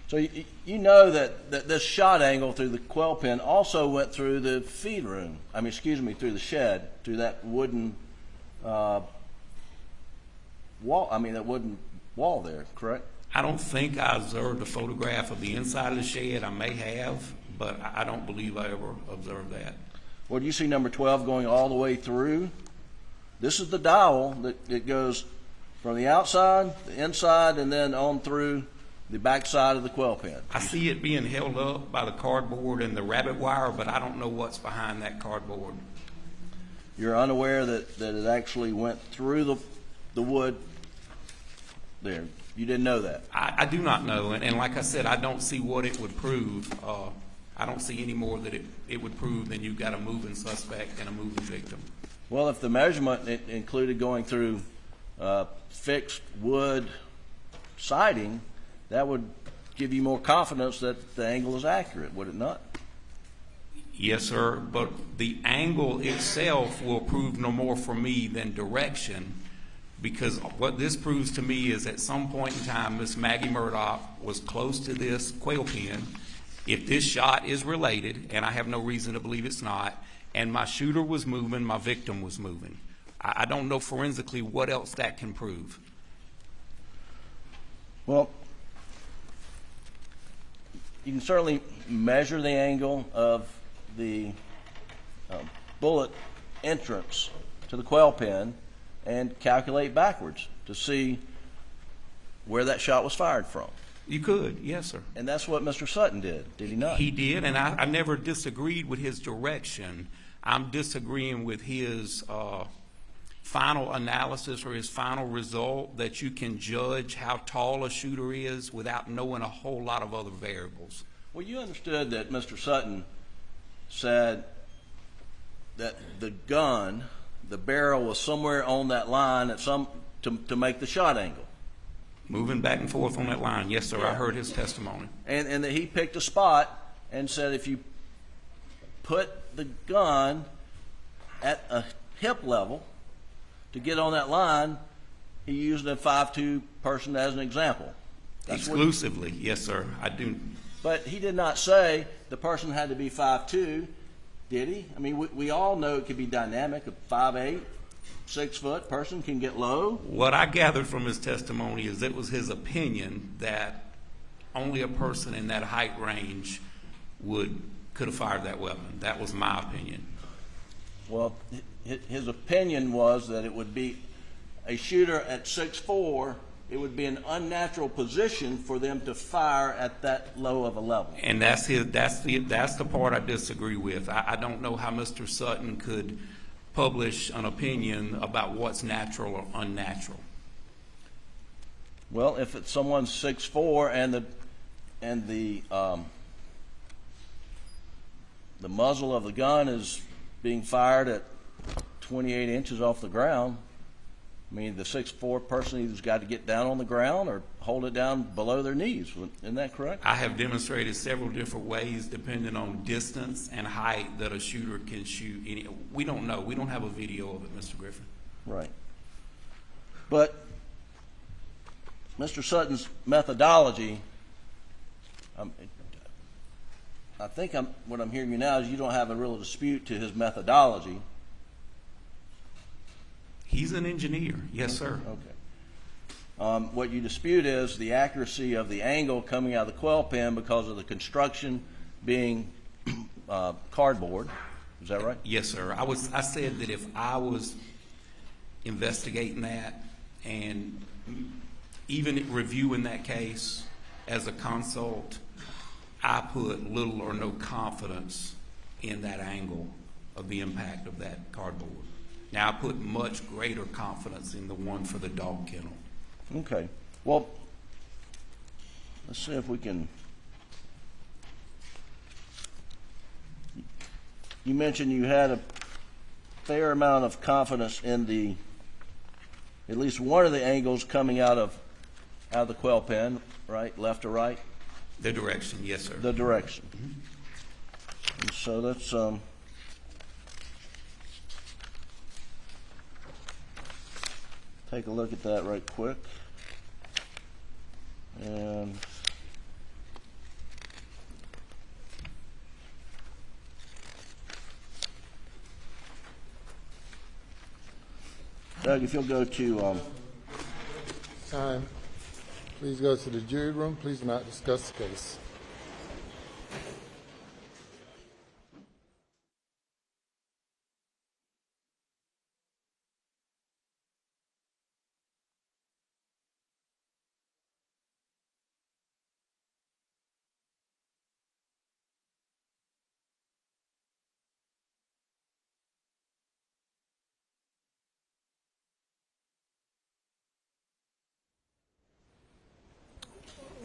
So you know that this shot angle through the quail pen also went through the feed room. Through the shed, through that wooden wall. That wooden wall there, correct? I don't think I observed a photograph of the inside of the shed. I may have, but I don't believe I ever observed that. Well, do you see number 12 going all the way through? This is the dowel that goes from the outside, the inside, and then on through the back side of the quail pen. I see it being held up by the cardboard and the rabbit wire, but I don't know what's behind that cardboard. You're unaware that it actually went through the wood there. You didn't know that? I do not know, and like I said, I don't see what it would prove. I don't see any more that it would prove than you've got a moving suspect and a moving victim. Well, if the measurement included going through fixed wood siding, that would give you more confidence that the angle is accurate, would it not? Yes, sir, but the angle itself will prove no more for me than direction, because what this proves to me is at some point in time, Miss Maggie Murdaugh was close to this quail pen. If this shot is related, and I have no reason to believe it's not, and my shooter was moving, my victim was moving, I don't know forensically what else that can prove. Well, you can certainly measure the angle of the bullet entrance to the quail pen and calculate backwards to see where that shot was fired from. You could, yes, sir. And that's what Mr. Sutton did he not? He did, and I never disagreed with his direction. I'm disagreeing with his final analysis or his final result that you can judge how tall a shooter is without knowing a whole lot of other variables. Well, you understood that Mr. Sutton said that the gun, the barrel was somewhere on that line at to make the shot angle. Moving back and forth on that line, yes, sir. Yeah. I heard his testimony. And that he picked a spot and said if you put the gun at a hip level to get on that line, he used a 5'2" person as an example. That's exclusively, yes, sir. I do. But he did not say the person had to be 5'2", did he? I mean, we all know it could be dynamic. A 5'8", 6 foot person can get low. What I gathered from his testimony is it was his opinion that only a person in that height range could have fired that weapon. That was my opinion. Well, his opinion was that it would be a shooter at 6'4", it would be an unnatural position for them to fire at that low of a level. And that's the part I disagree with. I don't know how Mr. Sutton could publish an opinion about what's natural or unnatural. Well, if it's someone 6'4" and the muzzle of the gun is being fired at 28 inches off the ground, I mean, the 6'4" person either's got to get down on the ground or hold it down below their knees. Isn't that correct? I have demonstrated several different ways, depending on distance and height, that a shooter can shoot. We don't know. We don't have a video of it, Mr. Griffin. Right. But Mr. Sutton's methodology, I think what I'm hearing you now is you don't have a real dispute to his methodology. He's an engineer. Yes, sir. Okay. What you dispute is the accuracy of the angle coming out of the quill pen because of the construction being cardboard. Is that right? Yes, sir. I said that if I was investigating that and even reviewing that case as a consult, I put little or no confidence in that angle of the impact of that cardboard. Now, I put much greater confidence in the one for the dog kennel. Okay. Well, let's see if we can. You mentioned you had a fair amount of confidence in at least one of the angles coming out of the quill pen, right? Left or right? The direction, yes, sir. The direction. Mm-hmm. And so let's take a look at that right quick. And Doug, if you'll go to Time. Please go to the jury room. Please do not discuss the case.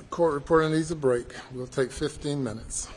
Court reporter needs a break. We'll take 15 minutes.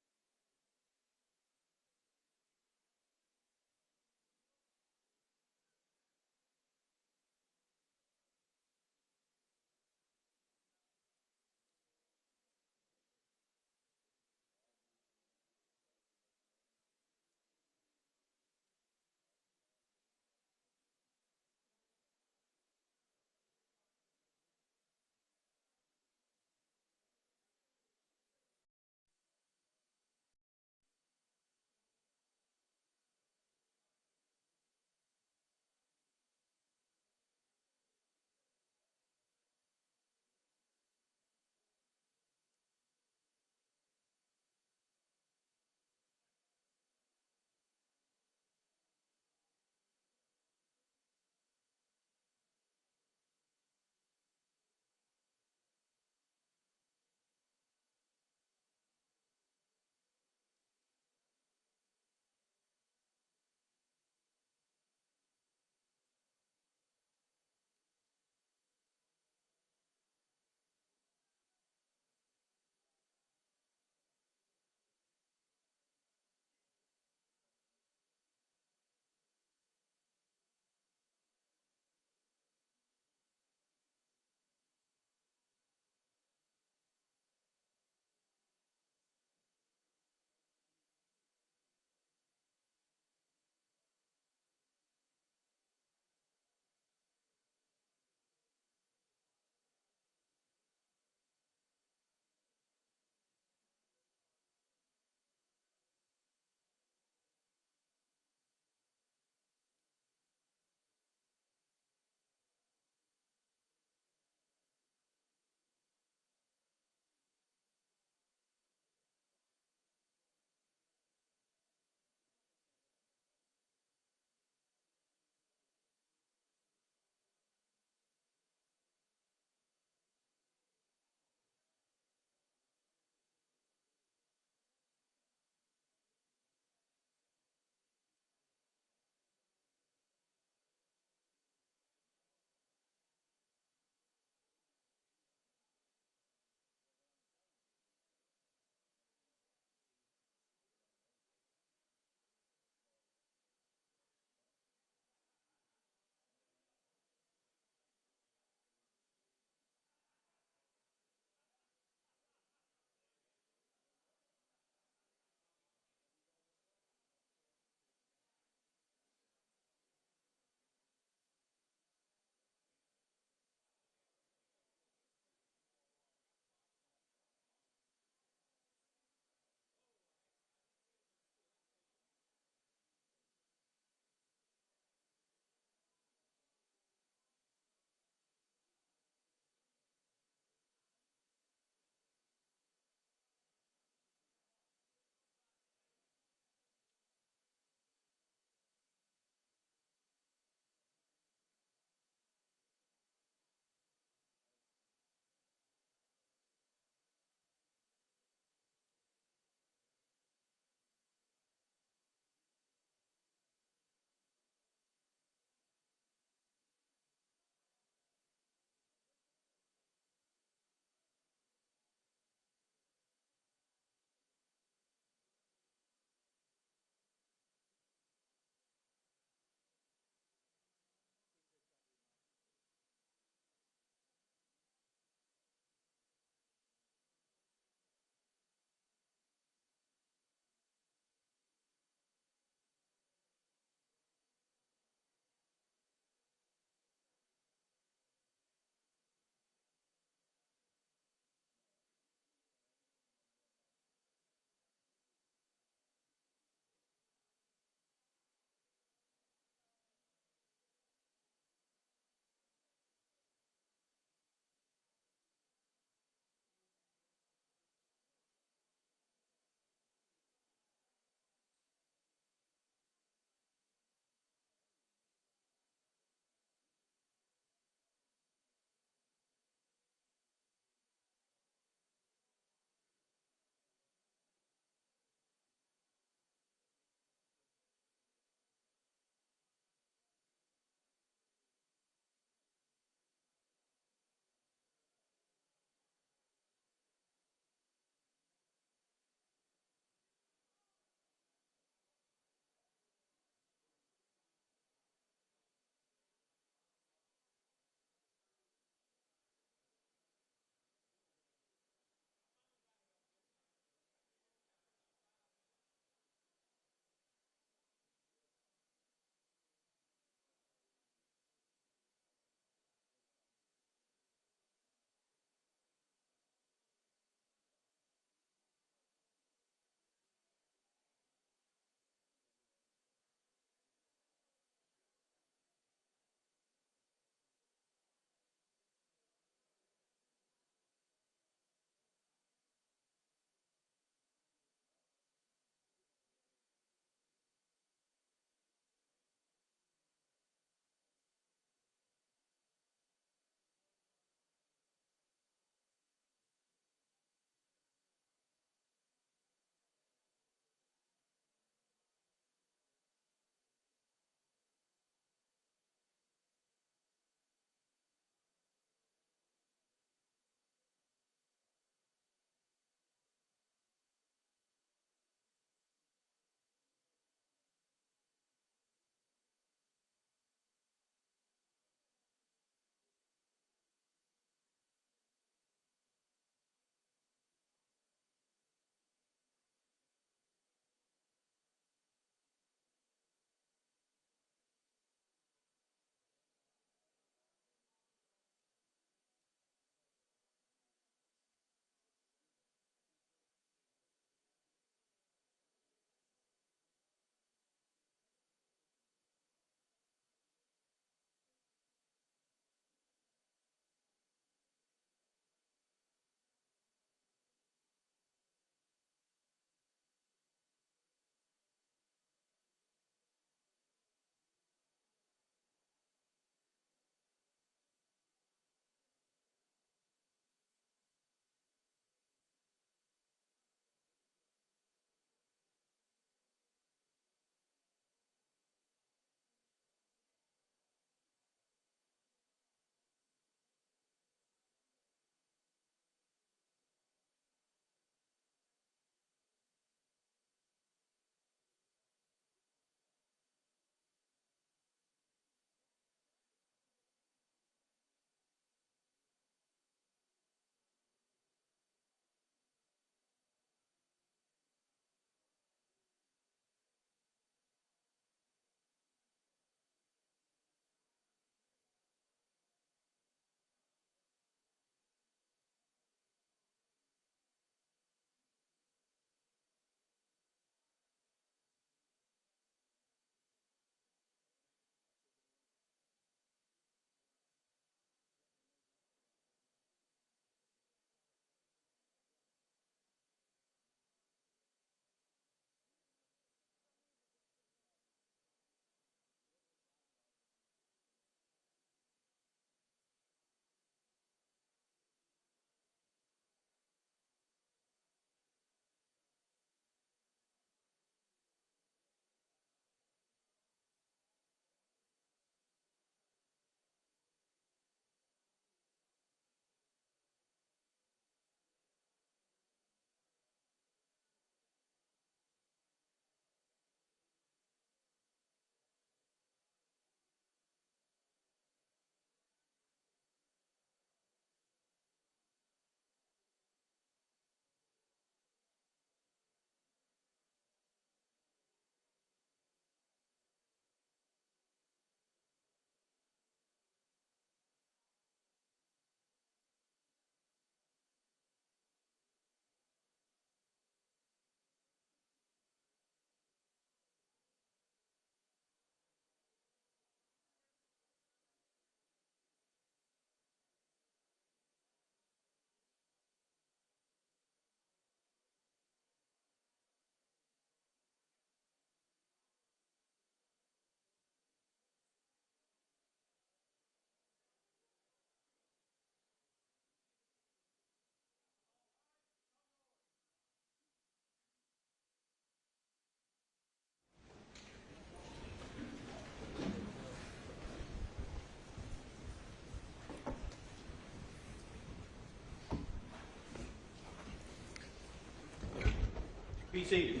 Be seated.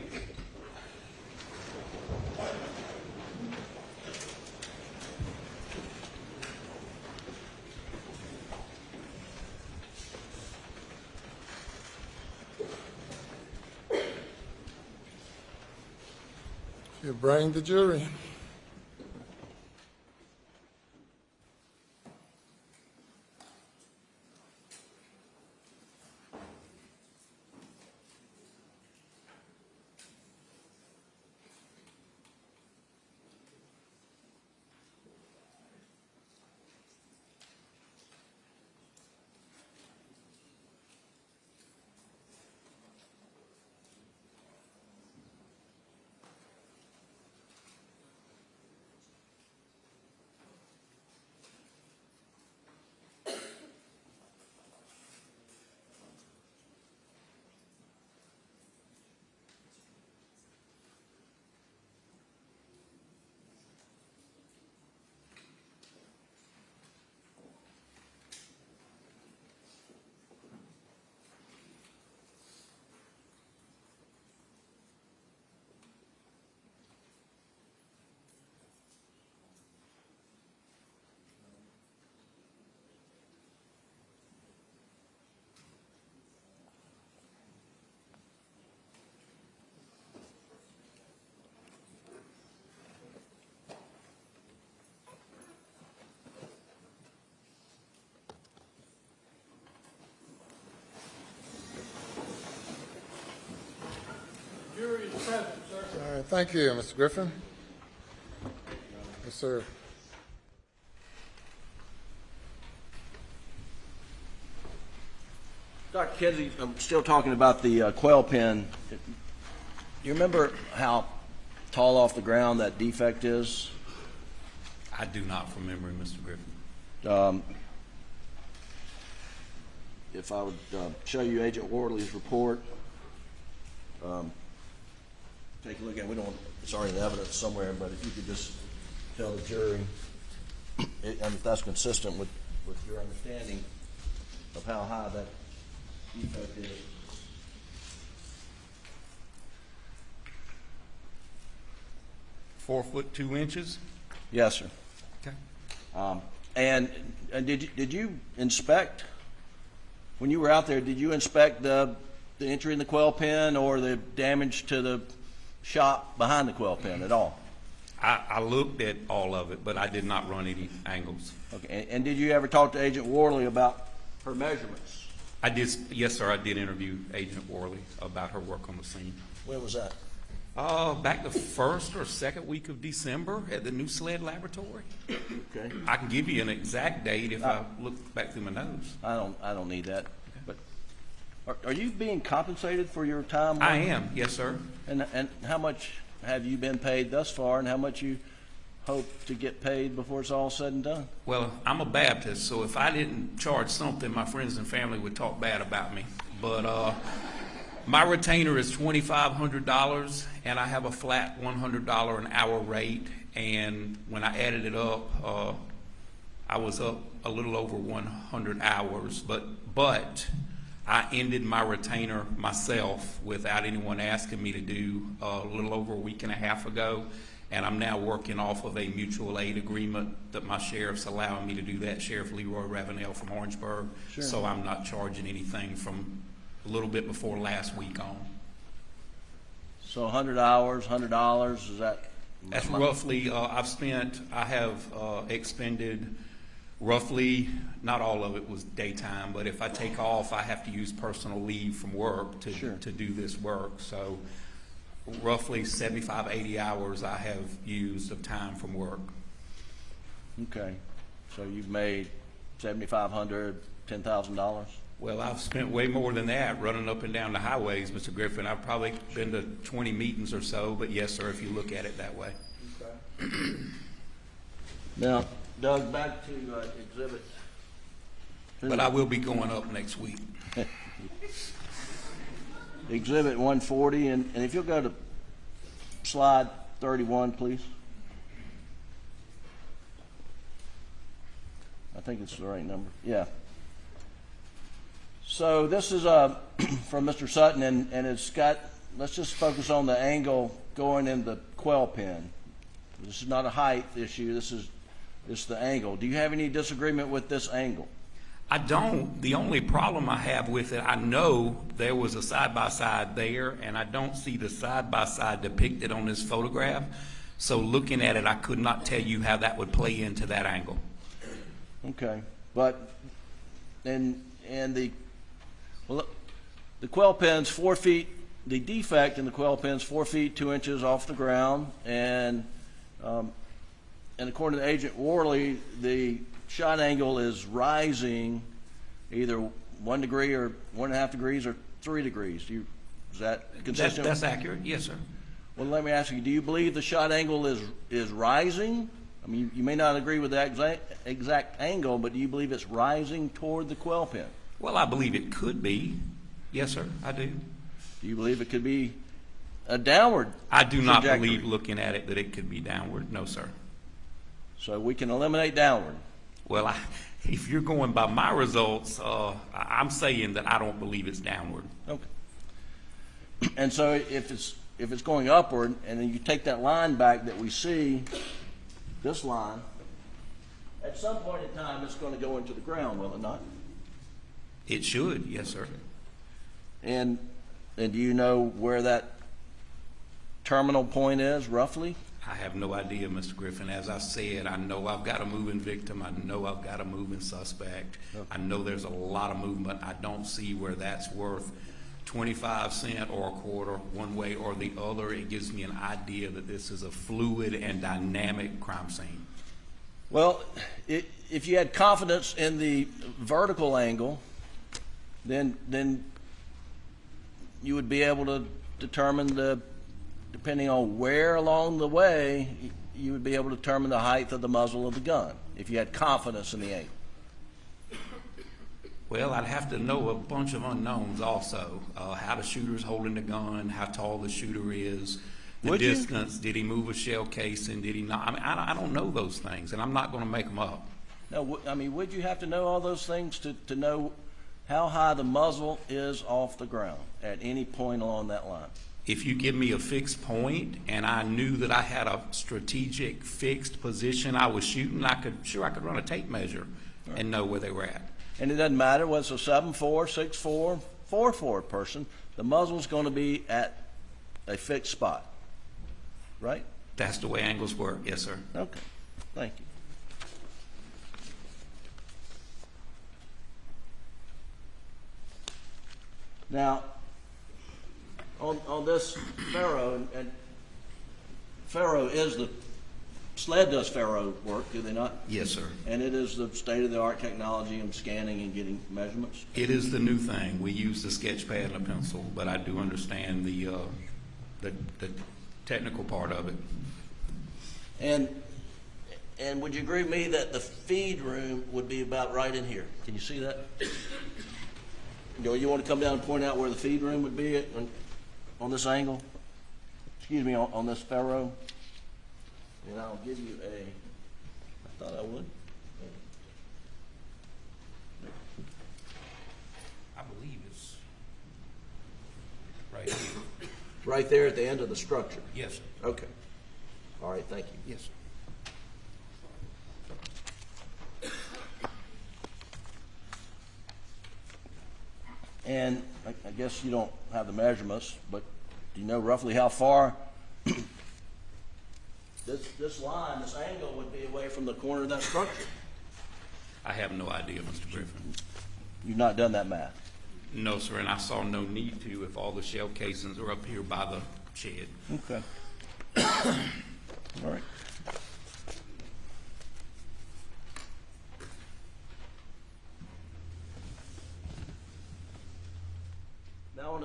You bring the jury. Jury is present, sir. All right, thank you, Mr. Griffin. Yes, sir. Dr. Kinsey, I'm still talking about the quail pen. You remember how tall off the ground that defect is? I do not from memory, Mr. Griffin. If I would show you Agent Wardley's report, take a look at it. It's already in evidence somewhere, but if you could just tell the jury, and if that's consistent with your understanding of how high that defect is. $4'2". Yes, sir. Okay. And did you inspect, when you were out there, did you inspect the entry in the quail pen or the damage to the shop behind the quail pen at all? I looked at all of it, but I did not run any angles. Okay. And did you ever talk to Agent Worley about her measurements? I did, yes, sir. I did interview Agent Worley about her work on the scene. When was that? Back the first or second week of December at the New Sled Laboratory. Okay. I can give you an exact date if I look back through my notes. I don't need that. Okay. But are you being compensated for your time? I am, yes, sir. And how much have you been paid thus far, and how much you hope to get paid before it's all said and done? Well, I'm a Baptist, so if I didn't charge something, my friends and family would talk bad about me. But my retainer is $2,500, and I have a flat $100 an hour rate. And when I added it up, I was up a little over 100 hours. But I ended my retainer myself without anyone asking me to do a little over a week and a half ago. And I'm now working off of a mutual aid agreement that my sheriff's allowing me to do that, Sheriff Leroy Ravenel from Orangeburg. Sure. So I'm not charging anything from a little bit before last week on. So 100 hours, $100, is that? That's roughly, I have expended roughly, not all of it was daytime, but if I take off, I have to use personal leave from work to do this work. So roughly 75, 80 hours I have used of time from work. Okay. So you've made $7,500, $10,000? Well, I've spent way more than that running up and down the highways, Mr. Griffin. I've probably been to 20 meetings or so, but yes, sir, if you look at it that way. Okay. Now, Doug, back to exhibit. But I will be going up next week. Exhibit 140, and if you'll go to slide 31, please. I think it's the right number. Yeah. So this is from Mr. Sutton, and it's got let's just focus on the angle going in the quail pen. This is not a height issue. This is the angle. Do you have any disagreement with this angle? I don't. The only problem I have with it, I know there was a side-by-side there, and I don't see the side-by-side depicted on this photograph. So looking at it, I could not tell you how that would play into that angle. Okay, but the quail pen's 4 feet. The defect in the quail pen's 4 feet 2 inches off the ground, and according to Agent Worley, the shot angle is rising either 1 degree or 1.5 degrees or 3 degrees. Is that consistent? That's accurate, yes, sir. Well, let me ask you, do you believe the shot angle is rising? I mean, you may not agree with that exact angle, but do you believe it's rising toward the quail pen? Well, I believe it could be. Yes, sir, I do. Do you believe it could be a downward I do not trajectory? believe, looking at it, that it could be downward. No, sir. So we can eliminate downward. Well, if you're going by my results, I'm saying that I don't believe it's downward. Okay. And so if it's going upward, and then you take that line back that we see, this line, at some point in time it's going to go into the ground, will it not? It should, yes, sir. And do you know where that terminal point is, roughly? I have no idea, Mr. Griffin. As I said, I know I've got a moving victim. I know I've got a moving suspect. Okay. I know there's a lot of movement. I don't see where that's worth 25 cents or a quarter, one way or the other. It gives me an idea that this is a fluid and dynamic crime scene. Well, if you had confidence in the vertical angle, then you would be able to determine depending on where along the way, you would be able to determine the height of the muzzle of the gun, if you had confidence in the angle. Well, I'd have to know a bunch of unknowns also. How the shooter's holding the gun, how tall the shooter is, the distance, did he move a shell casing, did he not? I mean, I don't know those things, and I'm not going to make them up. No, I mean, would you have to know all those things to know how high the muzzle is off the ground at any point along that line? If you give me a fixed point and I knew that I had a strategic fixed position I was shooting, I could run a tape measure and know where they were at. And it doesn't matter whether it's a 7'4", 6'4", 4'4" person, the muzzle's going to be at a fixed spot, right? That's the way angles work, yes, sir. Okay, thank you. Now, on this Faro, and Faro is SLED does Faro work, do they not? Yes, sir. And it is the state-of-the-art technology in scanning and getting measurements? It is the new thing. We use the sketch pad and a pencil, but I do understand the technical part of it. And would you agree with me that the feed room would be about right in here? Can you see that? You want to come down and point out where the feed room would be on this angle? Excuse me, on this Faro? And I'll give you I thought I would. I believe it's right here. Right there at the end of the structure? Yes, sir. Okay. All right, thank you. Yes, sir. And I guess you don't have the measurements, but do you know roughly how far this line, this angle would be away from the corner of that structure? I have no idea, Mr. Griffin. You've not done that math? No, sir, and I saw no need to if all the shell casings are up here by the shed. Okay. All right. Now,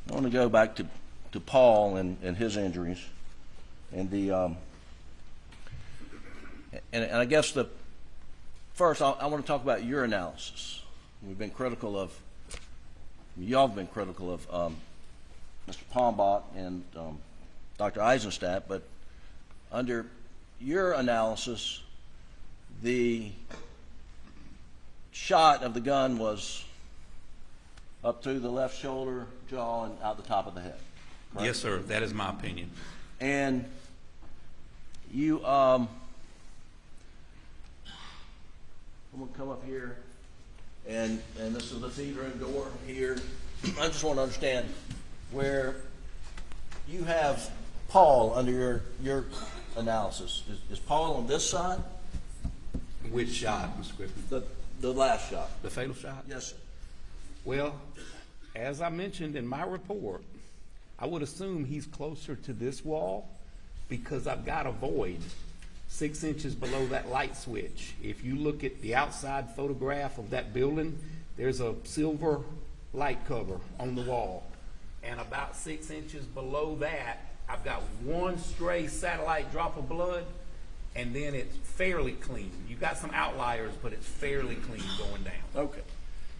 I want to go back to Paul and his injuries, and and I guess first I want to talk about your analysis. We've been critical of, y'all have been critical of Mr. Palmbach and Dr. Eisenstadt, but under your analysis, the shot of the gun was up through the left shoulder, jaw, and out the top of the head. Correct? Yes, sir. That is my opinion. And you, I'm going to come up here, and this is the feed room door here. I just want to understand where you have Paul under your analysis. Is Paul on this side? Which shot, Mr. Griffin? The last shot. The fatal shot? Yes, sir. Well, as I mentioned in my report, I would assume he's closer to this wall because I've got a void 6 inches below that light switch. If you look at the outside photograph of that building, there's a silver light cover on the wall. And about 6 inches below that, I've got one stray satellite drop of blood, and then it's fairly clean. You've got some outliers, but it's fairly clean going down. Okay.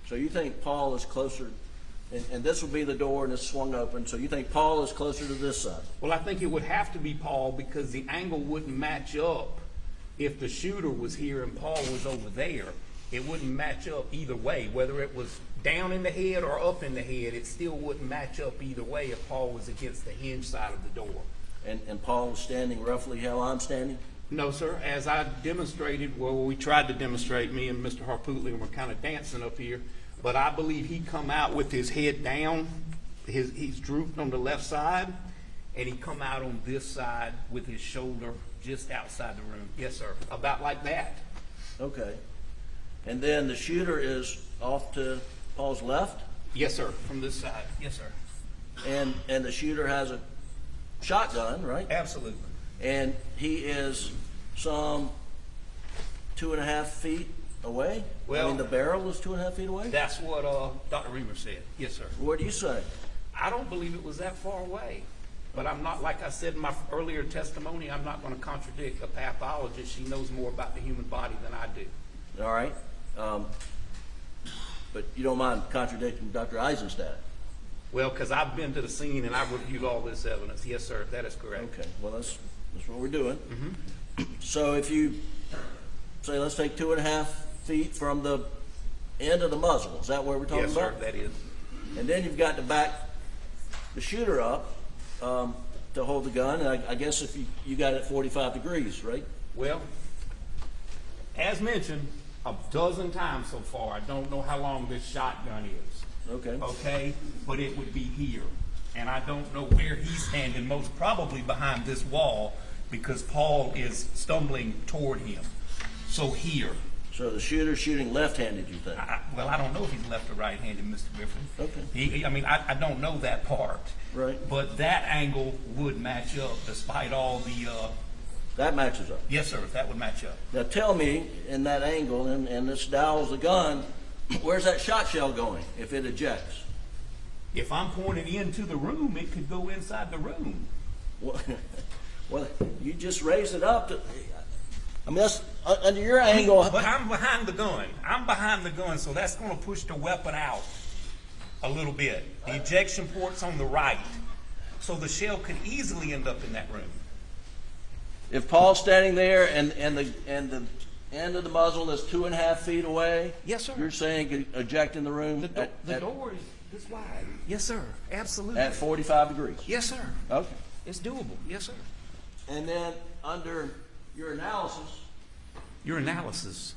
So you think Paul is closer, and this will be the door and it's swung open, so you think Paul is closer to this side? Well, I think it would have to be Paul because the angle wouldn't match up if the shooter was here and Paul was over there. It wouldn't match up either way. Whether it was down in the head or up in the head, it still wouldn't match up either way if Paul was against the hinge side of the door. And Paul was standing roughly how I'm standing? No, sir. As I demonstrated, well, we tried to demonstrate, me and Mr. Harpootlian were kind of dancing up here, but I believe he come out with his head down. He's drooped on the left side, and he come out on this side with his shoulder just outside the room. Yes, sir. About like that. Okay. And then the shooter is off to Paul's left? Yes, sir. From this side. Yes, sir. And the shooter has a shotgun, right? Absolutely. And he is some 2.5 feet away? Well, I mean, the barrel is 2.5 feet away? That's what Dr. Riemer said. Yes, sir. What do you say? I don't believe it was that far away. But I'm not, like I said in my earlier testimony, I'm not going to contradict a pathologist. She knows more about the human body than I do. All right. But you don't mind contradicting Dr. Eisenstadt? Well, because I've been to the scene and I've reviewed all this evidence. Yes, sir. That is correct. Okay. Well, that's what we're doing. Mm-hmm. So if you say, let's take 2.5 feet from the end of the muzzle, is that where we're talking about? Yes, sir. That is. And then you've got to back the shooter up to hold the gun. And I guess if you got it 45 degrees, right? Well, as mentioned a dozen times so far, I don't know how long this shotgun is. Okay. Okay? But it would be here. And I don't know where he's standing, most probably behind this wall, because Paul is stumbling toward him. So here. So the shooter's shooting left-handed, you think? Well, I don't know if he's left or right-handed, Mr. Griffin. Okay. I don't know that part. Right. But that angle would match up despite all the... That matches up? Yes, sir, that would match up. Now tell me, in that angle, and this dial's the gun, where's that shot shell going if it ejects? If I'm pointing into the room, it could go inside the room. Well, you just raised it up to... I mean, that's under your angle. But I'm behind the gun. I'm behind the gun, so that's going to push the weapon out a little bit. The ejection port's on the right, so the shell could easily end up in that room. If Paul's standing there and the end of the muzzle is 2.5 feet away, yes, sir. You're saying could eject in the room? The door is this wide. Yes, sir. Absolutely. At 45 degrees? Yes, sir. Okay. It's doable. Yes, sir. And then under your analysis. Your analysis?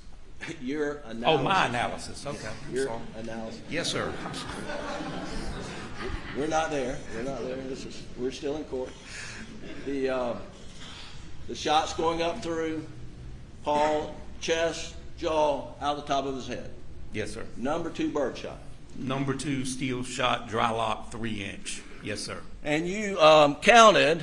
Your analysis. Oh, my analysis. Okay. Your analysis. Yes, sir. We're not there. We're not there. We're still in court. The shot's going up through Paul, chest, jaw, out the top of his head. Yes, sir. Number 2 bird shot. Number 2 steel shot, dry lock, 3-inch. Yes, sir. And you counted,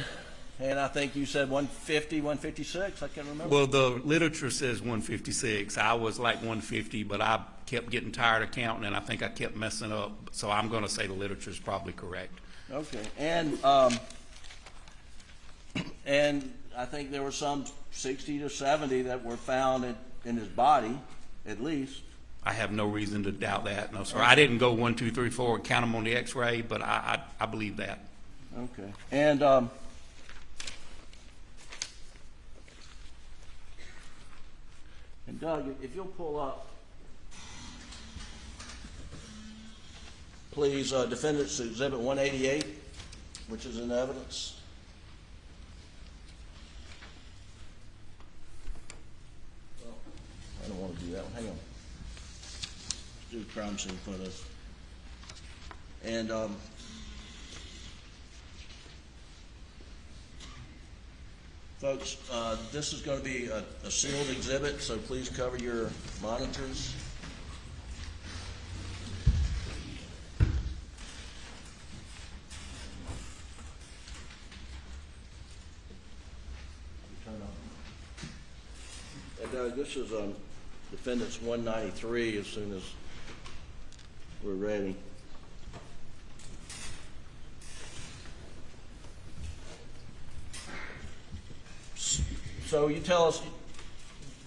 and I think you said 150, 156. I can't remember. Well, the literature says 156. I was like 150, but I kept getting tired of counting, and I think I kept messing up. So I'm going to say the literature is probably correct. Okay. And I think there were some 60 to 70 that were found in his body, at least. I have no reason to doubt that. No, sir. I didn't go 1, 2, 3, 4 and count them on the X-ray, but I believe that. Okay. And Doug, if you'll pull up, please, Defendant's Exhibit 188, which is in evidence. Well, I don't want to do that one. Hang on. Let's do crime scene photos. And folks, this is going to be a sealed exhibit, so please cover your monitors. And this is Defendant's 193 as soon as we're ready. So you tell us,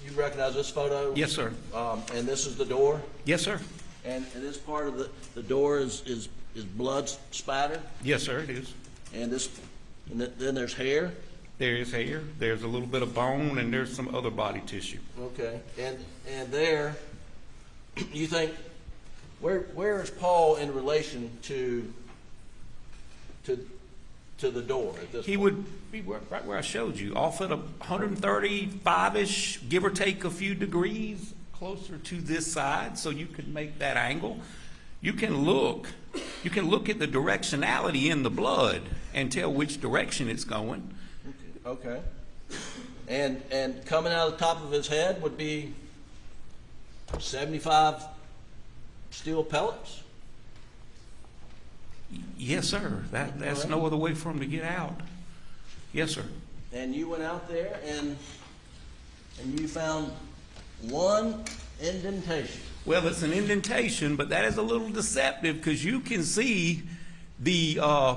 you recognize this photo? Yes, sir. And this is the door? Yes, sir. And this part of the door is blood spattered? Yes, sir, it is. And then there's hair? There is hair, there's a little bit of bone, and there's some other body tissue. Okay. And there, you think, where is Paul in relation to the door at this He point? would be right where I showed you, off at 135-ish, give or take a few degrees, closer to this side, so you could make that angle. You can look at the directionality in the blood and tell which direction it's going. Okay. And coming out of the top of his head would be 75 steel pellets? Yes, sir. That's no other way for him to get out. Yes, sir. And you went out there and you found one indentation. Well, it's an indentation, but that is a little deceptive because you can see the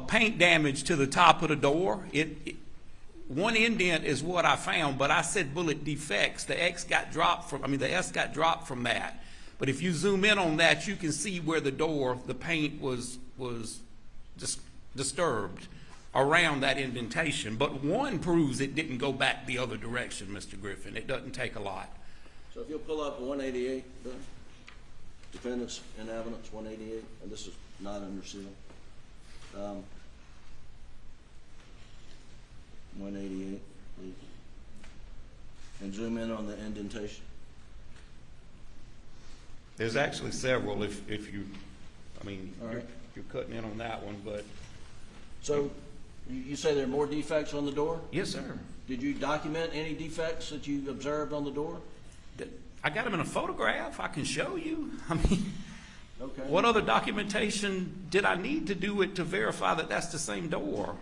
paint damage to the top of the door. One indent is what I found, but I said bullet defects. The S got dropped from that. But if you zoom in on that, you can see where the paint was disturbed around that indentation. But one proves it didn't go back the other direction, Mr. Griffin. It doesn't take a lot. So if you'll pull up 188, Defendants in evidence 188, and this is not under seal. 188, please. And zoom in on the indentation. There's actually several if you, right. you're cutting in on that one, but. So you say there are more defects on the door? Yes, sir. Did you document any defects that you observed on the door? I got them in a photograph. I can show you. Okay. What other documentation did I need to do it to verify that that's the same door?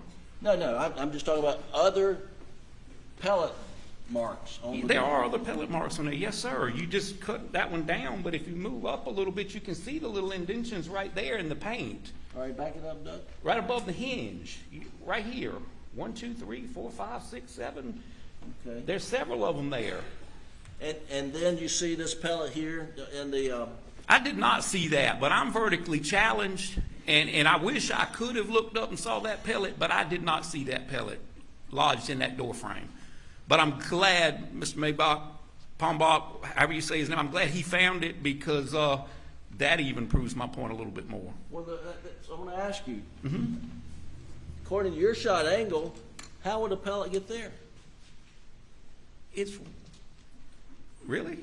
No, I'm just talking about other pellet marks on the door. There are other pellet marks on there, yes, sir. You just cut that one down, but if you move up a little bit, you can see the little indentions right there in the paint. All right, back it up, Doug. Right above the hinge, right here. 1, 2, 3, 4, 5, 6, 7. Okay. There's several of them there. And then you see this pellet here in the. I did not see that, but I'm vertically challenged, and I wish I could have looked up and saw that pellet, but I did not see that pellet lodged in that door frame. But I'm glad, Mr. Pombach, however you say his name, I'm glad he found it because that even proves my point a little bit more. Well, I want to ask you, according to your shot angle, how would a pellet get there? It's really?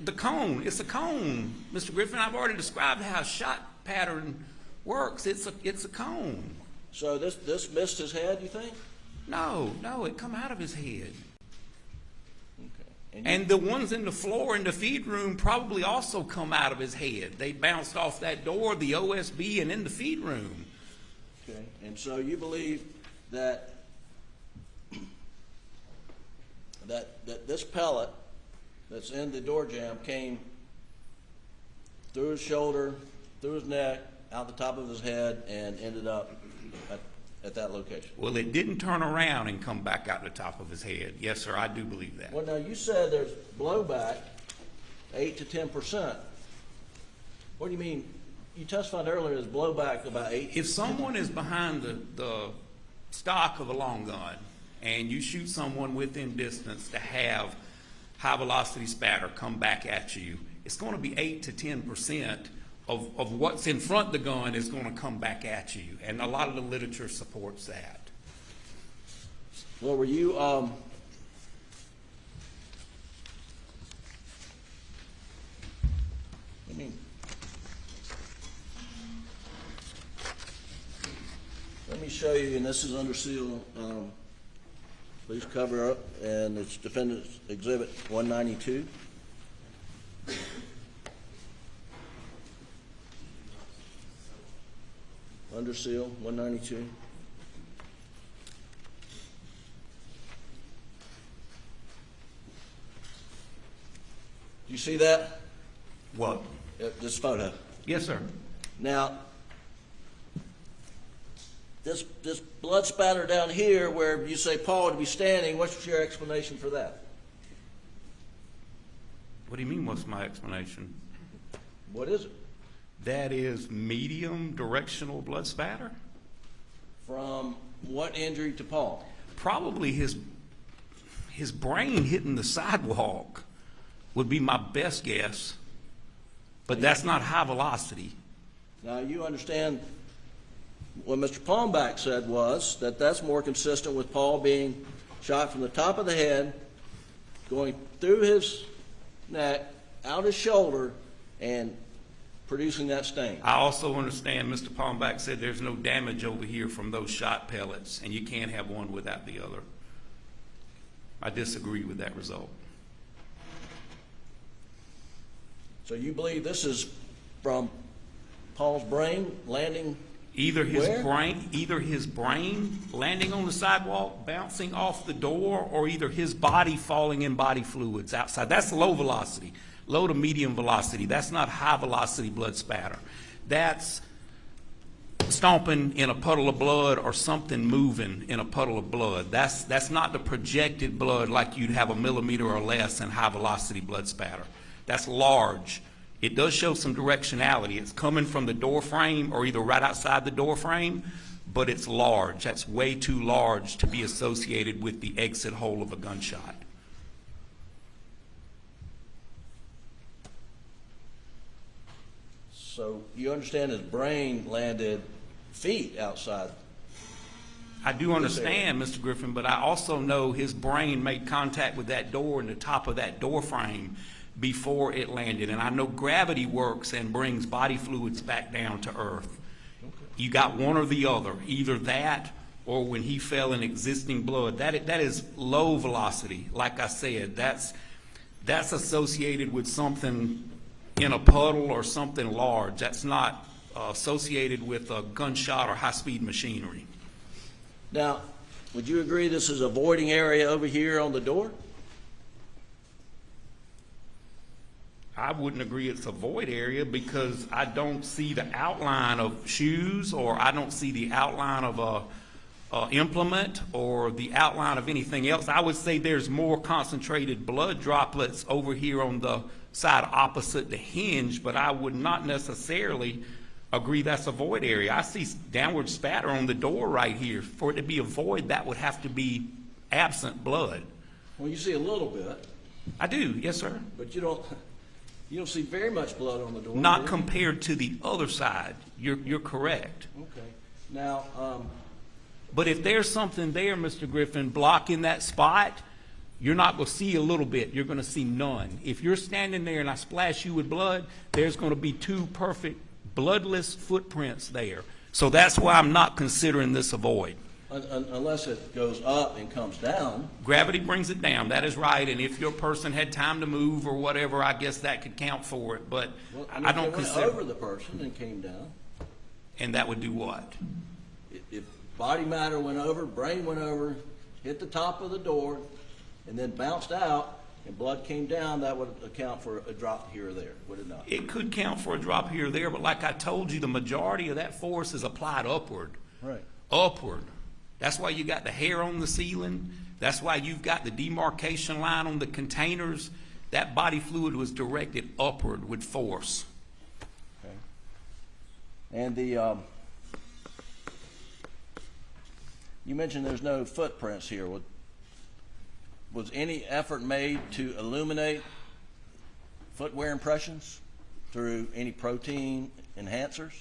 The cone. It's a cone, Mr. Griffin. I've already described how a shot pattern works. It's a cone. So this missed his head, you think? No, it come out of his head. Okay. And the ones in the floor in the feed room probably also come out of his head. They bounced off that door, the OSB, and in the feed room. Okay. And so you believe that this pellet that's in the door jamb came through his shoulder, through his neck, out the top of his head, and ended up at that location? Well, it didn't turn around and come back out the top of his head. Yes, sir, I do believe that. Well, now, you said there's blowback 8 to 10%. What do you mean? You testified earlier there's blowback about 8. If someone is behind the stock of a long gun and you shoot someone within distance to have high velocity spatter come back at you, it's going to be 8 to 10% of what's in front of the gun is going to come back at you. And a lot of the literature supports that. Well, were you, let me show you, and this is under seal. Please cover up, and it's Defendant's Exhibit 192. Under seal, 192. Do you see that? What? This photo. Yes, sir. Now, this blood spatter down here where you say Paul would be standing, what's your explanation for that? What do you mean, what's my explanation? What is it? That is medium directional blood spatter. From what injury to Paul? Probably his brain hitting the sidewalk would be my best guess, but that's not high velocity. Now, you understand what Mr. Palmback said was that that's more consistent with Paul being shot from the top of the head, going through his neck, out his shoulder, and producing that stain. I also understand Mr. Palmback said there's no damage over here from those shot pellets, and you can't have one without the other. I disagree with that result. So you believe this is from Paul's brain landing Either his where? brain landing on the sidewalk, bouncing off the door, or either his body falling in body fluids outside. That's low velocity, low to medium velocity. That's not high velocity blood spatter. That's stomping in a puddle of blood or something moving in a puddle of blood. That's not the projected blood like you'd have a millimeter or less in high velocity blood spatter. That's large. It does show some directionality. It's coming from the door frame or either right outside the door frame, but it's large. That's way too large to be associated with the exit hole of a gunshot. So you understand his brain landed feet outside? I do understand, Mr. Griffin, but I also know his brain made contact with that door and the top of that door frame before it landed. And I know gravity works and brings body fluids back down to earth. Okay. You got one or the other, either that or when he fell in existing blood. That is low velocity. Like I said, that's associated with something in a puddle or something large. That's not associated with a gunshot or high-speed machinery. Now, would you agree this is a voiding area over here on the door? I wouldn't agree it's a void area because I don't see the outline of shoes, or I don't see the outline of a implement or the outline of anything else. I would say there's more concentrated blood droplets over here on the side opposite the hinge, but I would not necessarily agree that's a void area. I see downward spatter on the door right here. For it to be a void, that would have to be absent blood. Well, you see a little bit. I do, yes, sir. But you don't see very much blood on the door. Not compared to the other side. You're correct. Okay. Now, but if there's something there, Mr. Griffin, blocking that spot, you're not going to see a little bit. You're going to see none. If you're standing there and I splash you with blood, there's going to be two perfect bloodless footprints there. So that's why I'm not considering this a void. Unless it goes up and comes down. Gravity brings it down. That is right. And if your person had time to move or whatever, I guess that could count for it. But well, I don't if it consider. Went over the person and came down. And that would do what? If body matter went over, brain went over, hit the top of the door, and then bounced out, and blood came down, that would account for a drop here or there, would it not? It could count for a drop here or there, but like I told you, the majority of that force is applied upward. Right. Upward. That's why you got the hair on the ceiling. That's why you've got the demarcation line on the containers. That body fluid was directed upward with force. Okay. And the you mentioned there's no footprints here. was any effort made to illuminate footwear impressions through any protein enhancers?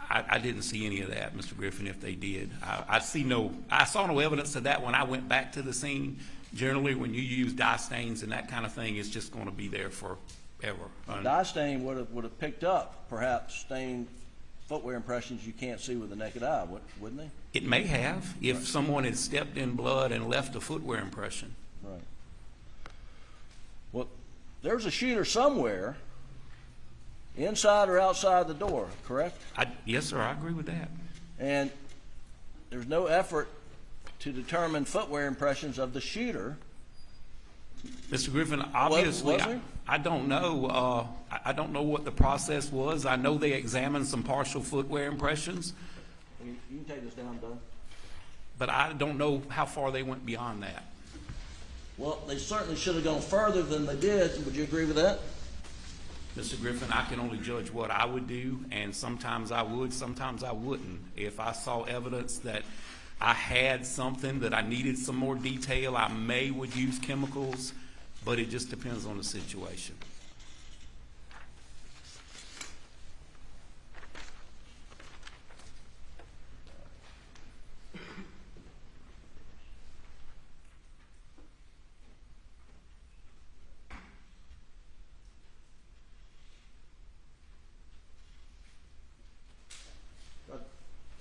I didn't see any of that, Mr. Griffin, if they did. I saw no evidence of that when I went back to the scene. Generally, when you use dye stains and that kind of thing, it's just going to be there forever. Dye stain would have picked up perhaps stained footwear impressions you can't see with the naked eye, wouldn't they? It may have, if someone had stepped in blood and left a footwear impression. Right. Well, there's a shooter somewhere, inside or outside the door, correct? Yes, sir, I agree with that. And there's no effort to determine footwear impressions of the shooter. Mr. Griffin, obviously, Was there? I don't know. I don't know what the process was. I know they examined some partial footwear impressions, You can take this down, Doug. but I don't know how far they went beyond that. Well, they certainly should have gone further than they did. Would you agree with that? Mr. Griffin, I can only judge what I would do, and sometimes I would, sometimes I wouldn't. If I saw evidence that I had something that I needed some more detail, I would use chemicals, but it just depends on the situation.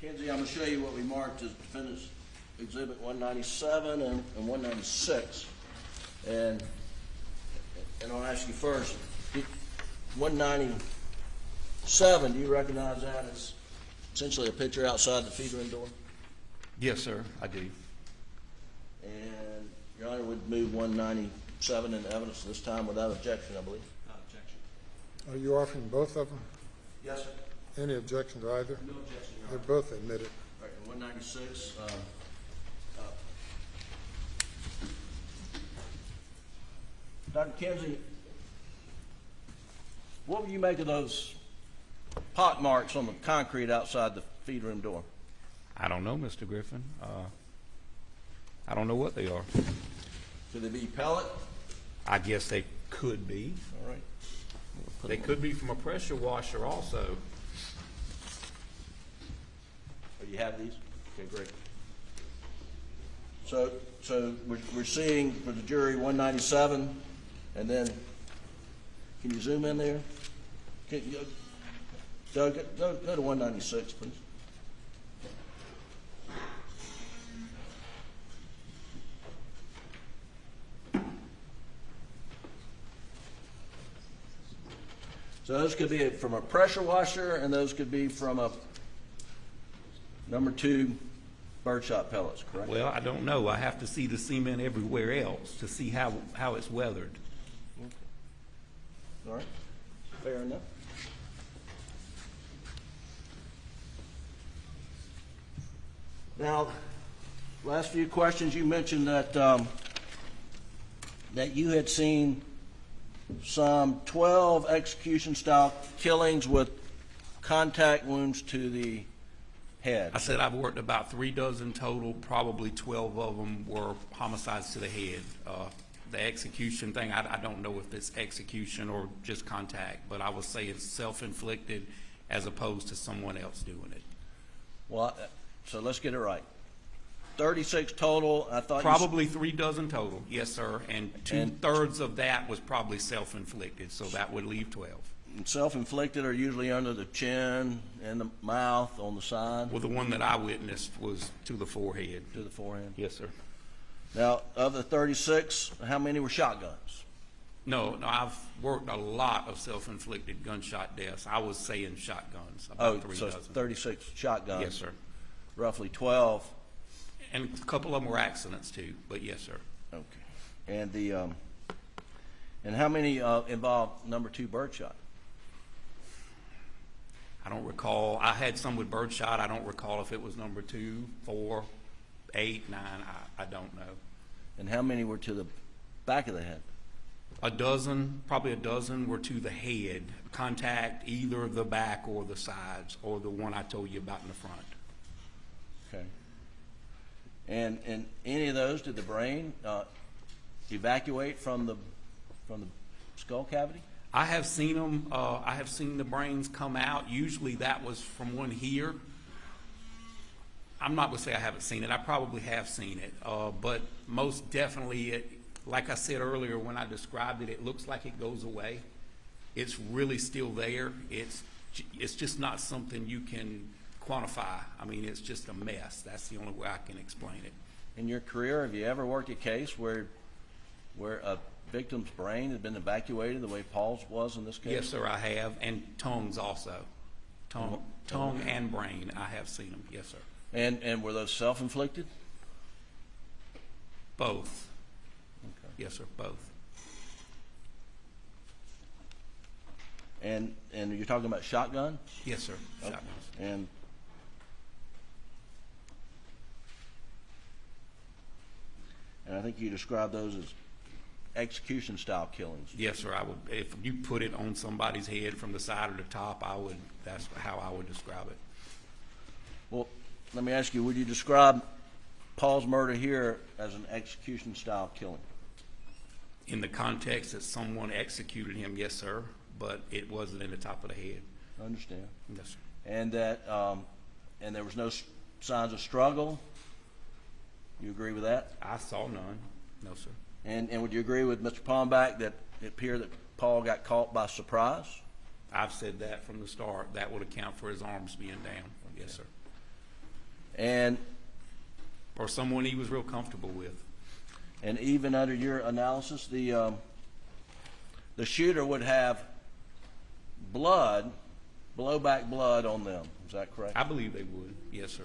Kinsey, I'm going to show you what we marked as Defendant's Exhibit 197 and 196. And I'll ask you first, 197, do you recognize that as essentially a picture outside the feed room door? Yes, sir, I do. And Your Honor would move 197 into evidence this time without objection, I believe. Not objection. Are you offering both of them? Yes, sir. Any objection to either? No objection, Your They're Honor. both admitted. Right, and 196. Dr. Kinsey, what would you make of those pock marks on the concrete outside the feed room door? I don't know, Mr. Griffin. I don't know what they are. Could they be pellet? I guess they could be. All right. They could be from a pressure washer also. Oh, you have these? Okay, great. So we're seeing for the jury 197, and then can you zoom in there? Can you, Doug, go to 196, please. So those could be from a pressure washer, and those could be from a #2 birdshot pellets, correct? Well, I don't know. I have to see the cement everywhere else to see how it's weathered. Okay. All right. Fair enough. Now, last few questions, you mentioned that that you had seen some 12 execution-style killings with contact wounds to the head. I said I've worked about 36 total. Probably 12 of them were homicides to the head. The execution thing, I don't know if it's execution or just contact, but I would say it's self-inflicted as opposed to someone else doing it. Well, so let's get it right. 36 total. I thought Probably 36 total, yes, sir. And two-thirds of that was probably self-inflicted, so that would leave 12. Self-inflicted are usually under the chin and the mouth on the side. Well, the one that I witnessed was to the forehead. To the forehead. Yes, sir. Now, of the 36, how many were shotguns? No, I've worked a lot of self-inflicted gunshot deaths. I was saying shotguns, about 3 so dozen. 36 shotguns. Yes, sir. Roughly 12. And a couple of them were accidents too, but yes, sir. Okay. And the and how many involved #2 birdshot? I don't recall. I had some with birdshot. I don't recall if it was #2, 4, 8, 9. I don't know. And how many were to the back of the head? A dozen, probably a dozen, were to the head. Contact either the back or the sides, or the one I told you about in the front. Okay. And any of those, did the brain evacuate from the skull cavity? I have seen them. I have seen the brains come out. Usually that was from one here. I'm not going to say I haven't seen it. I probably have seen it. But most definitely, like I said earlier when I described it, it looks like it goes away. It's really still there. It's just not something you can quantify. I mean, it's just a mess. That's the only way I can explain it. In your career, have you ever worked a case where a victim's brain had been evacuated the way Paul's was in this case? Yes, sir, I have, and tongues also. Tongue and brain, I have seen them. Yes, sir. And were those self-inflicted? Both. Okay. Yes, sir, both. And you're talking about shotgun? Yes, sir. Okay. Shotguns. And I think you described those as execution-style killings. Yes, sir. I would. If you put it on somebody's head from the side or the top, I would. That's how I would describe it. Well, let me ask you: would you describe Paul's murder here as an execution-style killing? In the context that someone executed him, yes, sir. But it wasn't in the top of the head. I understand. Yes, sir. And that, and there was no signs of struggle. You agree with that? I saw none. No, sir. And would you agree with Mr. Palmbach that it appeared that Paul got caught by surprise? I've said that from the start. That would account for his arms being down. Okay. Yes, sir. And or someone he was real comfortable with. And even under your analysis, the shooter would have blowback blood on them. Is that correct? I believe they would. Yes, sir.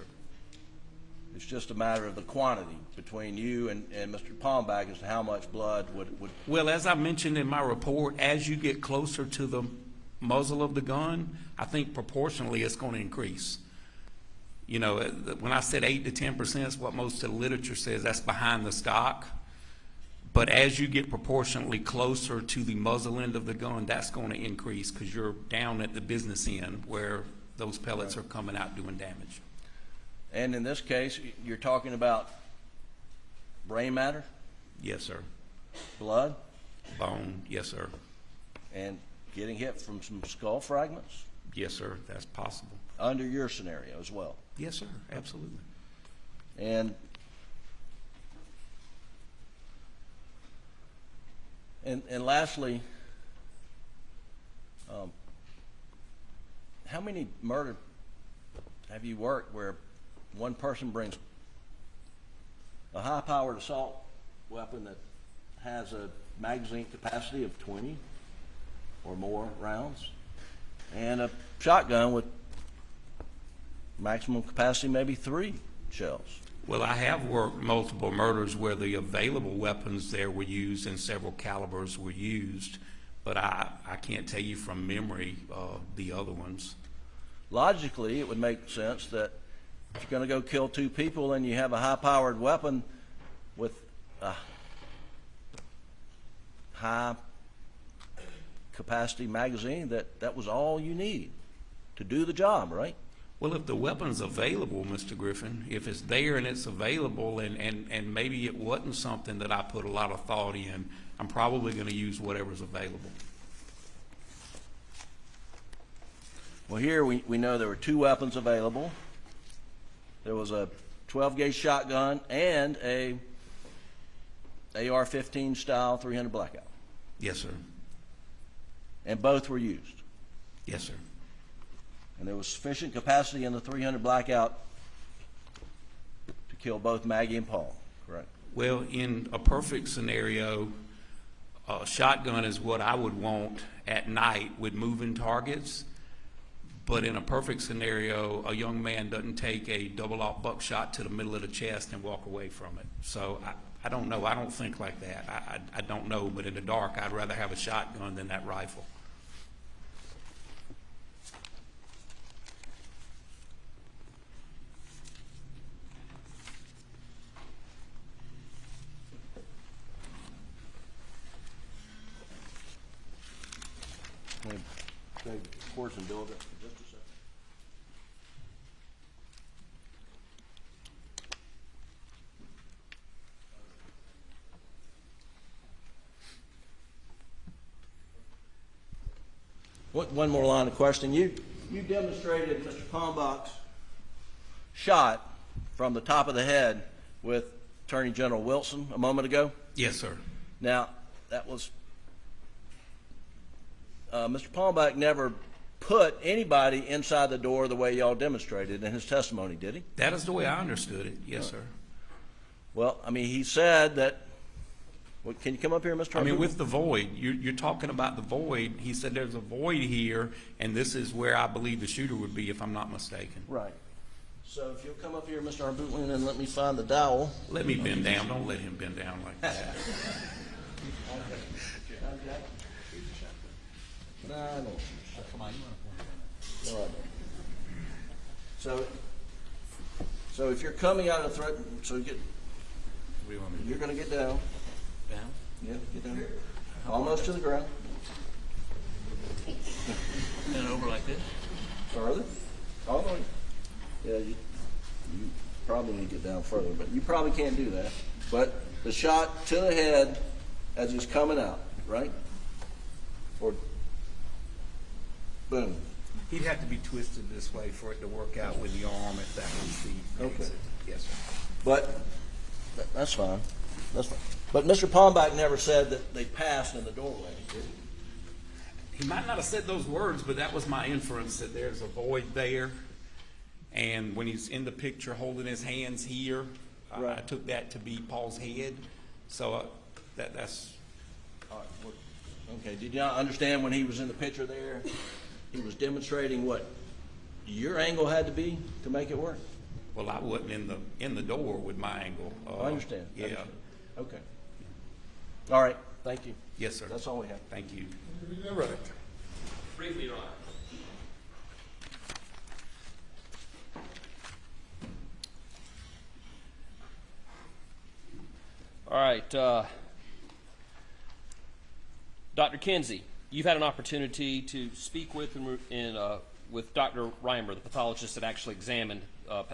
It's just a matter of the quantity between you and Mr. Palmbach as to how much blood would. Well, as I mentioned in my report, as you get closer to the muzzle of the gun, I think proportionally it's going to increase. You know, when I said 8 to 10% is what most of the literature says, that's behind the stock. But as you get proportionately closer to the muzzle end of the gun, that's going to increase because you're down at the business end where those pellets are coming out doing damage. And in this case, you're talking about brain matter? Yes, sir. Blood? Bone, yes, sir. And getting hit from some skull fragments? Yes, sir, that's possible. Under your scenario as well? Yes, sir, absolutely. And lastly, how many murder have you worked where one person brings a high-powered assault weapon that has a magazine capacity of 20 or more rounds and a shotgun with maximum capacity maybe 3 shells? Well, I have worked multiple murders where the available weapons there were used and several calibers were used, but I can't tell you from memory the other ones. Logically, it would make sense that if you're going to go kill 2 people and you have a high-powered weapon with a high-capacity magazine, that was all you need to do the job, right? Well, if the weapon's available, Mr. Griffin, if it's there and it's available and maybe it wasn't something that I put a lot of thought in, I'm probably going to use whatever's available. Well, here we know there were 2 weapons available. There was a 12-gauge shotgun and a AR-15 style 300 blackout. Yes, sir. And both were used? Yes, sir. And there was sufficient capacity in the 300 blackout to kill both Maggie and Paul, correct? Well, in a perfect scenario, a shotgun is what I would want at night with moving targets. But in a perfect scenario, a young man doesn't take a double-aught buckshot to the middle of the chest and walk away from it. So I don't know. I don't think like that. I don't know. But in the dark, I'd rather have a shotgun than that rifle. Take the course and build it for just a second. One more line of question. You demonstrated Mr. Palmbach's shot from the top of the head with Attorney General Wilson a moment ago? Yes, sir. Now, that was Mr. Palmbach never put anybody inside the door the way y'all demonstrated in his testimony, did he? That is the way I understood it. Yes, sir. Well, I mean, he said that. Well, can you come up here, Mr. I mean, Harper? with the void, you're talking about the void. He said there's a void here, and this is where I believe the shooter would be, if I'm not mistaken. Right. So if you'll come up here, Mr. Arbutland, and let me find the dowel. Let me bend down. Don't let him bend down like that. No, I don't. Come on, you want to No, I don't. So if you're coming out of the threat, so you're going to get down. Down? Yeah, get down. Almost to the ground. And over like this? Further. All the way. Yeah, you probably need to get down further, but you probably can't do that. But the shot to the head as he's coming out, right? Or boom. He'd have to be twisted this way for it to work out with the arm if that was the. Okay. Yes, sir. But that's fine. That's fine. But Mr. Palmbach never said that they passed in the doorway, did he? He might not have said those words, but that was my inference, that there's a void there. And when he's in the picture holding his hands here, Right. I took that to be Paul's head. So that's. All right. Well, okay. Did you not understand when he was in the picture there? He was demonstrating what your angle had to be to make it work. Well, I wasn't in the door with my angle. I understand. Yeah. I understand. Okay. All right. Thank you. Yes, sir. That's all we have. Thank you. All right. Briefly, Your Honor. All right. Dr. Kinsey, you've had an opportunity to speak with Dr. Riemer, the pathologist that actually examined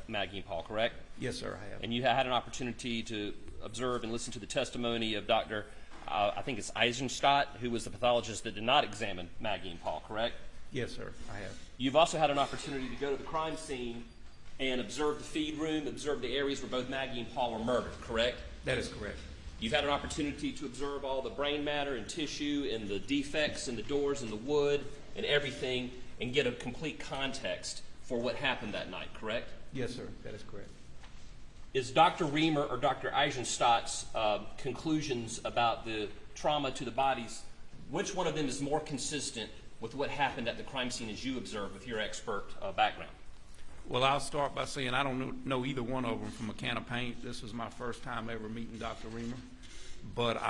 Maggie and Paul, correct? Yes, sir, I have. And you had an opportunity to observe and listen to the testimony of Dr. I think it's Eisenstadt, who was the pathologist that did not examine Maggie and Paul, correct? Yes, sir, I have. You've also had an opportunity to go to the crime scene and observe the feed room, observe the areas where both Maggie and Paul were murdered, correct? That is correct. You've had an opportunity to observe all the brain matter and tissue and the defects in the doors and the wood and everything and get a complete context for what happened that night, correct? Yes, sir, that is correct. Is Dr. Riemer or Dr. Eisenstadt's conclusions about the trauma to the bodies, which one of them is more consistent with what happened at the crime scene as you observed with your expert background? Well, I'll start by saying I don't know either one of them from a can of paint. This was my first time ever meeting Dr. Riemer, but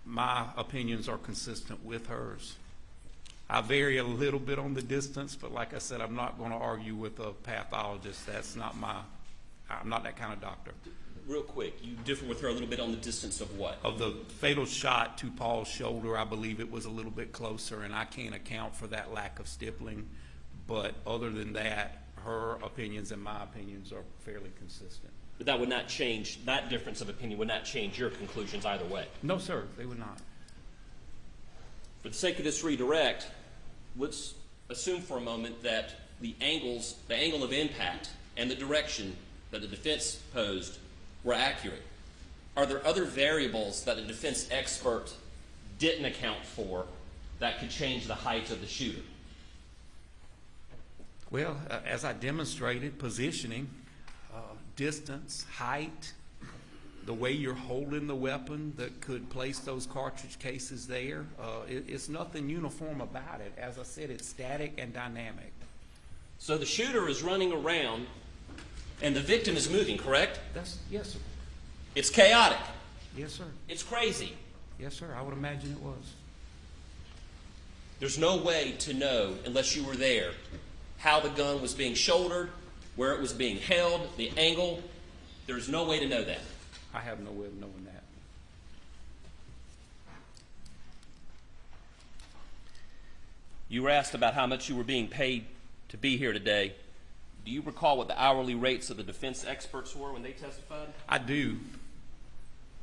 my opinions are consistent with hers. I vary a little bit on the distance, but like I said, I'm not going to argue with a pathologist. That's not I'm not that kind of doctor. Real quick, you differ with her a little bit on the distance of what? Of the fatal shot to Paul's shoulder, I believe it was a little bit closer, and I can't account for that lack of stippling. But other than that, her opinions and my opinions are fairly consistent. But that would not change, that difference of opinion would not change your conclusions either way? No, sir, they would not. For the sake of this redirect, let's assume for a moment that the angle of impact and the direction that the defense posed were accurate. Are there other variables that the defense expert didn't account for that could change the height of the shooter? Well, as I demonstrated, positioning, distance, height, the way you're holding the weapon that could place those cartridge cases there. It's nothing uniform about it. As I said, it's static and dynamic. So the shooter is running around and the victim is moving, correct? Yes, sir. It's chaotic. Yes, sir. It's crazy. Yes, sir. I would imagine it was. There's no way to know, unless you were there, how the gun was being shouldered, where it was being held, the angle. There's no way to know that. I have no way of knowing that. You were asked about how much you were being paid to be here today. Do you recall what the hourly rates of the defense experts were when they testified? I do.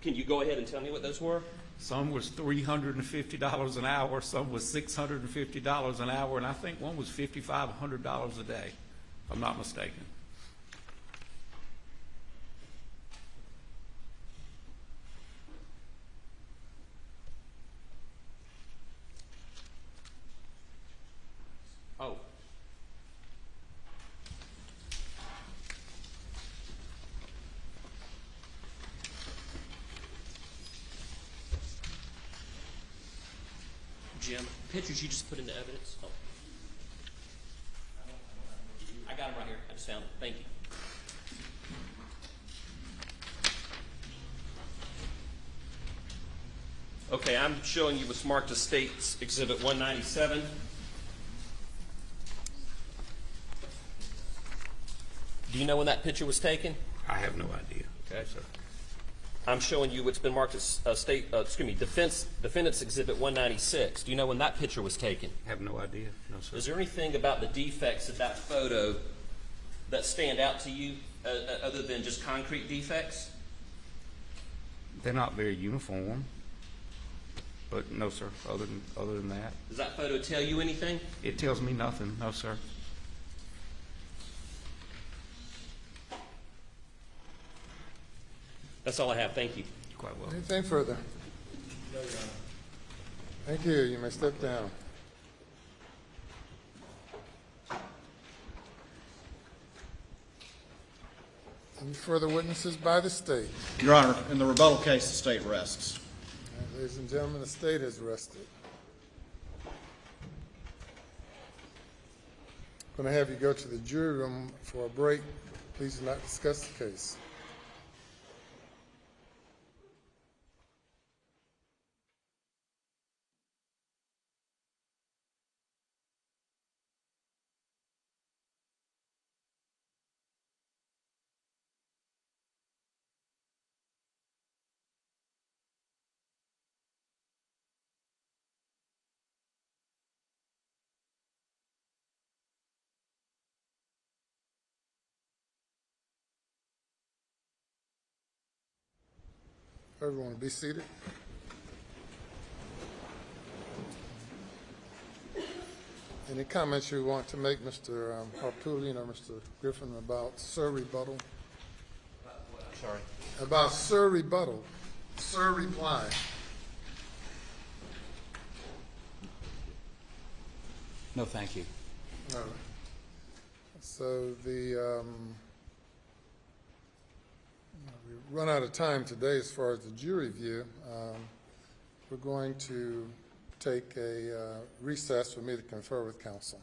Can you go ahead and tell me what those were? Some was $350 an hour, some was $650 an hour, and I think one was $5,500 a day, if I'm not mistaken. Oh. Jim, pictures you just put into evidence? Oh. I got them right here. I just found them. Thank you. Okay, I'm showing you what's marked as State's Exhibit 197. Do you know when that picture was taken? I have no idea. Okay, sir. I'm showing you what's been marked as Defendant's Exhibit 196. Do you know when that picture was taken? I have no idea. No, sir. Is there anything about the defects of that photo that stand out to you other than just concrete defects? They're not very uniform, but no, sir. Other than that, Does that photo tell you anything? it tells me nothing. No, sir. That's all I have. Thank you. Quite well. Anything further? Thank you. You may step down. Any further witnesses by the state? Your Honor, in the rebuttal case, the state rests. Ladies and gentlemen, the state has rested. I'm going to have you go to the jury room for a break. Please do not discuss the case. Everyone be seated. Any comments you want to make, Mr. Harpootlian or Mr. Griffin, about Sir rebuttal? I'm sorry. About Sir rebuttal. Sir reply. No, thank you. All right. So the we run out of time today as far as the jury view. We're going to take a recess for me to confer with counsel.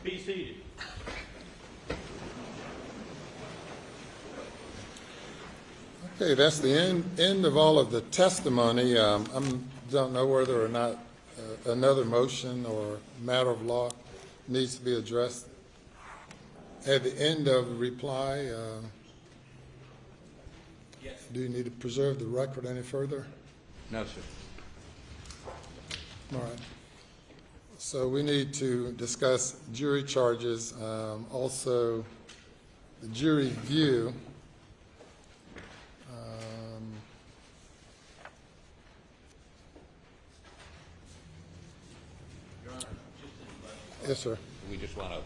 Be seated. Okay, that's the end of all of the testimony. I don't know whether or not another motion or matter of law needs to be addressed. At the end of the reply, do you need to preserve the record any further? No, sir. All right. So we need to discuss jury charges, also the jury view. Yes, sir. We just want to,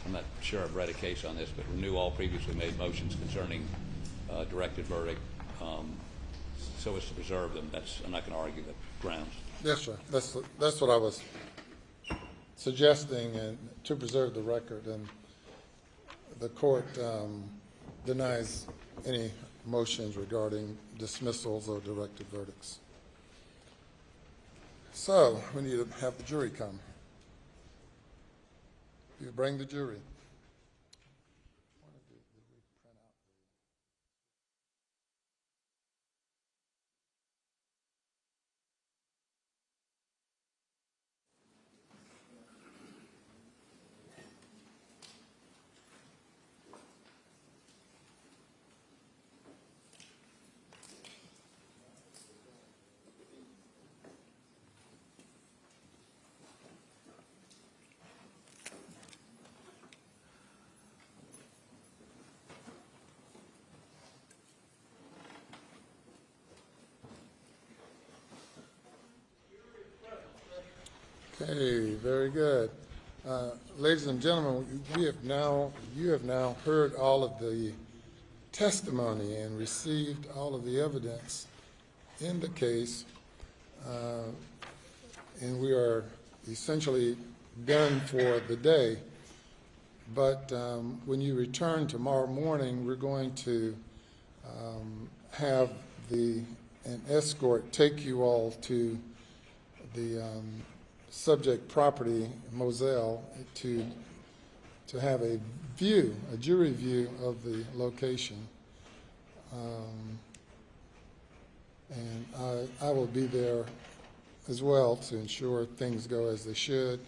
I'm not sure I've read a case on this, but renew all previously made motions concerning directed verdict so as to preserve them. I'm not going to argue the grounds. Yes, sir. That's what I was suggesting, and to preserve the record. And the court denies any motions regarding dismissals or directed verdicts. So we need to have the jury come. You bring the jury. Okay, very good. Ladies and gentlemen, you have now heard all of the testimony and received all of the evidence in the case, and we are essentially done for the day. But when you return tomorrow morning, we're going to have an escort take you all to the subject property, Moselle, to have a jury view of the location. And I will be there as well to ensure things go as they should.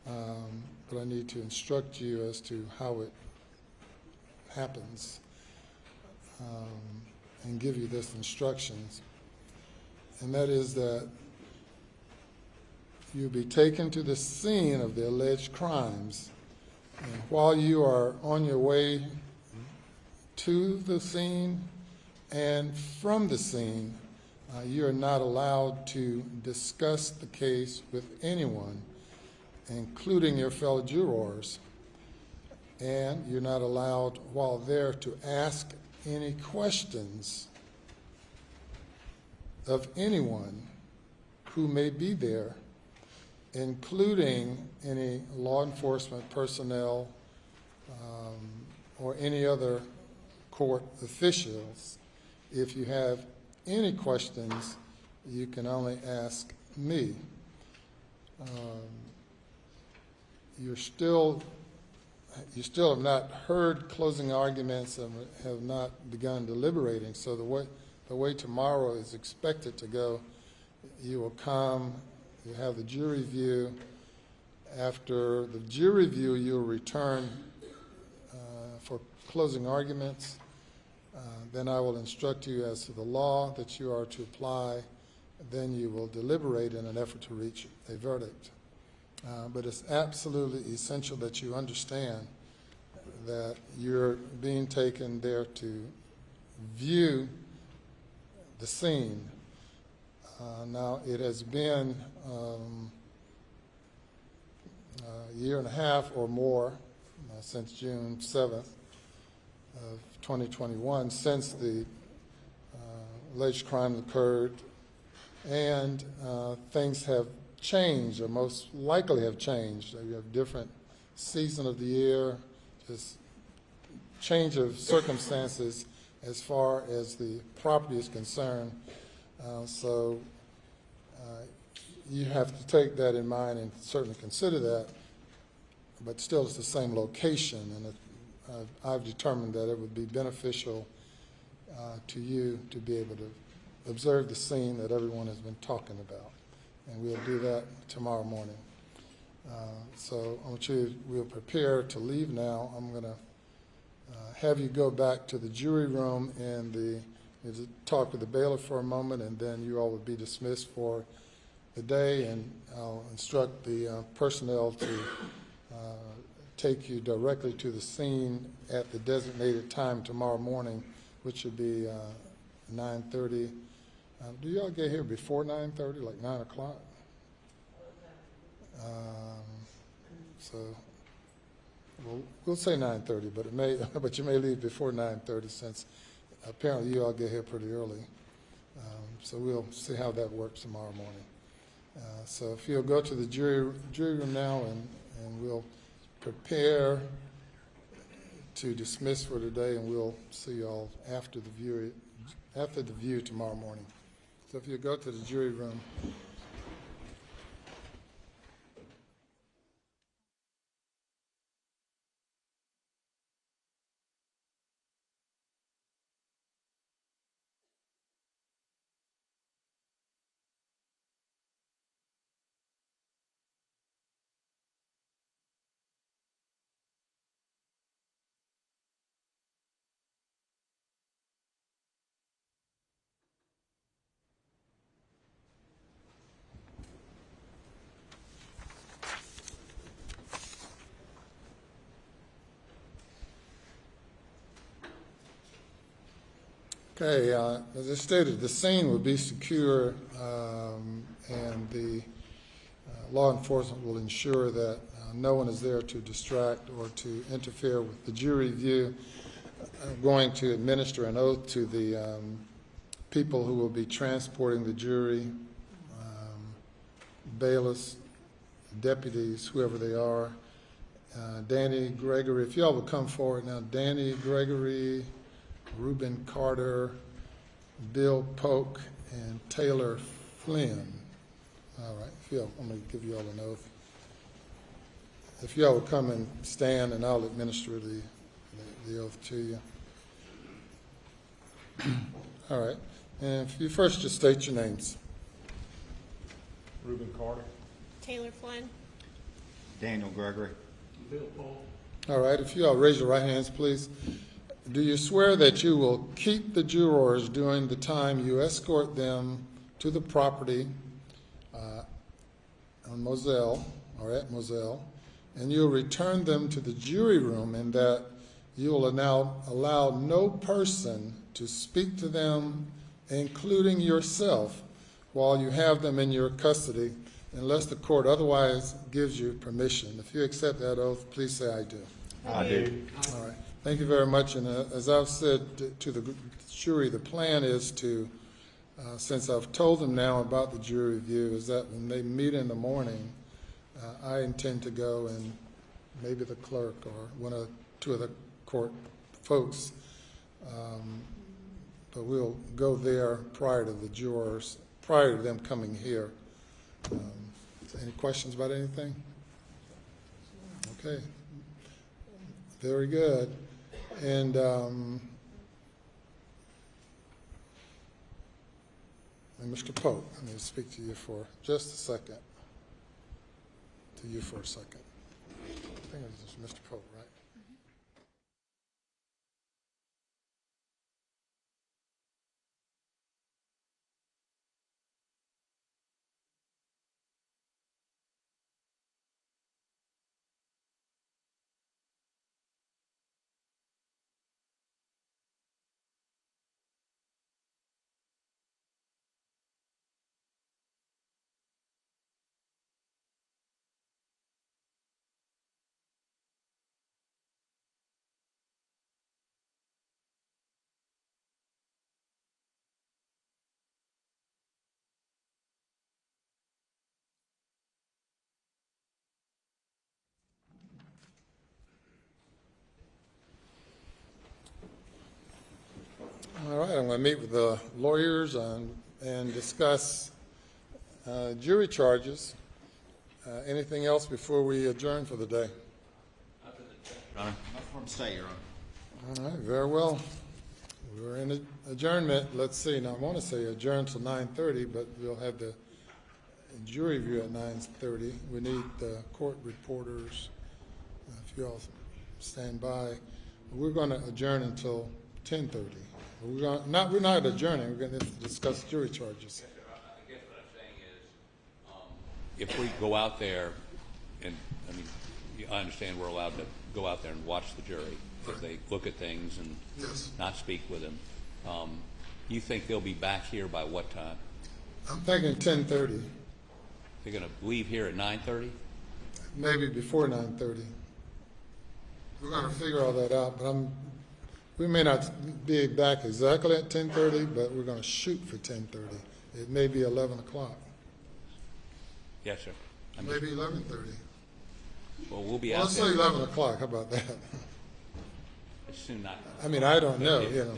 But I need to instruct you as to how it happens and give you this instructions. And that is that you'll be taken to the scene of the alleged crimes. And while you are on your way to the scene and from the scene, you are not allowed to discuss the case with anyone, including your fellow jurors. And you're not allowed while there to ask any questions of anyone who may be there, including any law enforcement personnel or any other court officials. If you have any questions, you can only ask me. You still have not heard closing arguments and have not begun deliberating. So the way tomorrow is expected to go, you will come. You have the jury view. After the jury view, you'll return for closing arguments. Then I will instruct you as to the law that you are to apply. Then you will deliberate in an effort to reach a verdict. But it's absolutely essential that you understand that you're being taken there to view the scene. Now, it has been a year and a half or more since June 7th of 2021, since the alleged crime occurred, and things have changed, or most likely have changed. You have different season of the year, just change of circumstances as far as the property is concerned. So you have to take that in mind and certainly consider that. but still it's the same location, and I've determined that it would be beneficial to you to be able to observe the scene that everyone has been talking about, and we'll do that tomorrow morning. So I want you, we'll prepare to leave now. I'm going to have you go back to the jury room and talk with the bailiff for a moment, and then you all will be dismissed for the day, and I'll instruct the personnel to take you directly to the scene at the designated time tomorrow morning, which should be 9:30. Do y'all get here before 9:30, like 9 o'clock? So we'll say 9:30, but but you may leave before 9:30 since apparently you all get here pretty early. So we'll see how that works tomorrow morning. So if you'll go to the jury room now, and we'll prepare to dismiss for today, and we'll see you all after the view tomorrow morning. So if you go to the jury room. Okay, as I stated, the scene will be secure, and the law enforcement will ensure that no one is there to distract or to interfere with the jury view. I'm going to administer an oath to the people who will be transporting the jury, bailiffs, deputies, whoever they are. Danny Gregory, if y'all would come forward now. Danny Gregory, Reuben Carter, Bill Polk, and Taylor Flynn. All right, I'm going to give you all an oath. If y'all would come and stand, and I'll administer the oath to you. All right, and if you first just state your names. Reuben Carter. Taylor Flynn. Daniel Gregory. Bill Polk. All right, if you all raise your right hands, please. Do you swear that you will keep the jurors during the time you escort them to the property on Moselle, or at Moselle, and you'll return them to the jury room, and that you will now allow no person to speak to them, including yourself, while you have them in your custody, unless the court otherwise gives you permission? If you accept that oath, please say I do. I do. All right. Thank you very much. And as I've said to the jury, the plan is to, since I've told them now about the jury review, is that when they meet in the morning, I intend to go, and maybe the clerk or two of the court folks, but we'll go there prior to the jurors, prior to them coming here. Any questions about anything? Okay. Very good. And Mr. Polk, I'm going to speak to you for just a second. To you for a second. I think it was Mr. Polk, right? All right, I'm going to meet with the lawyers and discuss jury charges. Anything else before we adjourn for the day? Nothing from the state, Your Honor. All right, very well. We're in adjournment. Let's see, now I want to say adjourn till 9:30, but we'll have the jury view at 9:30. We need the court reporters, if you all stand by. We're going to adjourn until 10:30. We're not adjourning, we're going to discuss jury charges. I guess what I'm saying is, if we go out there, and I mean, I understand we're allowed to go out there and watch the jury if they look at things and not speak with them. You think they'll be back here by what time? I'm thinking 10:30. They're going to leave here at 9:30? Maybe before 9:30. We're going to figure all that out, but we may not be back exactly at 10:30, but we're going to shoot for 10:30. It may be 11 o'clock. Yes, sir. Maybe 11:30. Well, we'll be Well, out let's there. say 11 o'clock. How about that? It's soon not. I mean, I don't know. You know,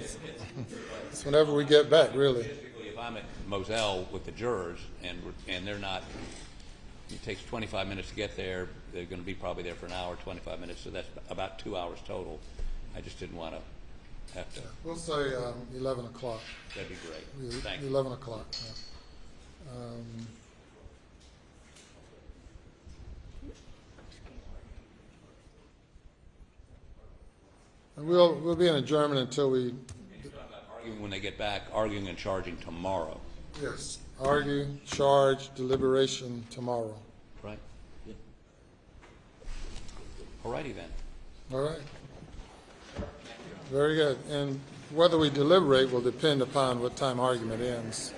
it's whenever we get back, really. Typically, if I'm at Moselle with the jurors and they're not, it takes 25 minutes to get there. They're going to be probably there for an hour, 25 minutes, so that's about 2 hours total. I just didn't want to have to. We'll say 11 o'clock. That'd be great. Thank you. 11 o'clock. Yeah. And we'll be in adjournment until we. Arguing when they get back, arguing and charging tomorrow. Yes. Argue, charge, deliberation tomorrow. Right. Yeah. All righty then. All right. Very good. And whether we deliberate will depend upon what time argument ends.